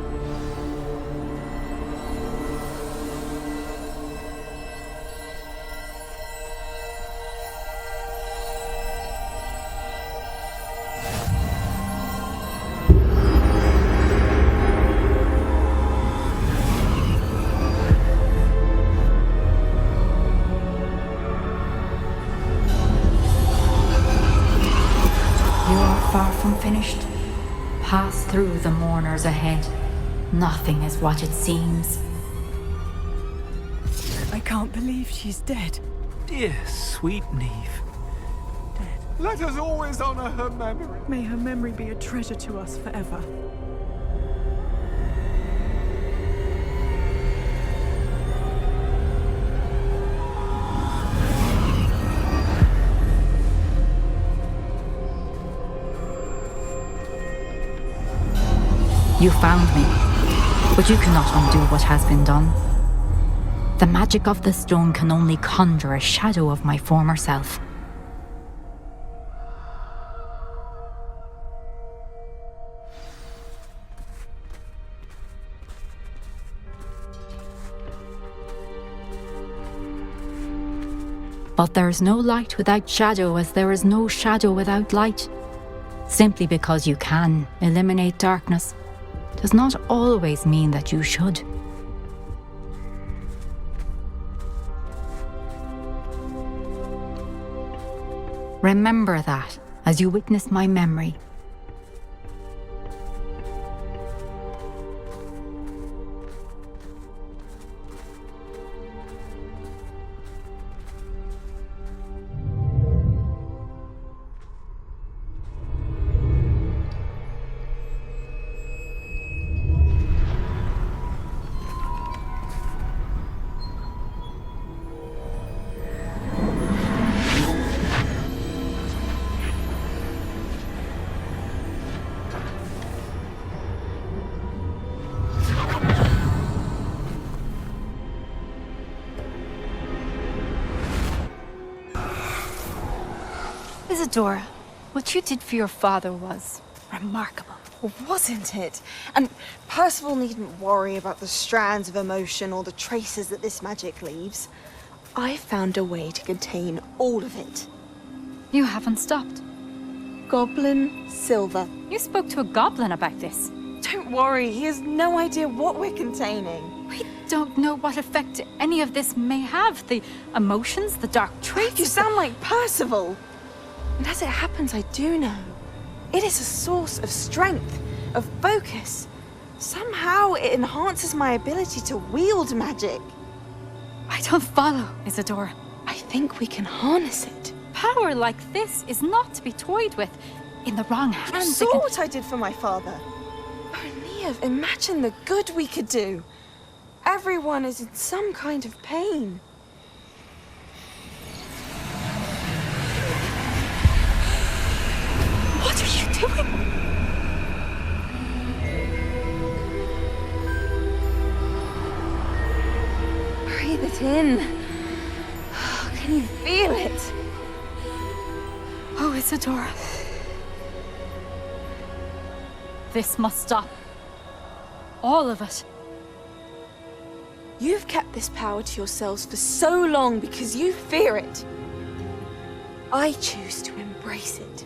Speaker 23: You are far from finished. Pass through the mourners ahead. Nothing is what it seems.
Speaker 17: I can't believe she's dead.
Speaker 8: Dear sweet Neve.
Speaker 10: Let us always honor her memory.
Speaker 17: May her memory be a treasure to us forever.
Speaker 23: You found me, but you cannot undo what has been done. The magic of the stone can only conjure a shadow of my former self. But there is no light without shadow, as there is no shadow without light. Simply because you can eliminate darkness does not always mean that you should. Remember that as you witness my memory.
Speaker 7: Isadora, what you did for your father was remarkable.
Speaker 10: Wasn't it? And Percival needn't worry about the strands of emotion or the traces that this magic leaves. I found a way to contain all of it.
Speaker 7: You haven't stopped.
Speaker 10: Goblin Silver.
Speaker 7: You spoke to a goblin about this.
Speaker 10: Don't worry, he has no idea what we're containing.
Speaker 7: We don't know what effect any of this may have. The emotions, the dark traits.
Speaker 10: You sound like Percival. And as it happens, I do know. It is a source of strength, of focus. Somehow it enhances my ability to wield magic.
Speaker 7: I don't follow, Isadora.
Speaker 10: I think we can harness it.
Speaker 7: Power like this is not to be toyed with. In the wrong
Speaker 10: You
Speaker 7: hands,
Speaker 10: saw what I did for my father. Oh, Neve, imagine the good we could do. Everyone is in some kind of pain.
Speaker 7: What are you doing?
Speaker 10: Breathe it in. Can you feel it?
Speaker 7: Oh, Isadora. This must stop. All of it.
Speaker 10: You've kept this power to yourselves for so long because you fear it. I choose to embrace it.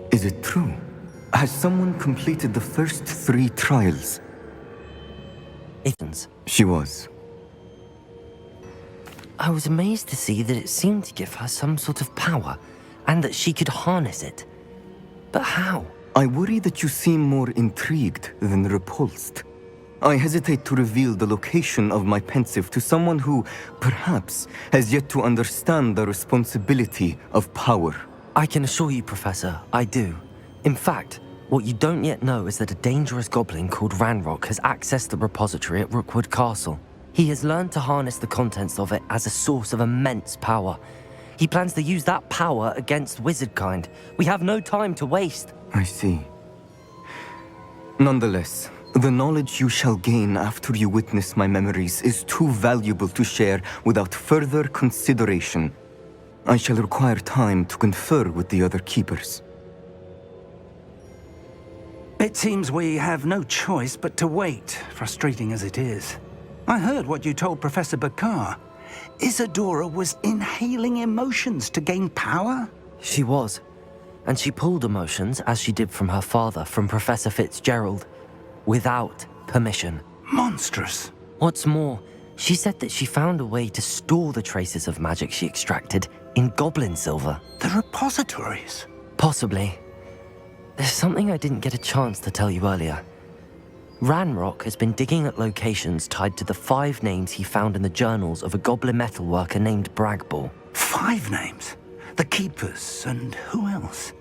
Speaker 11: Is it true? Has someone completed the first 3 trials?
Speaker 12: Ethan's.
Speaker 11: She was.
Speaker 12: I was amazed to see that it seemed to give her some sort of power, and that she could harness it. But how?
Speaker 11: I worry that you seem more intrigued than repulsed. I hesitate to reveal the location of my pensive to someone who, perhaps, has yet to understand the responsibility of power.
Speaker 12: I can assure you, Professor, I do. In fact, what you don't yet know is that a dangerous goblin called Ranrok has accessed the repository at Rookwood Castle. He has learned to harness the contents of it as a source of immense power. He plans to use that power against wizardkind. We have no time to waste.
Speaker 11: I see. Nonetheless, the knowledge you shall gain after you witness my memories is too valuable to share without further consideration. I shall require time to confer with the other keepers.
Speaker 6: It seems we have no choice but to wait, frustrating as it is. I heard what you told Professor Bakar. Isadora was inhaling emotions to gain power?
Speaker 12: She was. And she pulled emotions, as she did from her father, from Professor Fitzgerald, without permission.
Speaker 6: Monstrous.
Speaker 12: What's more, she said that she found a way to store the traces of magic she extracted in goblin silver.
Speaker 6: The repositories?
Speaker 12: Possibly. There's something I didn't get a chance to tell you earlier. Ranrok has been digging at locations tied to the 5 names he found in the journals of a goblin metalworker named Bragball.
Speaker 6: 5 names? The Keepers, and who else?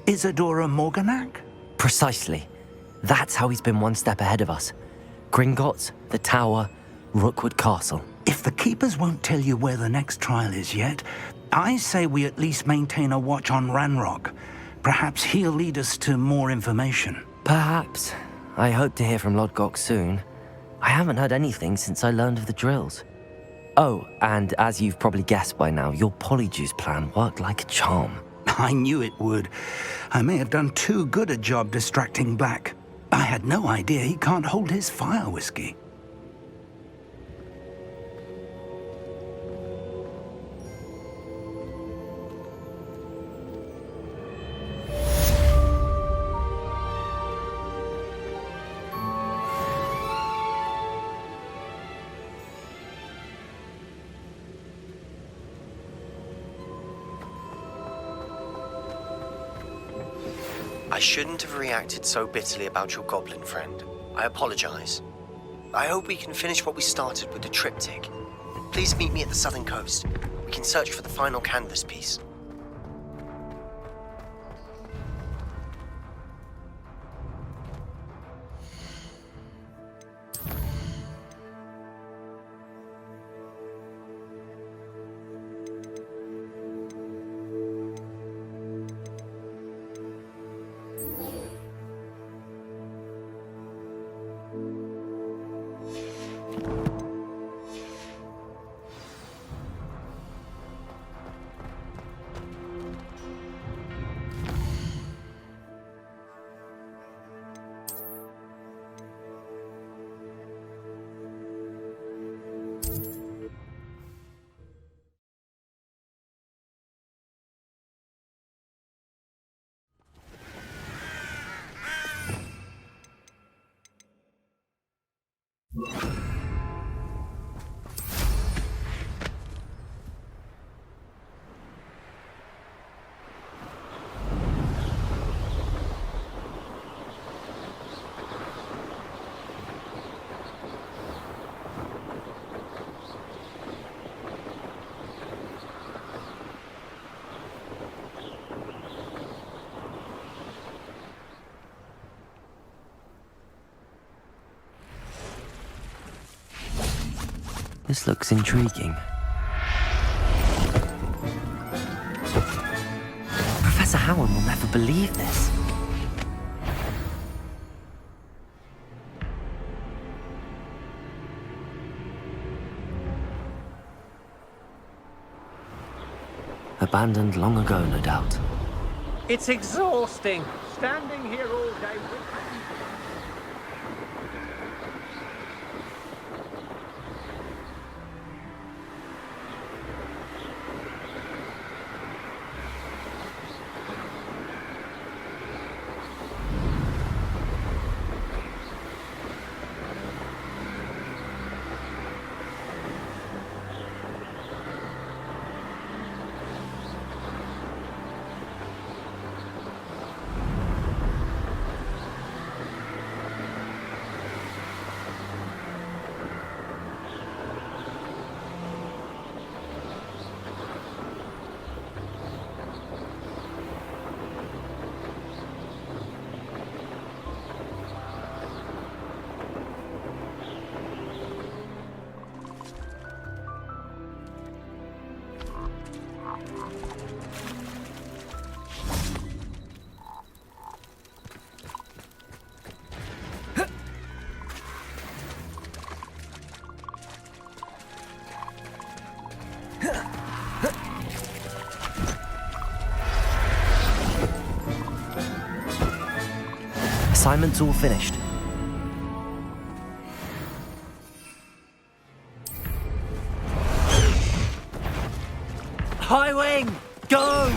Speaker 6: Isadora Morganac?
Speaker 12: Precisely. That's how he's been one step ahead of us. Gringotts, the Tower, Rookwood Castle.
Speaker 6: If the Keepers won't tell you where the next trial is yet, I say we at least maintain a watch on Ranrok. Perhaps he'll lead us to more information.
Speaker 12: Perhaps. I hope to hear from Lodgok soon. I haven't heard anything since I learned of the drills. Oh, and as you've probably guessed by now, your polyjuice plan worked like a charm.
Speaker 6: I knew it would. I may have done too good a job distracting Black. I had no idea he can't hold his fire whiskey.
Speaker 15: I shouldn't have reacted so bitterly about your goblin friend. I apologize. I hope we can finish what we started with the triptych. Please meet me at the southern coast. We can search for the final canvas piece.
Speaker 12: This looks intriguing. Professor Howard will never believe this. Abandoned long ago, no doubt.
Speaker 9: It's exhausting, standing here all day with...
Speaker 12: Assignment's all finished.
Speaker 2: High wing, go!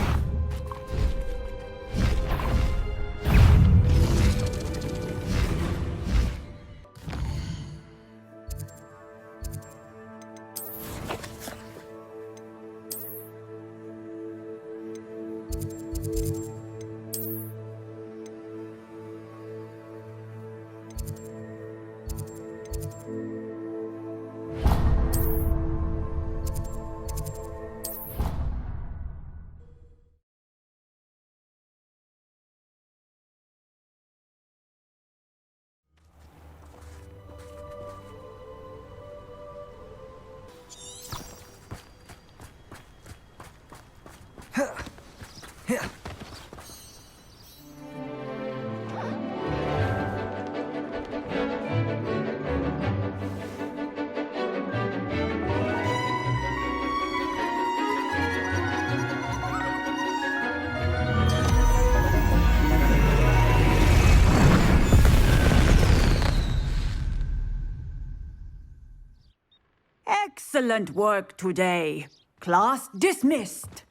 Speaker 5: Excellent work today. Class dismissed.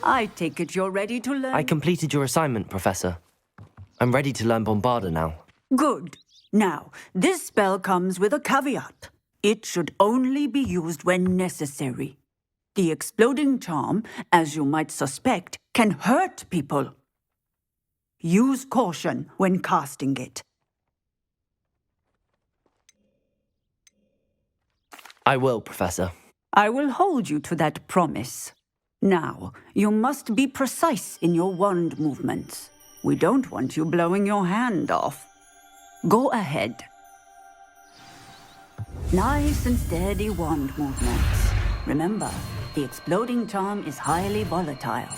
Speaker 5: I take it you're ready to learn.
Speaker 12: I completed your assignment, Professor. I'm ready to learn Bombarda now.
Speaker 5: Good. Now, this spell comes with a caveat. It should only be used when necessary. The exploding charm, as you might suspect, can hurt people. Use caution when casting it.
Speaker 12: I will, Professor.
Speaker 5: I will hold you to that promise. Now, you must be precise in your wand movements. We don't want you blowing your hand off. Go ahead. Nice and steady wand movements. Remember, the exploding charm is highly volatile.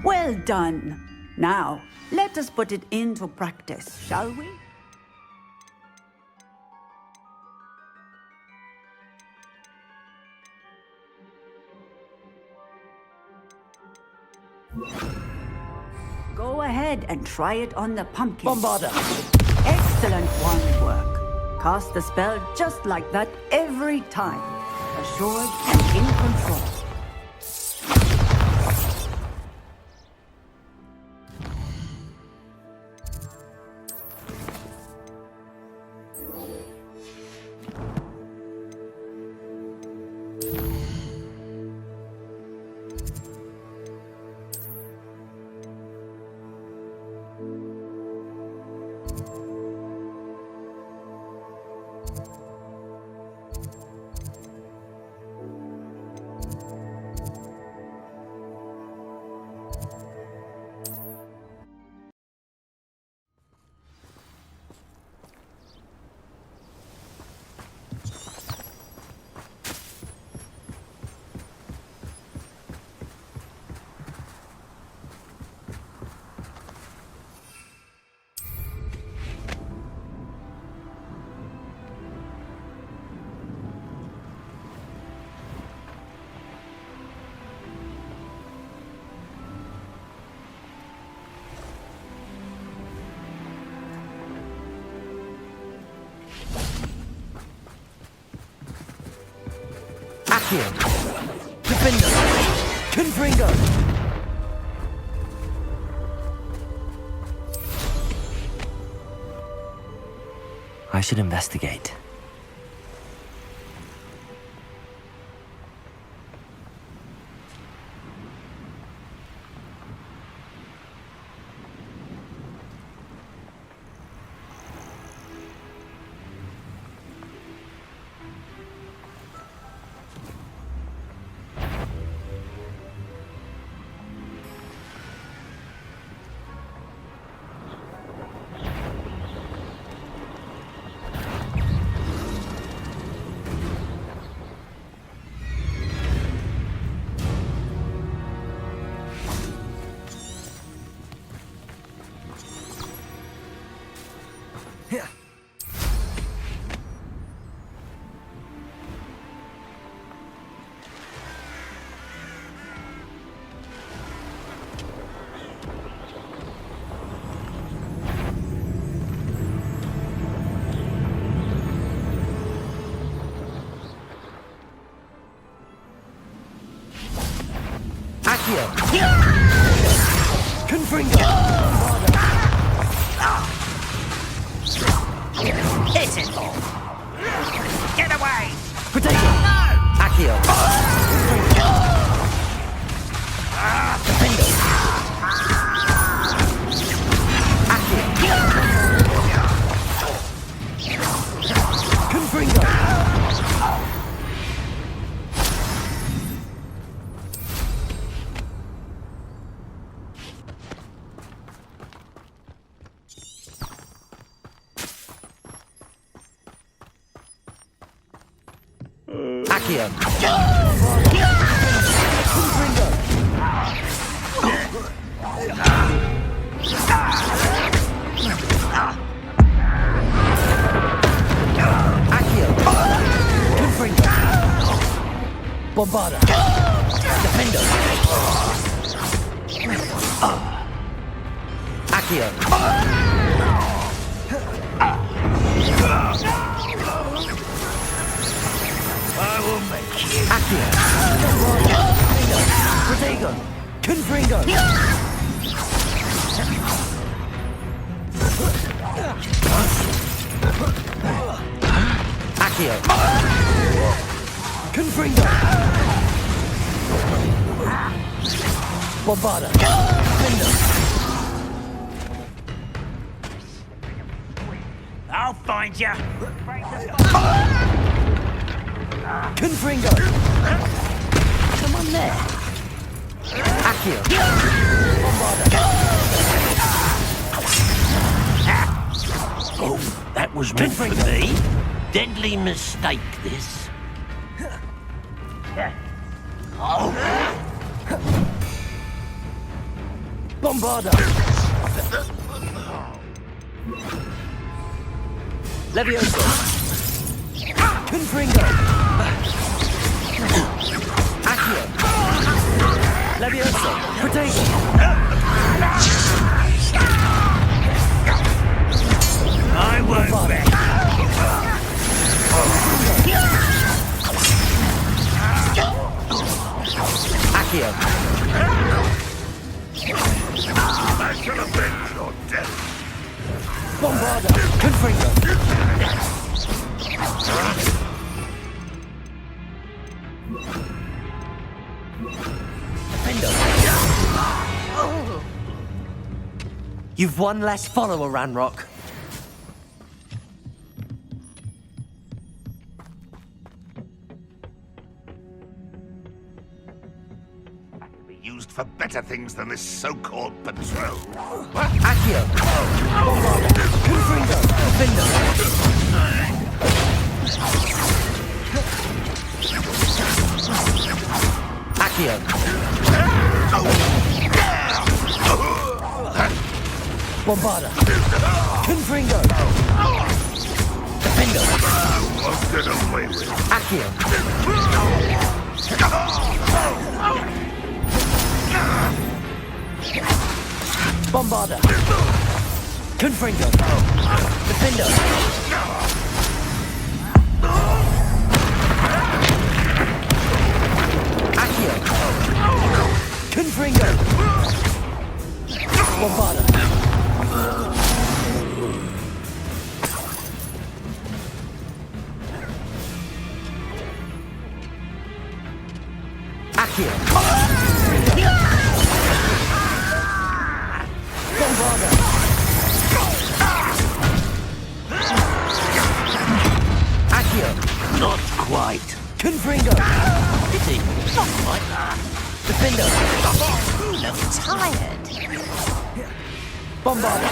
Speaker 5: Well done. Now, let us put it into practice, shall we? Go ahead and try it on the pumpkin.
Speaker 12: Bombarda!
Speaker 5: Excellent wand work. Cast the spell just like that every time. Assured and in control.
Speaker 2: Accio! Defender! Confringo!
Speaker 12: I should investigate.
Speaker 2: Confringo! Hit it! Get away!
Speaker 12: Protect it! Accio! Defender! Accio!
Speaker 2: Confringo!
Speaker 12: Accio!
Speaker 2: Bombarda! Defender!
Speaker 12: Accio.
Speaker 2: I will make you.
Speaker 12: Accio. Protego. Confringo. Accio. Confringo. Bombarda.
Speaker 2: I'll find you.
Speaker 12: Confringo. Come on there. Accio. Bombarda.
Speaker 2: Oh, that was meant for me. Deadly mistake, this.
Speaker 12: Bombarda. Levioso. Confringo. Accio. Levioso. Protego.
Speaker 2: I won't bet.
Speaker 12: Accio.
Speaker 2: I shall avenge your death.
Speaker 12: Bombarda. Confringo. You've one less follower, Ranrok.
Speaker 3: Used for better things than this so-called patrol.
Speaker 12: Accio. Bombarda. Confringo. Defender. Accio. Bombarda. Confringo. Defender.
Speaker 3: Won't get away with it.
Speaker 12: Accio. Bombarda. Confringo. Defender. Accio. Confringo. Bombarda. Accio. Bombarda. Accio.
Speaker 2: Not quite.
Speaker 12: Confringo.
Speaker 2: Pity. Not quite.
Speaker 12: Defender.
Speaker 2: You look tired.
Speaker 12: Bombarda.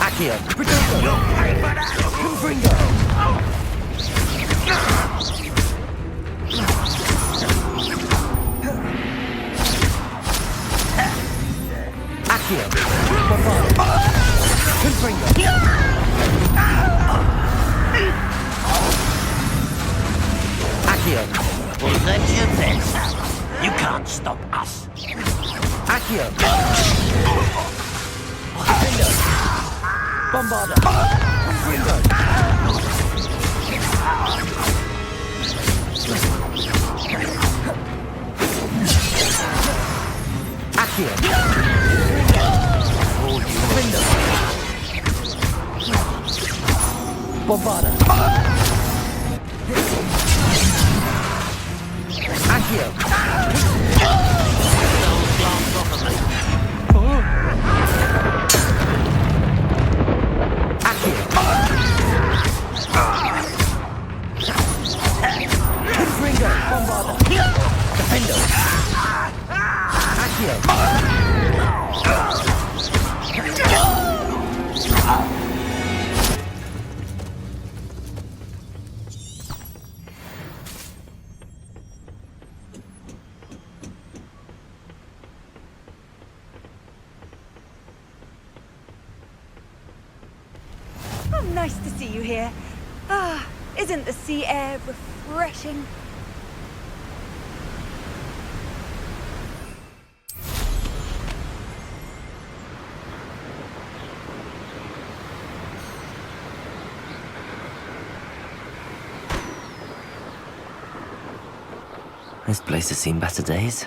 Speaker 12: Accio. Protego.
Speaker 2: You'll pay for that.
Speaker 12: Confringo. Accio. Bombarda. Confringo. Accio.
Speaker 2: Well, that's your best. You can't stop us.
Speaker 12: Accio. Defender. Bombarda. Confringo. Accio. Defender. Bombarda. Accio. Accio. Confringo. Bombarda. Defender. Accio.
Speaker 13: Oh, nice to see you here. Ah, isn't the sea air refreshing?
Speaker 12: This place has seen better days.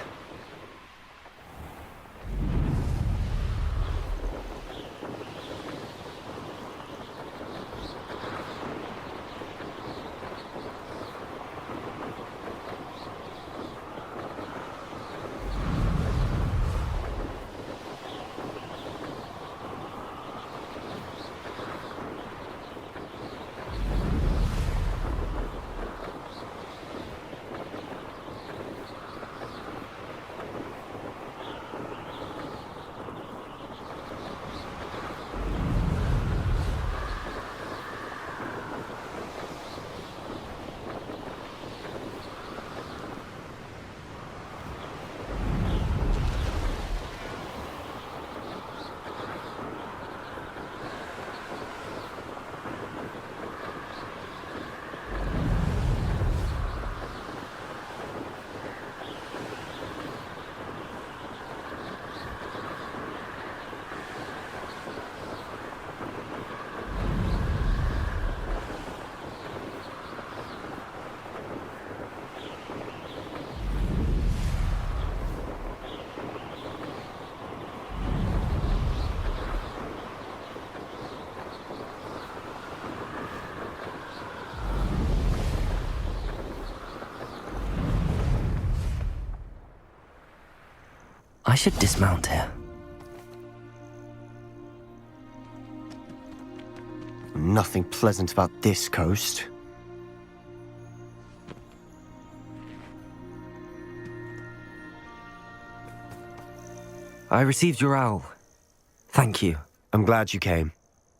Speaker 12: I should dismount here.
Speaker 15: Nothing pleasant about this coast.
Speaker 12: I received your owl. Thank you.
Speaker 15: I'm glad you came.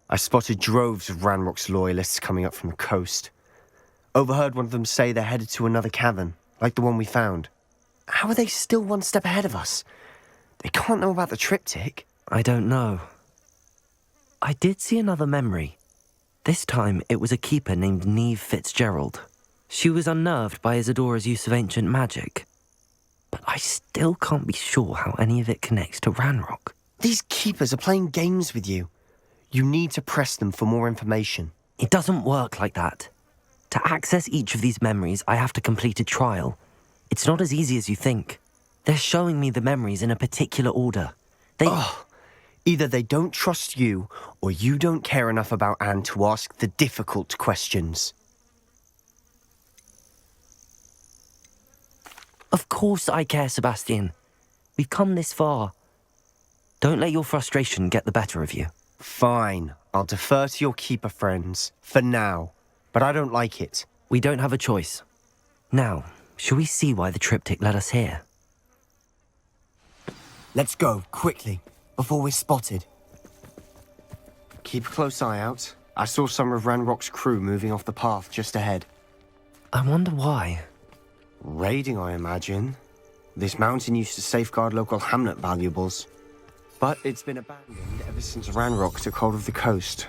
Speaker 15: I spotted droves of Ranrok's loyalists coming up from the coast. Overheard one of them say they're headed to another cavern, like the one we found. How are they still one step ahead of us? They can't know about the triptych.
Speaker 12: I don't know. I did see another memory. This time it was a keeper named Neve Fitzgerald. She was unnerved by Isadora's use of ancient magic. But I still can't be sure how any of it connects to Ranrok.
Speaker 15: These keepers are playing games with you. You need to press them for more information.
Speaker 12: It doesn't work like that. To access each of these memories, I have to complete a trial. It's not as easy as you think. They're showing me the memories in a particular order.
Speaker 15: Either they don't trust you, or you don't care enough about Anne to ask the difficult questions.
Speaker 12: Of course I care, Sebastian. We've come this far. Don't let your frustration get the better of you.
Speaker 15: Fine. I'll defer to your keeper friends, for now. But I don't like it.
Speaker 12: We don't have a choice. Now, shall we see why the triptych led us here?
Speaker 15: Let's go, quickly, before we're spotted. Keep a close eye out. I saw some of Ranrok's crew moving off the path just ahead.
Speaker 12: I wonder why.
Speaker 15: Raiding, I imagine. This mountain used to safeguard local hamlet valuables. But it's been abandoned ever since Ranrok took hold of the coast.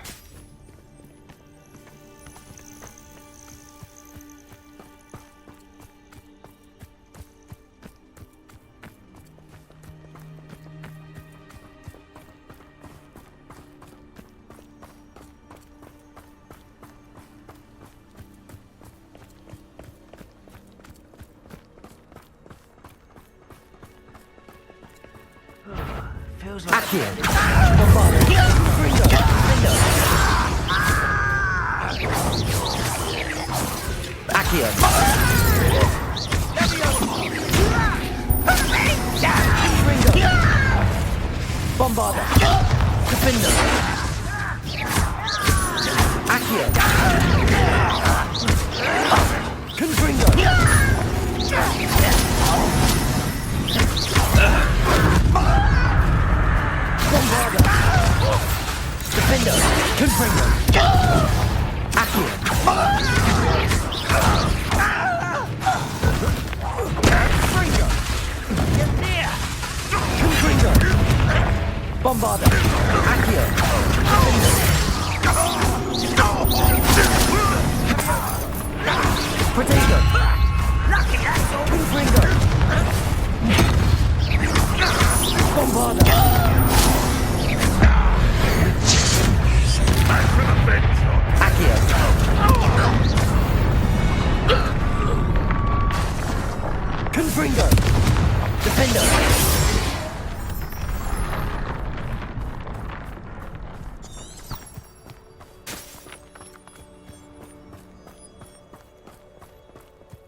Speaker 2: Bombarda! Defender! Accio! Confringo! Bombarda! Defender! Confringo! Accio! Confringo! Get near! Confringo! Bombarda! Accio! Potato! Lucky asshole! Confringo! Bombarda! Accio!
Speaker 15: Confringo! Defender!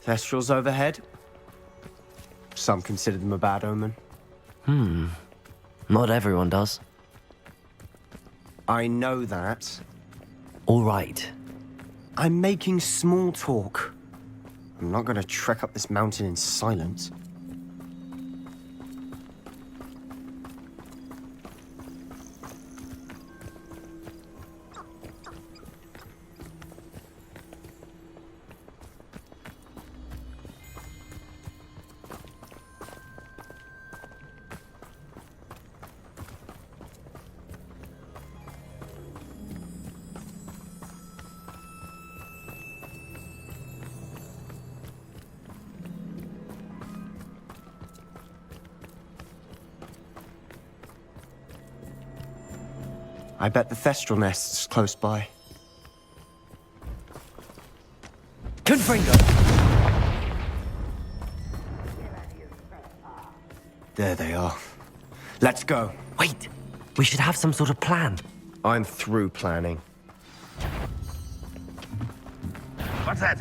Speaker 15: Thestrals overhead. Some consider them a bad omen.
Speaker 12: Not everyone does.
Speaker 15: I know that.
Speaker 12: All right.
Speaker 15: I'm making small talk. I'm not going to trek up this mountain in silence. I bet the Thestral nest's close by. Confringo! There they are. Let's go.
Speaker 12: Wait, we should have some sort of plan.
Speaker 15: I'm through planning.
Speaker 2: What's that?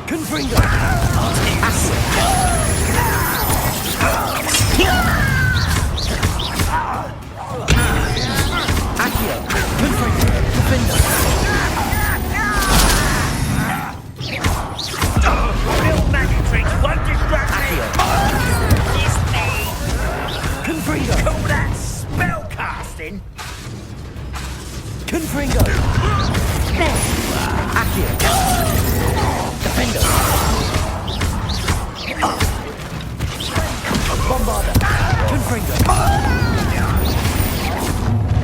Speaker 15: Confringo!
Speaker 2: Real magic tricks won't distract me. It's me.
Speaker 15: Confringo!
Speaker 2: Call that spell casting?
Speaker 15: Confringo! Accio! Defender! Bombarda! Confringo!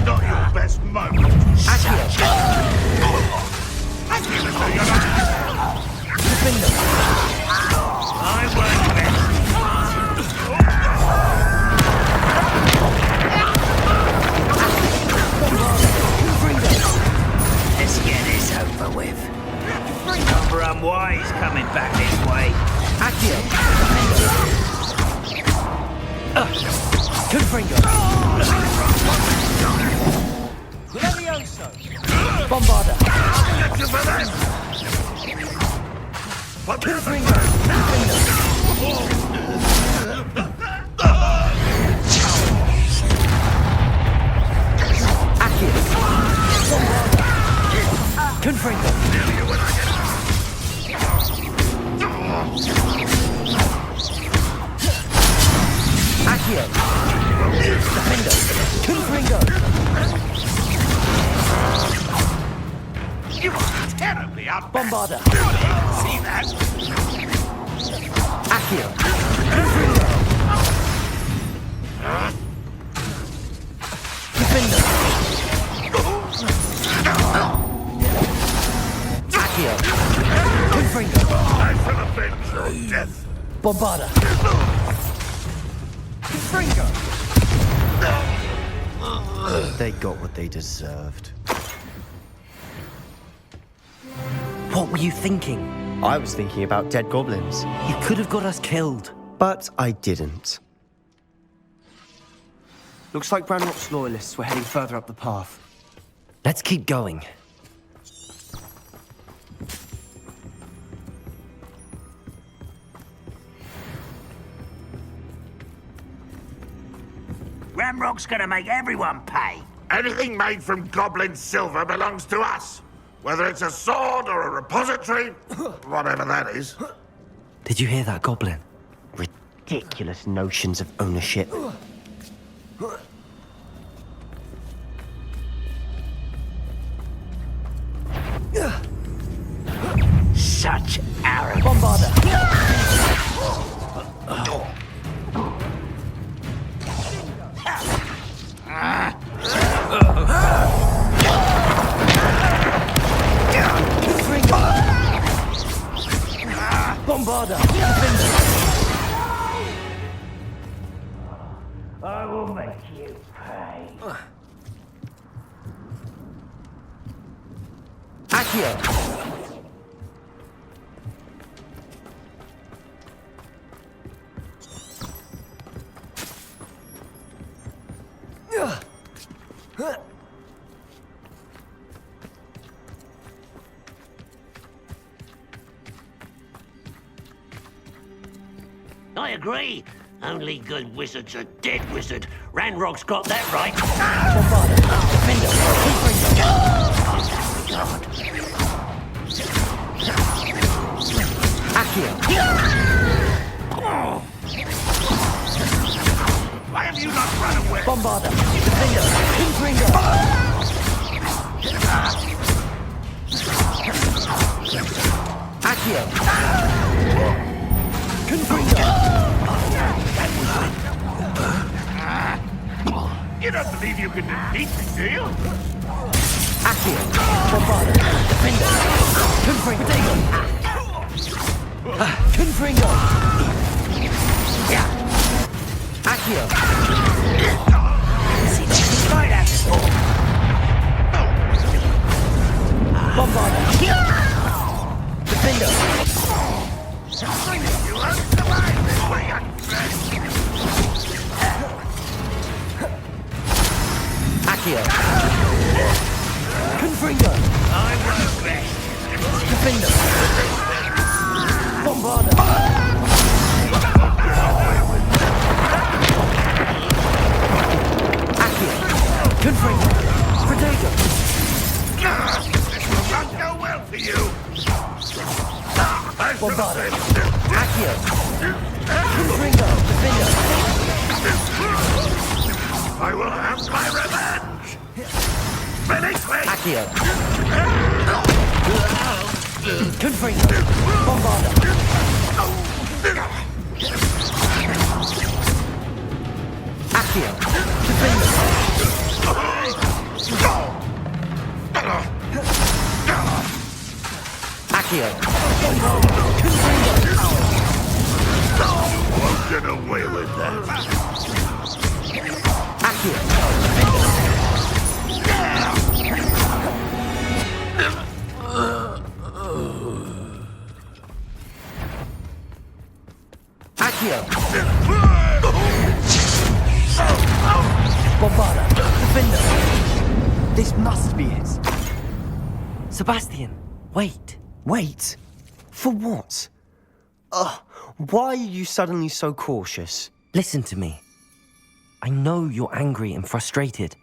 Speaker 3: Not your best moment.
Speaker 15: Defender!
Speaker 2: I won't rest. Let's get this over with. Number unwise coming back this way.
Speaker 15: Accio! Confringo! Levioso! Bombarda!
Speaker 3: Get you for that!
Speaker 15: Confringo! Accio! Bombarda! Confringo! Accio! Defender! Confringo!
Speaker 3: You are terribly out.
Speaker 15: Bombarda!
Speaker 3: See that?
Speaker 15: Accio! Confringo! Defender! Accio! Confringo!
Speaker 3: I shall avenge your death.
Speaker 15: Bombarda! Confringo! They got what they deserved.
Speaker 12: What were you thinking?
Speaker 15: I was thinking about dead goblins.
Speaker 12: You could have got us killed.
Speaker 15: But I didn't. Looks like Ranrok's loyalists were heading further up the path.
Speaker 12: Let's keep going.
Speaker 2: Ranrok's gonna make everyone pay.
Speaker 3: Anything made from goblin silver belongs to us. Whether it's a sword or a repository, whatever that is.
Speaker 12: Did you hear that, Goblin?
Speaker 15: Ridiculous notions of ownership.
Speaker 2: Such arrogance.
Speaker 15: Bombarda! Bombarda!
Speaker 2: I will make you pay.
Speaker 15: Accio.
Speaker 14: I agree. Only good wizard's a dead wizard. Ranrok's got that right.
Speaker 2: Why have you not run away?
Speaker 15: Bombarda. Defender. Infringo. Accio.
Speaker 2: You don't believe you can defeat me, do you?
Speaker 15: Accio. Bombarda. Defender. Confringo. Confringo. Accio. Bombarda. Defender.
Speaker 2: You won't survive this way, young
Speaker 15: Accio. Confringo.
Speaker 2: I won't rest.
Speaker 15: Defender. Bombarda. Accio. Confringo. Potato.
Speaker 2: This will not go well for you.
Speaker 15: Bombarda. Accio. Confringo. Defender.
Speaker 2: I will have my revenge. Finish me.
Speaker 15: Accio. Confringo. Bombarda. Accio. Defender. Accio. Confringo.
Speaker 2: You won't get away with that.
Speaker 15: Accio. Accio. Bombarda. Defender. This must be it.
Speaker 12: Sebastian, wait.
Speaker 15: Wait? For what? Why are you suddenly so cautious?
Speaker 12: Listen to me. I know you're angry and frustrated,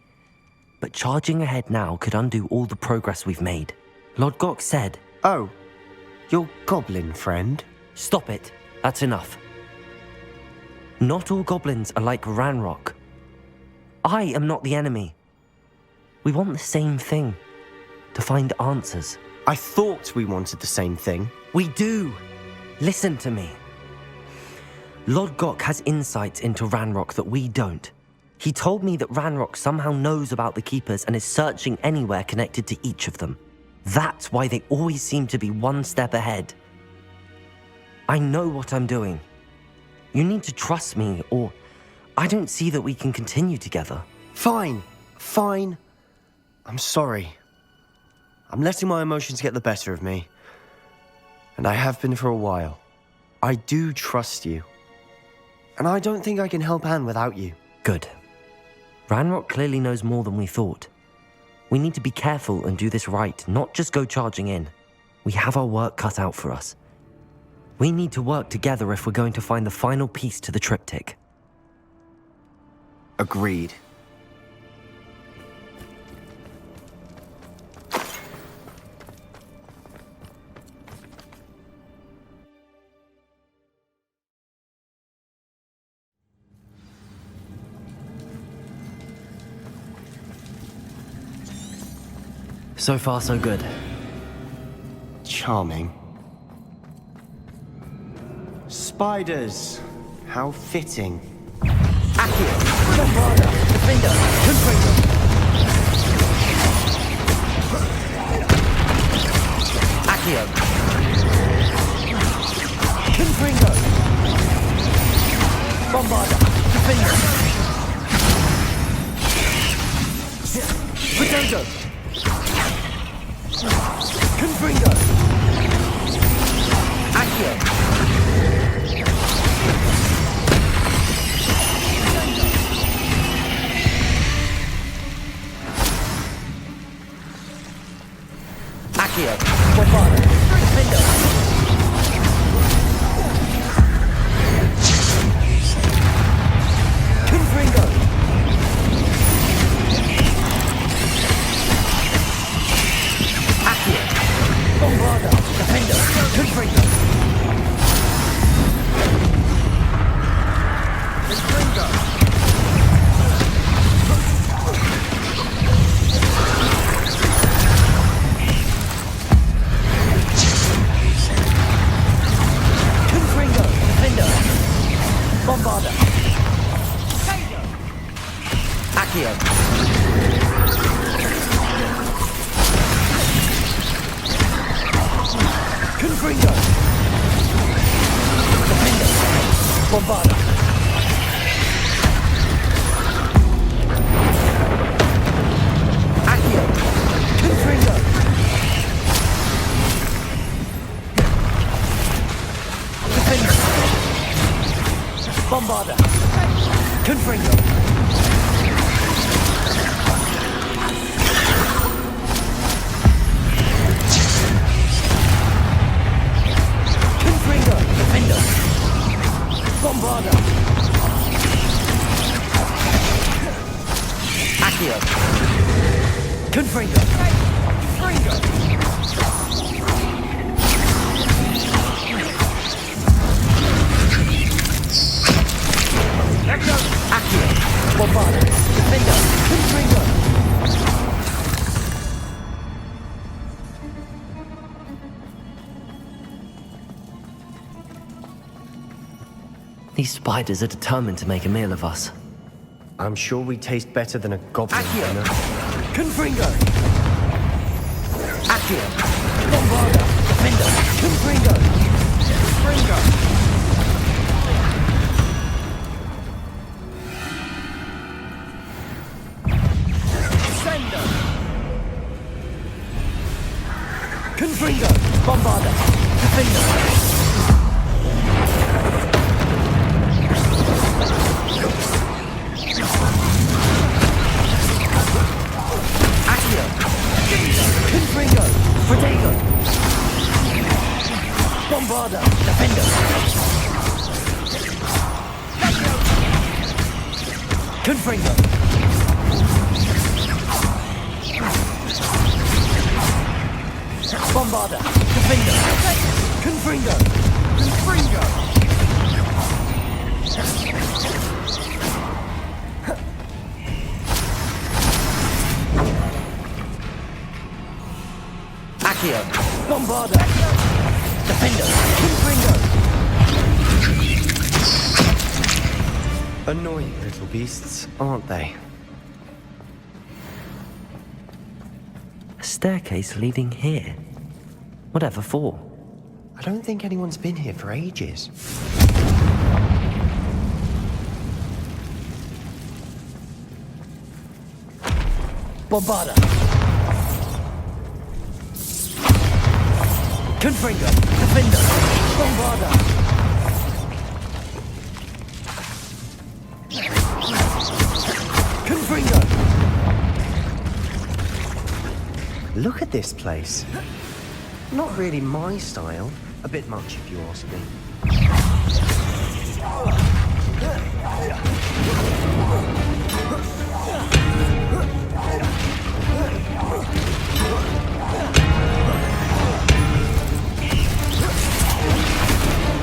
Speaker 12: but charging ahead now could undo all the progress we've made. Lord Gok said...
Speaker 15: Oh, your goblin friend?
Speaker 12: Stop it. That's enough. Not all goblins are like Ranrok. I am not the enemy. We want the same thing. To find answers.
Speaker 15: I thought we wanted the same thing.
Speaker 12: We do. Listen to me. Lord Gok has insights into Ranrok that we don't. He told me that Ranrok somehow knows about the Keepers and is searching anywhere connected to each of them. That's why they always seem to be one step ahead. I know what I'm doing. You need to trust me, or I don't see that we can continue together.
Speaker 15: Fine. I'm sorry. I'm letting my emotions get the better of me. And I have been for a while. I do trust you. And I don't think I can help Anne without you.
Speaker 12: Good. Ranrok clearly knows more than we thought. We need to be careful and do this right, not just go charging in. We have our work cut out for us. We need to work together if we're going to find the final piece to the triptych.
Speaker 15: Agreed.
Speaker 12: So far, so good.
Speaker 15: Charming. Spiders. How fitting. Accio. Bombarda. Defender. Confringo. Accio. Confringo. Bombarda. Defender. Potato. Confringo! Accio! Accio! Bombarda! Defendo! Confringo! Accio! Bombarda! Defendo! Confringo! Confringo! Confringo! Defendo! Bombarda! Accio! Confringo! Defendo! Bombarda! Accio! Confringo! Defendo! Bombarda! Confringo! Confringo! Defendo! Bombarda! Accio! Confringo! Confringo! Accio! Bombarda! Defendo! Confringo!
Speaker 12: These spiders are determined to make a meal of us.
Speaker 15: I'm sure we taste better than a goblin.
Speaker 12: Accio!
Speaker 15: Confringo! Accio! Bombarda! Defendo! Confringo! Confringo! Sendo! Confringo! Bombarda! Defendo! Accio! Confringo! Protego! Bombarda! Defendo! Confringo! Bombarda! Defendo! Confringo! Confringo! Accio! Bombarda! Defendo! Confringo! Annoying little beasts, aren't they?
Speaker 12: A staircase leading here? Whatever for?
Speaker 15: I don't think anyone's been here for ages. Bombarda! Confringo! Defendo! Bombarda! Confringo! Look at this place. Not really my style. A bit much, if you ask me.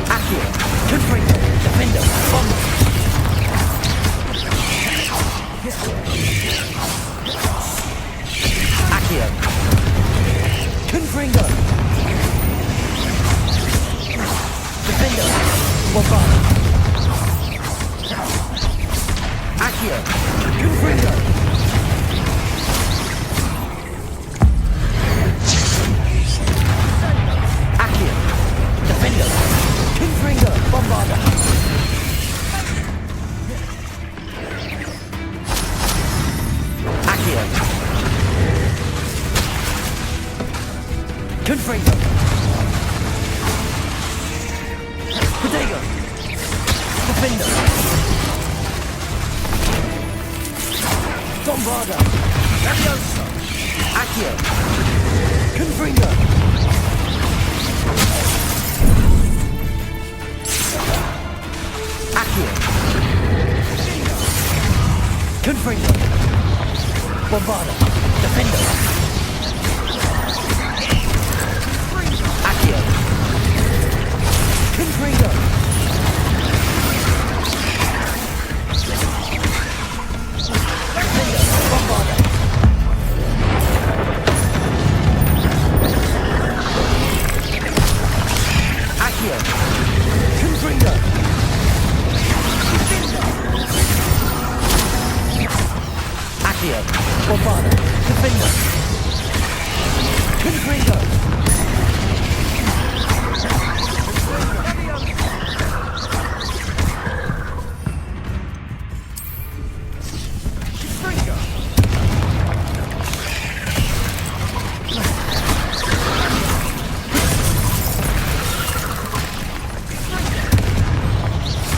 Speaker 15: Accio! Confringo! Defendo! Bomb! Accio! Confringo! Defendo! Bombarda! Accio! Confringo! Accio! Defendo! Confringo! Bombarda! Accio! Confringo!
Speaker 2: Bombarda! Levioso! Accio! Confringo! Accio! Confringo! Bombarda! Defendo! Accio! Confringo! Bombarda! Accio! Confringo! Accio! Bombarda! Defendo! Confringo!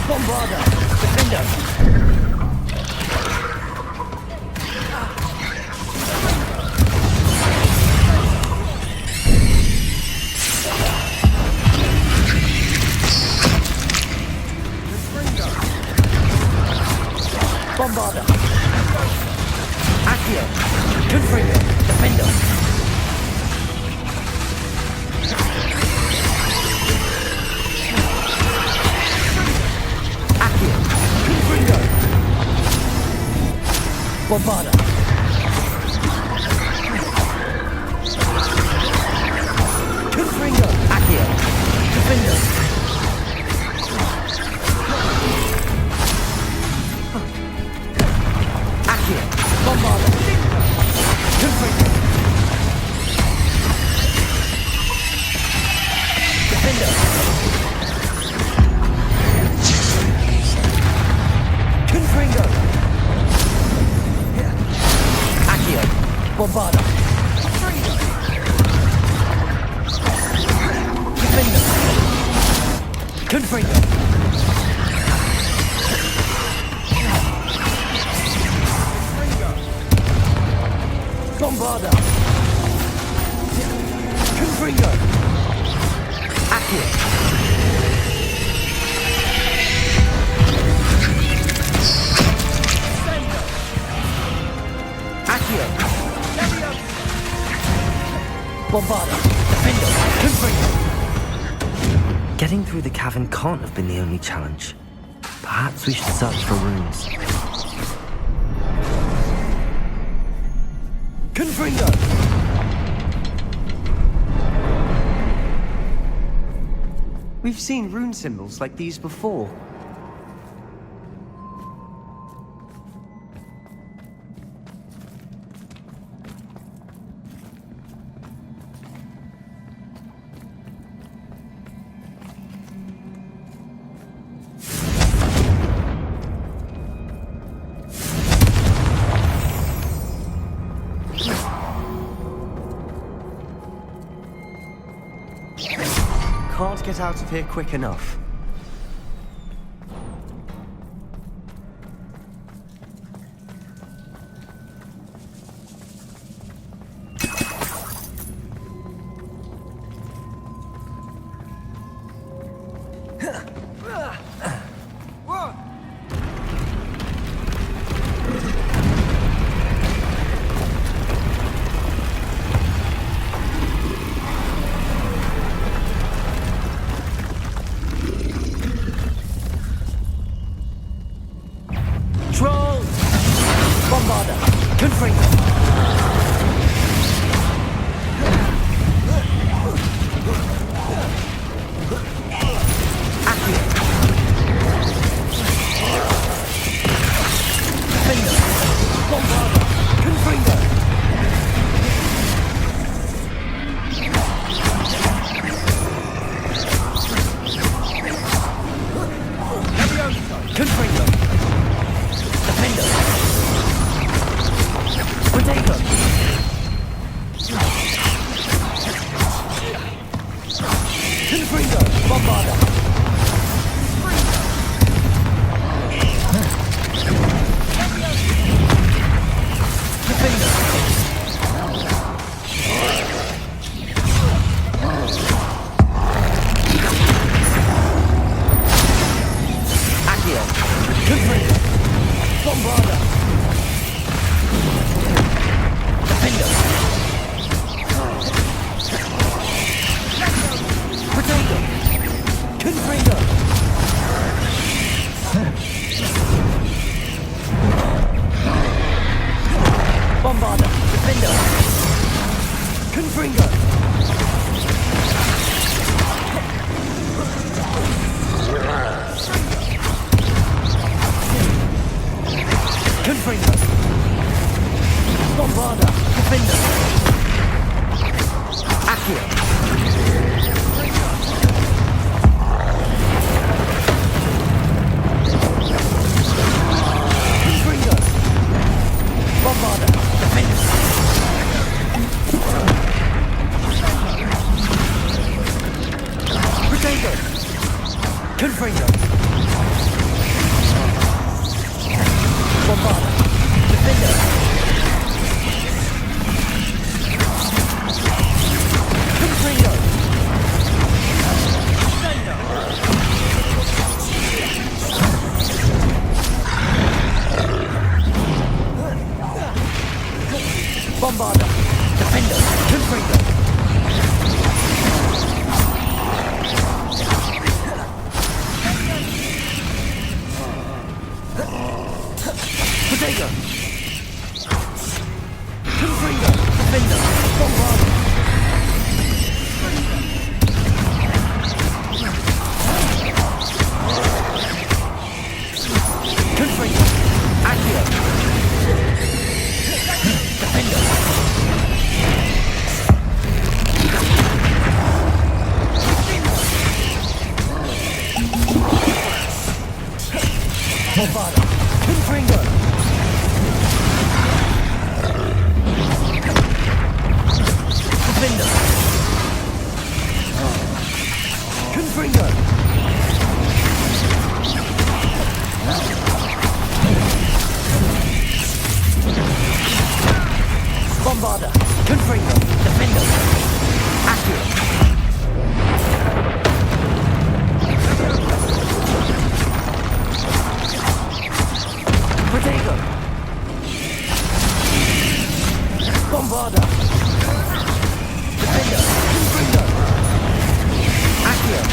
Speaker 2: Bombarda! Defender! Bombarda! Accio! Confringo! Defender! Accio! Confringo! Bombarda! Confringo! Accio! Defender! Accio! Bombarda! Confringo! Defender! Confringo! Accio! Bombarda! Defender! Confringo! Bombarda! Confringo! Accio! Accio! Bombarda! Defender! Confringo!
Speaker 12: Getting through the cavern can't have been the only challenge. Perhaps we should search for runes.
Speaker 2: Confringo!
Speaker 15: We've seen rune symbols like these before. Can't get out of here quick enough.
Speaker 2: Accio! Confringo! Bombarda! Defender! Confringo! Confringo! Bombarda! Defender! Accio! Confringo! Bombarda! Defender! Protego! Confringo! Bombarda! Defender! Confringo! Bombarda! Defender! Confringo! Protego! Confringo! Defender! Bombarda! Confringo! Accio! Defender! Bombarda! Confringo! Defender! Confringo! Bombarda! Confringo! Defender! Accurate! Protego! Bombarda! Defender! Confringo! Accurate!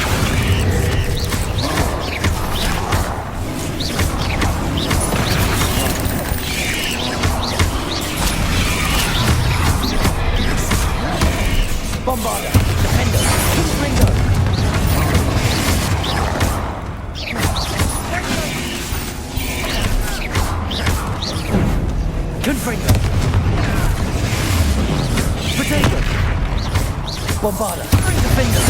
Speaker 2: Bombarda! Defender! Confringo! Confringo! Protego! Bombarda! Defender!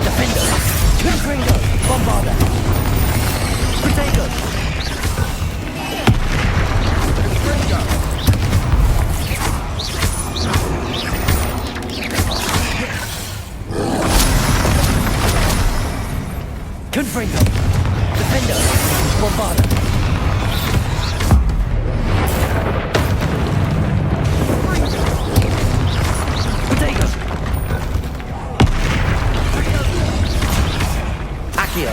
Speaker 2: Defender! Confringo! Bombarda! Protego! Confringo! Defender! Bombarda! Protego! Accio!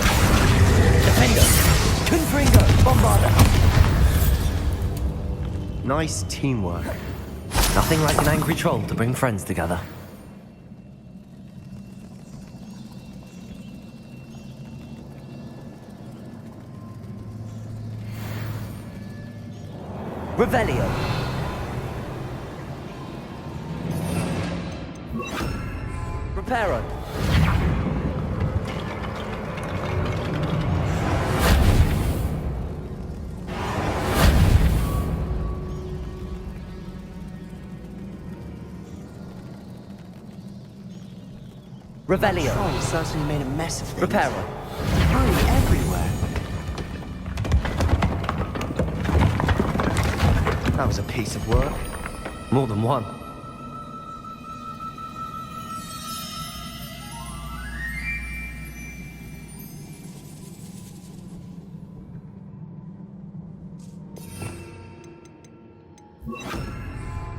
Speaker 2: Defender! Confringo! Bombarda!
Speaker 15: Nice teamwork.
Speaker 12: Nothing like an angry troll to bring friends together.
Speaker 2: Revelio! Reparo! Revelio!
Speaker 15: Oh, certainly made a mess of things.
Speaker 2: Reparo!
Speaker 15: Hurry everywhere. That was a piece of work.
Speaker 12: More than one.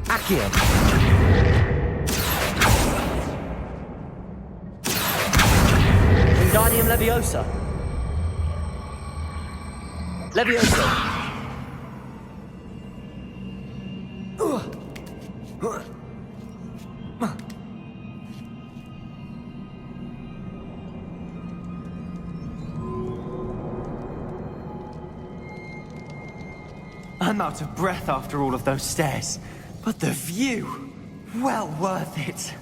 Speaker 2: Accio! Wingardium Leviosa!
Speaker 15: Levioso! I'm out of breath after all of those stairs, but the view, well worth it.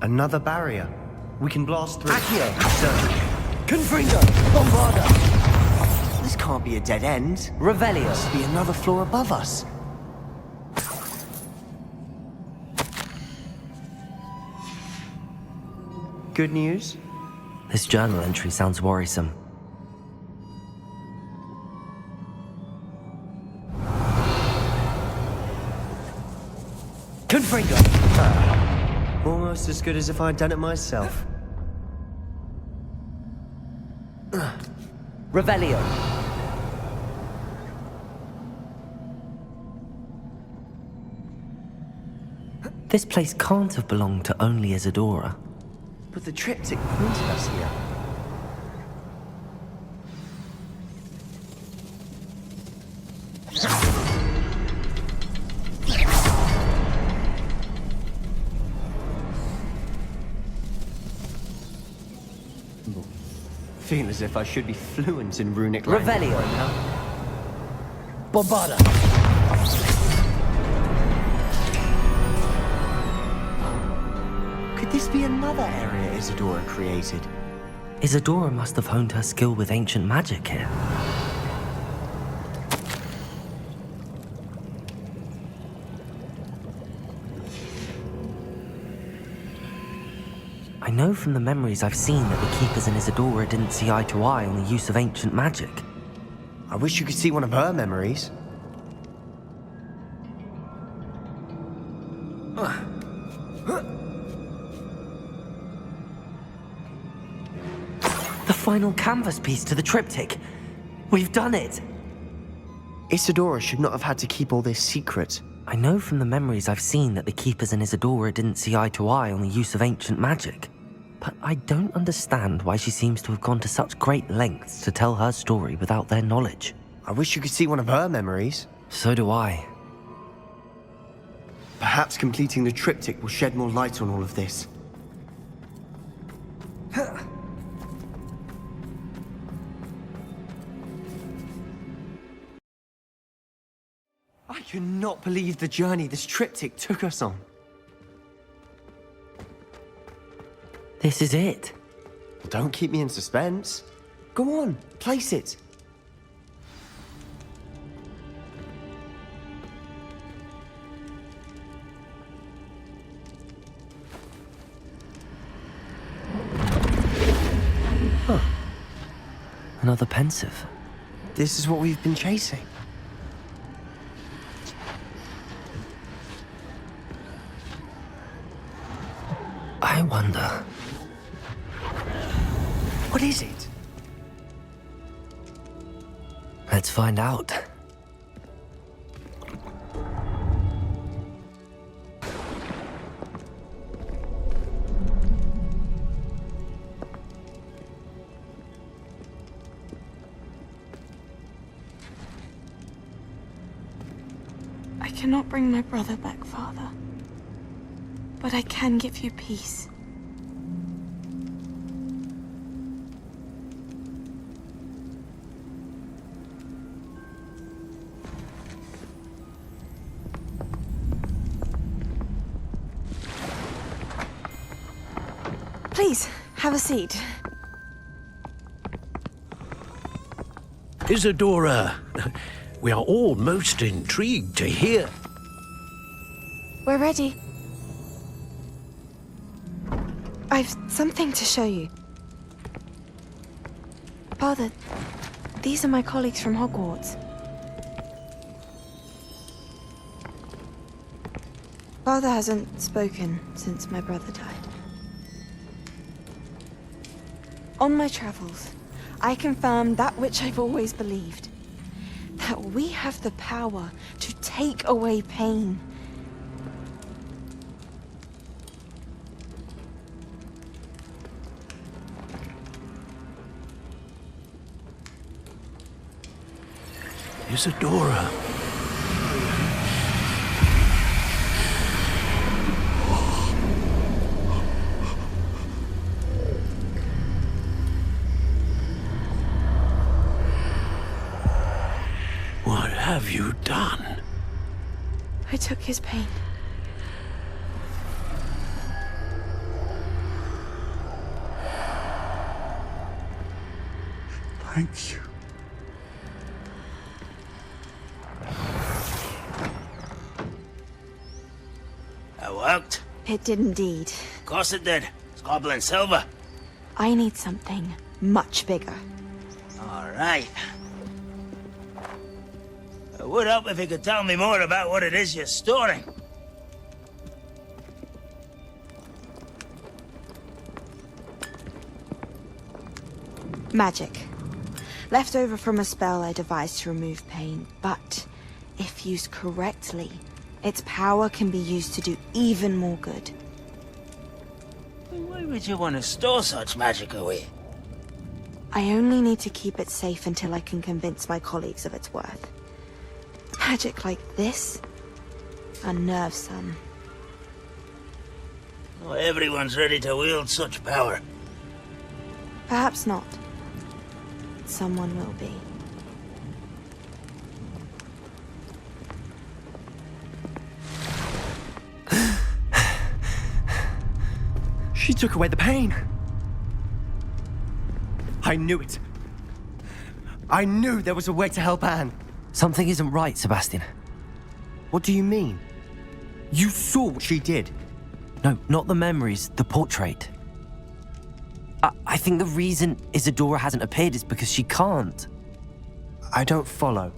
Speaker 15: Another barrier. We can blast through. Accio, sir. Confringo, Bombarda. This can't be a dead end.
Speaker 12: Revelio.
Speaker 15: Must be another floor above us. Good news?
Speaker 12: This journal entry sounds worrisome.
Speaker 15: Confringo. Almost as good as if I'd done it myself.
Speaker 12: Revelio. This place can't have belonged to only Isadora.
Speaker 15: But the triptych pointed us here. Feel as if I should be fluent in runic language
Speaker 12: Revelio.
Speaker 15: right now.
Speaker 12: Bombarda.
Speaker 15: Could this be another area Isadora created?
Speaker 12: Isadora must have honed her skill with ancient magic here. I know from the memories I've seen that the Keepers and Isadora didn't see eye to eye on the use of ancient magic.
Speaker 15: I wish you could see one of her memories.
Speaker 12: The final canvas piece to the triptych. We've done it!
Speaker 15: Isadora should not have had to keep all this secret.
Speaker 12: I know from the memories I've seen that the Keepers and Isadora didn't see eye to eye on the use of ancient magic. But I don't understand why she seems to have gone to such great lengths to tell her story without their knowledge.
Speaker 15: I wish you could see one of her memories.
Speaker 12: So do I.
Speaker 15: Perhaps completing the triptych will shed more light on all of this. I cannot believe the journey this triptych took us on.
Speaker 12: This is it.
Speaker 15: Don't keep me in suspense. Go on, place it.
Speaker 12: Huh. Another pensive.
Speaker 15: This is what we've been chasing.
Speaker 12: I wonder...
Speaker 15: What is it?
Speaker 12: Let's find out.
Speaker 10: I cannot bring my brother back, Father. But I can give you peace. Please, have a seat.
Speaker 14: Isadora, we are all most intrigued to hear.
Speaker 10: We're ready. I've something to show you. Father, these are my colleagues from Hogwarts. Father hasn't spoken since my brother died. On my travels, I confirmed that which I've always believed. That we have the power to take away pain.
Speaker 8: Isadora. What have you done?
Speaker 10: I took his pain.
Speaker 8: Thank you.
Speaker 14: That worked?
Speaker 10: It did indeed.
Speaker 14: Of course it did. It's Goblin silver.
Speaker 10: I need something much bigger.
Speaker 14: All right. It would help if you could tell me more about what it is you're storing.
Speaker 10: Magic. Left over from a spell I devised to remove pain, but if used correctly, its power can be used to do even more good.
Speaker 14: Why would you want to store such magic away?
Speaker 10: I only need to keep it safe until I can convince my colleagues of its worth. Magic like this unnerves some.
Speaker 14: Not everyone's ready to wield such power.
Speaker 10: Perhaps not. Someone will be.
Speaker 15: She took away the pain. I knew it. I knew there was a way to help Anne.
Speaker 12: Something isn't right, Sebastian.
Speaker 15: What do you mean? You saw what she did.
Speaker 12: No, not the memories, the portrait. I think the reason Isadora hasn't appeared is because she can't.
Speaker 15: I don't follow.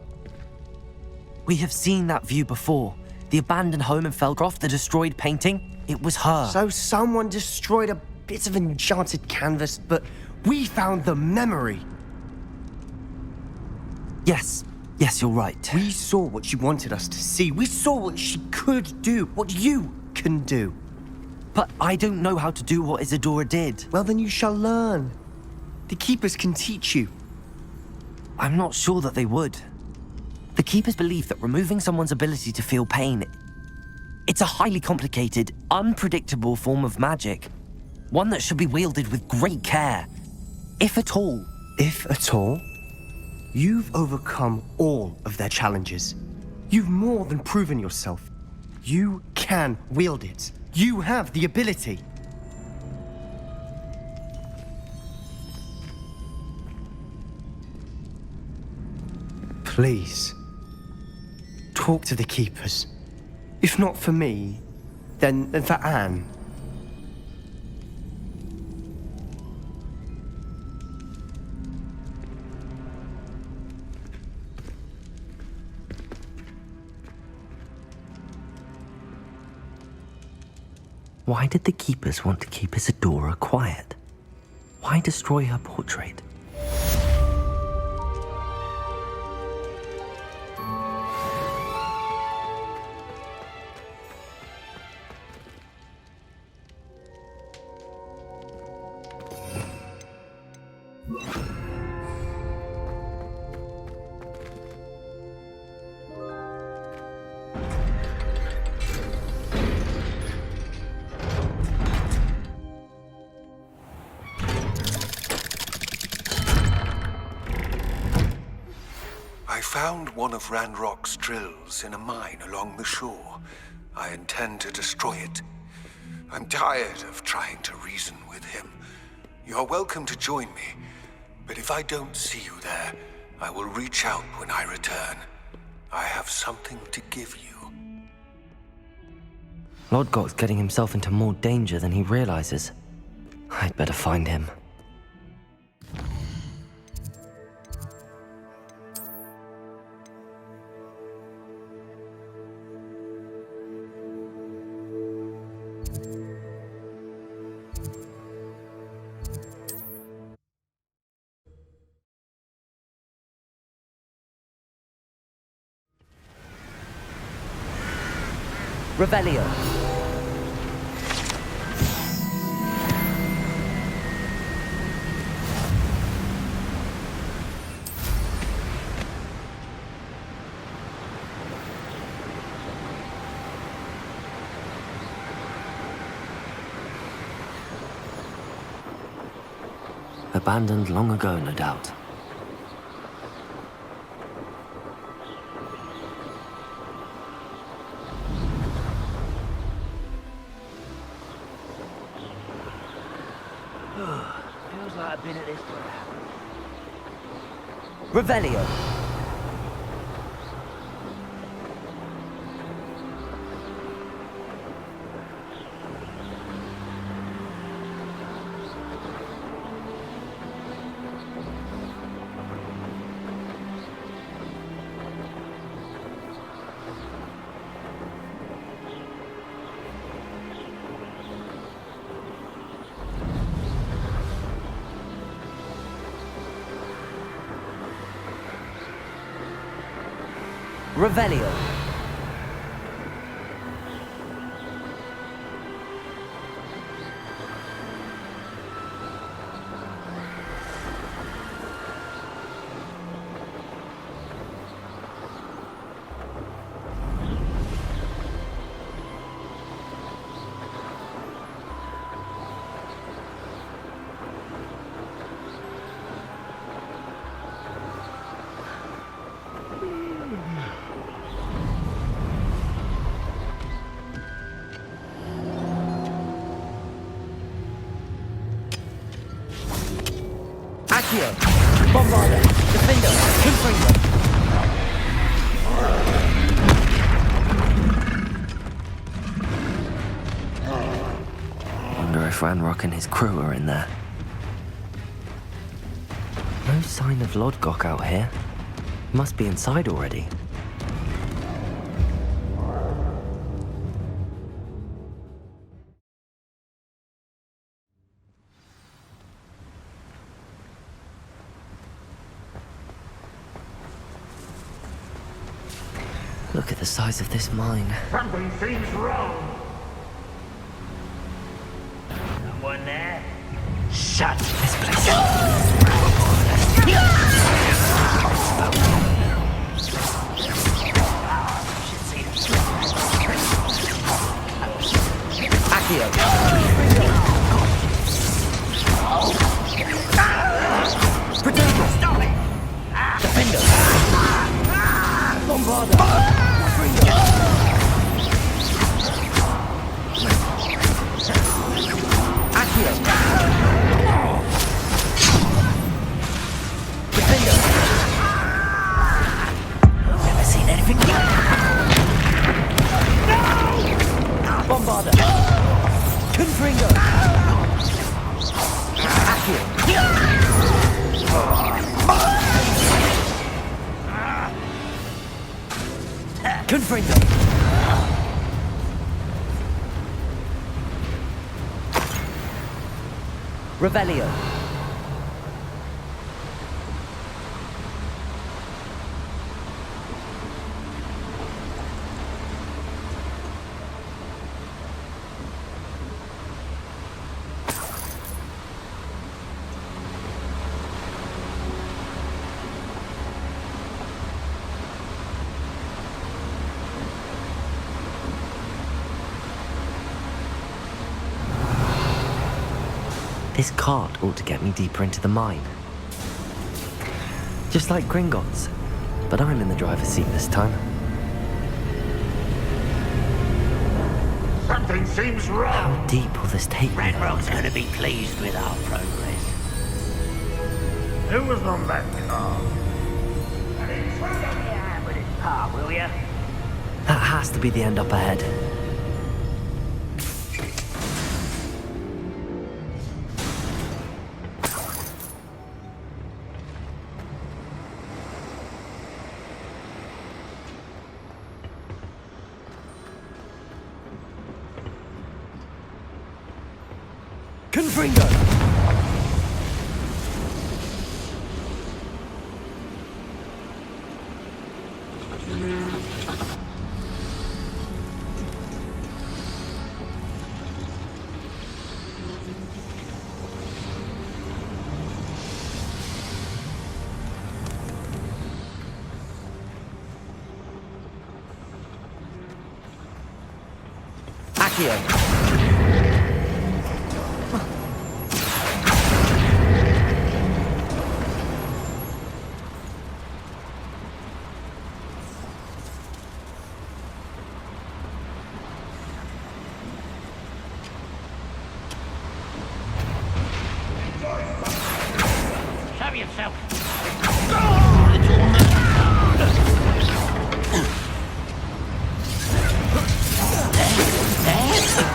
Speaker 12: We have seen that view before. The abandoned home in Felcroft, the destroyed painting. It was her.
Speaker 15: So someone destroyed a bit of enchanted canvas, but we found the memory.
Speaker 12: Yes, you're right.
Speaker 15: We saw what she wanted us to see. We saw what she could do, what you can do.
Speaker 12: But I don't know how to do what Isadora did.
Speaker 15: Well, then you shall learn. The Keepers can teach you.
Speaker 12: I'm not sure that they would. The Keepers believe that removing someone's ability to feel pain, it's a highly complicated, unpredictable form of magic. One that should be wielded with great care. If at all.
Speaker 15: If at all? You've overcome all of their challenges. You've more than proven yourself. You can wield it. You have the ability. Please, talk to the Keepers. If not for me, then for Anne.
Speaker 12: Why did the Keepers want to keep Isadora quiet? Why destroy her portrait?
Speaker 18: Found one of Ranrok's drills in a mine along the shore. I intend to destroy it. I'm tired of trying to reason with him. You're welcome to join me, but if I don't see you there, I will reach out when I return. I have something to give you.
Speaker 12: Lodgok's getting himself into more danger than he realizes. I'd better find him. Revelio. Abandoned long ago, no doubt.
Speaker 14: Feels like I've been at this forever.
Speaker 12: Revelio. Revelio. Archie, Bombarda, Defender, Infiltrating. Wonder if Ranrok and his crew are in there. No sign of Lodgok out here. Must be inside already. Look at the size of this mine.
Speaker 14: Something seems wrong. Someone there? Shut
Speaker 12: this place. Protego! Stop it! Defender! Bombarda! Accio! Defender! Never seen anything like that. Bombarda! Confringo! Accio! Confringo! Revelio! This cart ought to get me deeper into the mine. Just like Gringotts, but I'm in the driver's seat this time.
Speaker 14: Something seems wrong.
Speaker 12: How deep will this take me?
Speaker 14: Ranrok's going to be pleased with our progress. Who was on that car? And then try to get out with his car, will ya?
Speaker 12: That has to be the end up ahead. Confringo! Accio!
Speaker 14: Show yourself.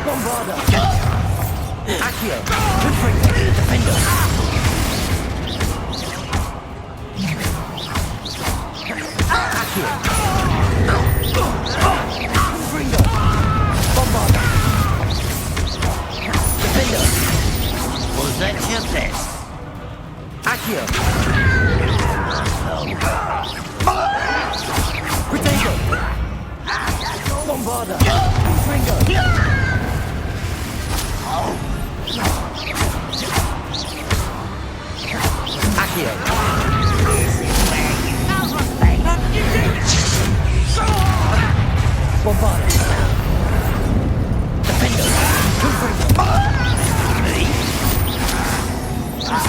Speaker 2: Bombarda! Accio! Infiltrating! Defender! Accio! Infiltrating! Bombarda! Defender!
Speaker 14: Was that your best?
Speaker 2: Accio! Potato! Bombarda! Infiltrating! Accio! Bombarda! Defender!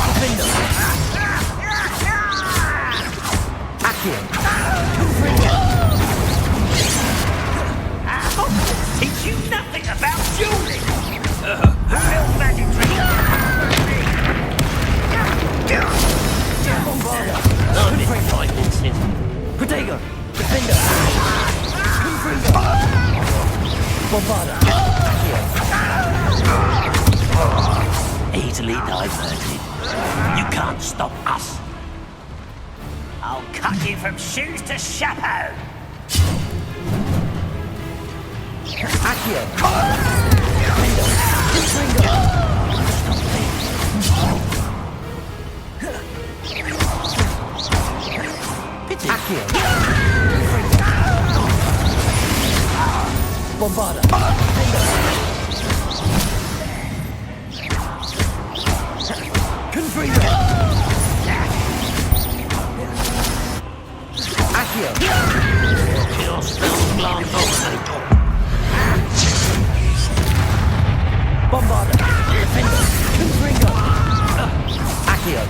Speaker 2: Defender! Accio!
Speaker 14: Teach you nothing about dueling! Real magic trick!
Speaker 2: Bombarda!
Speaker 14: I'm in fighting, Snidget.
Speaker 2: Potato! Defender! Confringo! Bombarda!
Speaker 14: Easily diverted. You can't stop us. I'll cut you from shoes to chapeau.
Speaker 2: Accio! Defender! Confringo! Accio! Bombarda! Confringo! Accio!
Speaker 14: Your spells glance over the door.
Speaker 2: Bombarda! Defender! Confringo! Accio!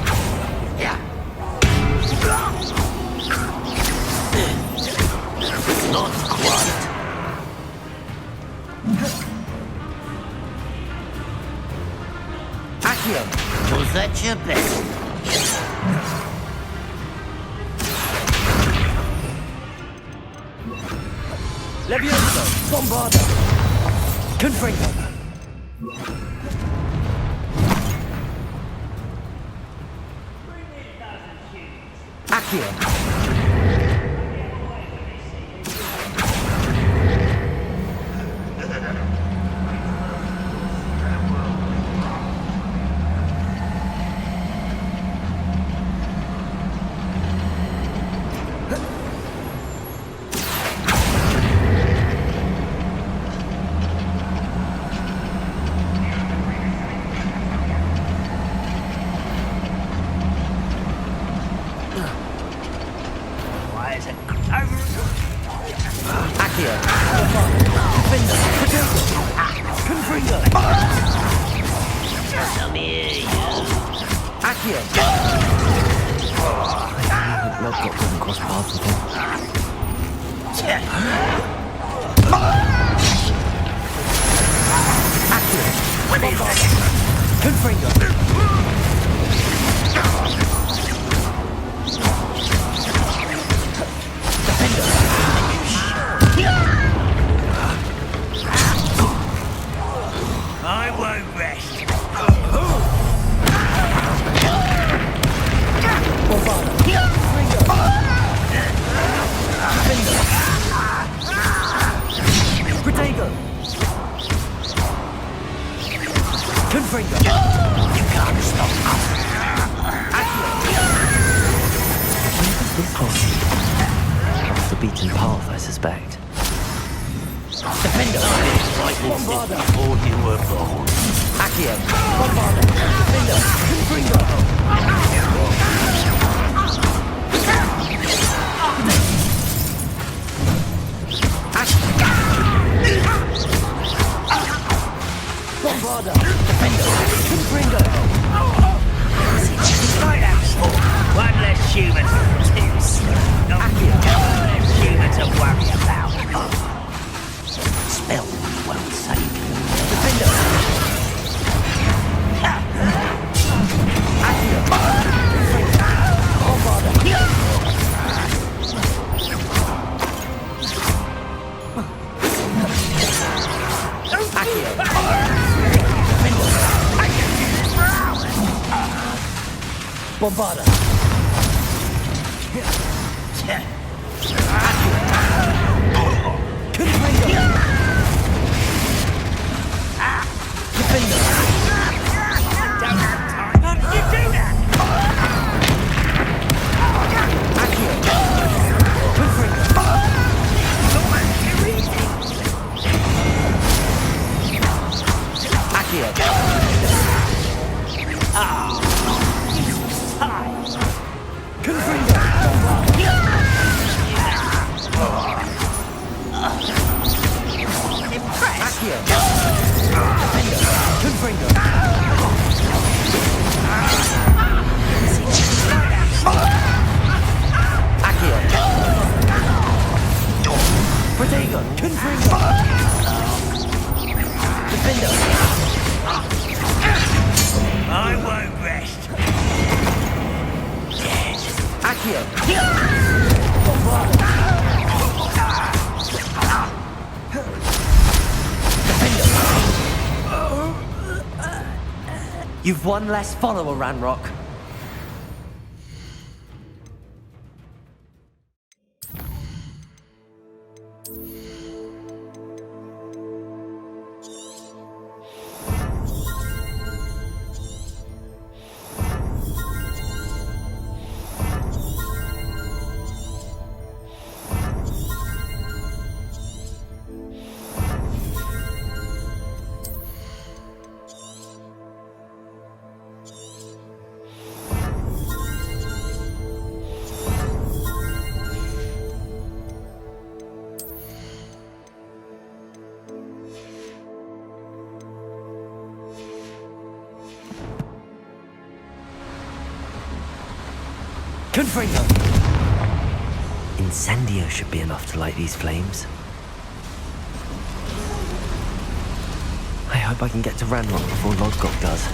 Speaker 14: Not quite.
Speaker 2: Accio!
Speaker 14: Was that your best?
Speaker 2: Levioso! Bombarda! Confringo! Accio!
Speaker 14: I won't rest.
Speaker 2: Confringo!
Speaker 14: You can't stop us.
Speaker 12: This one. Off the beaten path, I suspect.
Speaker 2: Defender! Bombarda!
Speaker 14: Before you were born.
Speaker 2: Accio! Bombarda! Defender! Confringo! Bombarda! Defender! Confringo!
Speaker 14: Right out. One less human to produce. One less human to worry about. Spell won't save you.
Speaker 2: Defender! Accio! Bombarda. I won't rest.
Speaker 12: You've one less follower, Ranrok. Incendio should be enough to light these flames. I hope I can get to Ranrok before Lodgok does.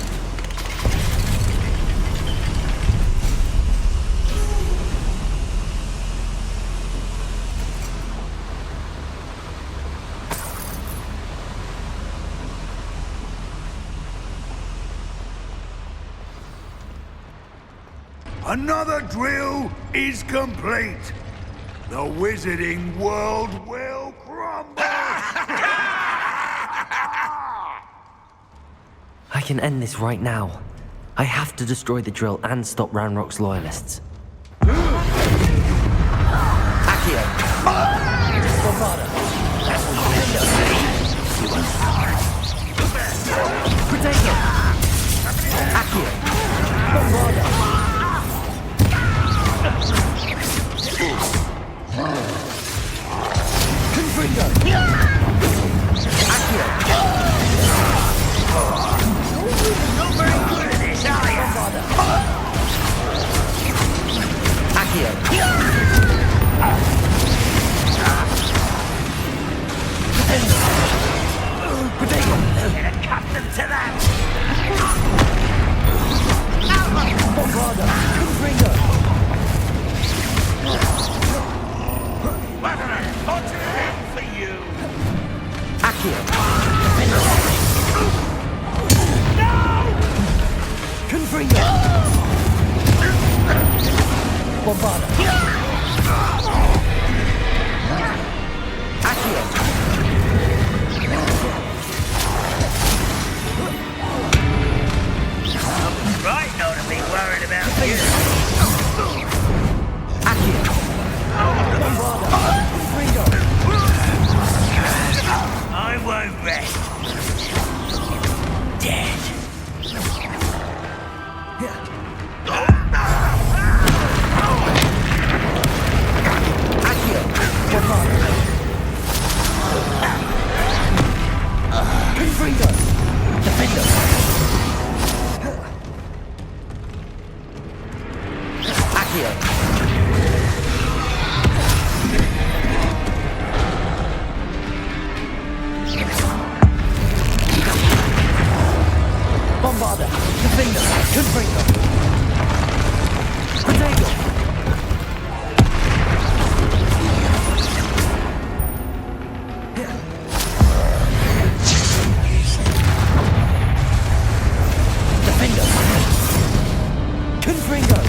Speaker 2: Another drill is complete. The wizarding world will crumble!
Speaker 12: I can end this right now. I have to destroy the drill and stop Ranrock's loyalists. Accio!
Speaker 2: Bombarda!
Speaker 12: Protego! Accio!
Speaker 2: Bombarda! Confringo!
Speaker 12: Accio!
Speaker 2: Not very good at this, are you?
Speaker 12: Accio!
Speaker 2: Protego! Get accustomed to that! Bombarda! Confringo! What an unfortunate for you!
Speaker 12: Accio!
Speaker 2: No! Confringo! Bombarda!
Speaker 12: Accio!
Speaker 2: Right, not to be worried about you.
Speaker 12: Accio!
Speaker 2: I won't rest. Dead.
Speaker 12: Accio!
Speaker 2: Confringo!
Speaker 12: Defender! Accio!
Speaker 2: Bombarda! Defender! Confringo! Protego! Defender! Confringo!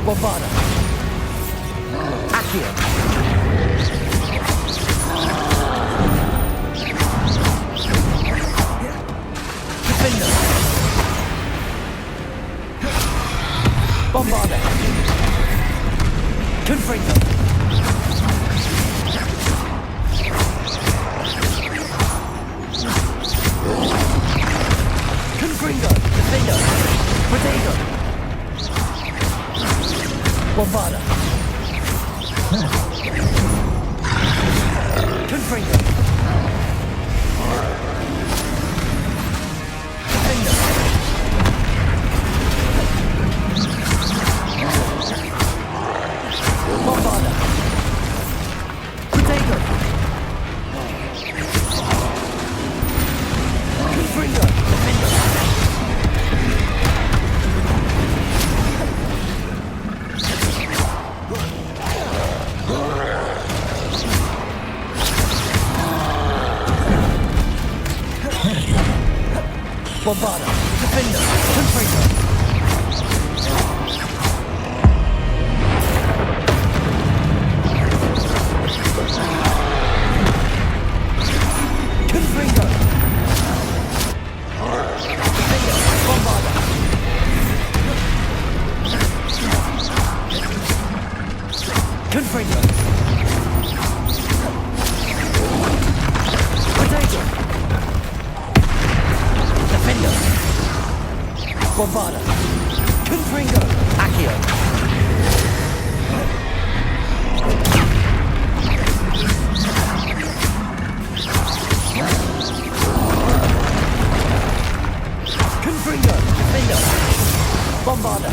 Speaker 2: Bombarda. Archie. Defender. Bombarda. Confringo. Confringo. Defender. Protego. Bombarda. Confringo. Defender. Bombarda. Protego. Confringo. Defender. Bombarda. Defender. Confringo. Confringo. Defender. Bombarda. Confringo. Potato. Defender. Bombarda. Confringo. Accio. Confringo. Defender. Bombarda.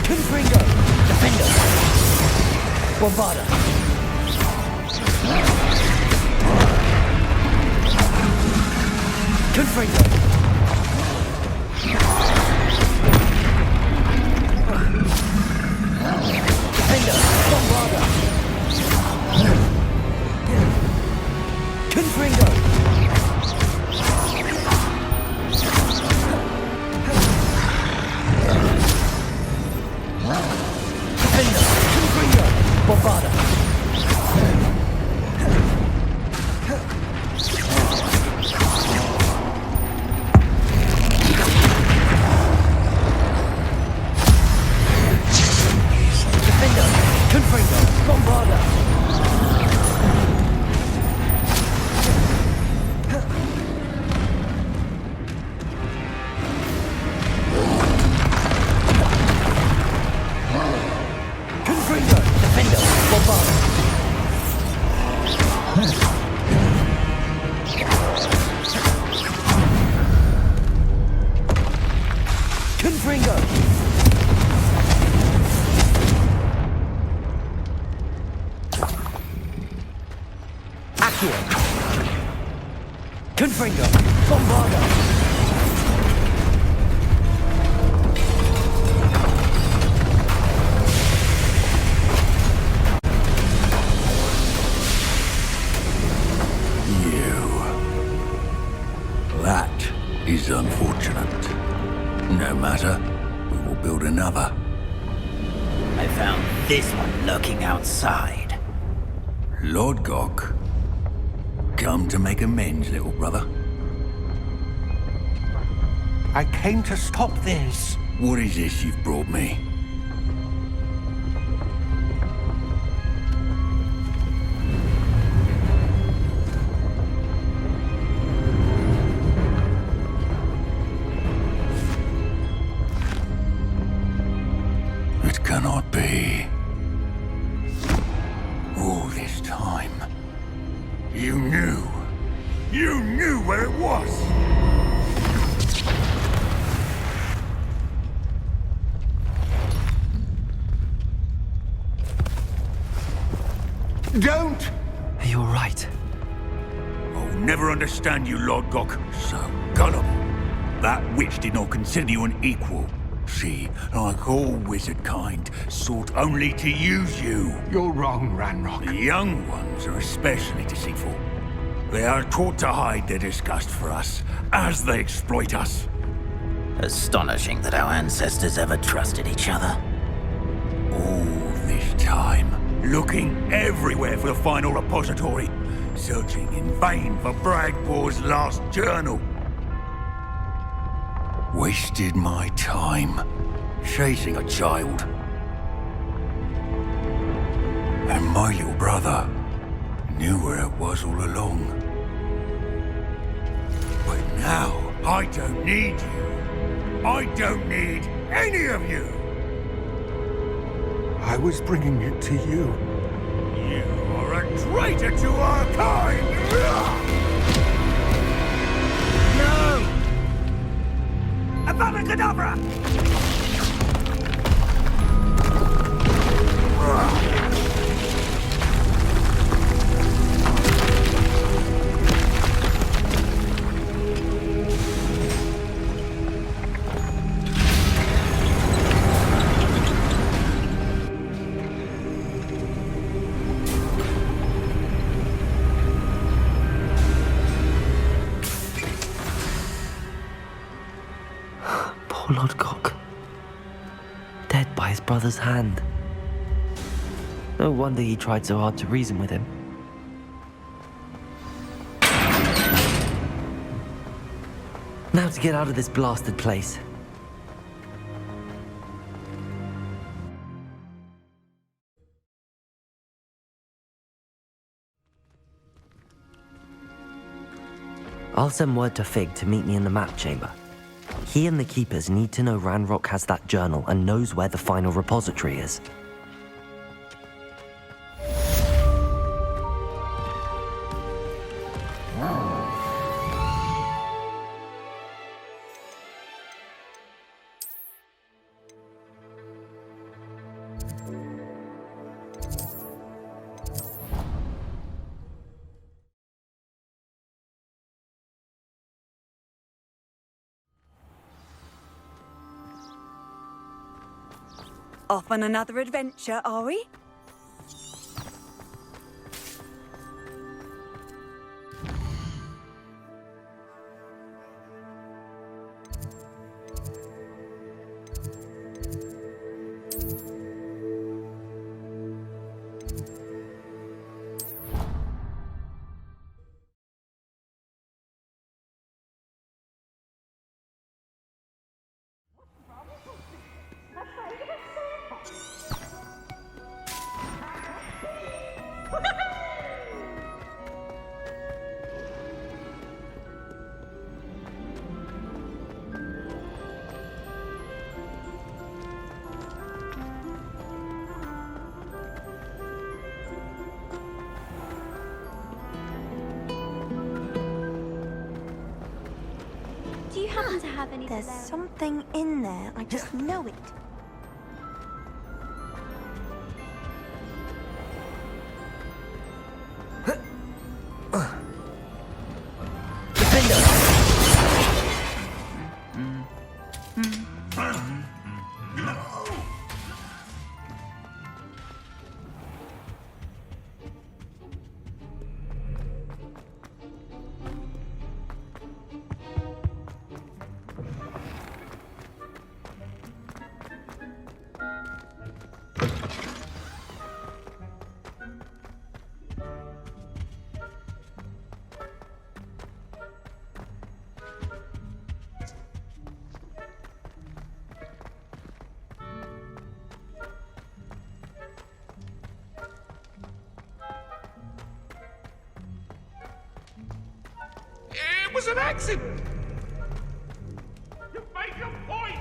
Speaker 2: Confringo. Defender. Bombarda. Confringo. Defender. Bombarda. Confringo. Defender. Confringo. Bombarda. Defender. Confringo. Bombarda. Confringo. Defender. Bombarda. Confringo. Accio. Confringo. Bombarda.
Speaker 8: That is unfortunate. No matter, we will build another.
Speaker 2: I found this one lurking outside.
Speaker 8: Lord Gok, come to make amends, little brother.
Speaker 9: I came to stop this.
Speaker 8: What is this you've brought me? It cannot be. All this time, you knew. You knew where it was.
Speaker 2: Don't!
Speaker 12: You're right.
Speaker 8: I'll never understand you, Lord Gok. So gullible. That witch did not consider you an equal. Archie, like all wizard kind, sought only to use you.
Speaker 6: You're wrong, Ranrok.
Speaker 8: The young ones are especially deceitful. They are taught to hide their disgust for us, as they exploit us.
Speaker 14: Astonishing that our ancestors ever trusted each other.
Speaker 8: All this time, looking everywhere for the final repository, searching in vain for Bragpor's last journal. Wasted my time, chasing a child. And my little brother knew where it was all along. But now, I don't need you. I don't need any of you.
Speaker 18: I was bringing it to you.
Speaker 8: You are a traitor to our kind!
Speaker 2: No! Avada Kedavra!
Speaker 12: Poor Lodcock. Dead by his brother's hand. No wonder he tried so hard to reason with him. Now to get out of this blasted place. I'll send word to Fig to meet me in the map chamber. He and the Keepers need to know Ranrok has that journal and knows where the final repository is.
Speaker 13: Off on another adventure, are we?
Speaker 10: Do you happen to have any? There's something in there. I just know it.
Speaker 2: It was an accident! You made your point!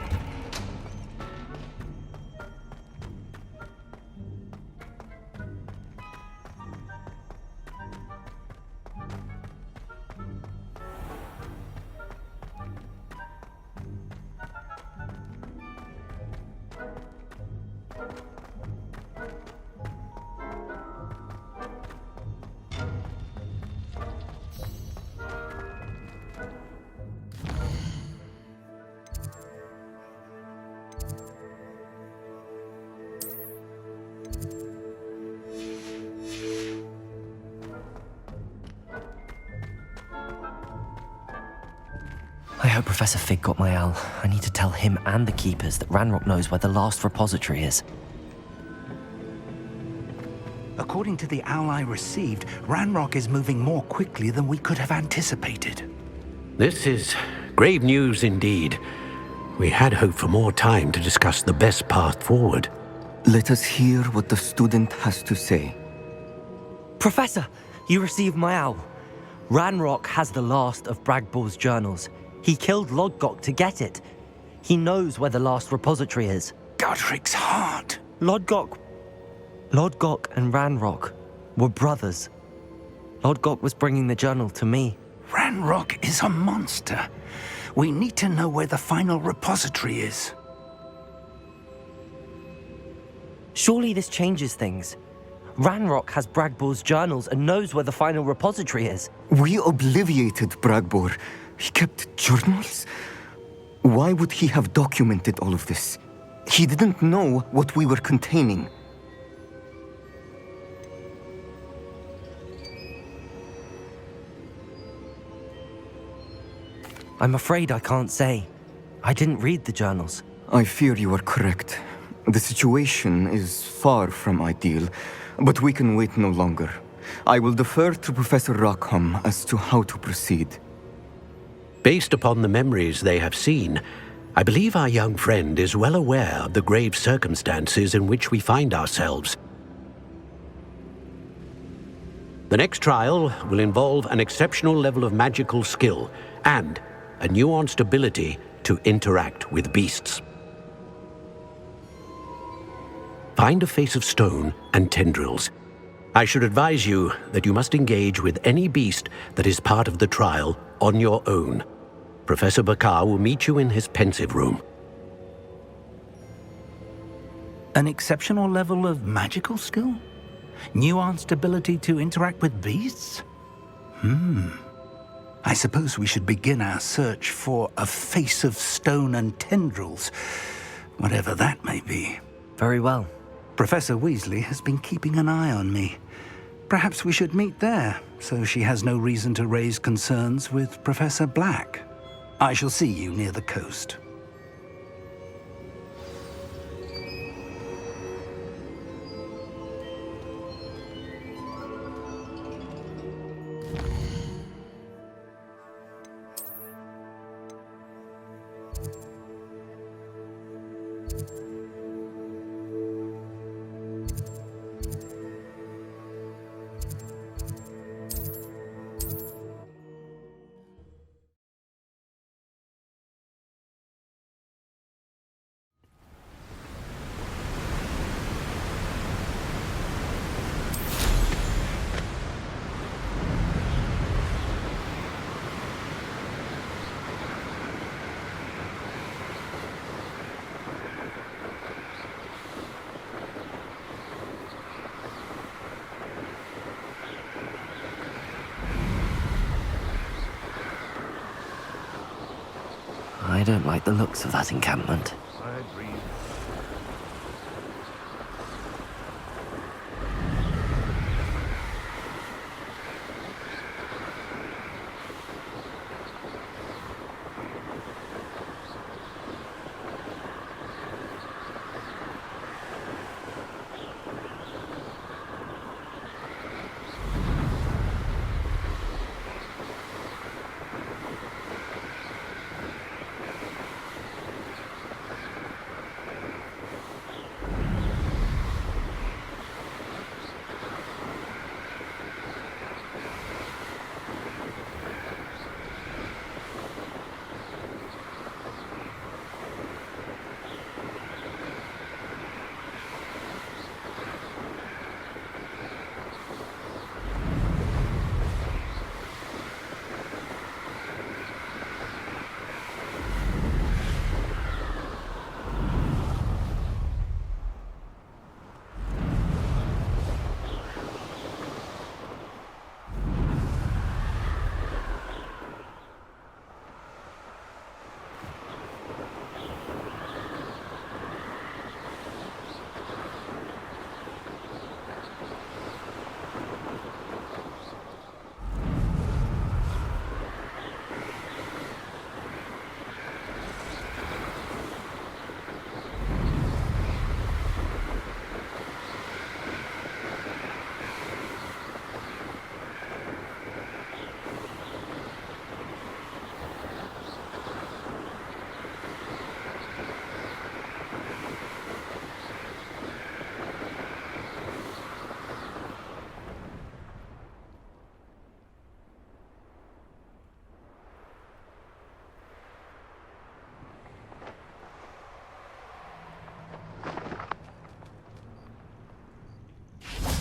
Speaker 12: hope Professor Fig got my owl. I need to tell him and the Keepers that Ranrok knows where the last repository is.
Speaker 6: According to the owl I received, Ranrok is moving more quickly than we could have anticipated.
Speaker 19: This is grave news indeed. We had hoped for more time to discuss the best path forward.
Speaker 11: Let us hear what the student has to say.
Speaker 12: Professor, you received my owl. Ranrok has the last of Bragbor's journals. He killed Lodgok to get it. He knows where the last repository is.
Speaker 6: Godric's heart.
Speaker 12: Lodgok and Ranrok were brothers. Lodgok was bringing the journal to me.
Speaker 6: Ranrok is a monster. We need to know where the final repository is.
Speaker 12: Surely this changes things. Ranrok has Bragbor's journals and knows where the final repository is.
Speaker 11: We obliviated Bragbor. He kept journals? Why would he have documented all of this? He didn't know what we were containing.
Speaker 12: I'm afraid I can't say. I didn't read the journals.
Speaker 11: I fear you are correct. The situation is far from ideal, but we can wait no longer. I will defer to Professor Rockham as to how to proceed.
Speaker 19: Based upon the memories they have seen, I believe our young friend is well aware of the grave circumstances in which we find ourselves. The next trial will involve an exceptional level of magical skill and a nuanced ability to interact with beasts. Find a face of stone and tendrils. I should advise you that you must engage with any beast that is part of the trial on your own. Professor Bakar will meet you in his pensive room.
Speaker 6: An exceptional level of magical skill? Nuanced ability to interact with beasts? I suppose we should begin our search for a face of stone and tendrils, whatever that may be.
Speaker 12: Very well.
Speaker 6: Professor Weasley has been keeping an eye on me. Perhaps we should meet there, so she has no reason to raise concerns with Professor Black. I shall see you near the coast.
Speaker 12: I don't like the looks of that encampment.
Speaker 3: I agree.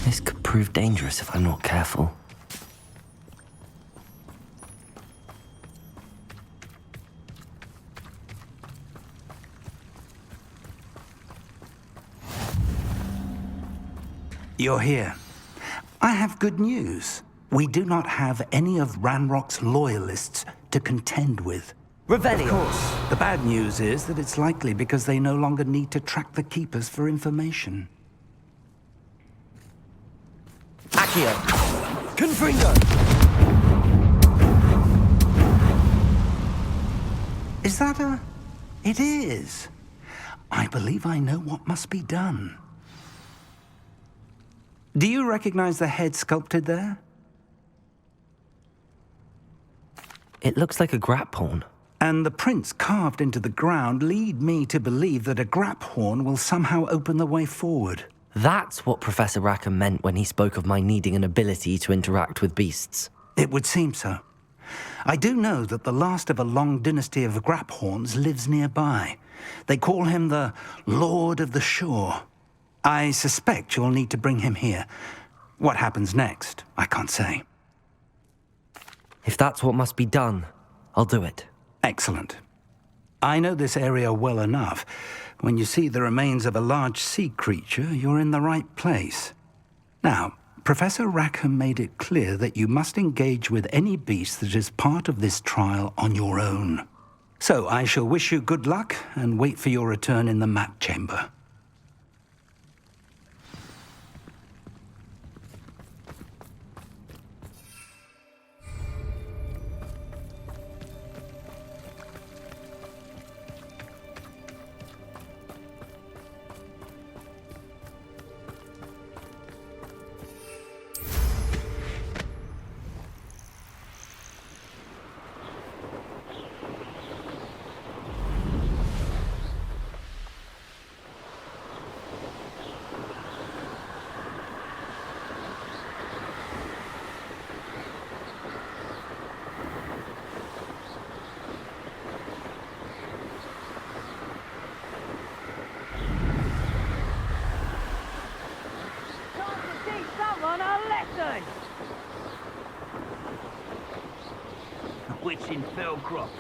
Speaker 12: This could prove dangerous if I'm not careful.
Speaker 6: You're here. I have good news. We do not have any of Ranrok's loyalists to contend with.
Speaker 12: Revelio!
Speaker 6: Of course. The bad news is that it's likely because they no longer need to track the Keepers for information.
Speaker 12: Accio! Confringo!
Speaker 6: Is that a... It is. I believe I know what must be done. Do you recognize the head sculpted there?
Speaker 12: It looks like a grap horn.
Speaker 6: And the prints carved into the ground lead me to believe that a grap horn will somehow open the way forward.
Speaker 12: That's what Professor Rackham meant when he spoke of my needing an ability to interact with beasts.
Speaker 6: It would seem so. I do know that the last of a long dynasty of grap horns lives nearby. They call him the Lord of the Shore. I suspect you'll need to bring him here. What happens next, I can't say.
Speaker 12: If that's what must be done, I'll do it.
Speaker 6: Excellent. I know this area well enough. When you see the remains of a large sea creature, you're in the right place. Now, Professor Rackham made it clear that you must engage with any beast that is part of this trial on your own. So I shall wish you good luck and wait for your return in the map chamber.
Speaker 14: Witch in fell crop.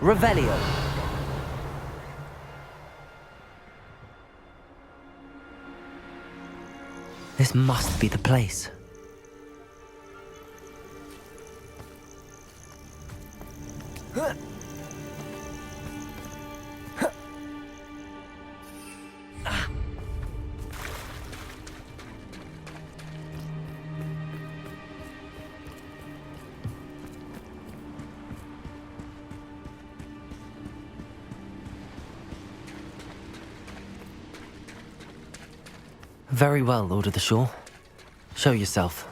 Speaker 12: Revelio. This must be the place. Very well, Lord of the Shore. Show yourself.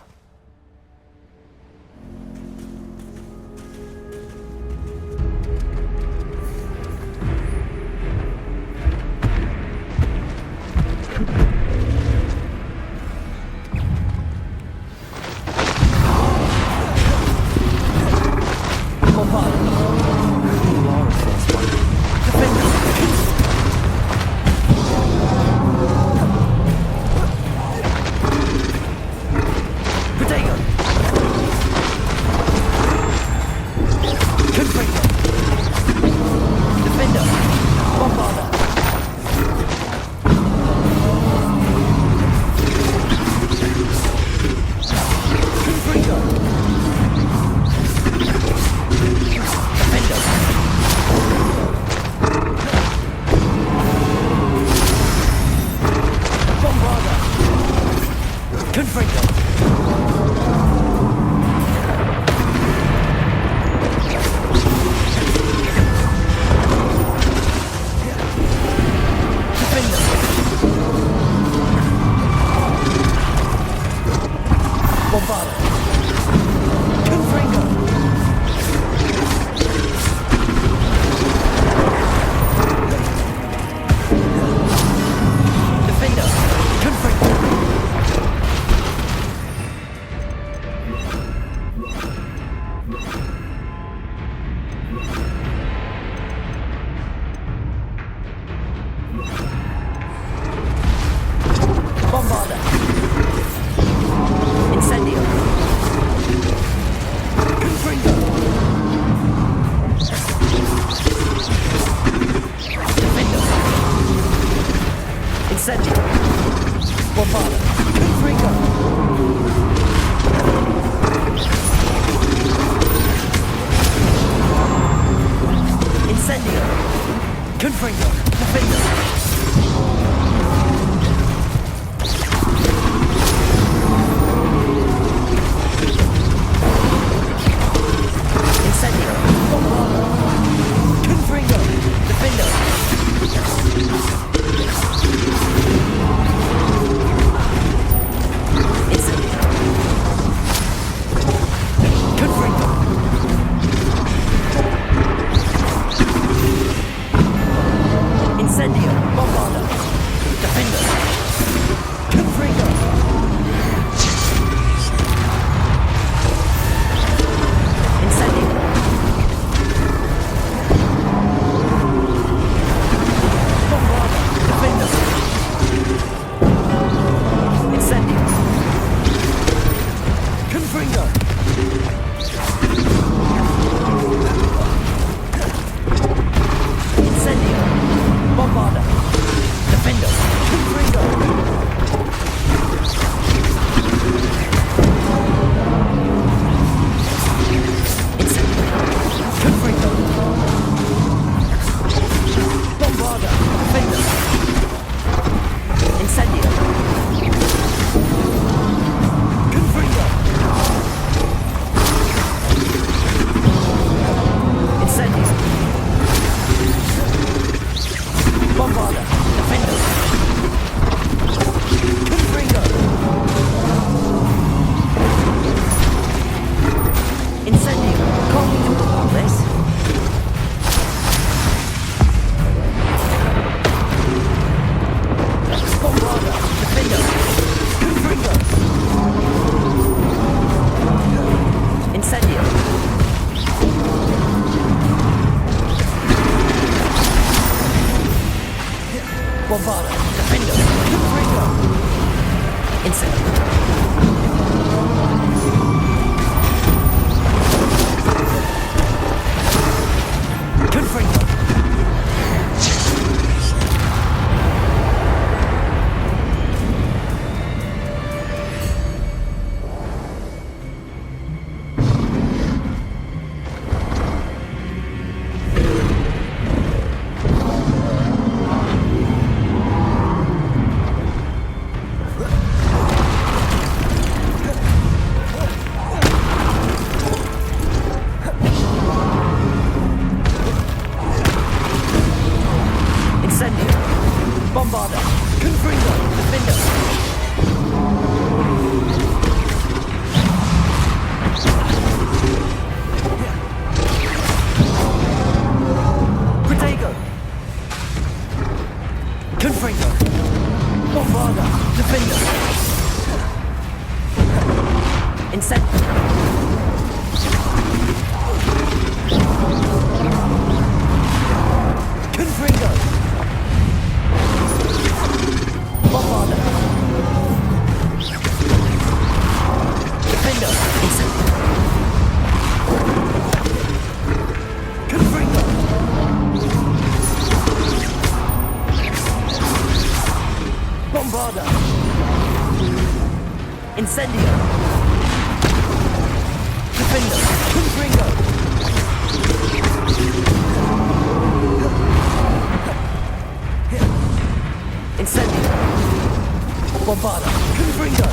Speaker 2: Bombarda! Confringo!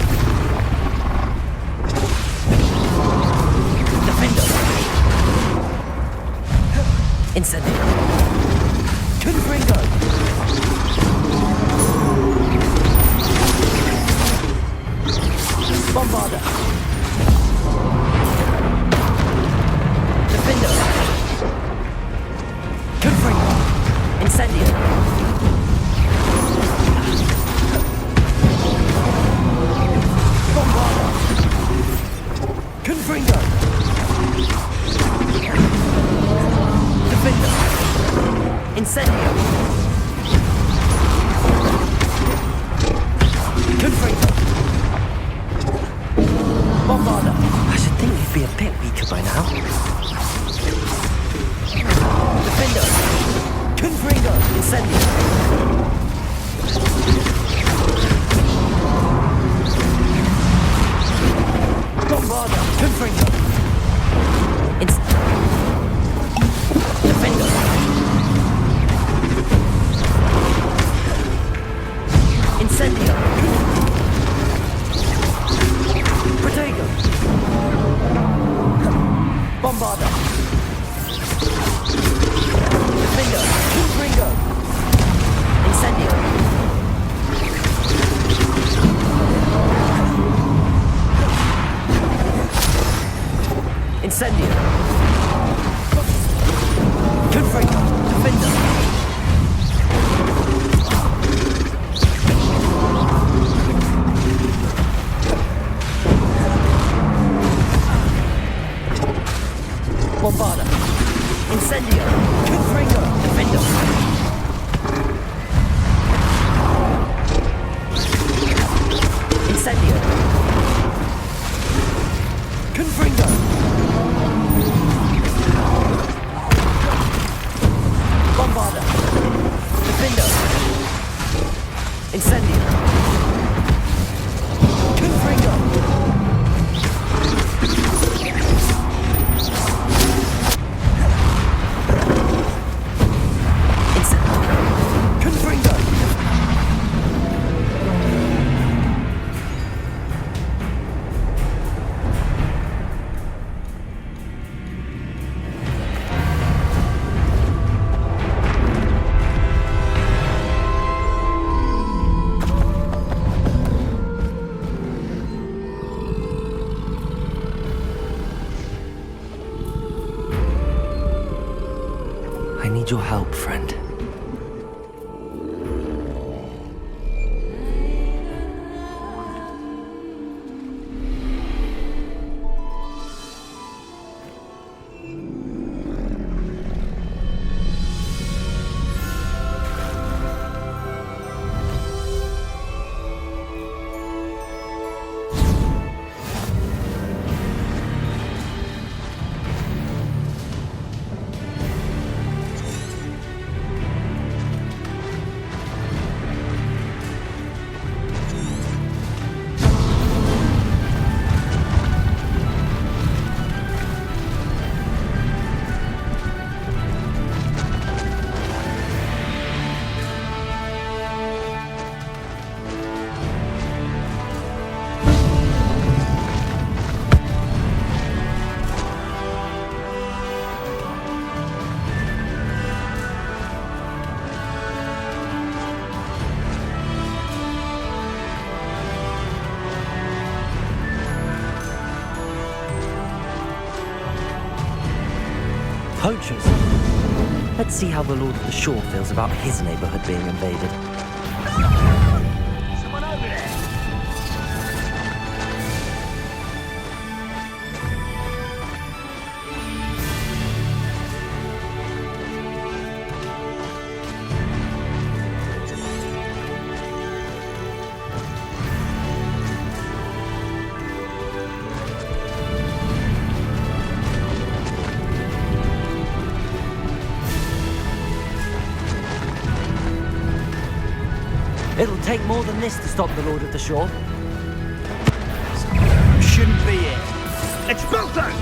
Speaker 12: Incendio. Confringo. Bombarda. Defendo. Confringo. Incendio. Bombarda. Confringo. Defendo. Incendio. Confringo. Bombarda. I should think you'd be a bit weaker by now. Defendo. Confringo. Incendio. Bombarda. Confringo. Defendo. Incendio. Protego. Bombarda. Defendo. Confringo. Incendio. Incendio. Confringo. Defendo. Bombarda. Incendio. Confringo. Defendo. Incendio. Confringo. Bombarda. Defendo. Incendio. Confringo. Confringo. I need your help, friend. Poachers. Let's see how the Lord of the Shore feels about his neighborhood being invaded.
Speaker 14: Someone over there.
Speaker 12: It'll take more than this to stop the Lord of the Shore.
Speaker 14: Shouldn't be it. Expulso!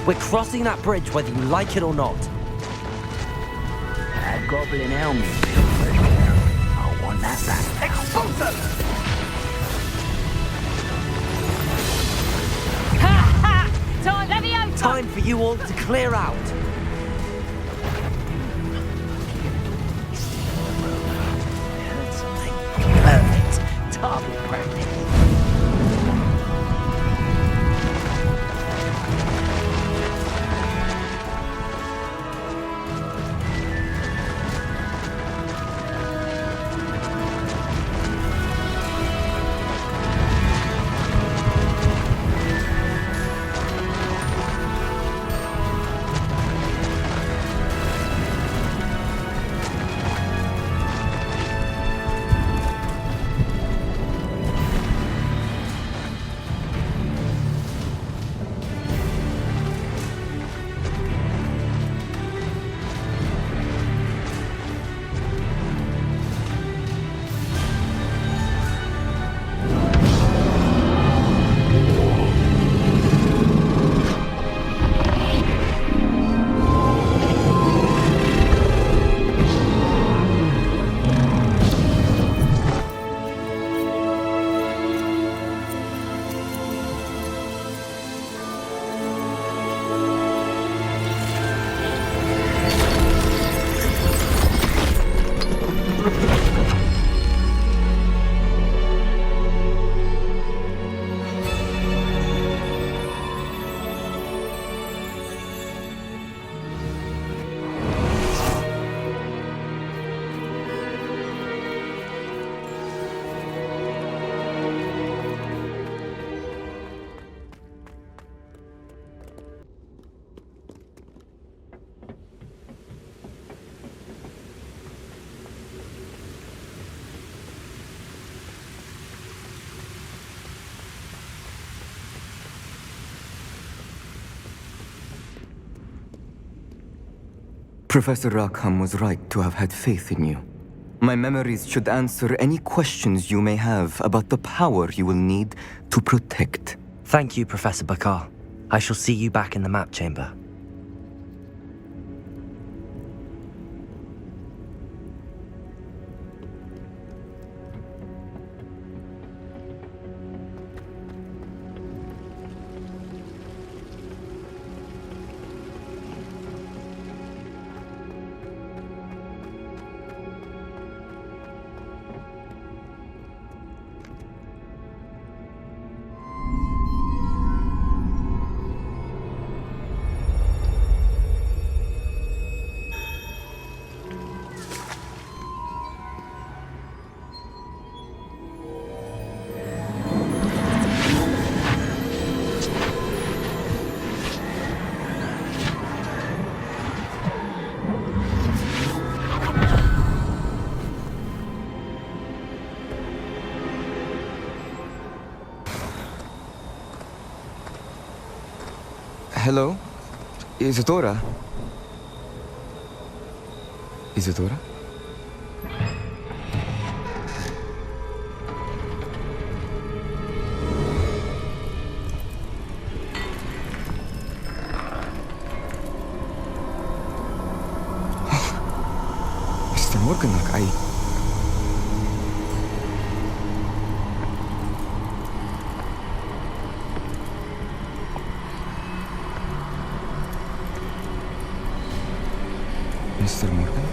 Speaker 12: We're crossing that bridge whether you like it or not.
Speaker 14: Goblin helmet pilfered there. I want that back.
Speaker 2: Expulsor!
Speaker 12: Time for you all to clear out.
Speaker 14: Perfect. Target practice.
Speaker 11: Professor Rackham was right to have had faith in you. My memories should answer any questions you may have about the power you will need to protect.
Speaker 12: Thank you, Professor Bakar. I shall see you back in the map chamber.
Speaker 11: Hello? Isadora? Isadora? Mr. Morganlock, Mr. Morgan?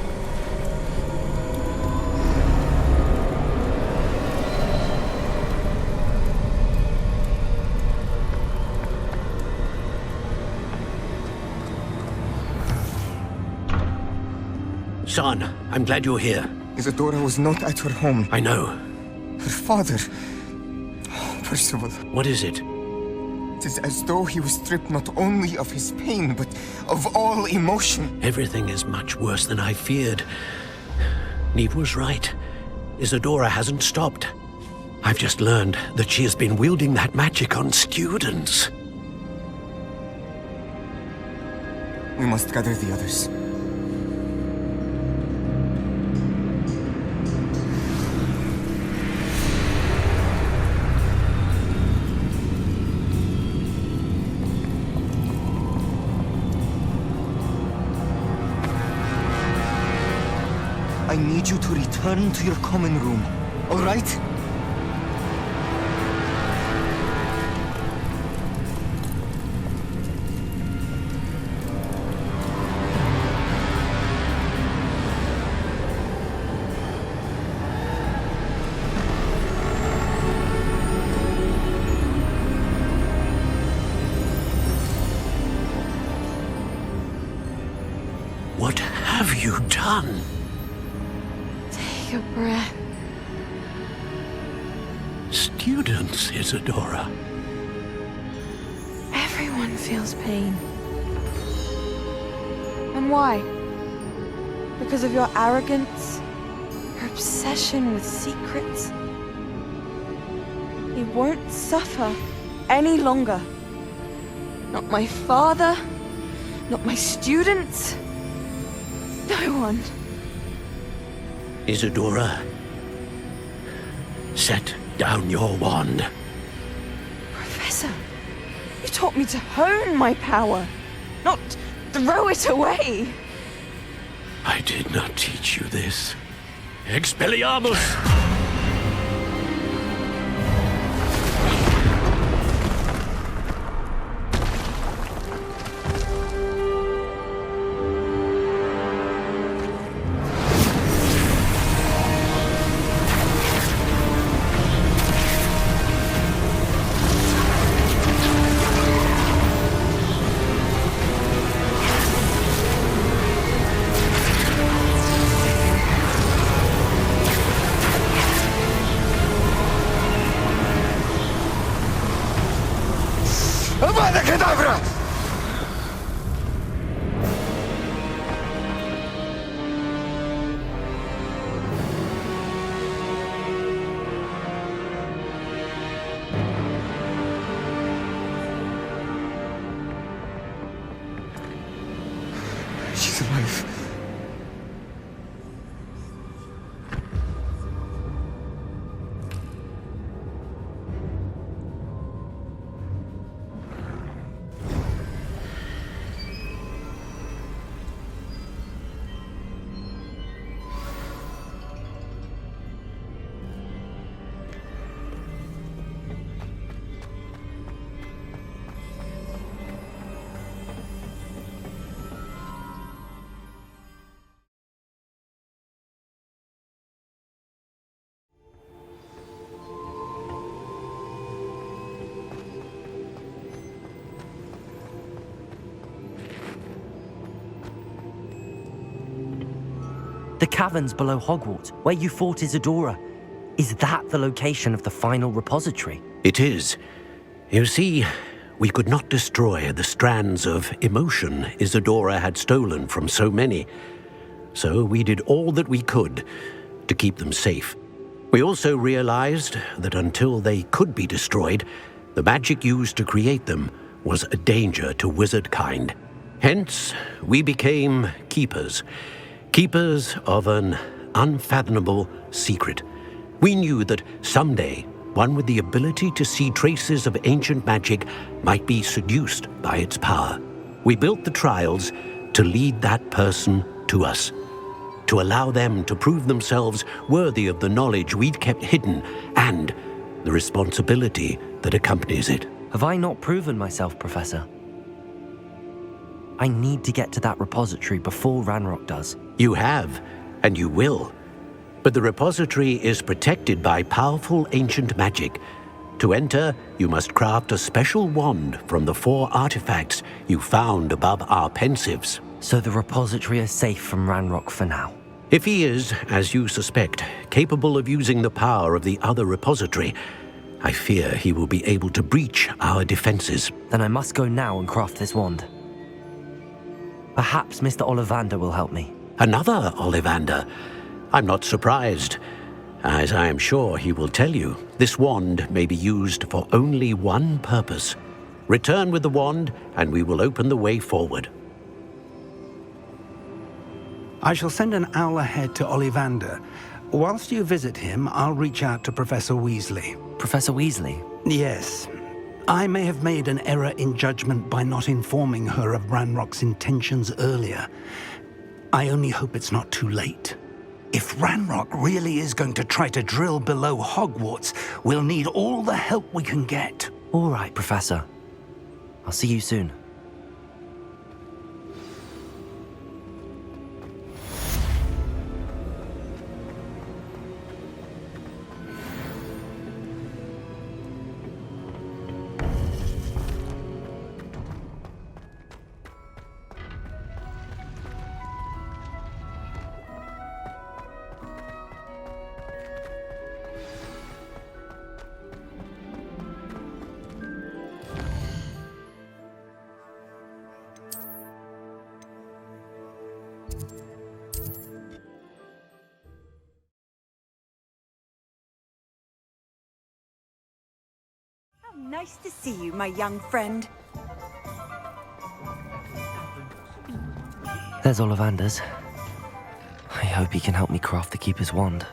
Speaker 19: Son, I'm glad you're here.
Speaker 11: Isadora was not at her home.
Speaker 19: I know.
Speaker 11: Her father... Oh, Percival.
Speaker 19: What is it?
Speaker 11: It is as though he was stripped not only of his pain, but of all emotion.
Speaker 19: Everything is much worse than I feared. Neve was right. Isadora hasn't stopped. I've just learned that she has been wielding that magic on students.
Speaker 11: We must gather the others. need you to return to your common room, all right?
Speaker 19: What have you done?
Speaker 10: Take a breath.
Speaker 19: Students, Isadora.
Speaker 10: Everyone feels pain. And why? Because of your arrogance? Your obsession with secrets? He won't suffer any longer. Not my father, not my students. No one.
Speaker 19: Isadora, set down your wand.
Speaker 10: Professor, you taught me to hone my power, not throw it away.
Speaker 19: I did not teach you this. Expelliarmus!
Speaker 11: She's alive.
Speaker 12: The caverns below Hogwarts, where you fought Isadora. Is that the location of the final repository?
Speaker 19: It is. You see, we could not destroy the strands of emotion Isadora had stolen from so many. So we did all that we could to keep them safe. We also realized that until they could be destroyed, the magic used to create them was a danger to wizard kind. Hence, we became keepers. Keepers of an unfathomable secret. We knew that someday, one with the ability to see traces of ancient magic might be seduced by its power. We built the trials to lead that person to us, to allow them to prove themselves worthy of the knowledge we'd kept hidden and the responsibility that accompanies it.
Speaker 12: Have I not proven myself, Professor? I need to get to that repository before Ranrok does.
Speaker 19: You have, and you will. But the repository is protected by powerful ancient magic. To enter, you must craft a special wand from the 4 artifacts you found above our pensives.
Speaker 12: So the repository is safe from Ranrok for now?
Speaker 19: If he is, as you suspect, capable of using the power of the other repository, I fear he will be able to breach our defenses.
Speaker 12: Then I must go now and craft this wand. Perhaps Mr. Ollivander will help me.
Speaker 19: Another Ollivander? I'm not surprised. As I am sure he will tell you, this wand may be used for only one purpose. Return with the wand, and we will open the way forward.
Speaker 6: I shall send an owl ahead to Ollivander. Whilst you visit him, I'll reach out to Professor Weasley.
Speaker 12: Professor Weasley?
Speaker 6: Yes. I may have made an error in judgment by not informing her of Ranrock's intentions earlier. I only hope it's not too late. If Ranrok really is going to try to drill below Hogwarts, we'll need all the help we can get.
Speaker 12: All right, Professor. I'll see you soon.
Speaker 13: Nice to see you, my young friend.
Speaker 12: There's Ollivander's. I hope he can help me craft the Keeper's wand.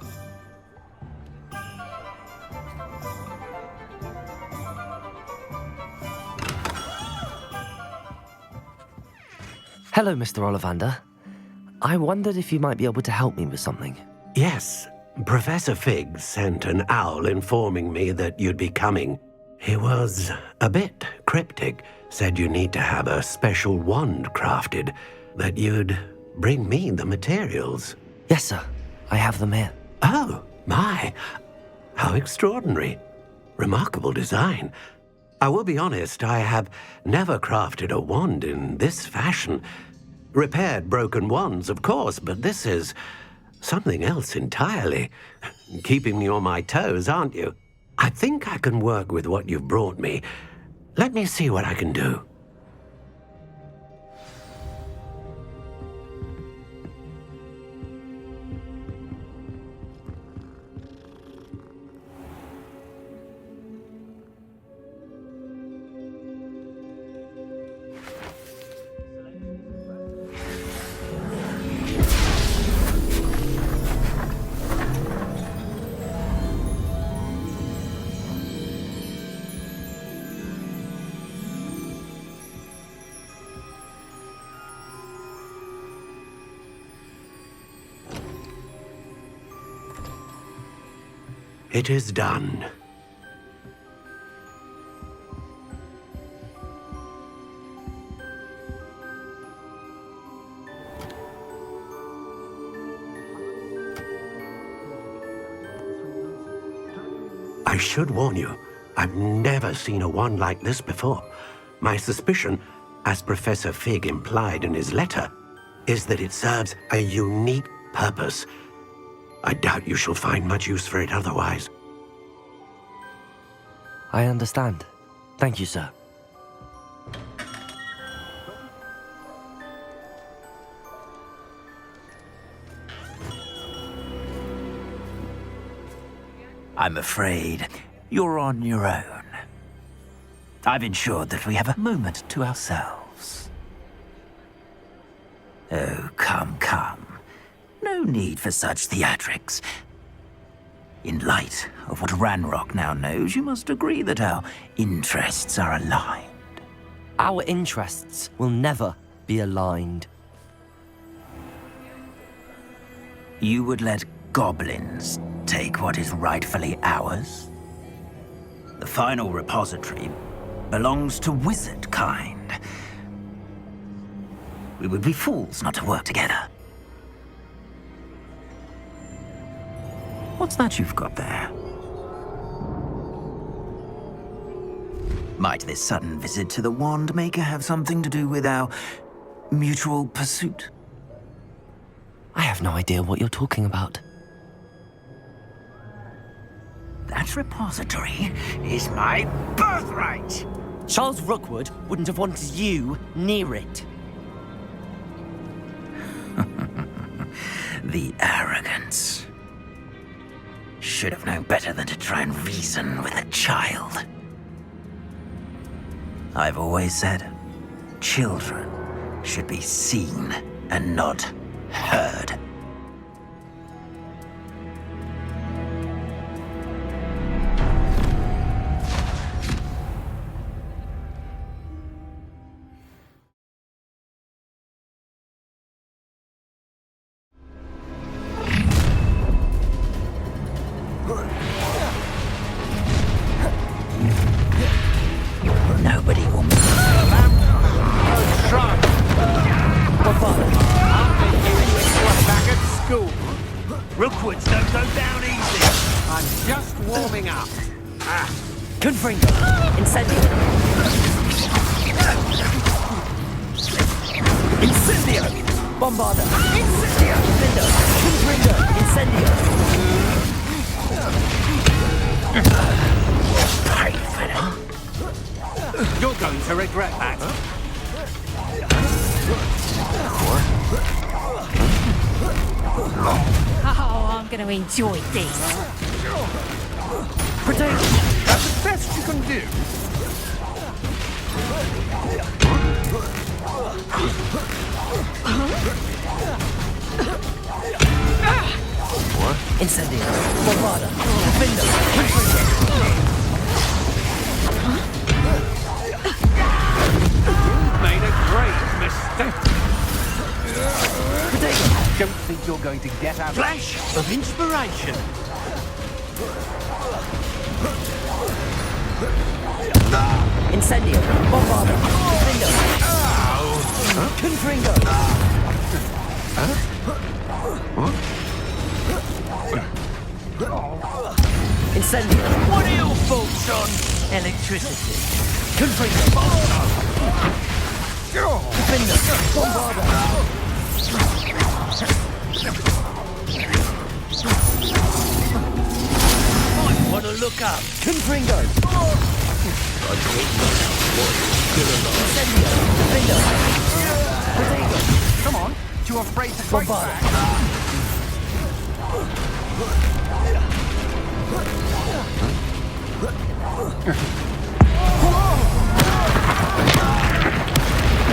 Speaker 12: Hello, Mr. Ollivander. I wondered if you might be able to help me with something.
Speaker 19: Yes, Professor Fig sent an owl informing me that you'd be coming. He was a bit cryptic, said you need to have a special wand crafted, that you'd bring me the materials.
Speaker 12: Yes, sir. I have them here.
Speaker 19: Oh, my. How extraordinary. Remarkable design. I will be honest, I have never crafted a wand in this fashion. Repaired broken wands, of course, but this is something else entirely. Keeping me on my toes, aren't you? I think I can work with what you've brought me. Let me see what I can do. It is done. I should warn you, I've never seen a wand like this before. My suspicion, as Professor Fig implied in his letter, is that it serves a unique purpose. I doubt you shall find much use for it otherwise.
Speaker 12: I understand. Thank you, sir.
Speaker 2: I'm afraid you're on your own. I've ensured that we have a moment to ourselves. Oh, come, come. No need for such theatrics. In light of what Ranrok now knows, you must agree that our interests are aligned.
Speaker 12: Our interests will never be aligned.
Speaker 2: You would let goblins take what is rightfully ours? The final repository belongs to wizard kind. We would be fools not to work together. What's that you've got there? Might this sudden visit to the Wand Maker have something to do with our mutual pursuit?
Speaker 12: I have no idea what you're talking about.
Speaker 2: That repository is my birthright!
Speaker 12: Charles Rookwood wouldn't have wanted you near it.
Speaker 2: The arrogance. Should have known better than to try and reason with a child. I've always said, children should be seen and not heard.
Speaker 15: Confringo. Incendio. Incendio. Bombarda. Incendio. Defender. Confringo. Incendio.
Speaker 8: Pay for that. You're going to regret that.
Speaker 13: Oh, I'm going to enjoy this.
Speaker 8: Protect. That's the best you can do.
Speaker 15: Incendio. Bombarda. Defender. Confringo.
Speaker 8: Made a great mistake. Don't think you're going to get out. Flash of inspiration.
Speaker 15: Incendio. Bombarda. Defender. Confringo. Incendio.
Speaker 8: What are your thoughts on
Speaker 15: Electricity. Confringo. Defender. Bombarda.
Speaker 8: Might want to look up.
Speaker 15: Confringo. Incendio. Defender. Protego.
Speaker 8: Come on. Too afraid to fight back?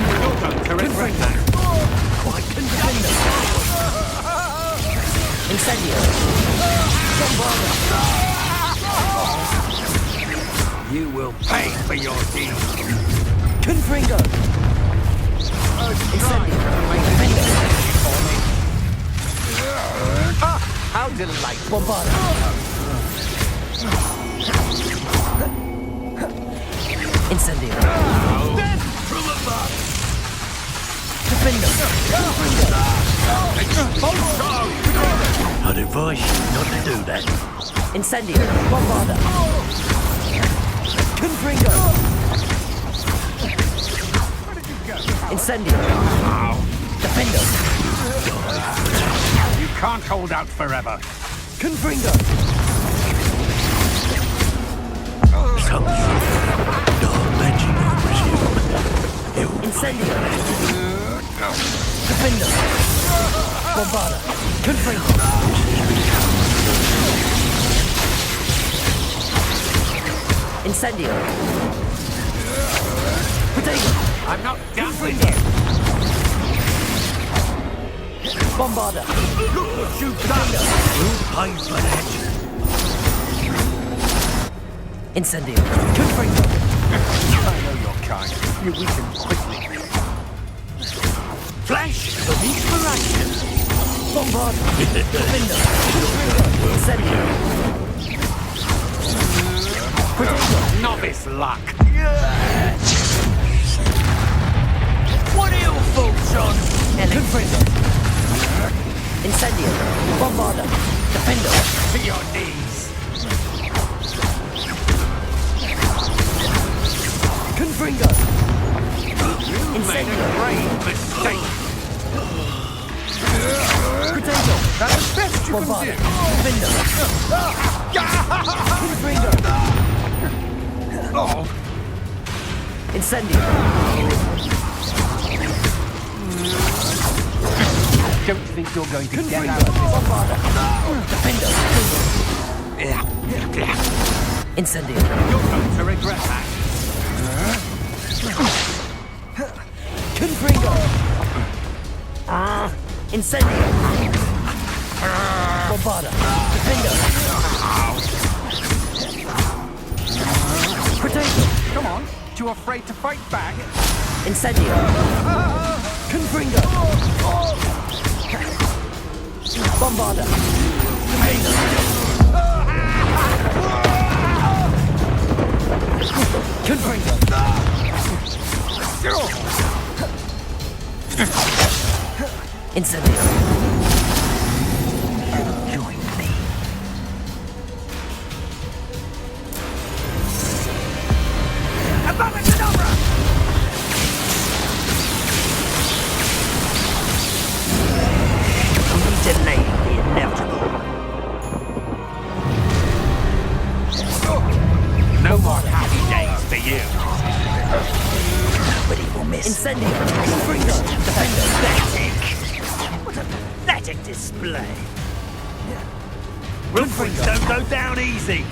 Speaker 8: You're going to regret that.
Speaker 15: Quite contender. Incendio. Bombarda.
Speaker 8: You will pay for your deeds.
Speaker 15: Confringo. Incendio. Defender.
Speaker 8: How delightful.
Speaker 15: Bombarda. Incendio.
Speaker 8: Death from above.
Speaker 15: Defender.
Speaker 8: I'd advise you not to do that.
Speaker 15: Incendio. Bombarda. Confringo. Incendio. Defender.
Speaker 8: You can't hold out forever.
Speaker 15: Confringo.
Speaker 8: Some dark magic, I presume.
Speaker 15: Incendio. Defender. Bombarda. Confringo. Incendio. Protego.
Speaker 8: I'm not done with you.
Speaker 15: Bombarda.
Speaker 8: Look what you've done. You'll pay for that.
Speaker 15: Incendio. Confringo.
Speaker 8: I know your kind. You weaken quickly. Flash of inspiration.
Speaker 15: Bombarda. Defender. Confringo. Incendio. Protego.
Speaker 8: Novice luck. What are your thoughts on
Speaker 15: Confringo. Incendio. Bombarda. Defender.
Speaker 8: to your knees?
Speaker 15: Confringo.
Speaker 8: You made a great mistake.
Speaker 15: Protego.
Speaker 8: That's the best you
Speaker 15: Bombarda.
Speaker 8: can
Speaker 15: Defender. Confringo.
Speaker 8: Oh.
Speaker 15: Incendio.
Speaker 8: Don't think you're going to get
Speaker 15: Confringo.
Speaker 8: out of this.
Speaker 15: Bombarda. Defender. Incendio.
Speaker 8: You're going to regret that.
Speaker 15: Confringo. Incendio. Bombarda. Defender. Protego.
Speaker 8: Come on. Too afraid to fight back?
Speaker 15: Incendio. Confringo. Bombarda. Defender. Confringo. Incendio. Join me.
Speaker 2: this.
Speaker 14: Incendio! Confringo! Pathetic! What a pathetic display! Wilfrings don't go down easy!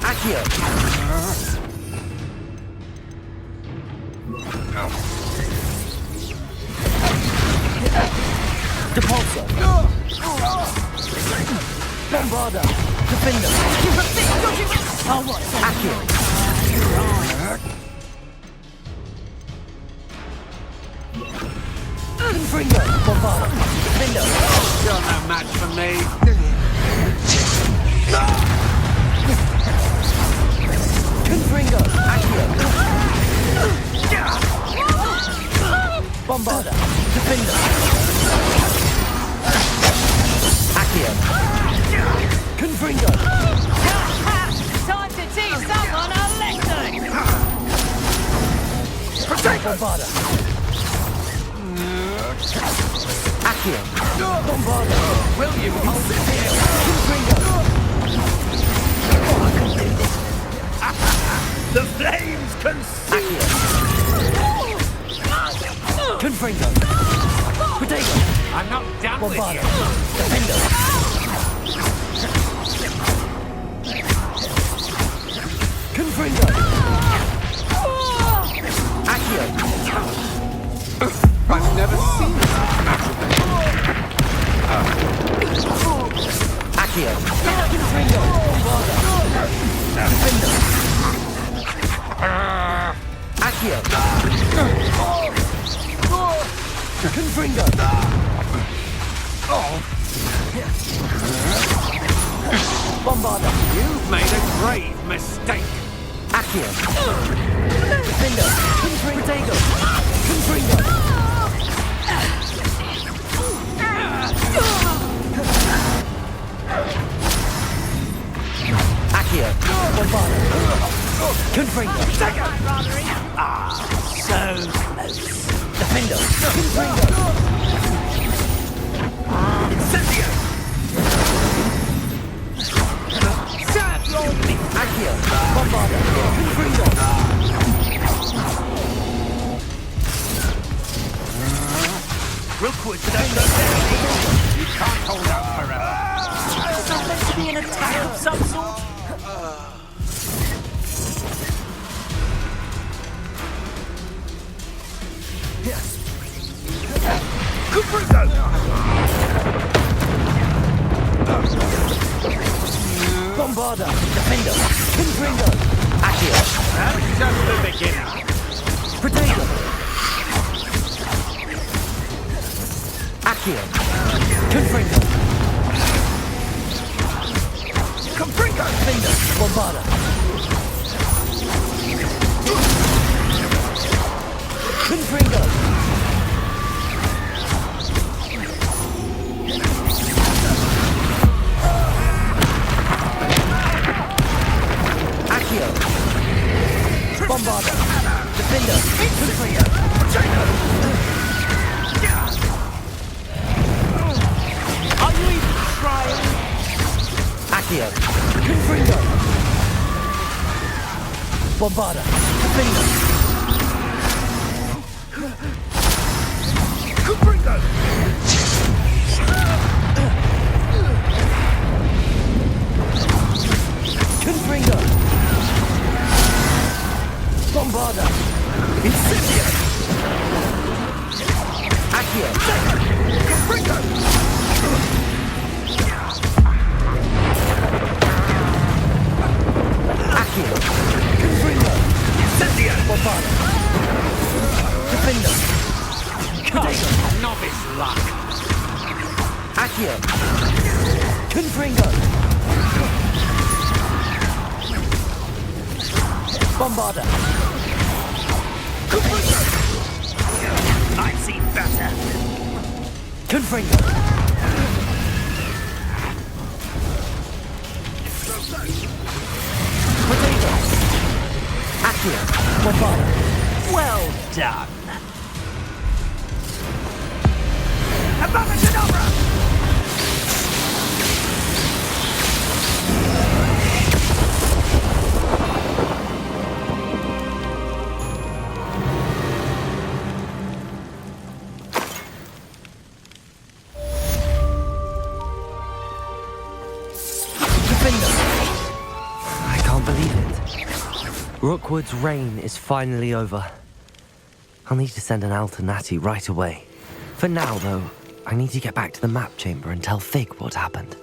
Speaker 14: Accio! Depulso! Bombarda! Defender! Oh, what? Accio! Confringo! Bombarda! Defender!
Speaker 9: You're no match for me.
Speaker 14: Confringo! Accio! Bombarda! Defender! Accio! Confringo!
Speaker 1: Time to teach someone a lesson!
Speaker 14: Bombarda! Accio! Bombarda!
Speaker 9: Will you hold it here?
Speaker 14: Confringo!
Speaker 9: Oh, I can do this. The flames consume!
Speaker 14: Confringo! Potato!
Speaker 9: I'm not done with
Speaker 14: Bombarda!
Speaker 9: you.
Speaker 14: Defender! Confringo! Accio!
Speaker 9: I've never seen such magic.
Speaker 14: Accio! Confringo! Bombarda! Defender! Accio! Confringo! Bombarda!
Speaker 9: You've made a grave mistake.
Speaker 14: Accio! Defender! Confringo! Confringo! Accio! Bombarda! Confringo! Ah, so close. Defender! Confringo! Incendio! Serve your meat! Accio! Bombarda! Confringo!
Speaker 9: Real quick, don't go down. You can't hold out forever.
Speaker 2: Is there meant to be an attack of some sort?
Speaker 9: Confringo!
Speaker 14: Bombarda! Defender! Confringo! Accio!
Speaker 9: That's just the beginning.
Speaker 14: Potato! Accio! Confringo! Confringo! Defender! Bombarda! Confringo! Accio! Bombarda! Defender! Confringo!
Speaker 1: Are you even trying?
Speaker 14: Accio! Confringo! Bombarda! Defender!
Speaker 9: Confringo!
Speaker 14: Confringo! Bombarda! Incendio! Accio! Confringo! Accio! Confringo! Incendio! Bombarda! Defender!
Speaker 9: Gosh, novice luck.
Speaker 14: Accio! Confringo! Bombarda!
Speaker 9: I've seen better.
Speaker 14: Confringo! Potato! Accio! Bombarda!
Speaker 9: Well done. Above
Speaker 12: Rookwood's reign is finally over. I'll need to send an owl to Natty right away. For now, though, I need to get back to the map chamber and tell Fig what happened.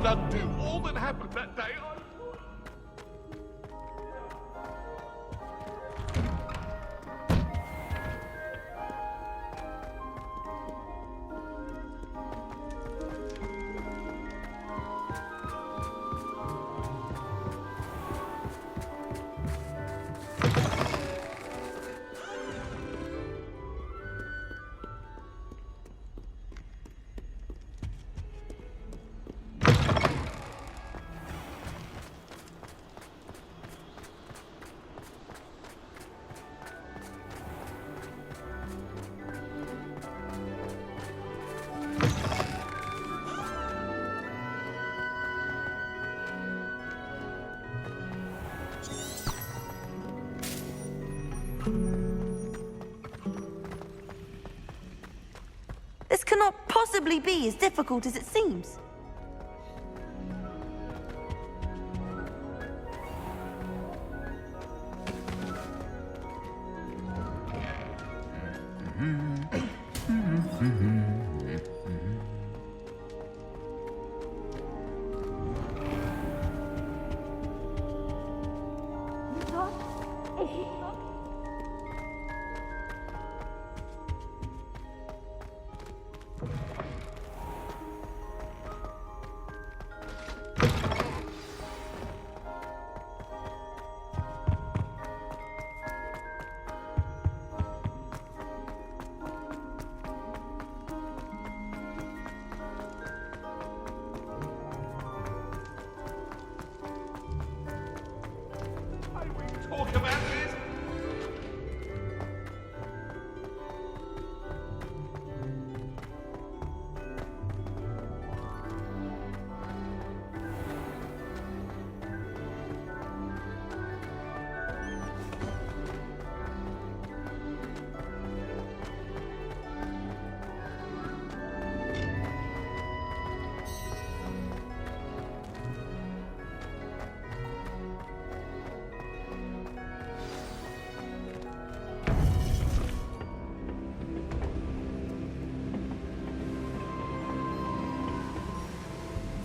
Speaker 3: Undo all that happened that day.
Speaker 13: This cannot possibly be as difficult as it seems.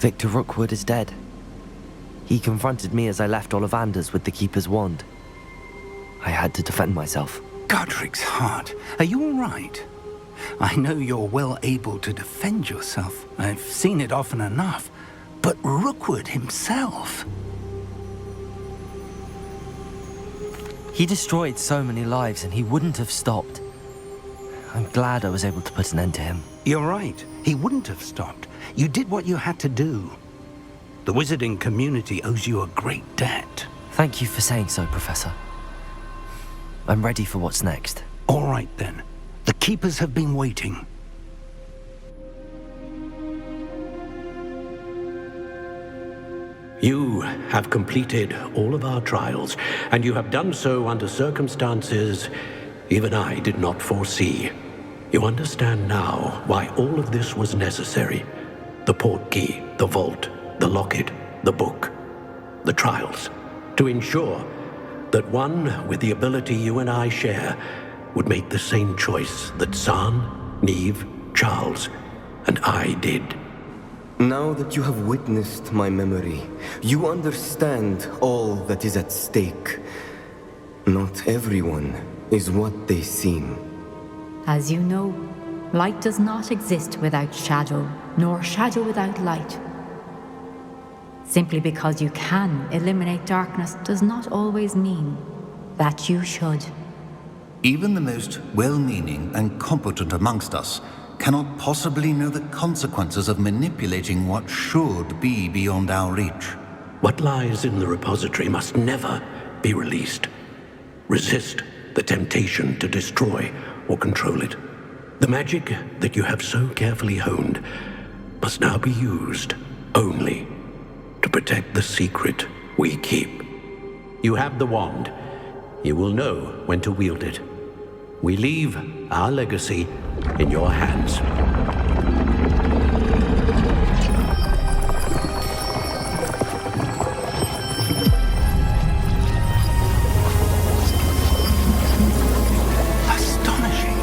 Speaker 12: Victor Rookwood is dead. He confronted me as I left Ollivander's with the Keeper's wand. I had to defend myself.
Speaker 6: Godric's heart, are you all right? I know you're well able to defend yourself. I've seen it often enough. But Rookwood himself...
Speaker 12: He destroyed so many lives and he wouldn't have stopped. I'm glad I was able to put an end to him.
Speaker 6: You're right. He wouldn't have stopped. You did what you had to do. The wizarding community owes you a great debt.
Speaker 12: Thank you for saying so, Professor. I'm ready for what's next.
Speaker 6: All right, then. The Keepers have been waiting.
Speaker 19: You have completed all of our trials, and you have done so under circumstances even I did not foresee. You understand now why all of this was necessary. The portkey, the vault, the locket, the book, the trials. To ensure that one with the ability you and I share would make the same choice that San, Neve, Charles, and I did.
Speaker 11: Now that you have witnessed my memory, you understand all that is at stake. Not everyone is what they seem.
Speaker 23: As you know, light does not exist without shadow, nor shadow without light. Simply because you can eliminate darkness does not always mean that you should.
Speaker 20: Even the most well-meaning and competent amongst us cannot possibly know the consequences of manipulating what should be beyond our reach.
Speaker 19: What lies in the repository must never be released. Resist the temptation to destroy or control it. The magic that you have so carefully honed must now be used only to protect the secret we keep. You have the wand. You will know when to wield it. We leave our legacy in your hands.
Speaker 20: Astonishing.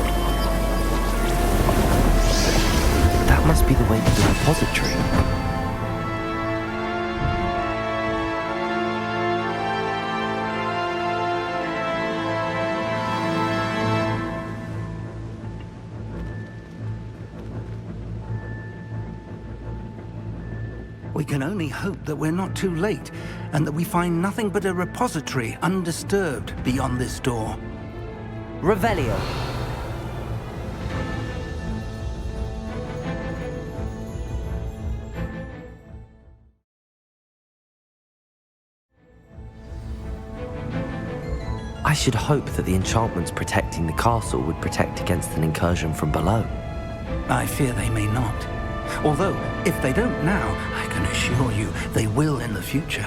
Speaker 12: That must be the way to the repository.
Speaker 6: We can only hope that we're not too late, and that we find nothing but a repository undisturbed beyond this door.
Speaker 16: Revelio.
Speaker 12: I should hope that the enchantments protecting the castle would protect against an incursion from below.
Speaker 6: I fear they may not. Although, if they don't now, I can assure you they will in the future.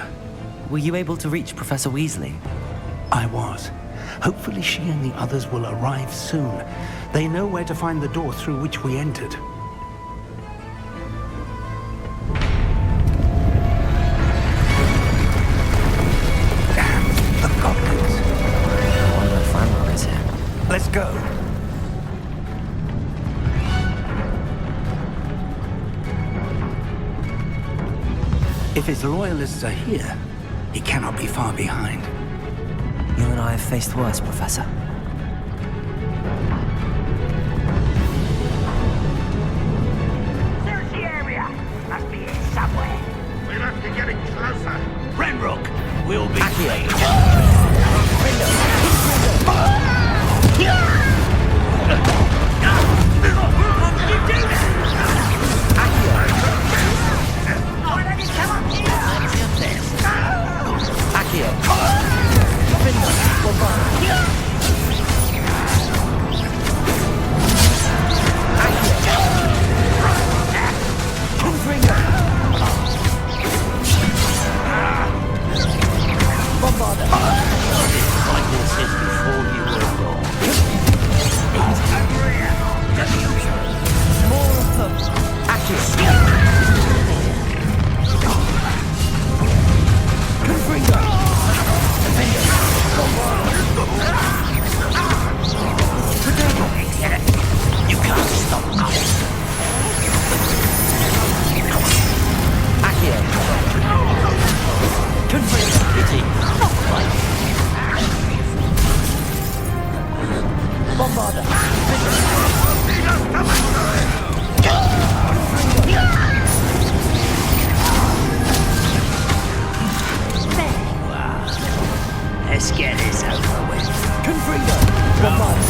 Speaker 12: Were you able to reach Professor Weasley?
Speaker 6: I was. Hopefully she and the others will arrive soon. They know where to find the door through which we entered. Damn, the goblins.
Speaker 12: I wonder if Ranrok is here.
Speaker 6: Let's go. If his loyalists are here, he cannot be far behind.
Speaker 12: You and I have faced worse, Professor.
Speaker 14: Search the area. Must be here somewhere.
Speaker 9: We must be getting closer. Ranrok will be slain.
Speaker 14: Bombarda. Like this is before you were born. More of them.
Speaker 9: You can't stop us.
Speaker 14: Bombarda.
Speaker 9: Let's get this over with.
Speaker 14: Confringo. Bombarda.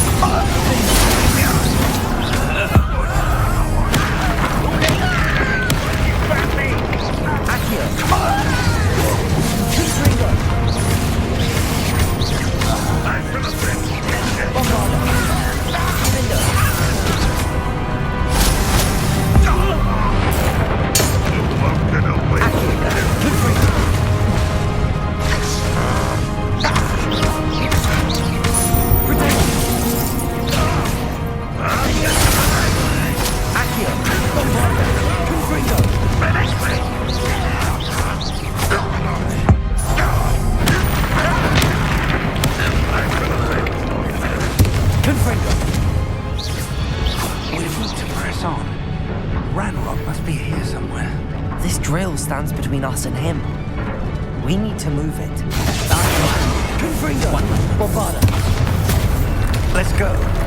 Speaker 15: between us and him. We need to move it. Confringo! Bombarda! Let's go.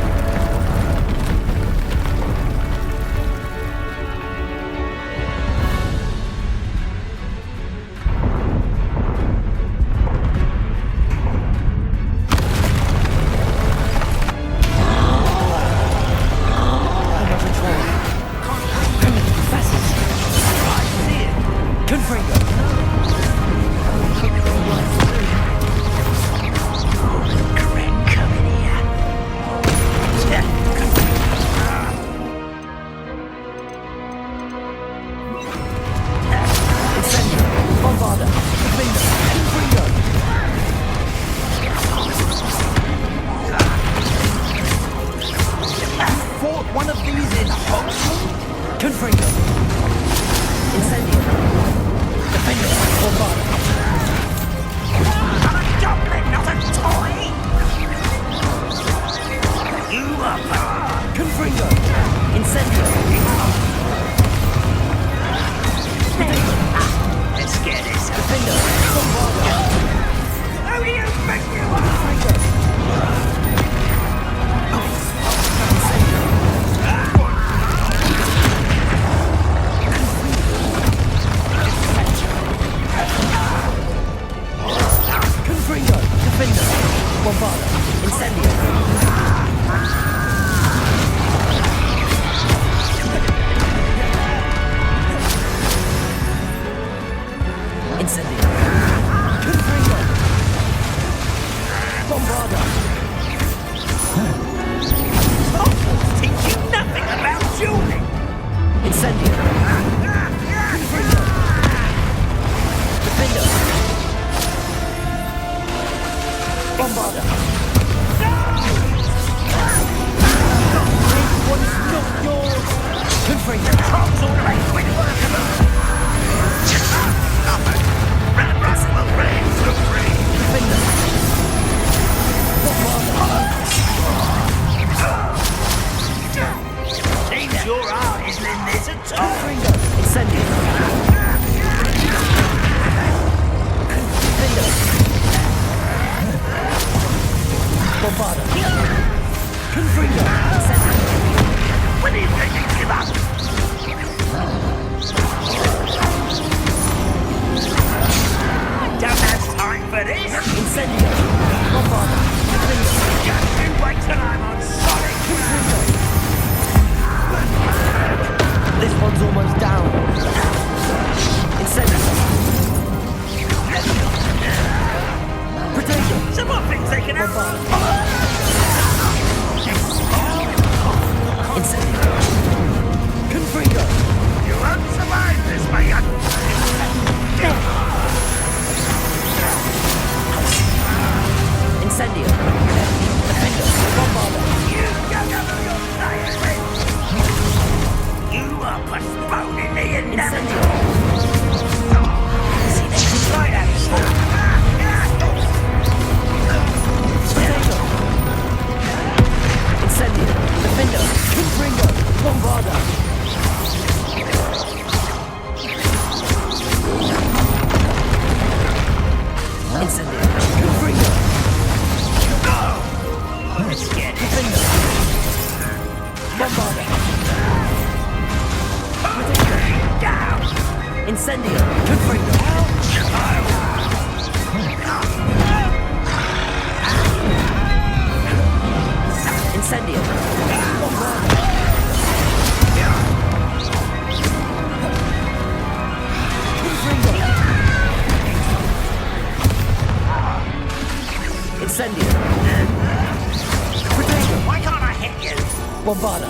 Speaker 15: Bombarda.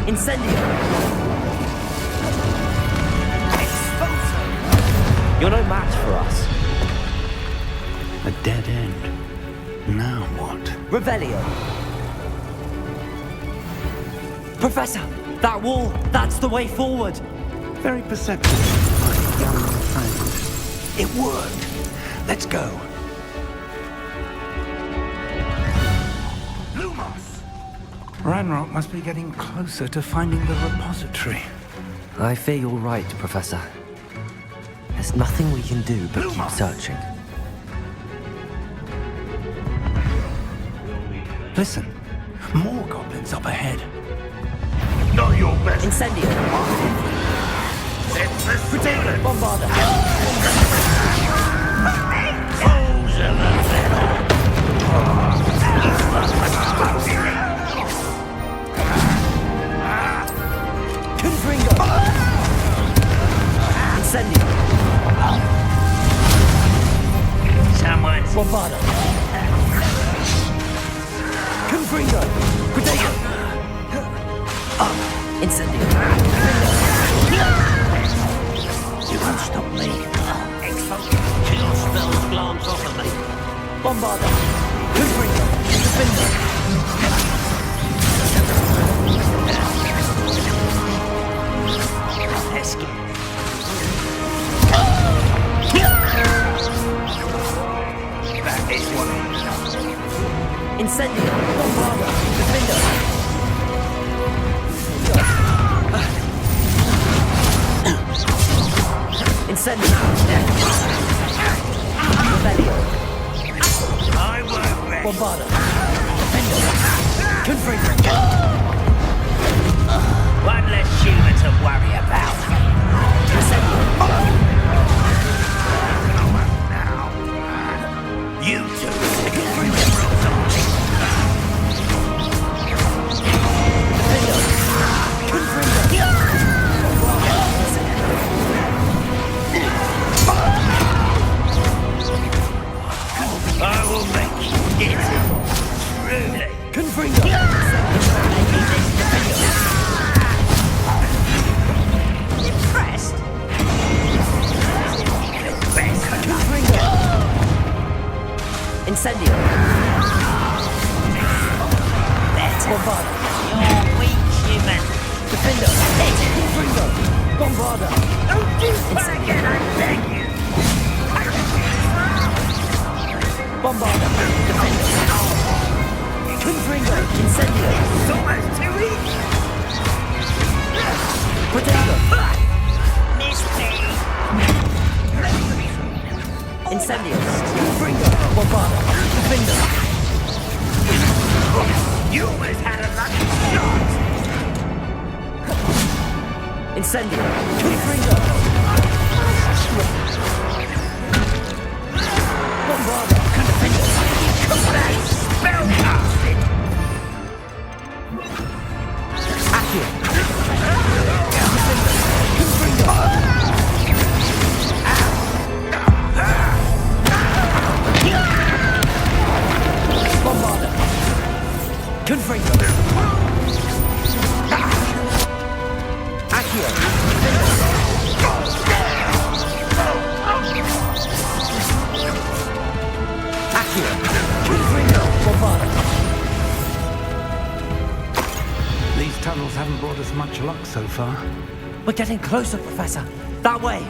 Speaker 15: Incendio. You're no match for us.
Speaker 6: A dead end. Now what?
Speaker 15: Revelio. Professor, that wall, that's the way forward.
Speaker 6: Very perceptive, my young friend. It worked. Let's go. Ranrok must be getting closer to finding the repository.
Speaker 12: I fear you're right, Professor. There's nothing we can do but keep searching.
Speaker 6: Listen, more goblins up ahead.
Speaker 14: Not your best.
Speaker 12: Incendio.
Speaker 14: Potato.
Speaker 12: Bombarda.
Speaker 14: Fools of the feather.
Speaker 12: Confringo. Incendio.
Speaker 14: Someone.
Speaker 12: Bombarda. Confringo. Potato. Incendio.
Speaker 14: You won't stop me. Kill spells glance off of me.
Speaker 12: Bombarda. Confringo. Defender.
Speaker 14: Pesky. That is one.
Speaker 12: Incendio. Bombarda. Defender. Incendio. Rebellion.
Speaker 14: I won't rest.
Speaker 12: Bombarda. Defender. Confringo.
Speaker 14: One less human to worry about.
Speaker 12: Incendio.
Speaker 14: You two. I will make it. Truly.
Speaker 12: Confringo.
Speaker 14: Impressed? Best.
Speaker 12: Confringo. Incendio.
Speaker 14: Better.
Speaker 12: Bombarda.
Speaker 14: You're weak, human.
Speaker 12: Defender. Confringo. Bombarda.
Speaker 14: Don't do that again, I beg you.
Speaker 12: Bombarda. Defender. Confringo. Incendio.
Speaker 14: It's almost too easy.
Speaker 12: Potato.
Speaker 14: Missed me.
Speaker 12: Incendio. Confringo. Bombarda. Defender.
Speaker 14: You almost had a lucky shot.
Speaker 12: Incendio. Confringo. Bombarda. Defender.
Speaker 14: That's spellcasting.
Speaker 12: Accio. Confringo. Bombarda. Confringo. Accio. Accio. Confringo. Bombarda.
Speaker 6: These tunnels haven't brought us much luck so far.
Speaker 12: We're getting closer, Professor. That way.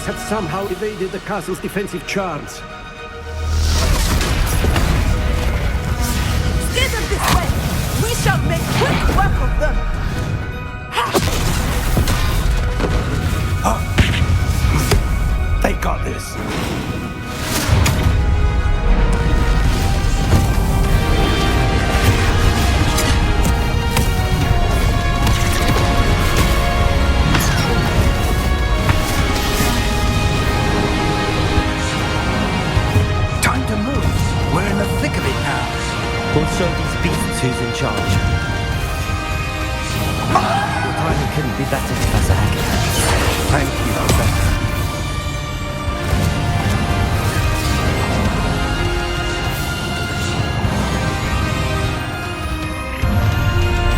Speaker 19: Have somehow evaded the castle's defensive charms.
Speaker 13: Steer them this way! We shall make quick work of them!
Speaker 6: They got this.
Speaker 12: We'll show these beasts who's in charge.
Speaker 6: Your time
Speaker 12: timing couldn't be better, Professor Hackett.
Speaker 6: Thank you, Professor.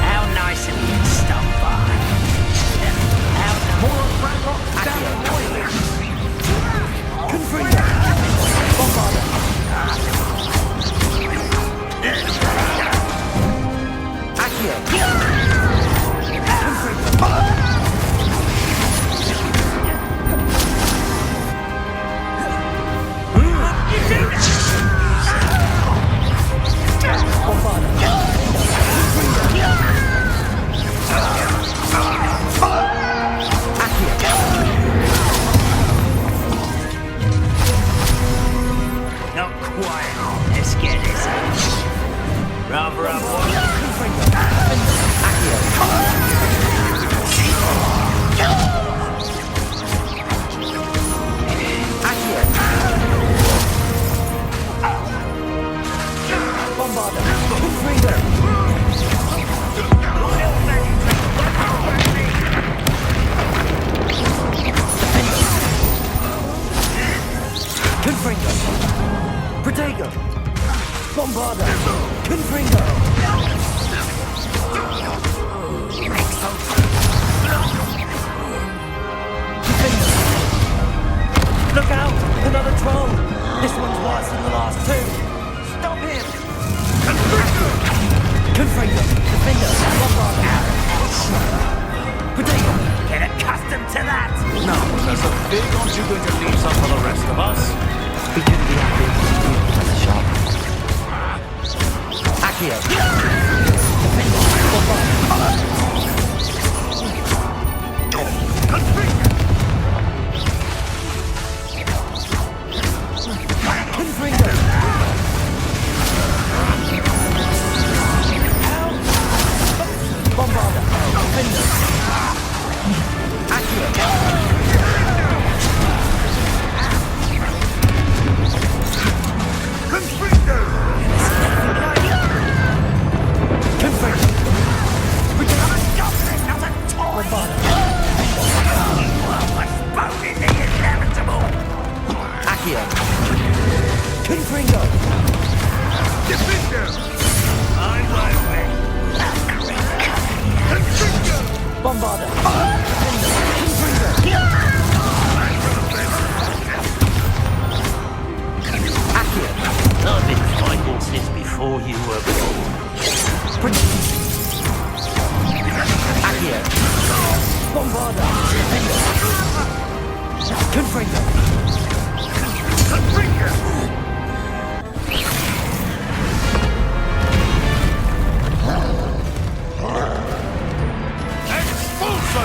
Speaker 14: How nice of you to stop by. More Ranrok down the way.
Speaker 8: Confringo! Bombarda! Accio!
Speaker 14: Not quite. Let's get this out. Rather up one.
Speaker 8: Bombarda! Confringo! Confringo! Protego! Bombarda! Confringo! Look out! Another troll! This one's worse than the last two! Stop him! Confringo! Defender! Bombarda! Protego!
Speaker 14: Get accustomed to that!
Speaker 9: Now, Professor, big aren't you going to leave some for the rest of us?
Speaker 12: We couldn't be happier to see you, Professor Sharp.
Speaker 8: Accio! Defender! Bombarda! Confringo! Bombarda! Defender! Accio! Confringo! Confringo! We can have a goblin, not a toy! Bombarda!
Speaker 14: Postponing the inevitable!
Speaker 8: Accio! Confringo! Defender!
Speaker 14: I won't win.
Speaker 8: Confringo! Bombarda! Defender! Confringo! Accio!
Speaker 14: I've been fighting since before you were born.
Speaker 8: Accio! Bombarda! Defender! Confringo! Confringo!
Speaker 9: Expulso!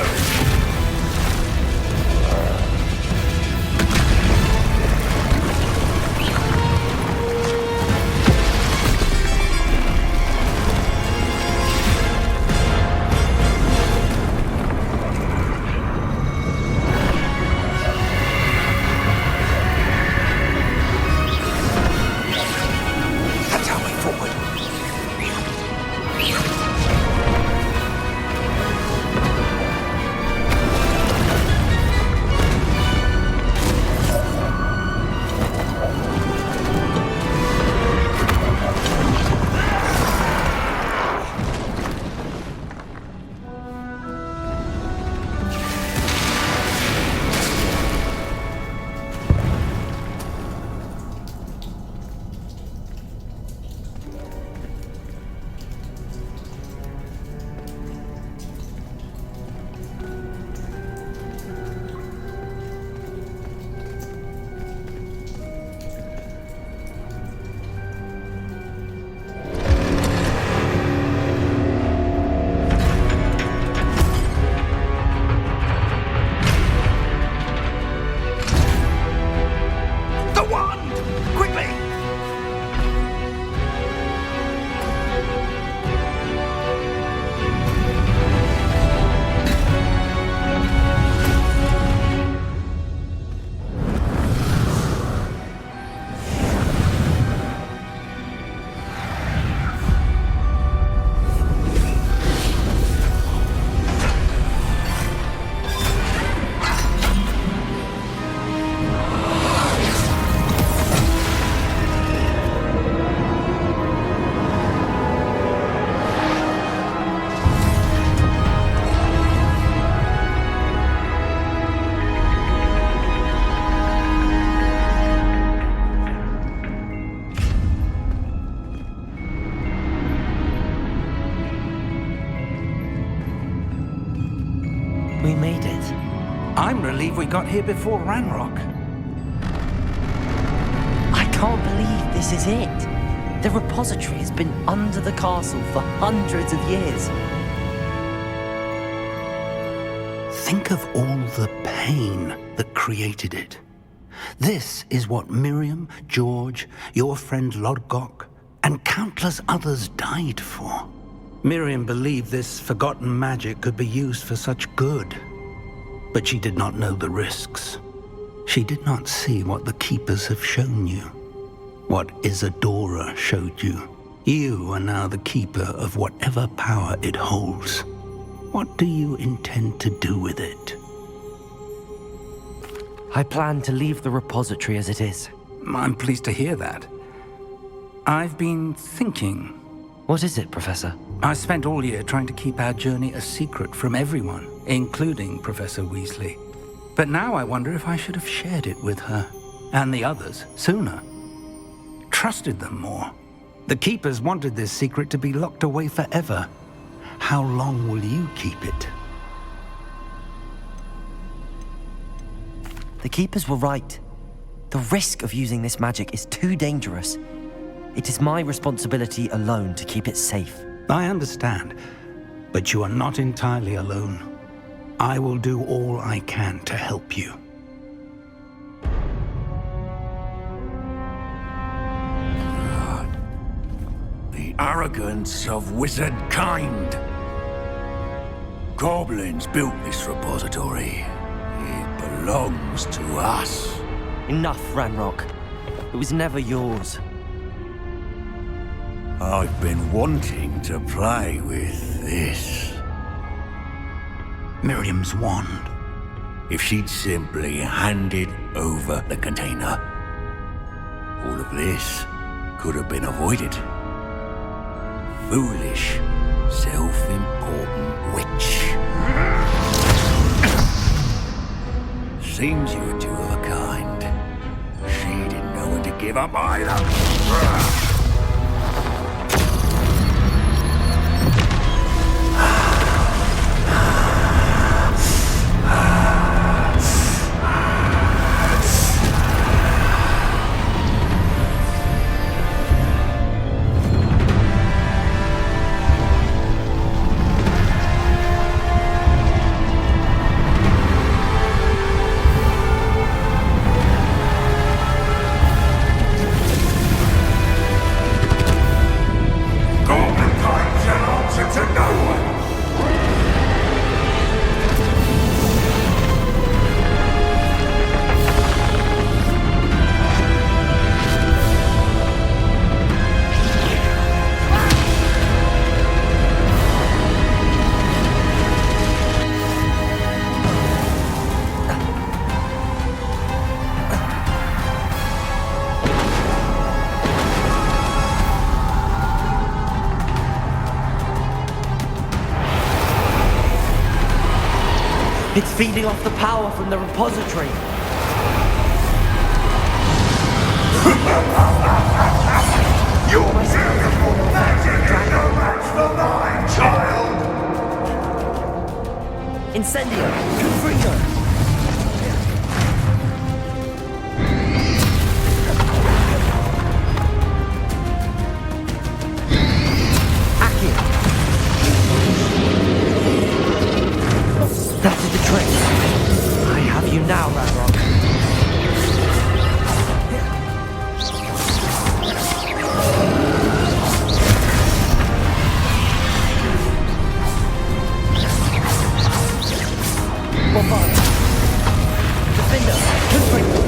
Speaker 6: we got here before Ranrok.
Speaker 12: I can't believe this is it. The repository has been under the castle for hundreds of years.
Speaker 6: Think of all the pain that created it. This is what Miriam, George, your friend Lodgok, and countless others died for. Miriam believed this forgotten magic could be used for such good, but she did not know the risks. She did not see what the Keepers have shown you, what Isadora showed you. You are now the Keeper of whatever power it holds. What do you intend to do with it?
Speaker 12: I plan to leave the repository as it is.
Speaker 6: I'm pleased to hear that. I've been thinking.
Speaker 12: What is it, Professor?
Speaker 6: I spent all year trying to keep our journey a secret from everyone, including Professor Weasley. But now I wonder if I should have shared it with her, and the others, sooner. Trusted them more. The Keepers wanted this secret to be locked away forever. How long will you keep it?
Speaker 12: The Keepers were right. The risk of using this magic is too dangerous. It is my responsibility alone to keep it safe.
Speaker 6: I understand, but you are not entirely alone. I will do all I can to help you.
Speaker 8: The arrogance of wizard kind. Goblins built this repository. It belongs to us.
Speaker 12: Enough, Ranrok. It was never yours.
Speaker 8: I've been wanting to play with this.
Speaker 6: Miriam's wand.
Speaker 8: If she'd simply handed over the container, all of this could have been avoided. Foolish, self-important witch. Seems you were two of a kind. She didn't know when to give up either.
Speaker 12: It's feeding off the power from the repository.
Speaker 8: Your beautiful magic ain't no match for mine, child!
Speaker 12: Incendio! Confringo! That is the trick. I have you now, Ranrok. Bombarda. Defender. Confringo.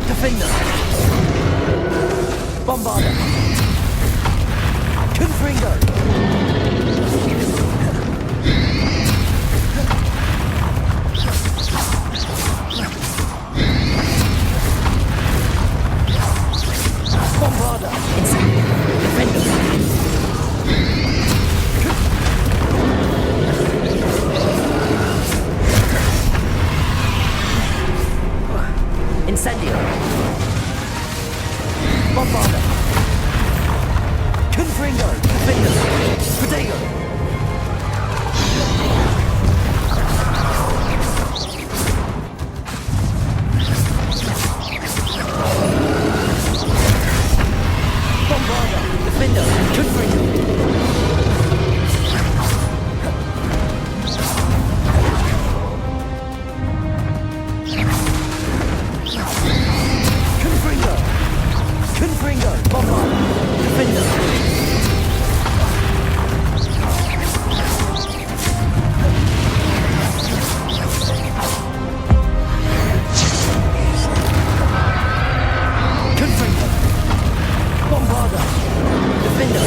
Speaker 12: Defender! Bombarda! Confringo! Bombarda! Defender!
Speaker 15: Bombarda! Confringo! Defender! Potato! Bombarda! Defender! Confringo! Confringo! Bombarda! Defender! Confringo! Bombarda! Defender!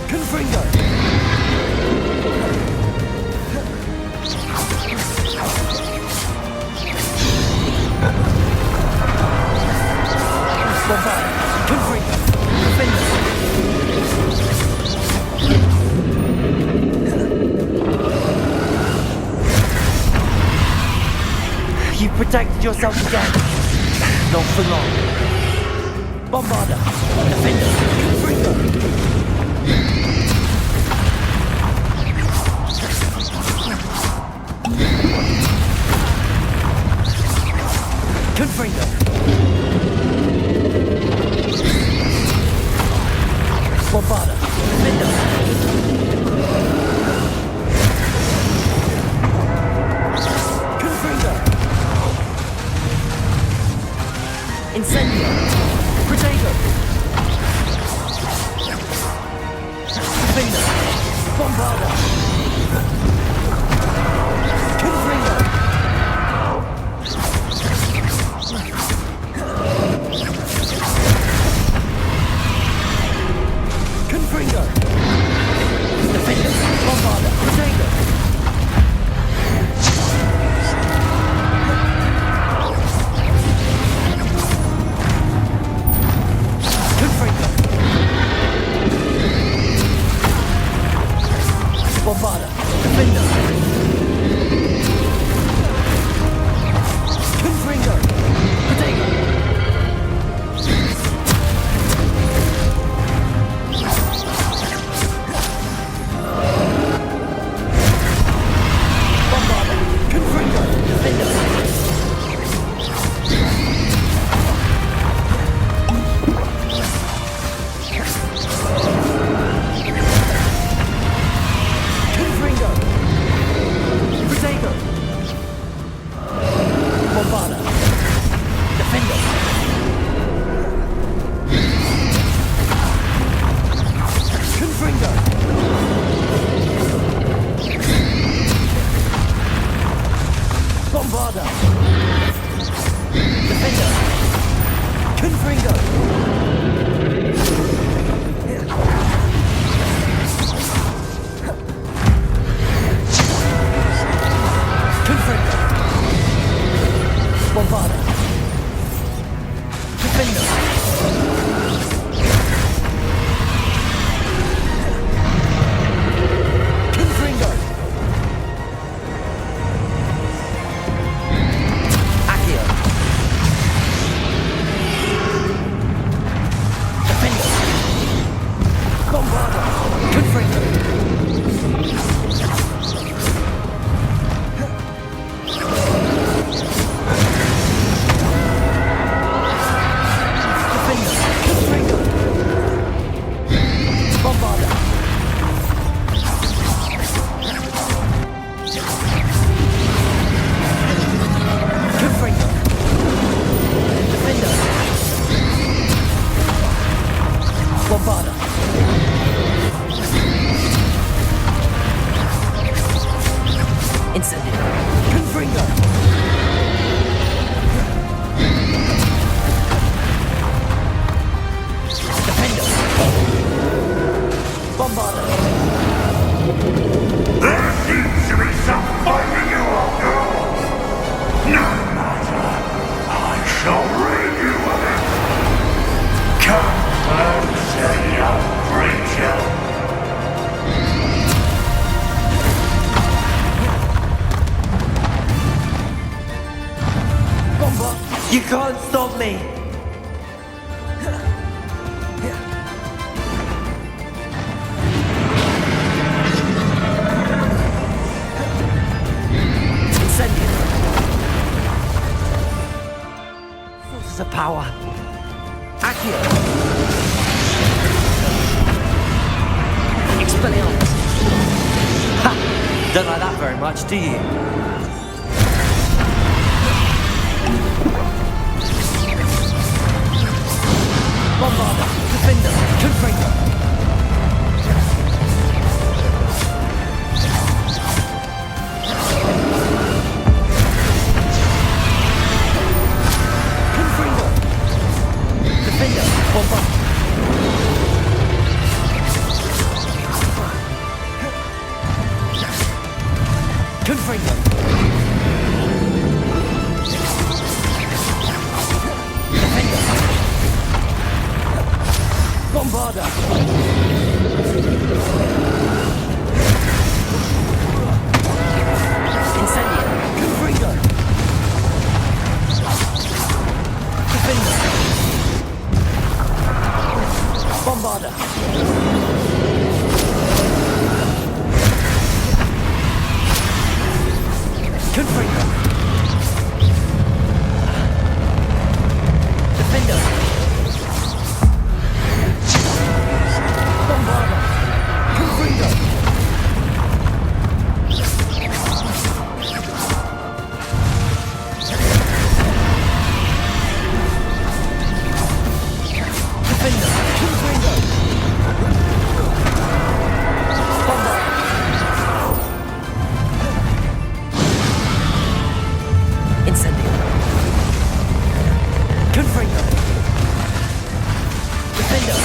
Speaker 15: Confringo! Bombarda! Confringo! Defender! You protected yourself again. Not for long. Bombarda! Defender! Confringo! Confringo! Bombarda! Defender! Confringo! Incendio! Potato! Defender! Bombarda! Confringo! Confringo! Defender! Bombarda! Potato! Confringo! Bombarda! Defender! Confringo! Potato! Bombarda! Confringo! Defender! Confringo! Potato! Bombarda! Defender! Confringo! Bombarda! Defender! Confringo! Confringo! Bombarda! Defender! Confringo! Accio! Defender! Bombarda! Confringo! Confringo! Bombarda! Confringo! Defender! Bombarda! Incendio! Confringo! Defender! Bombarda!
Speaker 8: There seems to be some fighting you after all. No matter. I shall rid you of it. Come closer, young creature.
Speaker 12: You can't stop me! Forces of power. Accio. Expelliarmus. Ha! Don't like that very much, do you? Bombarda. Defender. Confringo.
Speaker 1: Bombarda! Incendio! Confringo! Defender! Bombarda! Confringo! Defender! Bombarda! Confringo! Defender! Confringo! Bombarda! Incendio! Confringo! Defender!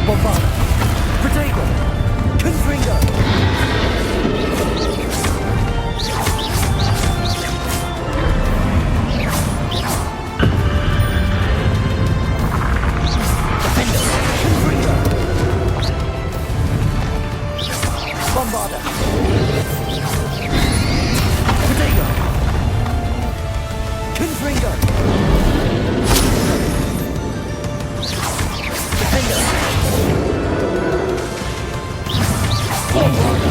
Speaker 1: Bombarda! Protego! Confringo! Defender! Confringo! Bombarda! Protego! Confringo! Defender! Bombarda!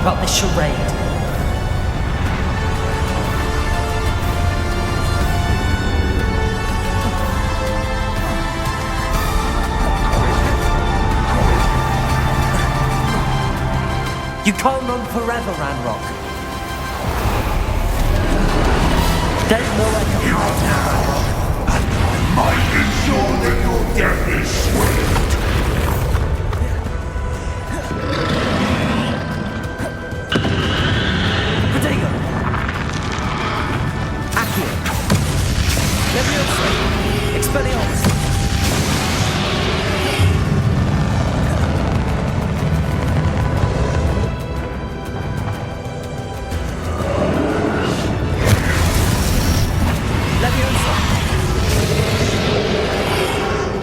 Speaker 16: about this charade. You can't run forever, Ranrok. There's nowhere to hide now, Ranrok.
Speaker 8: Might ensure that your death is swift.
Speaker 16: Protego! Accio! Leviosa! Expelliarmus!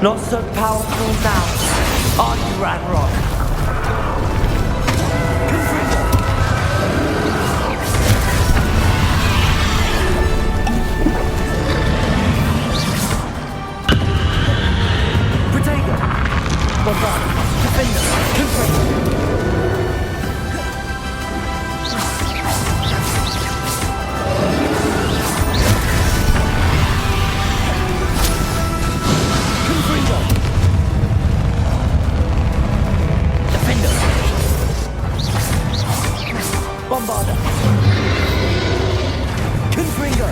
Speaker 16: Not so powerful now, are you, Ranrok? Confringo! Protego! Bombarda! Defender! Confringo! Bombarda! Confringo!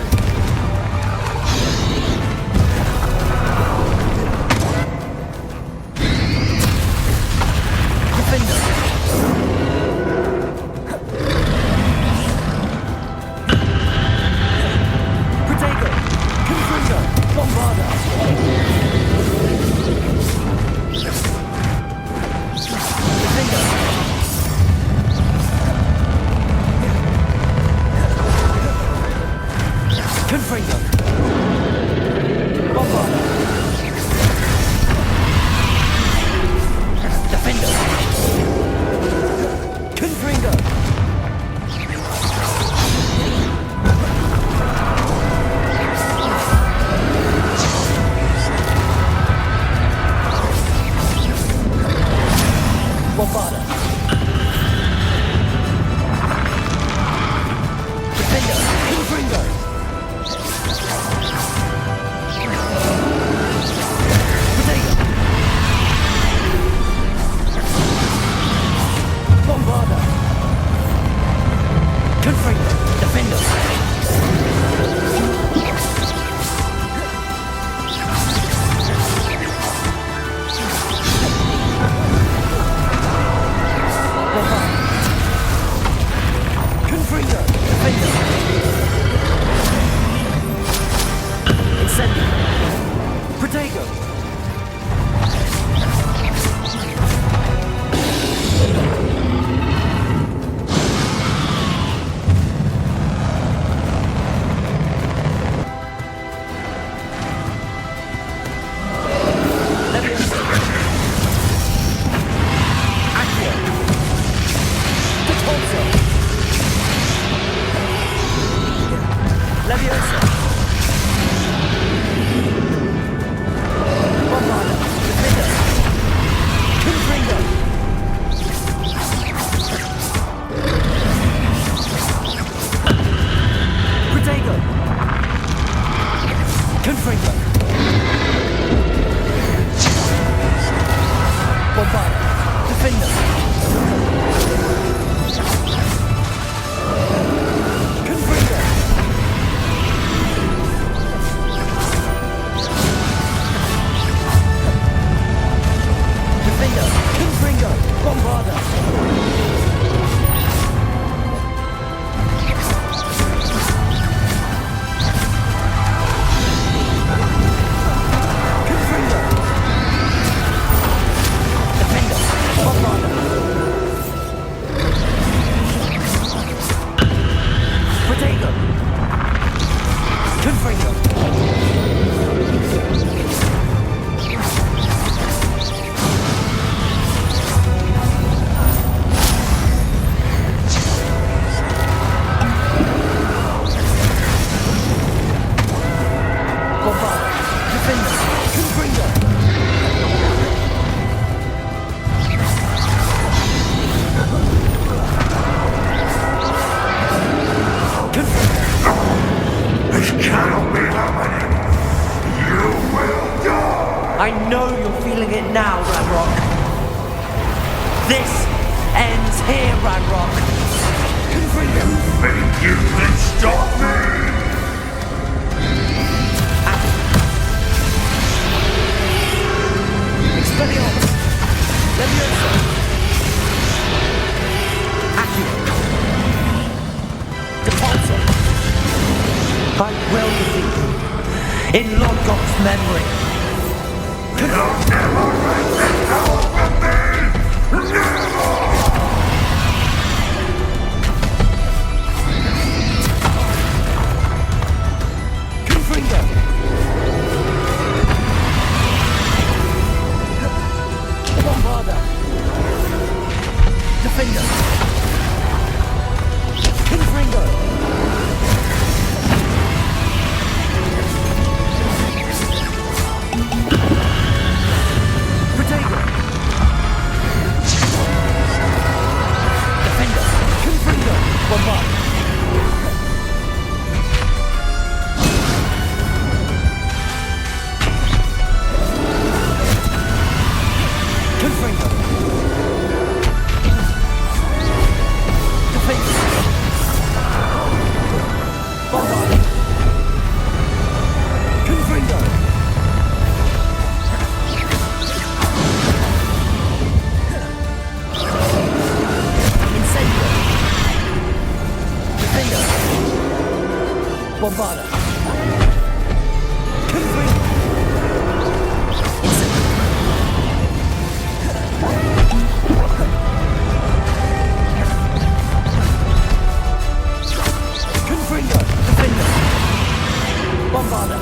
Speaker 16: Defender!
Speaker 12: I know you're feeling it now, Ranrok. This ends here, Ranrok.
Speaker 8: Think you can stop me?
Speaker 12: Expelliarmus! Leviosa! Accio! Depulso! I will defeat you in Lodgok's memory.
Speaker 8: You'll never write this power from me! Never!
Speaker 12: Confringo! Bombarda! Defender! Confringo! Protego! Defender! Confringo! Bombarda! Confringo! Defender! Bombarda! Confringo! Incendio! Defender! Bombarda! Confringo! Confringo! Defender! Bombarda!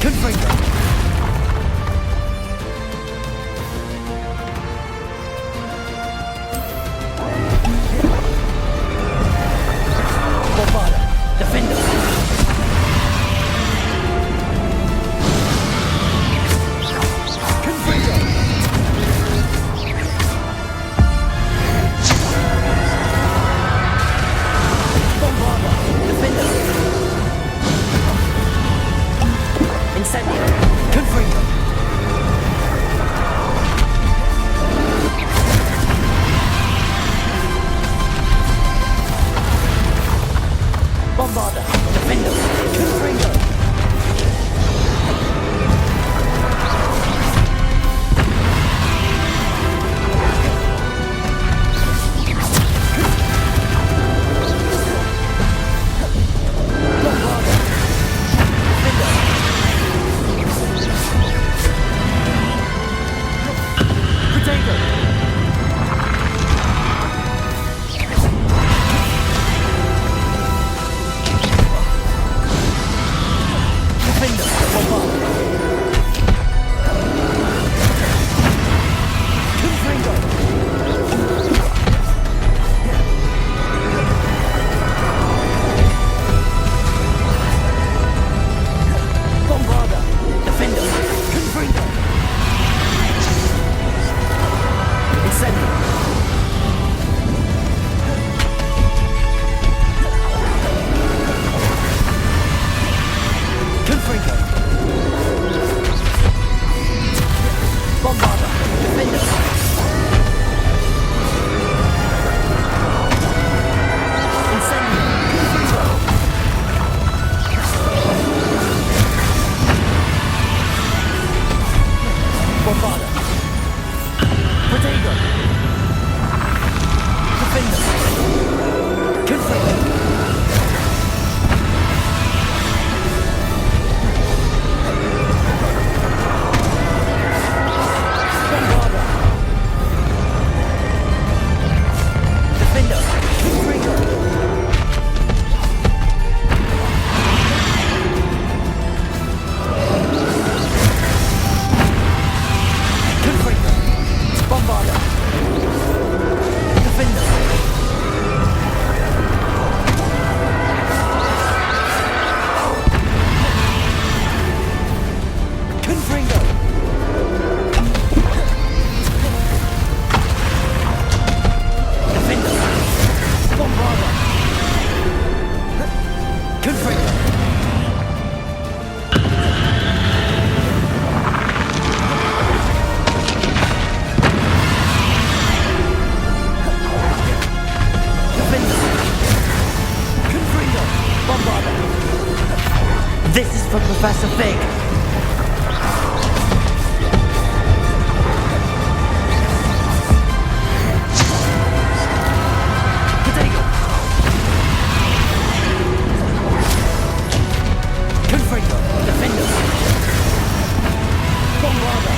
Speaker 12: Confringo! Bombarda! Defender! Confringo! Bombarda! Defender! Incendio! Confringo! Bombarda! Defender! Confringo! Bombarda! Defender! Protego! This is for Professor Fig. Potato. Confringo. Defender. Bombarda.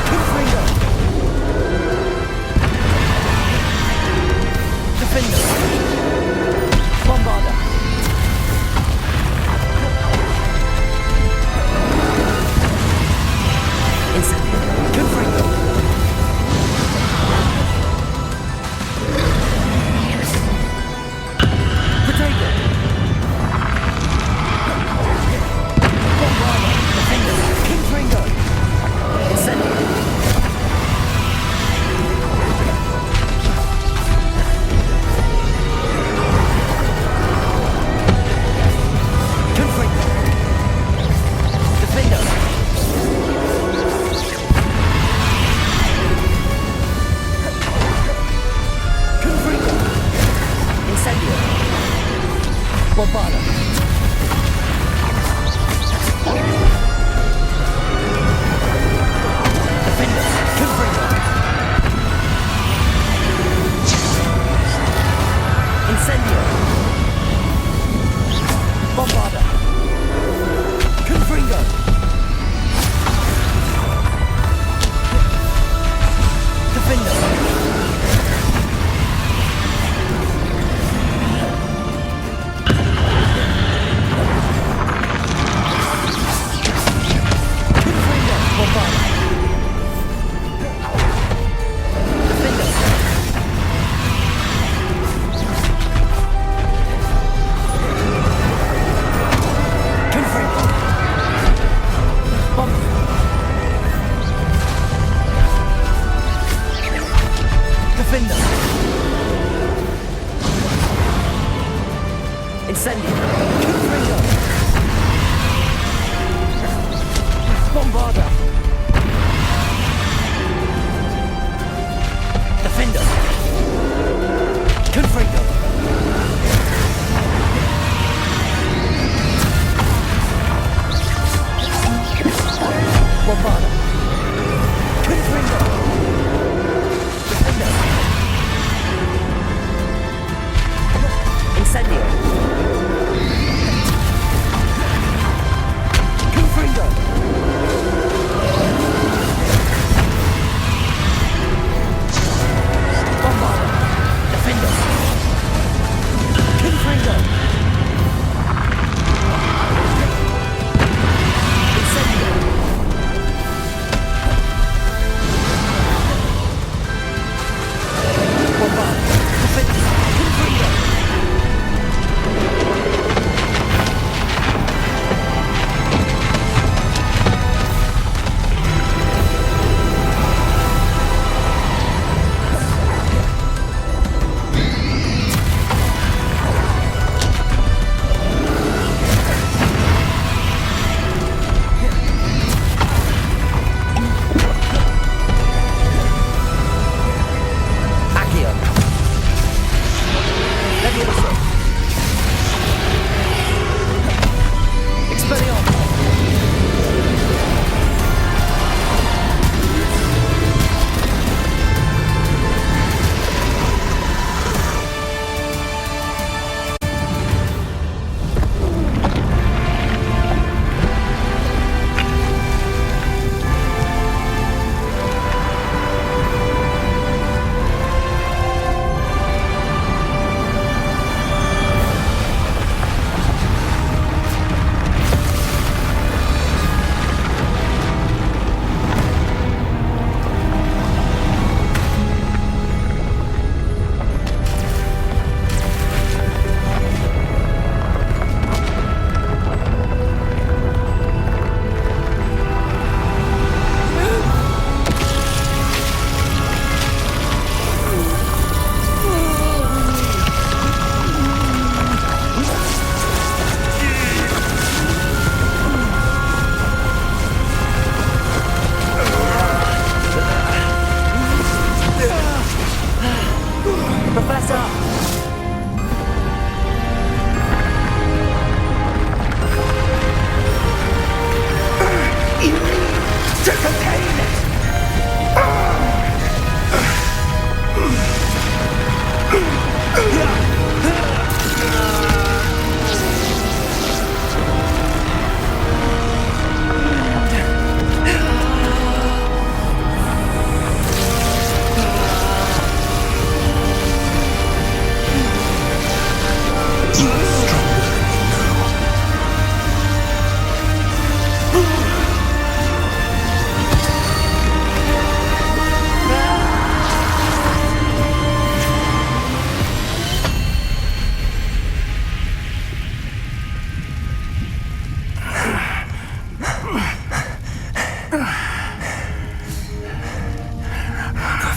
Speaker 12: Confringo. Defender. Bombarda. Incendio. Confringo. Potato. Bombarda. Defender. Confringo. Incendio. Confringo. Defender. Confringo. Incendio. Bombarda. Defender. Confringo. Incendio. Bombarda. Confringo. Defender. Confringo. Bombarda.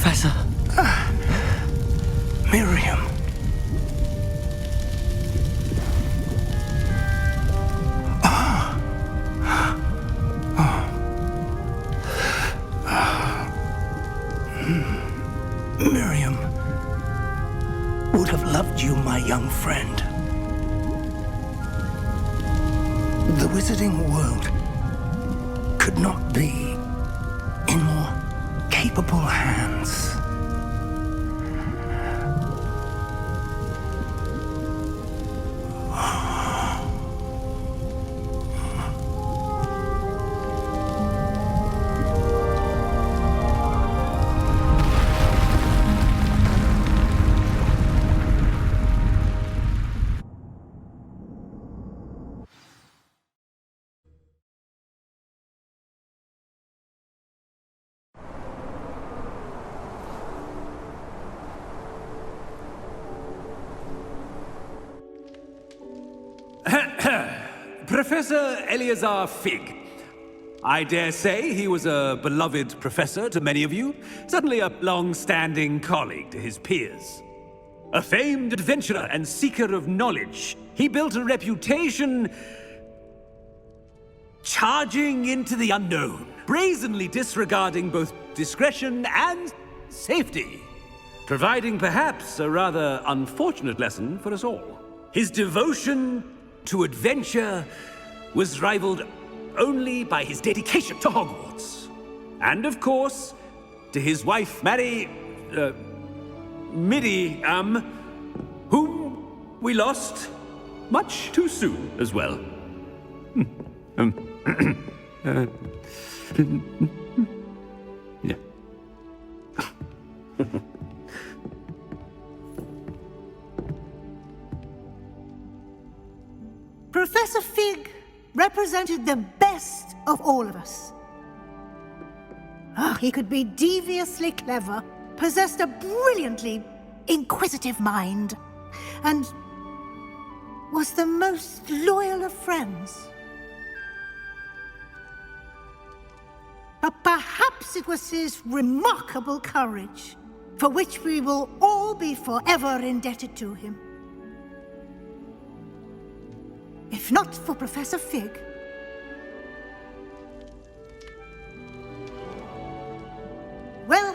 Speaker 12: Professor.
Speaker 6: Miriam. Miriam would have loved you, my young friend. The wizarding world could not be in more capable hands.
Speaker 9: Professor Eleazar Fig. I dare say he was a beloved professor to many of you, certainly a long-standing colleague to his peers. A famed adventurer and seeker of knowledge, he built a reputation charging into the unknown, brazenly disregarding both discretion and safety, providing perhaps a rather unfortunate lesson for us all. His devotion to adventure was rivaled only by his dedication to Hogwarts. And of course, to his wife, Midi, whom we lost much too soon as well. Yeah.
Speaker 4: Professor Fig represented the best of all of us. He could be deviously clever, possessed a brilliantly inquisitive mind, and was the most loyal of friends. But perhaps it was his remarkable courage, for which we will all be forever indebted to him. If not for Professor Fig, well,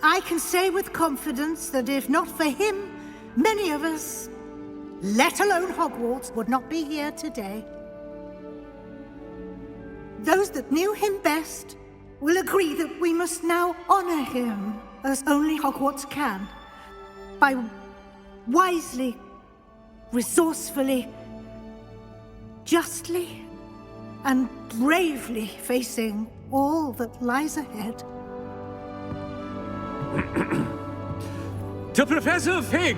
Speaker 4: I can say with confidence that if not for him, many of us, let alone Hogwarts, would not be here today. Those that knew him best will agree that we must now honor him as only Hogwarts can, by wisely, resourcefully, justly and bravely facing all that lies ahead.
Speaker 9: To Professor Fig!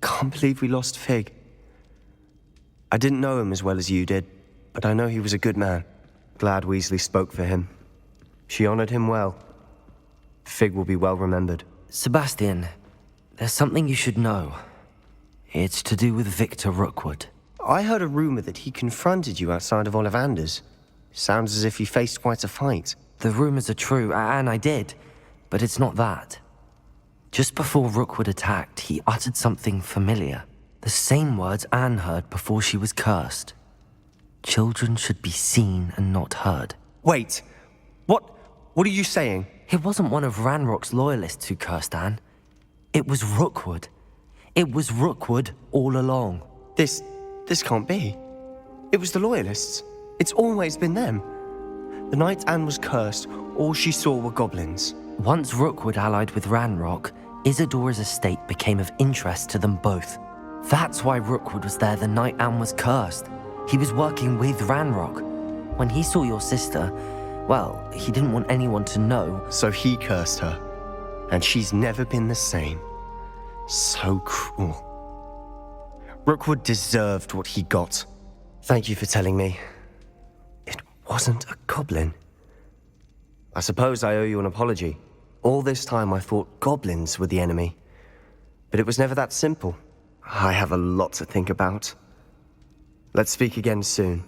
Speaker 15: Can't believe we lost Fig. I didn't know him as well as you did, but I know he was a good man. Glad Weasley spoke for him. She honored him well. Fig will be well remembered.
Speaker 12: Sebastian, there's something you should know. It's to do with Victor Rookwood.
Speaker 15: I heard a rumor that he confronted you outside of Ollivander's. Sounds as if he faced quite a fight.
Speaker 12: The rumors are true, and I did, but it's not that. Just before Rookwood attacked, he uttered something familiar. The same words Anne heard before she was cursed. Children should be seen and not heard.
Speaker 15: Wait, what are you saying?
Speaker 12: It wasn't one of Ranrock's loyalists who cursed Anne. It was Rookwood. It was Rookwood all along.
Speaker 15: This can't be. It was the loyalists. It's always been them. The night Anne was cursed, all she saw were goblins.
Speaker 12: Once Rookwood allied with Ranrock, Isadora's estate became of interest to them both. That's why Rookwood was there the night Anne was cursed. He was working with Ranrock. When he saw your sister, well, he didn't want anyone to know.
Speaker 15: So he cursed her. And she's never been the same. So cruel. Rookwood deserved what he got. Thank you for telling me. It wasn't a goblin. I suppose I owe you an apology. All this time I thought goblins were the enemy. But it was never that simple. I have a lot to think about. Let's speak again soon.